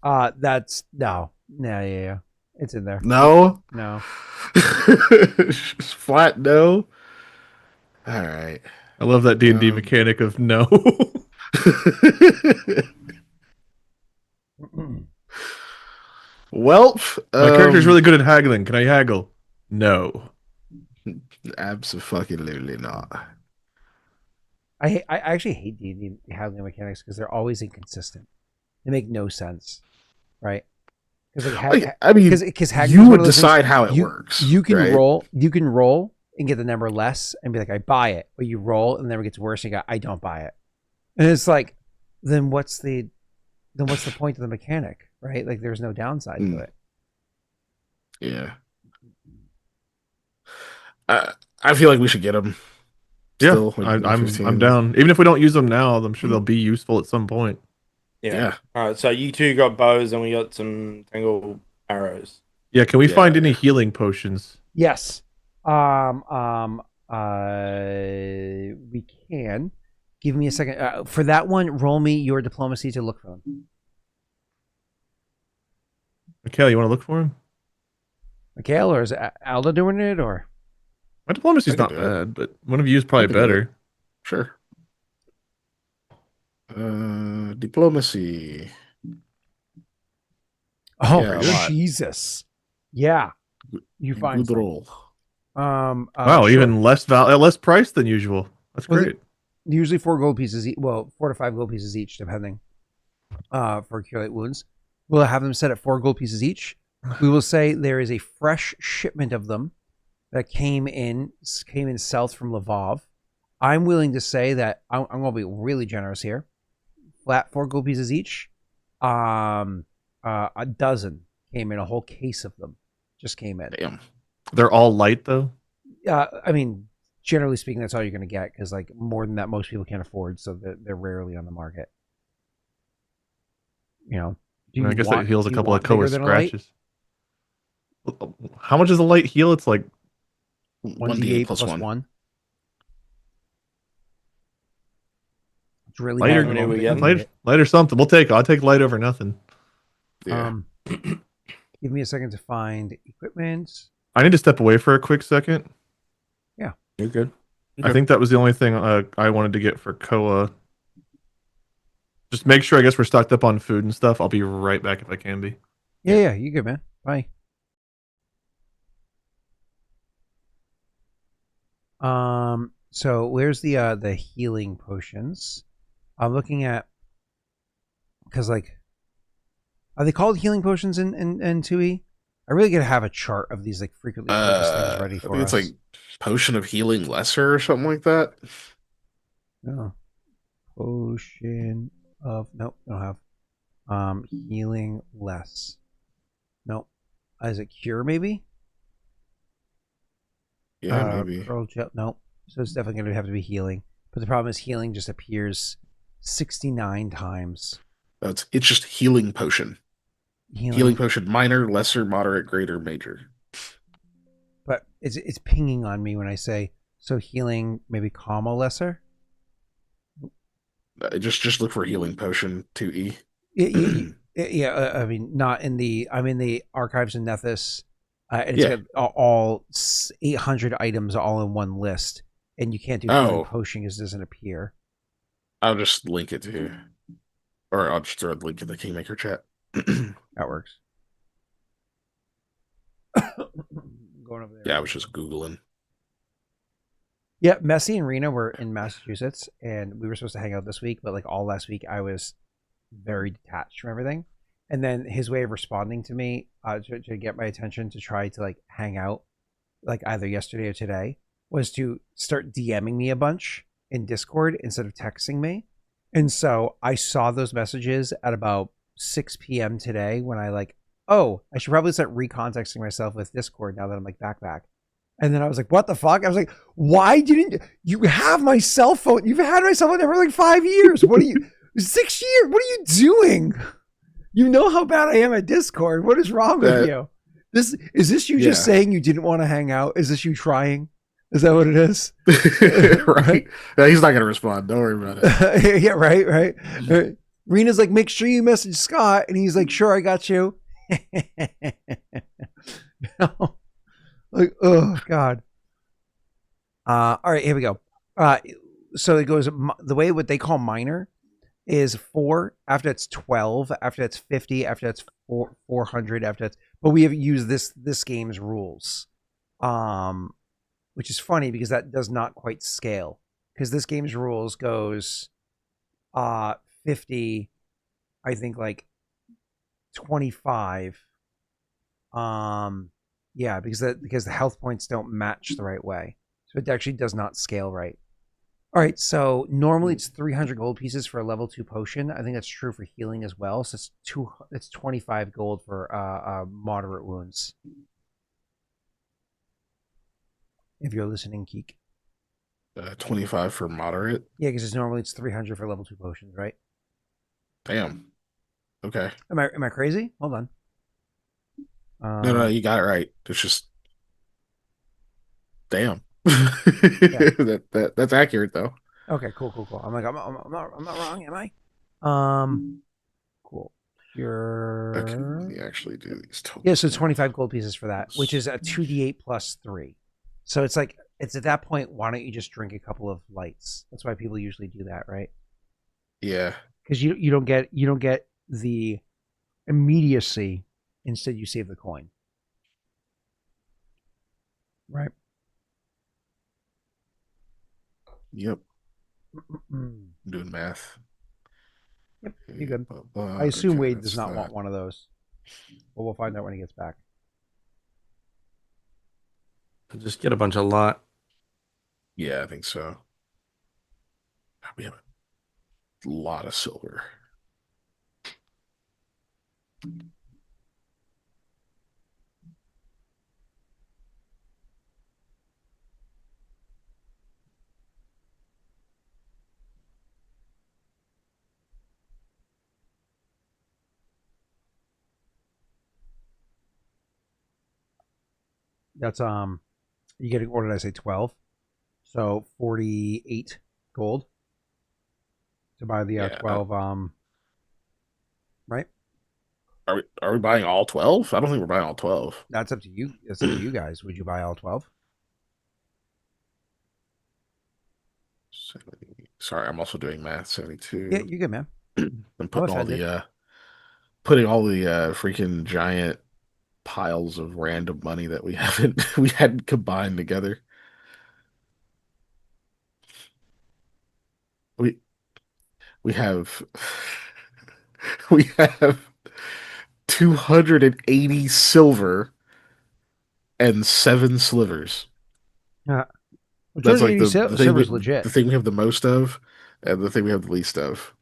That's no. Yeah. It's in there. No. Flat no. All right. I love that D&D mechanic of no. Well, my character's really good at haggling. Can I haggle? No. Absolutely not. I actually hate D&D haggling mechanics because they're always inconsistent. They make no sense, right? Because you would decide how it works. You can roll. You can roll and get the number less and be like, I buy it. But you roll and the number gets worse and you go, I don't buy it. And it's then what's the point of the mechanic, right? There's no downside to it. Yeah. I feel like we should get them. Yeah, I'm down. Even if we don't use them now, I'm sure they'll be useful at some point. Yeah. All right. So you 2 got bows, and we got some tangle arrows. Yeah. Can we find any healing potions? Yes. We can. Give me a second. For that one, roll me your diplomacy to look for them. Mikhail, you want to look for him? Mikhail, or is Aldo doing it, or? My diplomacy's not bad, but one of you is probably better. Sure. Diplomacy. Oh, Yeah, a lot. Jesus. Yeah. You find Good some. roll. Wow, Sure. even less price than usual. That's Well, great. Usually 4 gold pieces. 4 to 5 gold pieces each, depending. For cure light wounds, we'll have them set at 4 gold pieces each. We will say there is a fresh shipment of them that came in south from Lvov. I'm willing to say that I'm going to be really generous here. Flat 4 gold pieces each. A dozen came in. A whole case of them just came in. Damn. They're all light though. I mean, generally speaking, that's all you're going to get because like more than that, most people can't afford, so they're rarely on the market. You know, I guess that heals a couple of bigger Koa than a light? scratches. How much is a light heal? It's like 1d8 plus 1. It's really lighter. bad. many we getting? Light or something. We'll take. I'll take light over nothing. Yeah. Give me a second to find equipment. I need to step away for a quick second. You're good. I think that was the only thing I wanted to get for Koa. Just make sure. I guess we're stocked up on food and stuff. I'll be right back if I can be. Yeah, you good, man. Bye. So where's the healing potions? I'm looking at because like, are they called healing potions in 2E? I really gotta have a chart of these like frequently purchased things ready for I think us. it's like potion of healing lesser or something like that. No. Potion of nope, don't have. Healing less. Nope. Is it cure maybe? Yeah, maybe. Pearl gel. Nope. So it's definitely gonna have to be healing. But the problem is healing just appears 69 times. It's just healing potion. Healing potion, minor, lesser, moderate, greater, major. But it's pinging on me when I say so. Healing maybe comma lesser. Just look for healing potion 2E. Yeah, I mean not in the. I'm in the archives in Nethys. And it's got all 800 items all in one list, and you can't do healing potion because it doesn't appear. I'll just link it to you, or I'll just throw a link in the Kingmaker chat. That works. Going over there. Yeah, I was just Googling. Yeah, Messi and Rena were in Massachusetts, and we were supposed to hang out this week, but like all last week, I was very detached from everything. And then his way of responding to me to get my attention to try to like hang out, like either yesterday or today, was to start DMing me a bunch in Discord instead of texting me. And so I saw those messages at about 6 p.m. today when I like, oh, I should probably start recontexting myself with Discord now that I'm like back. And then I was like, what the fuck? I was like, why didn't you have my cell phone? You've had my cell phone for like 5 years. What are you, 6 years? What are you doing? You know how bad I am at Discord. What is wrong with you? Is this you just saying you didn't want to hang out? Is this you trying? Is that what it is? Right. Yeah, he's not going to respond. Don't worry about it. Yeah, right. Rena's like, make sure you message Scott. And he's like, sure, I got you. Like, oh, God. All right, here we go. So it goes, the way what they call minor is 4, after that's 12, after that's 50, after that's 400, after that's, but we have used this game's rules, which is funny because that does not quite scale, because this game's rules goes 50, I think like 25, yeah, because the health points don't match the right way, so it actually does not scale right. All right, so normally it's 300 gold pieces for a level 2 potion. I think that's true for healing as well. So it's 25 gold for moderate wounds. If you're listening, Keek. 25 for moderate? Yeah, because normally it's 300 for level 2 potions, right? Damn. Okay. Am I crazy? Hold on. No, you got it right. It's just damn. That's accurate though. Okay, cool. I'm like, I'm not wrong, am I? Cool. Let me actually do these totals. Yeah, so 25 gold pieces for that, which is a 2d8 plus 3. So it's like, it's at that point, why don't you just drink a couple of lights? That's why people usually do that, right? Yeah. because you don't get the immediacy. Instead, you save the coin. Right. Yep. Mm. I'm doing math. Yep. You good? Blah, blah. I assume Okay, Wade that's does not that. want one of those, but we'll find out when he gets back. Just get a bunch of lot. Yeah, I think so. We have a lot of silver. That's you getting, what did I say, 12? So 48 gold to buy the Yeah. 12 right? Are we buying all 12? I don't think we're buying all 12. That's up to you. That's up to you guys. Would you buy all 12? Sorry, I'm also doing math. 72. Yeah, you're good, man. I'm putting all offended. the freaking giant piles of random money that we hadn't combined together. We have we have 280 silver and 7 slivers. Yeah. That's like the silver is legit. the thing we have the most of, and the thing we have the least of.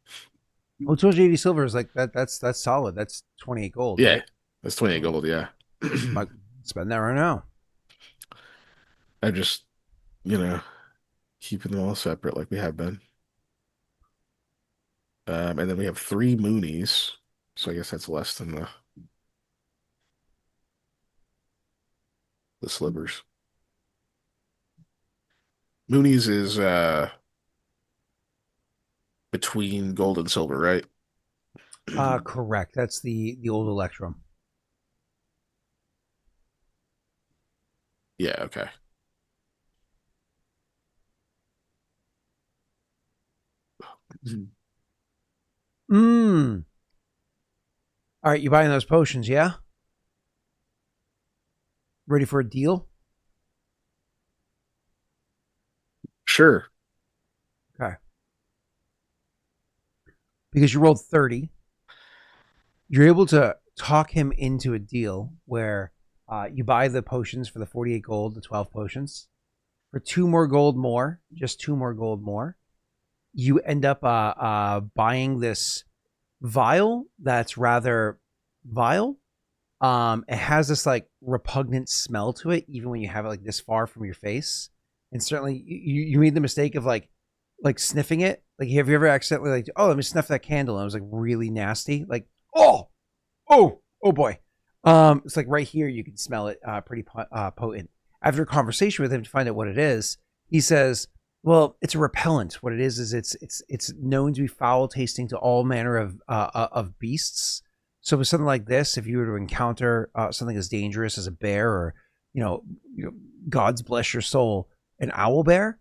Well, 280 silver is like that. That's solid. That's 28 gold. Yeah, Right? that's 28 gold. Yeah, Like, spend that right now. I just keeping them all separate like we have been. And then we have 3 Moonies, so I guess that's less than the slivers. Moonies is between gold and silver, right? Correct. That's the old Electrum. Yeah, okay. All right, you buying those potions, yeah? Ready for a deal? Sure. Okay. Because you rolled 30, you're able to talk him into a deal where you buy the potions for the 48 gold, the 12 potions, for 2 more gold more, just 2 more gold more. You end up buying this vial that's rather vile. It has this like repugnant smell to it, even when you have it like this far from your face. And certainly, you made the mistake of like sniffing it. Like, have you ever accidentally like, oh, let me sniff that candle? And it was like really nasty. Like, oh boy. It's like right here you can smell it, pretty potent. After a conversation with him to find out what it is, he says, well, it's a repellent. What it is it's known to be foul tasting to all manner of beasts. So with something like this, if you were to encounter something as dangerous as a bear, or God's bless your soul, an owl bear,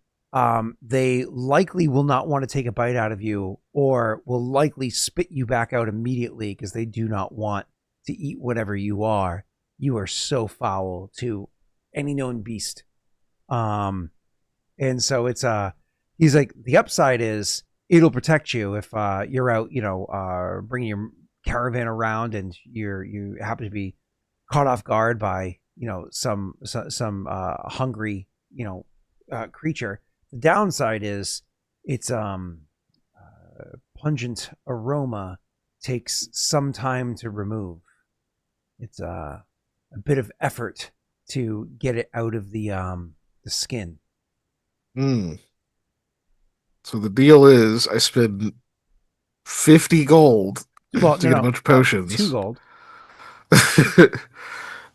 they likely will not want to take a bite out of you, or will likely spit you back out immediately, because they do not want to eat whatever you are. You are so foul to any known beast. And so it's he's like, the upside is it'll protect you if you're out, bringing your caravan around and you happen to be caught off guard by some hungry creature. The downside is its pungent aroma takes some time to remove. It's a bit of effort to get it out of the skin. So the deal is I spend 50 gold to get a bunch of potions. 2 gold.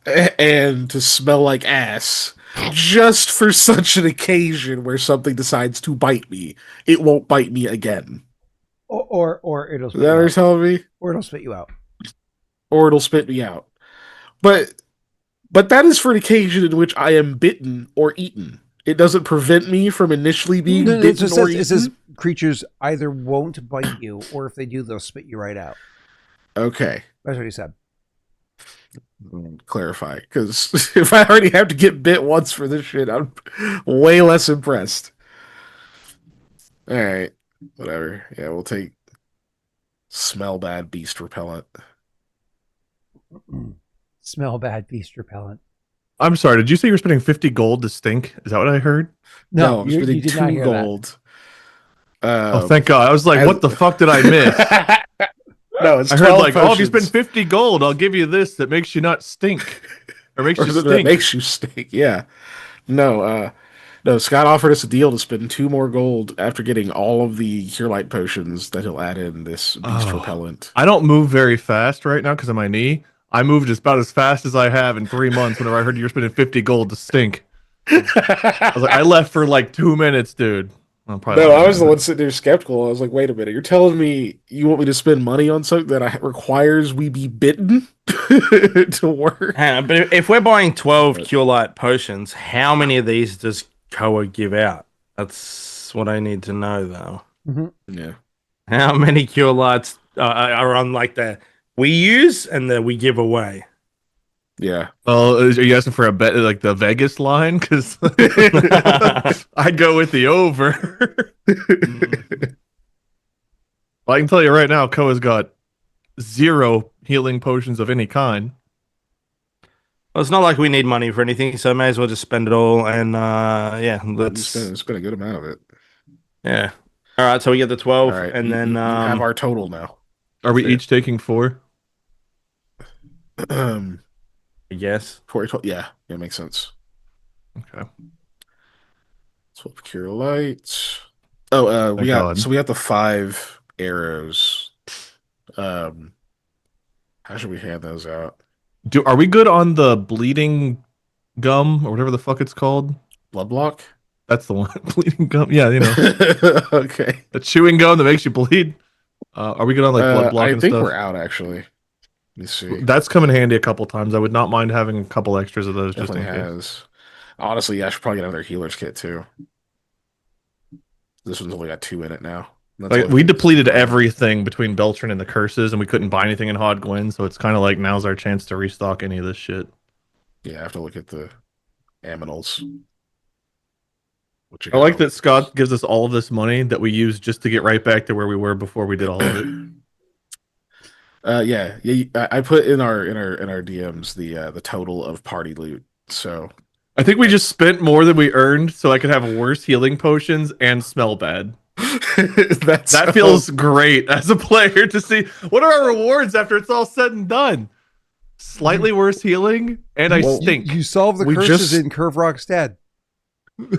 And to smell like ass, just for such an occasion where something decides to bite me. It won't bite me again. Or it'll spit Is that what you you're out. telling me? Or it'll spit you out. Or it'll spit me out. But that is for an occasion in which I am bitten or eaten. It doesn't prevent me from initially being bitten or eaten. It says creatures either won't bite you, or if they do, they'll spit you right out. Okay. That's what he said. Clarify, because if I already have to get bit once for this shit, I'm way less impressed. All right, whatever. Yeah, we'll take smell bad beast repellent. Smell bad beast repellent. I'm sorry. Did you say you were spending 50 gold to stink? Is that what I heard? No, I'm you spending did not 2 hear that. gold. Oh, thank God. I was like, what the fuck did I miss? No, it's I heard 12 like, oh, if you spend potions. 50 gold, I'll give you this that makes you not stink. Or makes you That stink. makes you stink. Yeah. No, Scott offered us a deal to spend 2 more gold after getting all of the Cure Light potions that he'll add in this beast repellent. I don't move very fast right now because of my knee. I moved just about as fast as I have in 3 months whenever I heard you were spending 50 gold to stink. I was like, I left for like 2 minutes, dude. Well, No, I was the one sitting there skeptical. I was like, wait a minute. You're telling me you want me to spend money on something that requires we be bitten to work? Hang on, but if we're buying 12 Cure Light potions, how many of these does Koa give out? That's what I need to know, though. Mm-hmm. Yeah. How many Cure Lights are on like the we use and the we give away? Yeah. Oh, are you asking for a bet like the Vegas line? Because I go with the over. Well, I can tell you right now, Koa's got 0 healing potions of any kind. Well, it's not like we need money for anything, so may as well just spend it all. And yeah, let's spend a good amount of it. Yeah. All right, so we get the 12, All right, and you then have our total now. Are we each taking 4? I guess. 12, yeah, makes sense. Okay. 12 Cure Lights. Oh, we got the 5 arrows. How should we hand those out? Are we good on the bleeding gum or whatever the fuck it's called? Blood block? That's the one. Bleeding gum. Yeah, you know. Okay. The chewing gum that makes you bleed. Are we good on like blood block and stuff? I think we're out actually. Let me see. That's come in handy a couple times. I would not mind having a couple extras of those. Definitely just in has. case. Honestly, yeah, I should probably get another healer's kit too. This one's only got 2 in it now. Like, we depleted everything between Beltran and the curses, and we couldn't buy anything in Hod Gwyn, so it's kind of like now's our chance to restock any of this shit. Yeah, I have to look at the aminals. I like that Scott gives us all of this money that we use just to get right back to where we were before we did all of it. Yeah. I put in our DMs the total of party loot. So I think we just spent more than we earned, so I could have worse healing potions and smell bad. That feels great as a player to see. What are our rewards after it's all said and done? Slightly worse healing, and I stink. You solve the curses in Curve Rock's dead.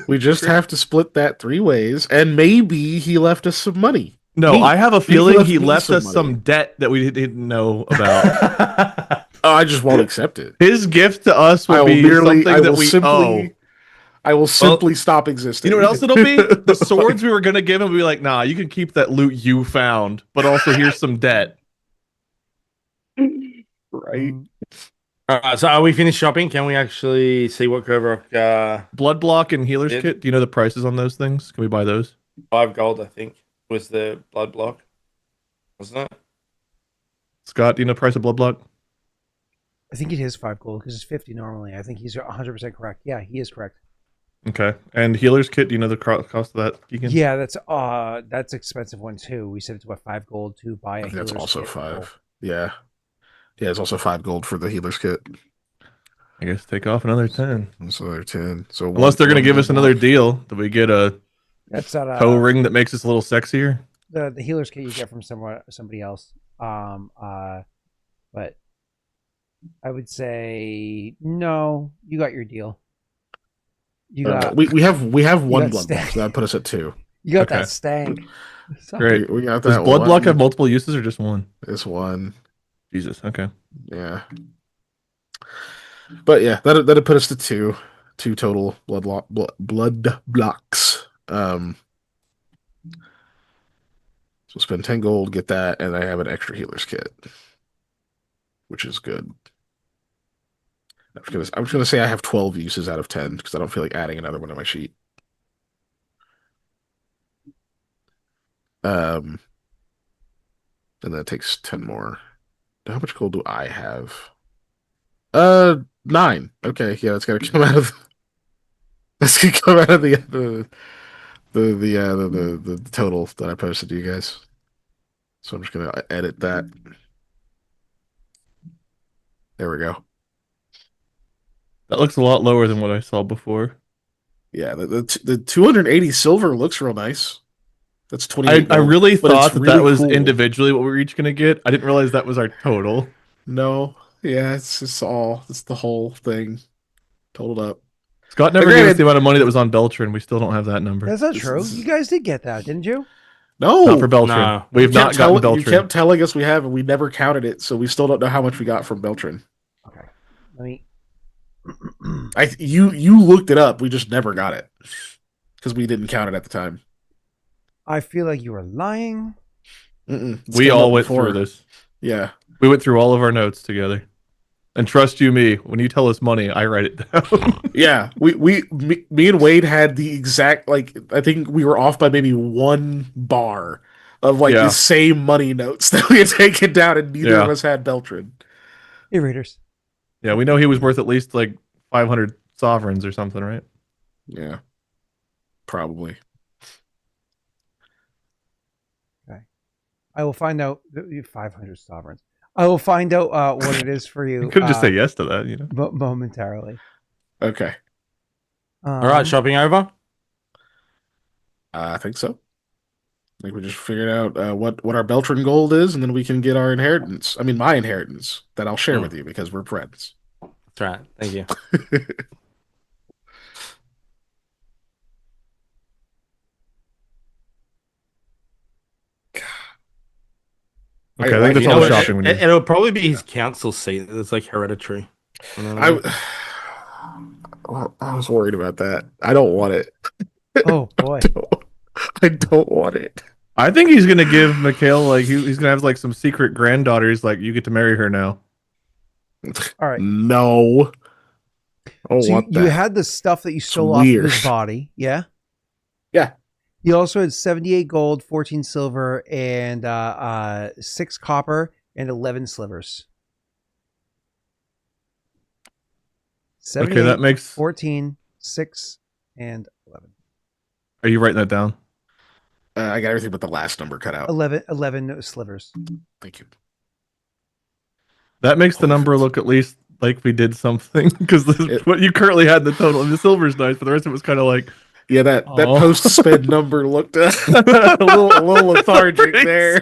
We just have to split that 3 ways, and maybe he left us some money. No, I have a feeling he left us some debt that we didn't know about. I just won't accept it. His gift to us will be something that we owe. I will simply stop existing. You know what else it'll be? The swords we were going to give him will be like, nah, you can keep that loot you found, but also here's some debt. Right. All right, so are we finished shopping? Can we actually see what Kovarok Blood block and healer's kit? Do you know the prices on those things? Can we buy those? 5 gold, I think, was the blood block. Wasn't it? Scott, do you know the price of blood block? I think it is 5 gold because it's 50 normally. I think he's 100% correct. Yeah, he is correct. Okay. And healer's kit, do you know the cost of that? Yeah, that's expensive one too. We said it's what 5 gold to buy a healer's That's also kit. 5. Yeah. Yeah, it's also 5 gold for the healer's kit. I guess take off another 10. That's another 10. So unless they're going to give us another deal, that we get a toe ring that makes us a little sexier. The healer's kit you get from somebody else. But I would say no. You got your deal. You got we have one blood block, so that put us at 2. You got that stank. Great. We got that. Does blood block have multiple uses or just one? It's one. Jesus. Okay. Yeah. But yeah, that'd put us to 2 total blood blocks. So spend 10 gold, get that, and I have an extra healer's kit, which is good. I'm just gonna say I have 12 uses out of 10 because I don't feel like adding another one on my sheet. And then it takes 10 more. How much gold do I have? 9. Okay, yeah, that's gotta come out of. That's gonna come out of the total that I posted to you guys. So I'm just gonna edit that. There we go. That looks a lot lower than what I saw before. Yeah, the 280 silver looks real nice. That's 28 I gold, really but thought it's that really was cool. individually what we were each gonna get. I didn't realize that was our total. No, yeah, it's the whole thing totaled up. Scott never But gave us granted, the amount of money that was on Beltran. We still don't have that number. That's not This true. is- You guys did get that, didn't you? No, Not for Beltran. No. We've You not kept gotten You Beltran. kept telling us we have, and we never counted it, so we still don't know how much we got from Beltran. Okay. Let me. You looked it up. We just never got it because we didn't count it at the time. I feel like you were lying. It's We come all up went before. through this. Yeah, We went through all of our notes together. And trust you me, when you tell us money, I write it down. yeah. Me and Wade had the exact, like, I think we were off by maybe 1 bar of like Yeah. the same money notes that we had taken down, and neither of us had Beltran. Hey, readers. Yeah, we know he was worth at least like 500 sovereigns or something, right? Yeah, probably. I will find out. 500 sovereigns. I will find out what it is for you. You could just say yes to that, you know. Momentarily. Okay, All right, shopping over. I think so. I think we just figured out what our Beltran gold is, and then we can get our inheritance. I mean, my inheritance that I'll share with you because we're friends. That's right. Thank you. Okay, I think that's all the shopping we need. It'll probably be his council seat. It's like hereditary. You know what I mean? I was worried about that. I don't want it. Oh boy. I don't want it. I think he's gonna give Mikhail like he's gonna have like some secret granddaughters. Like you get to marry her now. All right. No. I don't So want you that. had the stuff that you stole off weird. of his body, yeah? Yeah. You also had 78 gold, 14 silver, and 6 copper, and 11 slivers. 78, Okay, that makes. 14, 6, and 11. Are you writing that down? I got everything but the last number cut out. 11 slivers. Thank you. That makes the number look at least like we did something because what you currently had in the total. And the silver's nice, but the rest of it was kind of like. Yeah, that Oh. post-sped number looked a little lethargic there.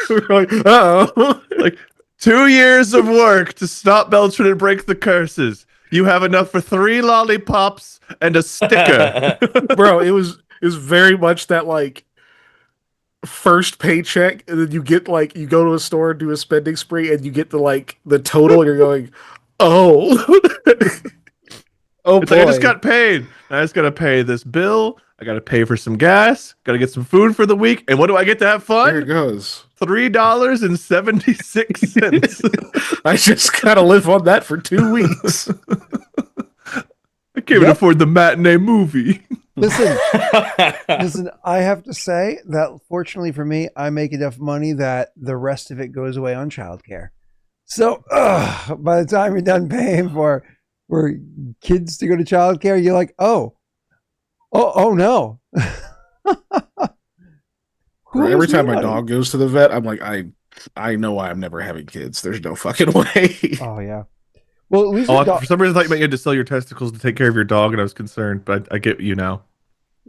We're like, uh-oh. Like 2 years of work to stop Beltran and break the curses. You have enough for 3 lollipops and a sticker. Bro, it was very much that like first paycheck, and then you get like you go to a store and do a spending spree, and you get the total, and you're going, oh, oh It's boy. like I just got paid. I just gotta pay this bill. I gotta pay for some gas. Gotta get some food for the week. And what do I get to have There it fun? goes. $3.76. I just gotta live on that for 2 weeks. I can't even afford the matinee movie. Listen, I have to say that fortunately for me, I make enough money that the rest of it goes away on childcare. So by the time you're done paying for kids to go to childcare, you're like, oh no. Every time my dog goes to the vet, I'm like, I know I'm never having kids. There's no fucking way. Oh yeah. Well, at least For some reason, I thought you meant you had to sell your testicles to take care of your dog, and I was concerned, but I get you now.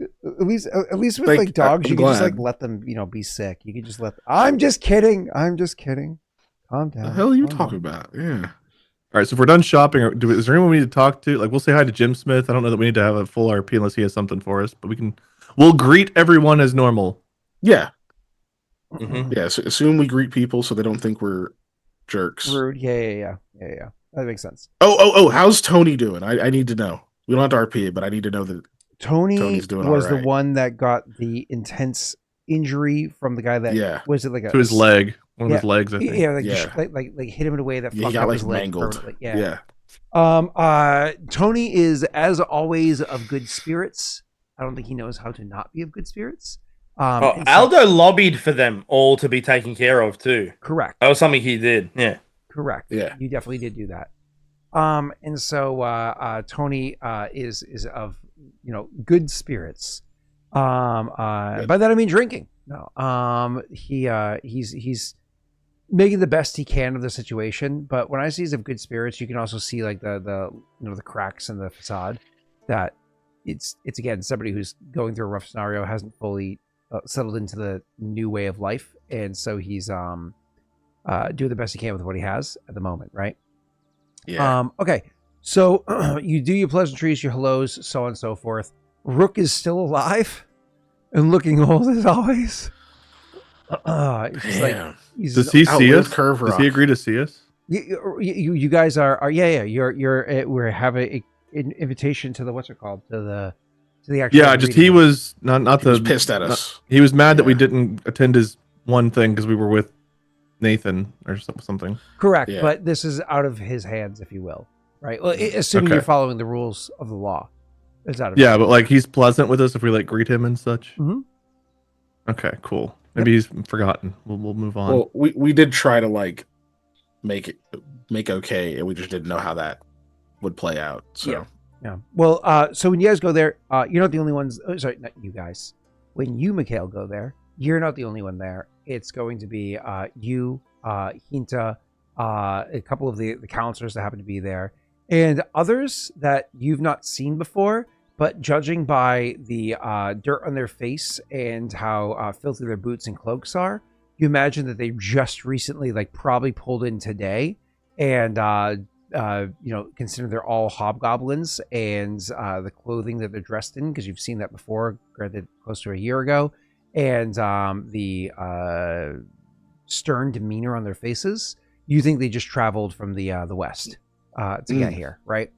at least with Like, like dogs, I'm you can just like glad. let them, be sick. You can just I'm just kidding. Calm down. The hell are you Calm talking down. about? Yeah. All right, so if we're done shopping, is there anyone we need to talk to? Like, we'll say hi to Jim Smith. I don't know that we need to have a full RP unless he has something for us, but we'll greet everyone as normal. Yeah. Mhm. Yeah. So assume we greet people so they don't think we're jerks. Rude. Yeah. That makes sense. Oh. How's Tony doing? I need to know. We don't have to RP it, but I need to know that. Tony Tony's doing was all the right. one that got the intense injury from the guy that Yeah. was it like a To his leg. One of his legs, I think. Yeah, like, Yeah. like hit him in a way that Yeah, he fucked got up like his leg mangled. permanently. Yeah. Tony is as always of good spirits. I don't think he knows how to not be of good spirits. And so- Aldo lobbied for them all to be taken care of too. correct. That was something he did. Yeah. Correct. Yeah. You definitely did do that. And so Tony is of good spirits. By that I mean drinking. No. He's making the best he can of the situation. But when I say he's of good spirits, you can also see like the cracks in the facade. That it's again somebody who's going through a rough scenario, hasn't fully settled into the new way of life, and so he's doing the best he can with what he has at the moment, right? Yeah. Okay, so you do your pleasantries, your hellos, so on and so forth. Rook is still alive and looking old as always. It's just like Damn. Does he see outlived us? Curve Does Rock. he agree to see us? you guys are yeah you're we have an invitation to the what's it called to the actual Yeah, just reading. he was not He was the pissed at us. he was mad that we Yeah. didn't attend his one thing because we were with Nathan or something. Correct, Yeah. but this is out of his hands, if you will, right? Well, assuming Okay. you're following the rules of the law, it's out of Yeah, but like he's pleasant with us if we like greet him and such. Mhm. Okay, cool. Maybe he's forgotten. We'll move on. Well, we did try to like make okay, and we just didn't know how that would play out. So Yeah. Yeah. Well, so when you guys go there, you're not the only ones. Oh, sorry, not you guys. When you, Mikhail, go there, you're not the only one there. It's going to be you, Hinta, a couple of the counselors that happen to be there, and others that you've not seen before. But judging by the dirt on their face and how filthy their boots and cloaks are, you imagine that they just recently, like, probably pulled in today, and consider they're all hobgoblins, and the clothing that they're dressed in, because you've seen that before, granted close to a year ago, and the stern demeanor on their faces, you think they just traveled from the west to get here, right?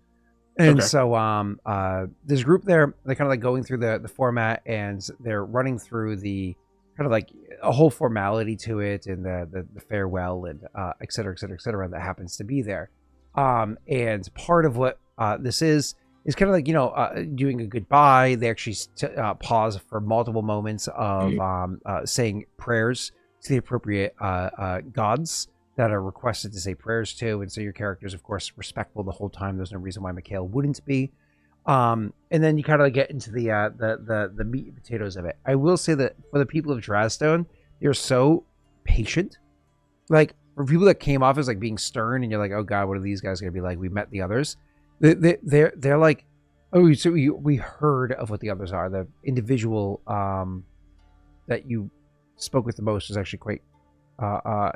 And Okay. so this group there, they're kind of like going through the format, and they're running through the kind of like a whole formality to it, and the farewell, and et cetera, et cetera, et cetera, that happens to be there. And part of what this is kind of like, doing a goodbye. They actually pause for multiple moments of saying prayers to the appropriate gods that are requested to say prayers to. And so your character's, of course, respectful the whole time. There's no reason why Mikhail wouldn't be. And then you kind of get into the meat and potatoes of it. I will say that for the people of Drazstone, they're so patient. Like, for people that came off as like being stern, and you're like, oh god, what are these guys gonna be like? We met the others. They're like, oh, so we heard of what the others are. The individual that you spoke with the most was actually quite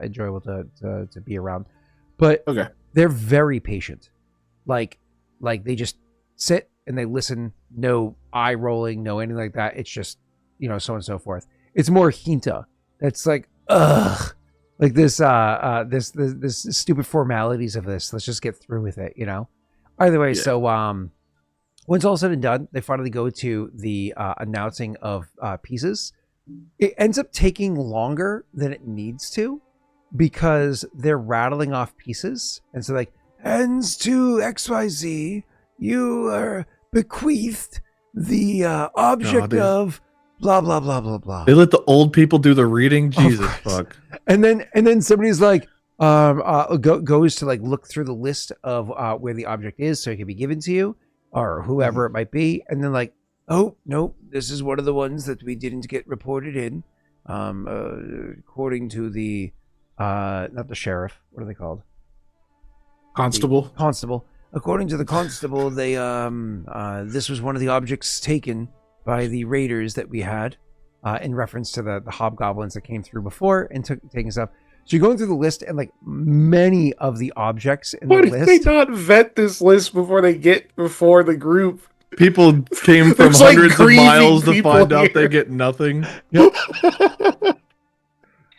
enjoyable to be around. But Okay. they're very patient. Like they just sit and they listen. No eye rolling, no anything like that. It's just so on and so forth. It's more Hinta. That's like, ugh. Like this stupid formalities of this. Let's just get through with it, Either way, Yeah. so once all said and done, they finally go to the announcing of pieces. It ends up taking longer than it needs to because they're rattling off pieces, and so like, ends to XYZ, you are bequeathed the object of blah blah blah blah blah. They let the old people do the reading. Jesus course. fuck. And then somebody's like, goes to like look through the list of where the object is so it can be given to you or whoever it might be, and then like, oh no, this is one of the ones that we didn't get reported in, according to the not the sheriff, what are they called? Constable. According to the constable, they this was one of the objects taken by the raiders that we had, in reference to the hobgoblins that came through before and taking stuff. So you're going through the list, and like many of the objects in Why the did list. they not vet this list before the group? People came from There's, like, hundreds of grieving miles to people find out here. they get nothing.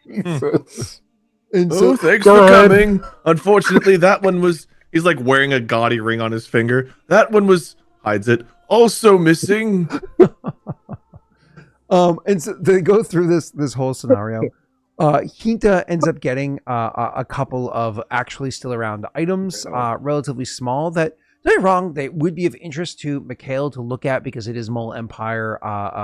Jesus. And Oh, thanks go for ahead. coming. Unfortunately, that one was. He's like wearing a gaudy ring on his finger. That one was hides it. Also missing. And so they go through this whole scenario. Hinta ends up getting a couple of actually still around items, relatively small, that Don't get me wrong, they would be of interest to Mikhail to look at because it is Mole Empire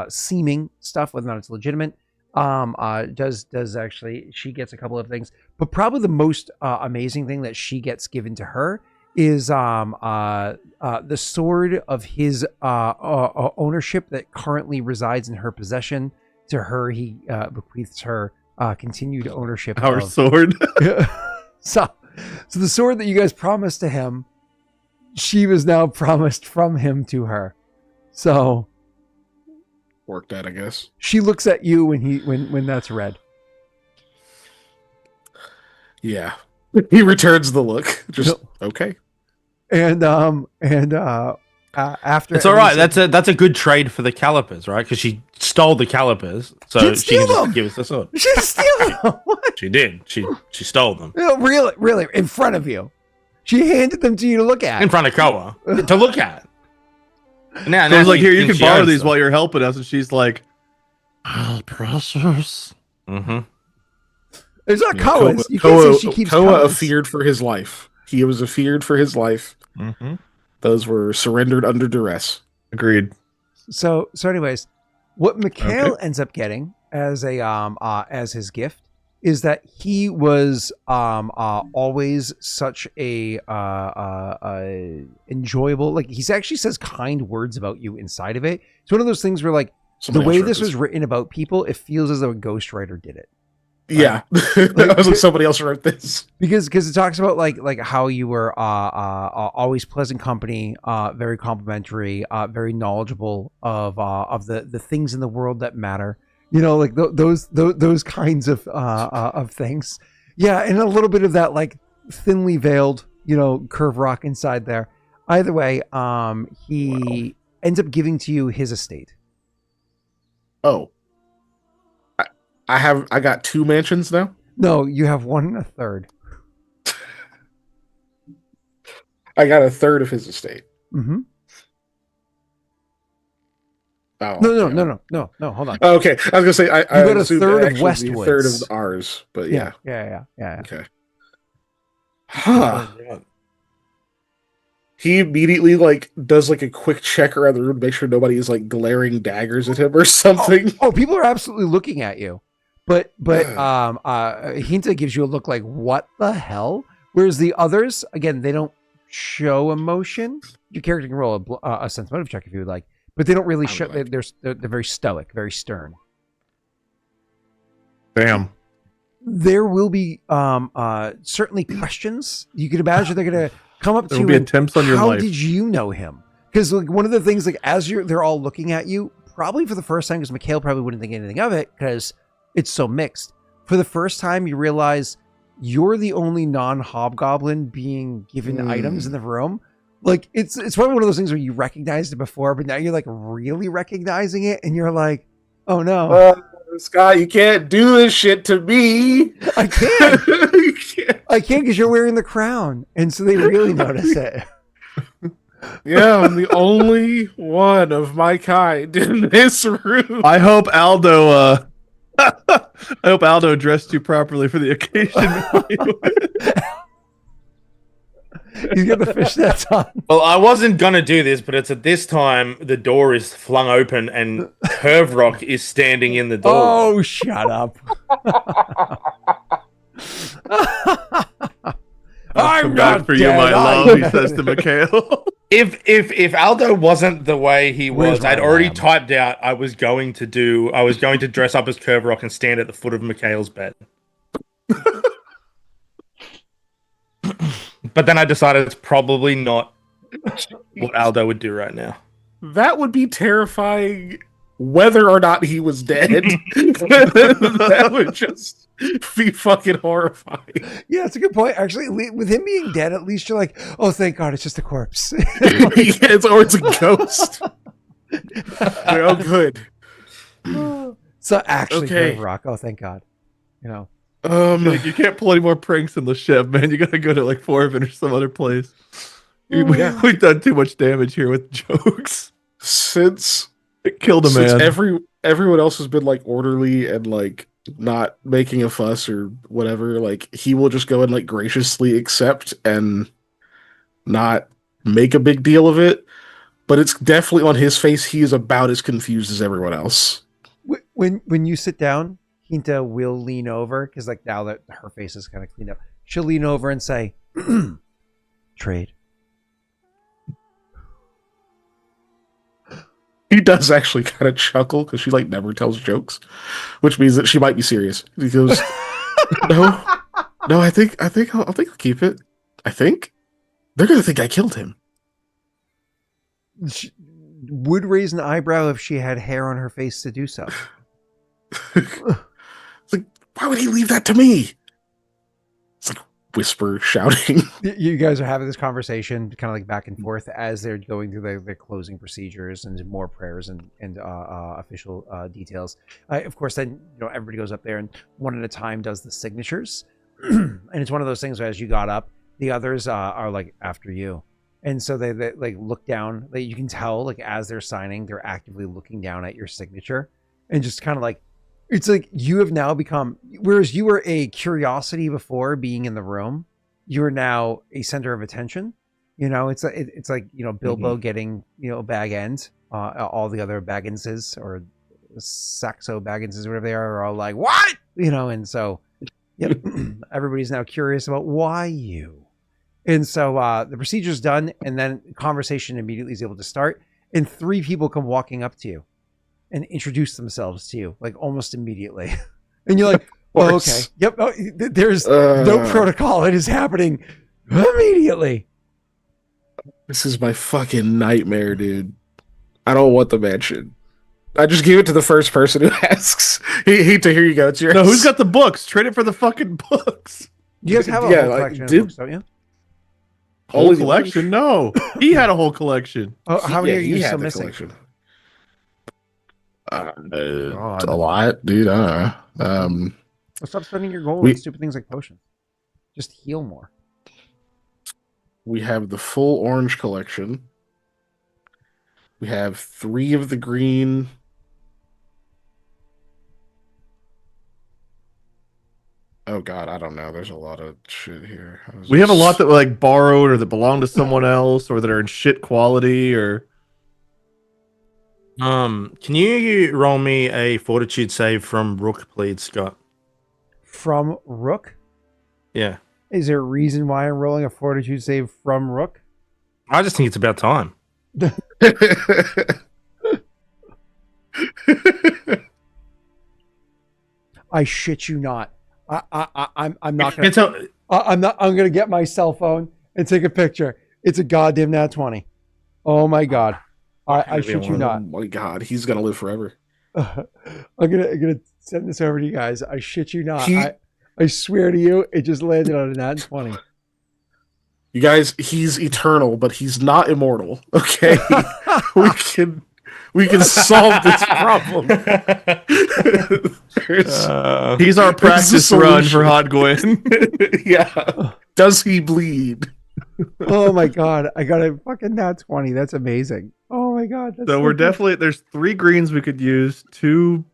seeming stuff, whether or not it's legitimate. Does actually, she gets a couple of things, but probably the most amazing thing that she gets given to her is the sword of his ownership that currently resides in her possession. To her, he bequeaths her continued ownership. Our sword. So the sword that you guys promised to him, she was now promised from him to her. So Worked out, I guess. she looks at you when that's read. Yeah. He returns the look. Just okay. And after It's all right. That's a good trade for the calipers, right? Because she stole the calipers, so Didn't she can steal them! just give us the sword. She steal them. What? She did. She stole them No, really, in front of you. She handed them to you to look at. in front of Koa to look at. Now, So I was like, here, you can she borrow owns these them. while you're helping us. And she's like, oh, precious. Mm-hmm. There's not Yeah, Koa's. You can't say she keeps Koa Koa's. afeared for his life. He was afeared for his life. Mm-hmm. Those were surrendered under duress. Agreed. So anyways, what Mikhail ends up getting as as his gift is that he was always such a enjoyable, like he actually says kind words about you inside of it. It's one of those things where like Somebody the way else wrote this was written about people, it feels as though a ghostwriter did it. Yeah. That was like somebody else wrote this. Because it talks about like how you were always pleasant company, very complimentary, very knowledgeable of the things in the world that matter. You know, like those kinds of things. Yeah, and a little bit of that like thinly veiled, you know, curve rock inside there. Either way, he ends up giving to you his estate. Oh. I got 2 mansions now. No, you have 1 1/3. I got 1/3 of his estate. Mm-hmm. Oh, No. Hold on. Oh, okay, I was gonna say I got a assumed third it of actually would be a third Westwoods. of ours, but yeah. Yeah. Okay. Huh. He immediately like does like a quick check around the room to make sure nobody is like glaring daggers at him or something. Oh, people are absolutely looking at you. But Hinta gives you a look like, what the hell? Whereas the others, again, they don't show emotion. Your character can roll a sense motive check if you would like, but they don't really show. They're very stoic, very stern. Damn. There will be certainly questions. You can imagine they're going to come up to There will you. be and, attempts on your how life. did you know him? Because like one of the things, like as they're all looking at you, probably for the first time, because Mikhail probably wouldn't think anything of it because it's so mixed. For the first time, you realize you're the only non-hobgoblin being given items in the room. Like it's probably one of those things where you recognized it before, but now you're like really recognizing it, and you're like, oh no, Scott, you can't do this shit to me. I can't. You can't. I can't because you're wearing the crown, and so they really notice it. Yeah, I'm the only one of my kind in this room. I hope Aldo. I hope Aldo dressed you properly for the occasion. He's got the fishnets on. Well, I wasn't gonna do this, but it's at this time the door is flung open and Curve Rock is standing in the door. Oh, shut up. I'm Bad not for you, dead. my I'm love. He dead. says to Mikhail. If Aldo wasn't the way he Where's was, I'd my already lamb? typed out I was going to dress up as Curve Rock and stand at the foot of Mikhail's bed. But then I decided it's probably not what Aldo would do right now. That would be terrifying whether or not he was dead. That would just be fucking horrifying. Yeah, it's a good point. Actually, with him being dead, at least you're like, oh, thank God, it's just a corpse. It's a ghost. Oh, good. So actually, Okay. Curve Rock. Oh, thank God. You know. Like, you can't pull any more pranks in the ship, man. You gotta go to like Forvin or some other place. We've done too much damage here with jokes. Since It killed a man. everyone else has been like orderly and like not making a fuss or whatever, like he will just go and like graciously accept and not make a big deal of it, but it's definitely on his face. He is about as confused as everyone else. When you sit down, Hinta will lean over because like now that her face is kind of cleaned up, she'll lean over and say, "Trade." He does actually kind of chuckle because she like never tells jokes, which means that she might be serious. He goes, "No, I think I'll keep it. I think they're gonna think I killed him." She would raise an eyebrow if she had hair on her face to do so. It's like, why would he leave that to me? It's like whisper shouting. You guys are having this conversation kind of like back and forth as they're going through their closing procedures and more prayers and official details. Of course, then everybody goes up there and one at a time does the signatures. And it's one of those things where as you got up, the others are like after you. And so they like look down, like you can tell like as they're signing, they're actively looking down at your signature and just kind of like, it's like you have now become, whereas you were a curiosity before being in the room, you are now a center of attention. It's like, Bilbo getting, Bag End, all the other Bagginses or Saxo Bagginses, whatever they are all like, what? And so, yep, everybody's now curious about why you. And so the procedure's done, and then conversation immediately is able to start. And 3 people come walking up to you and introduce themselves to you, like almost immediately. And you're like, oh, okay. Yep. Oh, there's no protocol. It is happening immediately. This is my fucking nightmare, dude. I don't want the mansion. I just give it to the first person who asks. Here you go. It's yours. No, who's got the books? Trade it for the fucking books. You guys have a whole collection of books, don't you? Whole collection? No, he had a whole collection. Oh, how many are you still missing? It's a lot, dude. I don't know. Well, stop spending your gold on stupid things like potions. Just heal more. We have the full orange collection. We have 3 of the green. Oh god, I don't know. There's a lot of shit here. We have a lot that were like borrowed or that belong to someone else or that are in shit quality or. Can you roll me a fortitude save from Rook, please, Scott? From Rook? Yeah. Is there a reason why I'm rolling a fortitude save from Rook? I just think it's about time. I shit you not. I'm not gonna. I'm gonna get my cell phone and take a picture. It's a goddamn nat 20. Oh my god. I shit you not. Oh my god, he's gonna live forever. I'm gonna send this over to you guys. I shit you not. I swear to you, it just landed on a nat 20. You guys, he's eternal, but he's not immortal. Okay, we can solve this problem. He's our practice run for Hot Gwen. Yeah. Does he bleed? Oh my god, I got a fucking nat 20. That's amazing. Oh my god. So we're definitely, there's 3 greens we could use, 2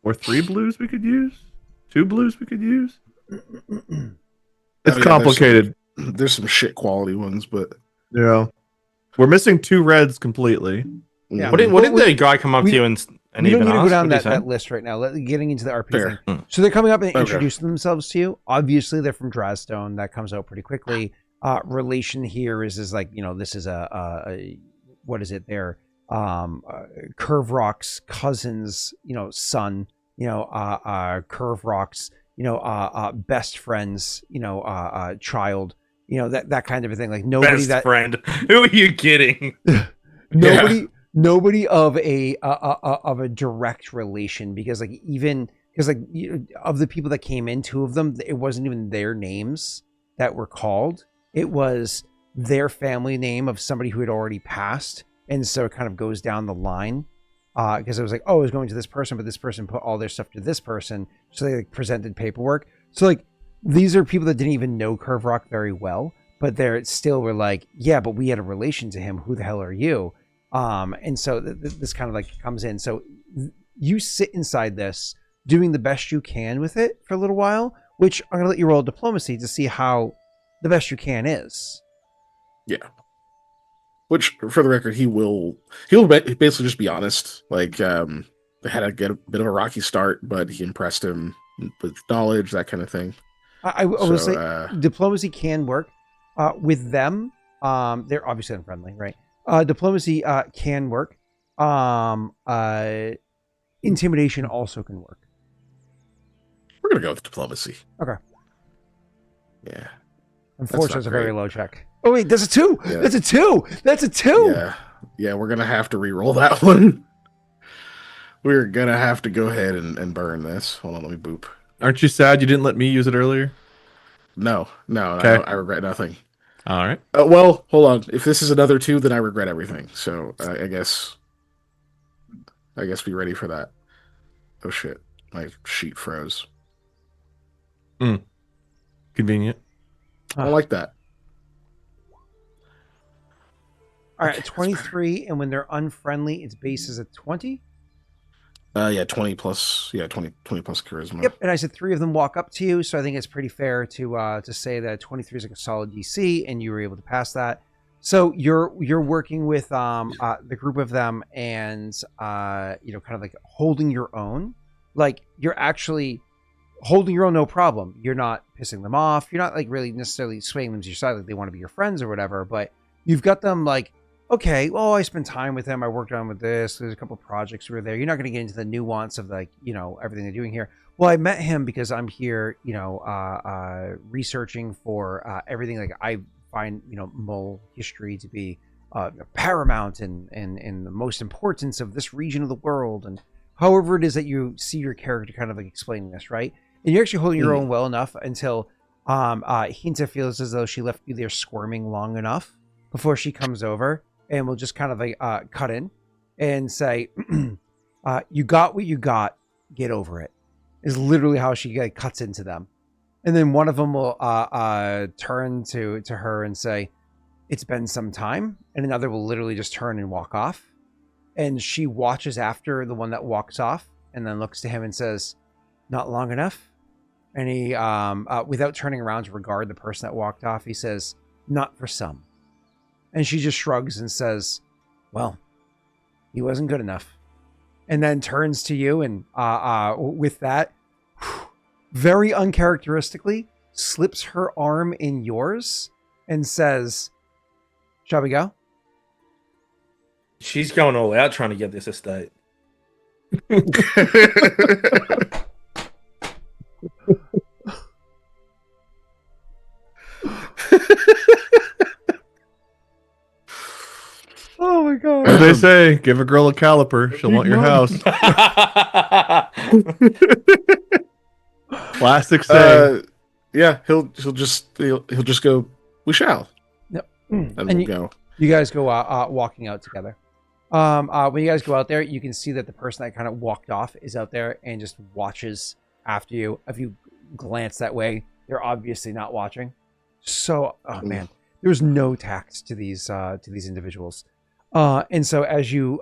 or 3 blues we could use, 2 blues we could use. It's complicated. There's some shit quality ones, but yeah, we're missing 2 reds completely. Yeah. What did the guy come up to you and we even don't need to ask? go down that list right now. Getting into the RP thing. So they're coming up and introducing themselves to you. Obviously, they're from Drazstone. That comes out pretty quickly. Relation here is like, this is a what is it? They're Curve Rock's cousin's, son. Curve Rock's, best friend's, child. That kind of a thing. Like nobody best friend. Who are you kidding? Nobody of a direct relation, because of the people that came in, 2 of them, it wasn't even their names that were called. It was their family name of somebody who had already passed. And so it kind of goes down the line. Because it was like, oh, it was going to this person, but this person put all their stuff to this person. So they presented paperwork. So like, these are people that didn't even know Curve Rock very well, but they're still were like, yeah, but we had a relation to him. Who the hell are you? And so this kind of like comes in. So you sit inside this doing the best you can with it for a little while, which I'm going to let you roll diplomacy to see how the best you can is. Yeah. Which, for the record, he'll basically just be honest. Like, they had to get a bit of a rocky start, but he impressed him with knowledge, that kind of thing. I will say So, diplomacy can work with them. They're obviously unfriendly, right? Diplomacy can work. Intimidation also can work. we're gonna go with diplomacy. Okay. Yeah. Unfortunately, not it's a very great. low check. Oh wait, that's a 2. Yeah. That's a 2. That's a 2. Yeah, we're gonna have to re-roll that one. We're gonna have to go ahead and burn this. Hold on, let me boop. Aren't you sad you didn't let me use it earlier? No, Okay. I regret nothing. All right. Well, hold on. If this is another 2, then I regret everything. So I guess be ready for that. Oh shit, my sheet froze. Convenient. I don't like that. All right, Okay, that's 23, and when they're unfriendly, its base is a 20. Yeah, 20 plus. Yeah, 20 plus charisma. Yep, and I said 3 of them walk up to you, so I think it's pretty fair to say that 23 is like a solid DC, and you were able to pass that. So you're working with the group of them, and kind of like holding your own. Like you're actually holding your own, no problem. You're not pissing them off. You're not like really necessarily swaying them to your side, like they want to be your friends or whatever. But you've got them like, okay, well, I spent time with them. I worked on with this. There's a couple of projects we were there. You're not going to get into the nuance of like, everything they're doing here. Well, I met him because I'm here, researching for everything. Like I find, Mole history to be paramount and the most importance of this region of the world. And however it is that you see your character kind of like explaining this, right? And you're actually holding your own well enough until Hinta feels as though she left you there squirming long enough before she comes over. And we'll just kind of like cut in and say, you got what you got, get over it, is literally how she like, cuts into them. And then one of them will turn to her and say, it's been some time. And another will literally just turn and walk off. And she watches after the one that walks off and then looks to him and says, not long enough. And he, without turning around to regard the person that walked off, he says, not for some. And she just shrugs and says, well, he wasn't good enough. And then turns to you and with that, very uncharacteristically, slips her arm in yours and says, shall we go? She's going all out trying to get this estate. Oh my God. As they say, give a girl a caliper, she'll want your house. Classic saying. Yeah, he'll just go, we shall. Yep. And And we'll you, go. you guys go walking out together. When you guys go out there, you can see that the person that kind of walked off is out there and just watches after you. If you glance that way, they're obviously not watching. So, oh man, there's no tact to these individuals. And so as you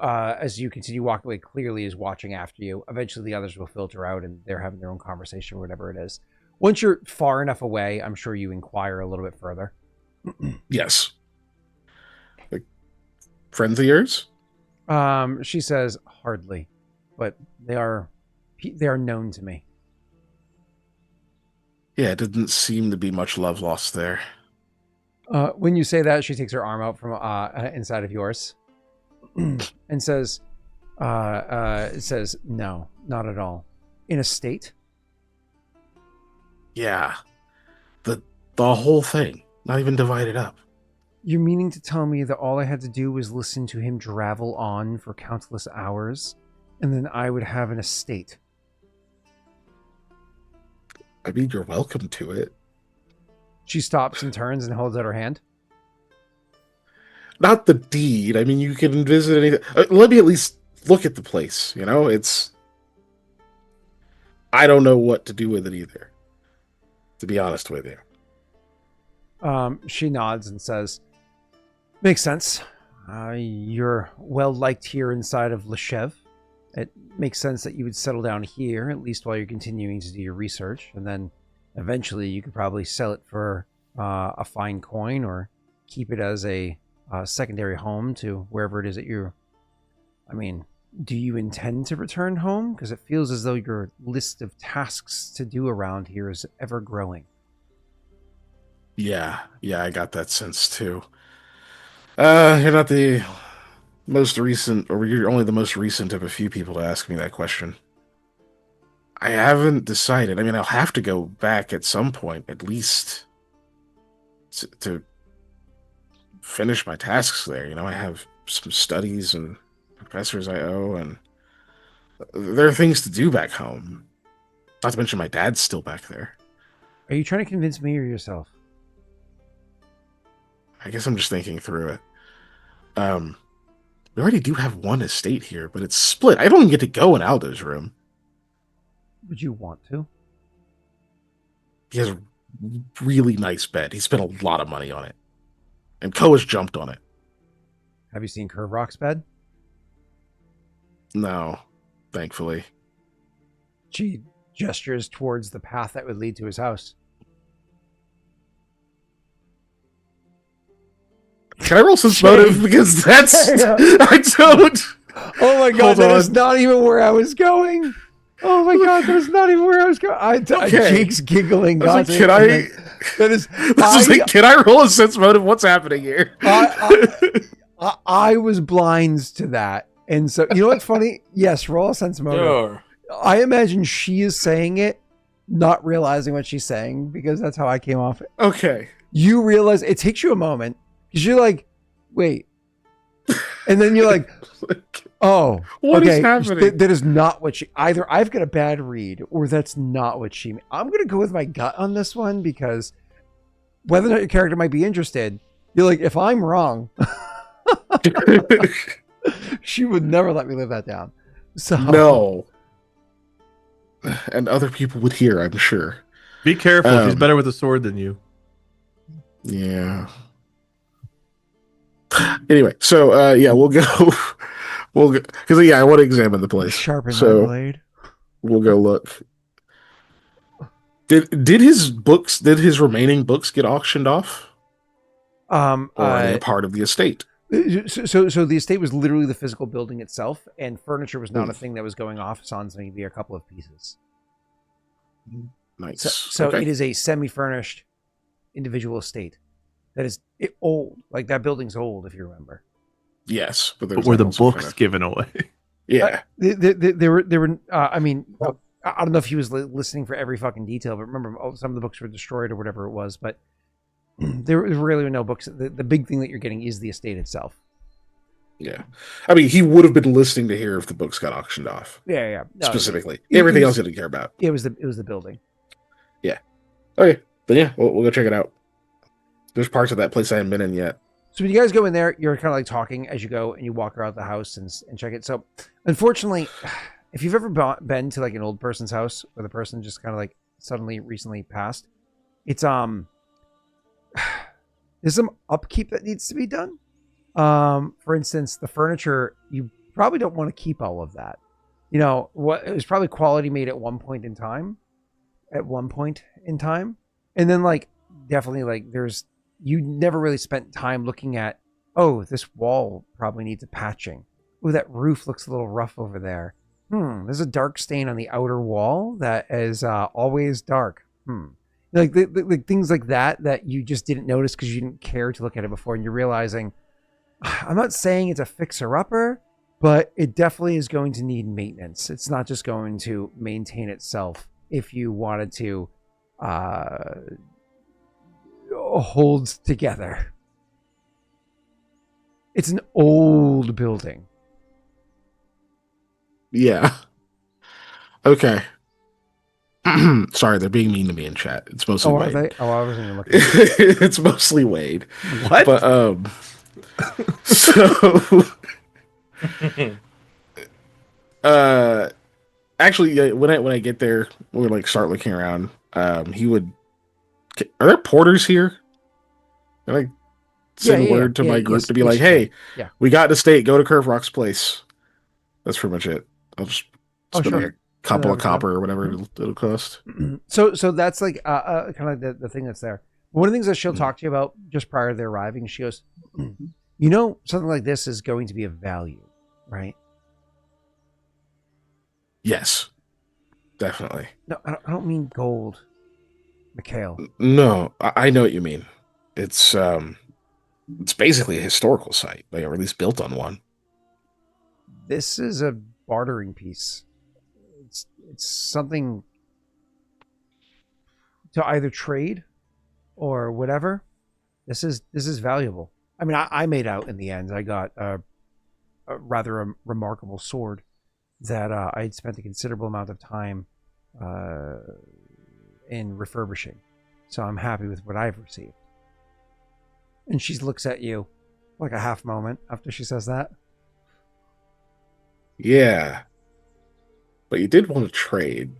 continue walking away, clearly is watching after you. Eventually, the others will filter out, and they're having their own conversation or whatever it is. Once you're far enough away, I'm sure you inquire a little bit further. Yes. Like, friends of yours? She says, hardly, but they are known to me. Yeah, it didn't seem to be much love lost there. When you say that, she takes her arm out from inside of yours and says, no, not at all. In a state? Yeah. The whole thing. Not even divided up. You're meaning to tell me that all I had to do was listen to him travel on for countless hours, and then I would have an estate? I mean, you're welcome to it. She stops and turns and holds out her hand. Not the deed. I mean, you can visit anything. Let me at least look at the place. It's. I don't know what to do with it either. To be honest with you. She nods and says, makes sense. You're well liked here inside of Leshev. It makes sense that you would settle down here, at least while you're continuing to do your research, and then eventually you could probably sell it for a fine coin or keep it as a secondary home to wherever it is that you're. I mean, do you intend to return home? Because it feels as though your list of tasks to do around here is ever growing. Yeah, I got that sense too. You're not the most recent, or you're only the most recent of a few people to ask me that question. I haven't decided. I mean, I'll have to go back at some point, at least to finish my tasks there. You know, I have some studies and professors I owe, and there are things to do back home. Not to mention my dad's still back there. Are you trying to convince me or yourself? I guess I'm just thinking through it. We already do have one estate here, but it's split. I don't even get to go in Aldo's room. Would you want to? He has a really nice bed. He spent a lot of money on it. And Koa's jumped on it. Have you seen Curve Rock's bed? No, thankfully. She gestures towards the path that would lead to his house. Can I roll sense motive? Because that's... I don't... Oh my god, that is not even where I was going. Oh my god, that is not even where I was going. Jake's giggling. Like, can I... That is... can I roll a sense motive? What's happening here? I was blind to that. And so, you know what's funny? Yes, roll a sense motive. Sure. I imagine she is saying it, not realizing what she's saying, because that's how I came off. Okay. You realize, it takes you a moment, because you're like, wait. And then you're like, oh, what okay, is happening? That is not what she, either I've got a bad read, or that's not what she, I'm going to go with my gut on this one, because whether or not your character might be interested, you're like, if I'm wrong, she would never let me live that down. So no. And other people would hear, I'm sure. Be careful. She's better with a sword than you. Yeah. Anyway, so yeah, we'll go because I want to examine the place. Sharpen my blade. We'll go look. Did his remaining books get auctioned off? Or are they a part of the estate? So the estate was literally the physical building itself, and furniture was not a thing that was going off. Sans maybe a couple of pieces. Nice. So okay. It is a semi-furnished individual estate that is old. Like that building's old, if you remember. Yes, but were the books given away? Yeah, they were. I mean, I don't know if he was listening for every fucking detail, but remember, some of the books were destroyed or whatever it was. But there really no books. The big thing that you're getting is the estate itself. Yeah, I mean, he would have been listening to hear if the books got auctioned off. Yeah. No, specifically, everything else he didn't care about. It was the building. Yeah. Okay, then yeah, we'll go check it out. There's parts of that place I haven't been in yet. So when you guys go in there, you're kind of like talking as you go, and you walk around the house and check it. So, unfortunately, if you've ever been to like an old person's house where the person just kind of like suddenly recently passed, it's there's some upkeep that needs to be done. For instance, the furniture, you probably don't want to keep all of that. You know, it was probably quality made at one point in time. And then like definitely like you never really spent time looking at, oh, this wall probably needs a patching. Oh, that roof looks a little rough over there. There's a dark stain on the outer wall that is always dark. Like the things like that you just didn't notice because you didn't care to look at it before, and you're realizing, I'm not saying it's a fixer-upper, but it definitely is going to need maintenance. It's not just going to maintain itself if you wanted to hold together. It's an old building. Yeah. Okay. Sorry, they're being mean to me in chat. It's mostly Wade. Are they? Oh, I wasn't even looking. It's mostly Wade. What? But so actually, when I get there, we'll like start looking around. He would. Are there porters here? Can I send word to my group to be like, "Hey, we got an estate. Go to Curve Rock's place." That's pretty much it. I'll just spend like a couple of copper or whatever it'll cost. So that's like kind of the thing that's there. One of the things that she'll talk to you about just prior to their arriving, she goes, you know, something like this is going to be of value, right? Yes, definitely. No, I don't mean gold, Mikhail. No, I know what you mean. It's basically a historical site, like, or at least built on one. This is a bartering piece. It's something to either trade or whatever. This is valuable. I mean, I made out in the end. I got a rather remarkable sword that I had spent a considerable amount of time in refurbishing. So I'm happy with what I've received. And she looks at you like a half moment after she says that. Yeah. But you did want to trade.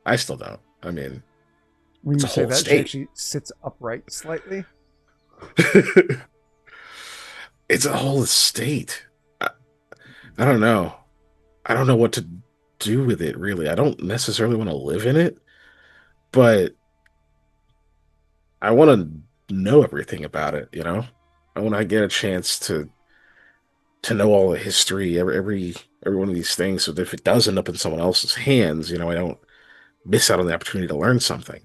I still don't. I mean, When it's you a say whole that, she state. actually sits upright slightly. It's a whole estate. I don't know. I don't know what to do with it, really. I don't necessarily want to live in it, but I want to know everything about it, you know? I want to get a chance to know all the history, every one of these things, so that if it does end up in someone else's hands, you know, I don't miss out on the opportunity to learn something.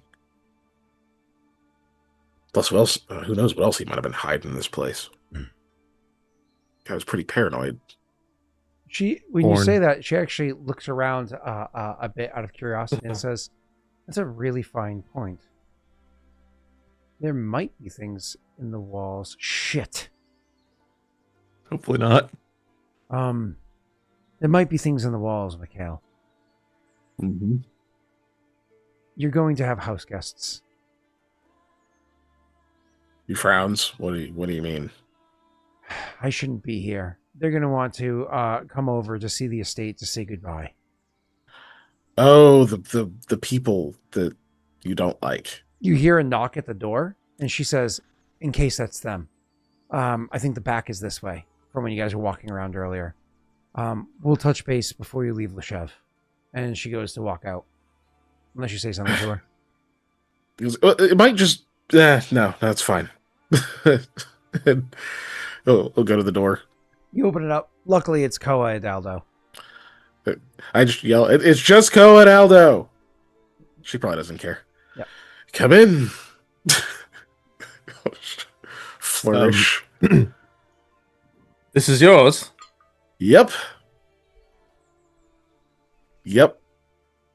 Plus, what else? Who knows what else he might have been hiding in this place? I was pretty paranoid. When you Porn. say that, she actually looks around a bit out of curiosity and says, "That's a really fine point. There might be things in the walls. Shit. Hopefully not. There might be things in the walls, Mikhail. Mm-hmm. You're going to have house guests. He frowns. What do you mean? I shouldn't be here. They're going to want to come over to see the estate to say goodbye." Oh, the people that you don't like. You hear a knock at the door, and she says, "In case that's them, I think the back is this way from when you guys were walking around earlier. We'll touch base before you leave Leshev." And she goes to walk out, unless you say something to her. Because it might just. No, that's fine. And he'll go to the door. You open it up. Luckily, it's Koa Attila. I just yell, "It's just Koa and Aldo." She probably doesn't care. Yep. Come in. Flourish. This is yours. Yep. Yep.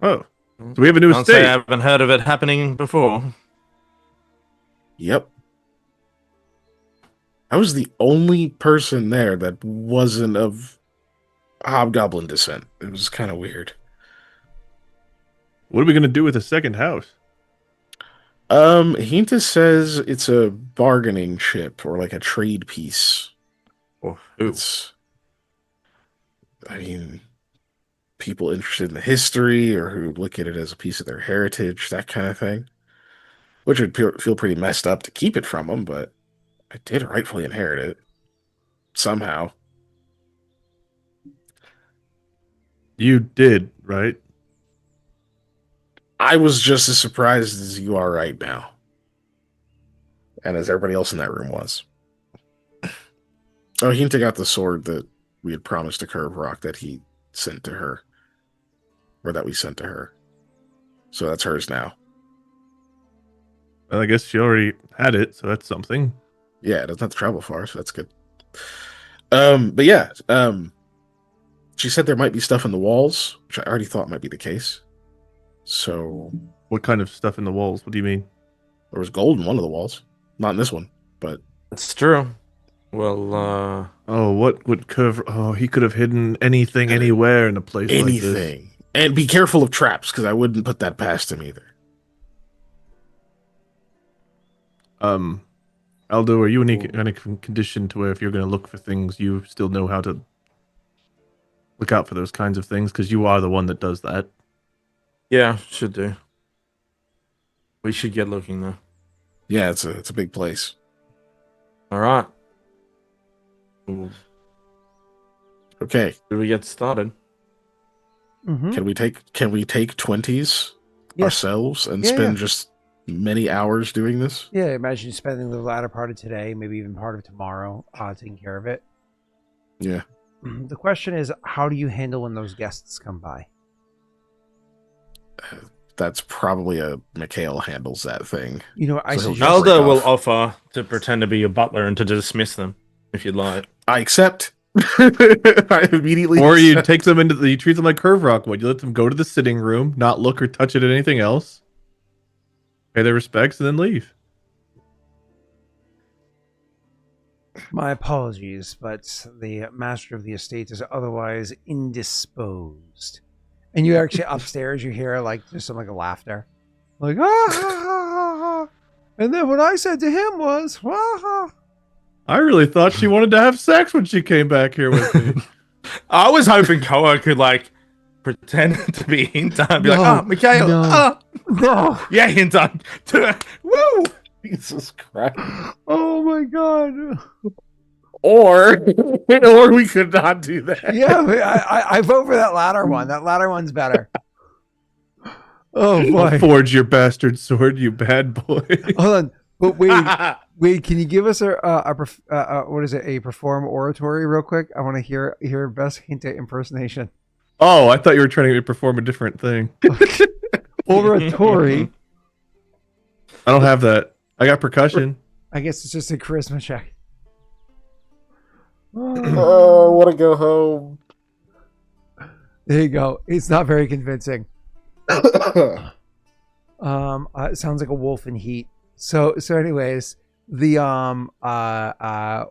Oh, so we have a new Can't say I estate. haven't heard of it happening before. Yep. I was the only person there that wasn't of hobgoblin descent. It was kind of weird. What are we gonna do with the second house? Hinta says it's a bargaining chip or like a trade piece. Oh, who? I mean, people interested in the history or who look at it as a piece of their heritage, that kind of thing. Which would feel pretty messed up to keep it from them, but I did rightfully inherit it. Somehow. You did, right? I was just as surprised as you are right now. And as everybody else in that room was. Oh, Hinta got the sword that we had promised to Curve Rock that he sent to her. Or that we sent to her. So that's hers now. Well, I guess she already had it, so that's something. Yeah, it doesn't have to travel far, so that's good. But yeah, she said there might be stuff in the walls, which I already thought might be the case. So What kind of stuff in the walls? What do you mean? there was gold in one of the walls. Not in this one, but That's true. Well, Oh, what would Curve? Oh, he could have hidden anything, anywhere in a place like this. anything. And be careful of traps, because I wouldn't put that past him either. Aldo, are you in any kind of condition to where if you're going to look for things, you still know how to look out for those kinds of things? Because you are the one that does that. yeah, should do. We should get looking though. Yeah, it's a big place. All right. Ooh, Okay, should we get started? Mm-hmm. can we take 20s Yes. ourselves and Yeah, spend yeah. just many hours doing this. Yeah, imagine spending the latter part of today, maybe even part of tomorrow, taking care of it. Yeah. The question is, how do you handle when those guests come by? That's probably a Mikhail handles that thing. You know, I So he'll suggest just break Aldo will off. offer to pretend to be your butler and to dismiss them if you'd like. I accept. I immediately. Or you accept. take them you treat them like Curve Rock would. You let them go to the sitting room, not look or touch it at anything else, pay their respects, and then leave. my apologies, but the master of the estate is otherwise indisposed. And you actually upstairs, you hear like just some like a laughter, like ah. And then what I said to him was, ah. I really thought she wanted to have sex when she came back here with me. I was hoping Koa could like pretend to be Hinta and be like, No, "Oh, Mikhail, no. No. yeah, Hinta, woo!" Jesus Christ. Oh my god. Or we could not do that. Yeah, I vote for that latter one. That latter one's better. Oh I'll boy. forge your bastard sword, you bad boy. Hold on. But wait, can you give us what is it? A perform oratory real quick? I want to hear best Hinta impersonation. Oh, I thought you were trying to perform a different thing. Oratory. I don't have that. I got percussion. I guess it's just a charisma check. Oh, I want to go home. There you go. It's not very convincing. It sounds like a wolf in heat. So anyways, the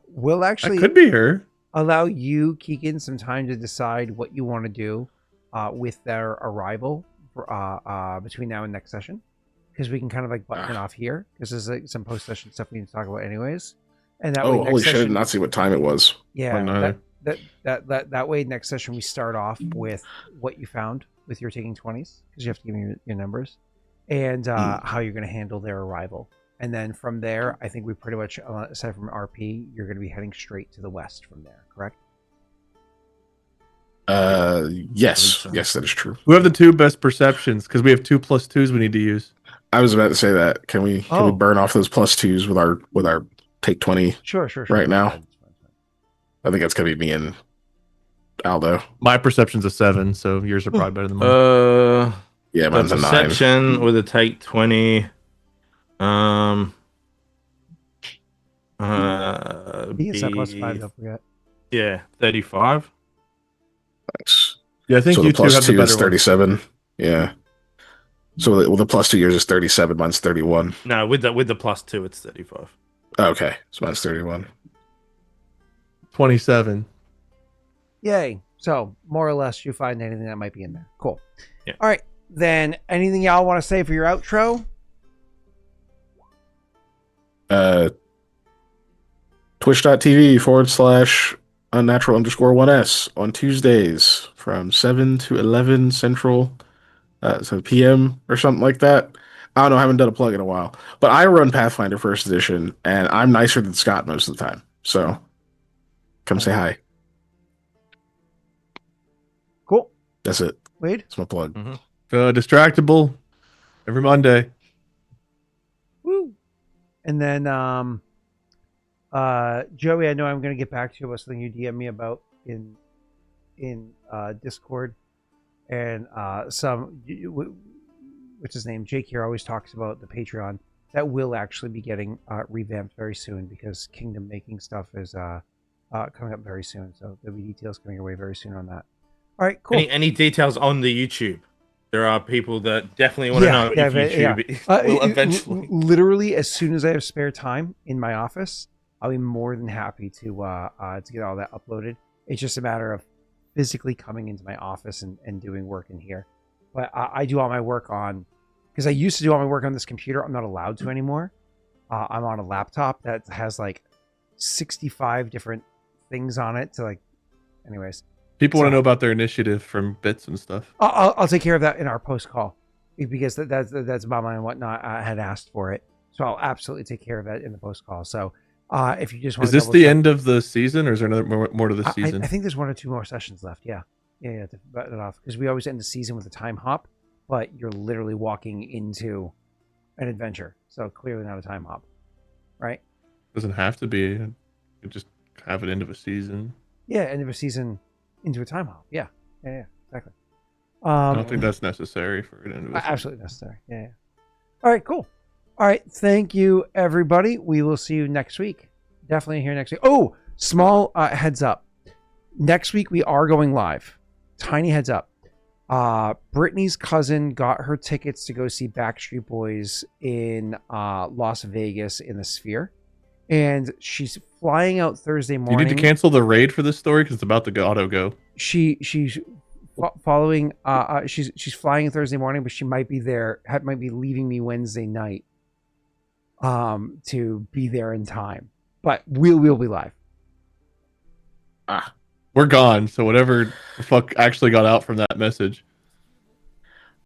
will That actually could be her. allow you, Keegan, some time to decide what you want to do with their arrival between now and next session, because we can kind of like button it off here because there's like some post session stuff we need to talk about anyways. And that way, Oh, next holy shit! I session, did not see what time it was. yeah, Mine that way next session we start off with what you found with your taking 20s, because you have to give me your numbers, and how you're going to handle their arrival. And then from there, I think we pretty much, aside from RP, you're going to be heading straight to the west from there, correct? Yes, so. yes, that is true. Who have the two best perceptions? Because we have 2 + 2s we need to use. I was about to say that. Can we burn off those +2s with our take 20 Sure. right now? Fine. I think that's gonna be me and Aldo. My perception's a 7, so yours are probably better than mine. Yeah, The mine's a 9. perception with a take 20. You can set +5, don't forget. Yeah, 35. Nice. Yeah, I think So you the two have the +2 better is 37. Yeah. So the +2 yours is 37. Mine's 31. No, with the +2, it's 35. Okay, so mine's 31. one. 27. Yay. So, more or less, you find anything that might be in there. Cool. Yeah. All right. Then, anything y'all want to say for your outro? Twitch.tv/unnatural_1s on Tuesdays from 7 to 11 Central, so PM or something like that. I don't know. I haven't done a plug in a while, but I run Pathfinder First Edition, and I'm nicer than Scott most of the time. So come say hi. Cool. That's it. Wade? That's my plug. Distractible every Monday. Woo. And then, Joey, I know I'm going to get back to you about something you DM me about in Discord, and what's his name? Jake here always talks about the Patreon that will actually be getting revamped very soon, because Kingdom making stuff is coming up very soon. So there'll be details coming your way very soon on that. All right, cool. Any details on the YouTube? There are people that definitely want to know if YouTube will eventually. Literally, as soon as I have spare time in my office, I'll be more than happy to get all that uploaded. It's just a matter of physically coming into my office and doing work in here. But I do all my work because I used to do all my work on this computer. I'm not allowed to anymore. I'm on a laptop that has like 65 different things on it. Anyways. People want to know about their initiative from bits and stuff. I'll take care of that in our post call, because that's Mama and whatnot had asked for it. So I'll absolutely take care of that in the post call. So if you just want, is this the end of the season, or is there another more to the season? I think there's 1 or 2 more sessions left. Yeah, to button it off, because we always end the season with a time hop, but you're literally walking into an adventure. So clearly not a time hop, right? Doesn't have to be. You could just have it end of a season. Yeah, end of a season into a time hop. Yeah, exactly. I don't think that's necessary for an end of a season. Absolutely necessary. Yeah. All right, cool. All right, thank you, everybody. We will see you next week. Definitely here next week. Oh, small heads up. Next week we are going live. Tiny heads up. Brittany's cousin got her tickets to go see Backstreet Boys in Las Vegas in the Sphere, and she's flying out Thursday morning. You need to cancel the raid for this story because it's about to auto go. She's following. She's flying Thursday morning, but she might be there. Might be leaving me Wednesday night. To be there in time, but we'll be live. We're gone. So whatever the fuck actually got out from that message.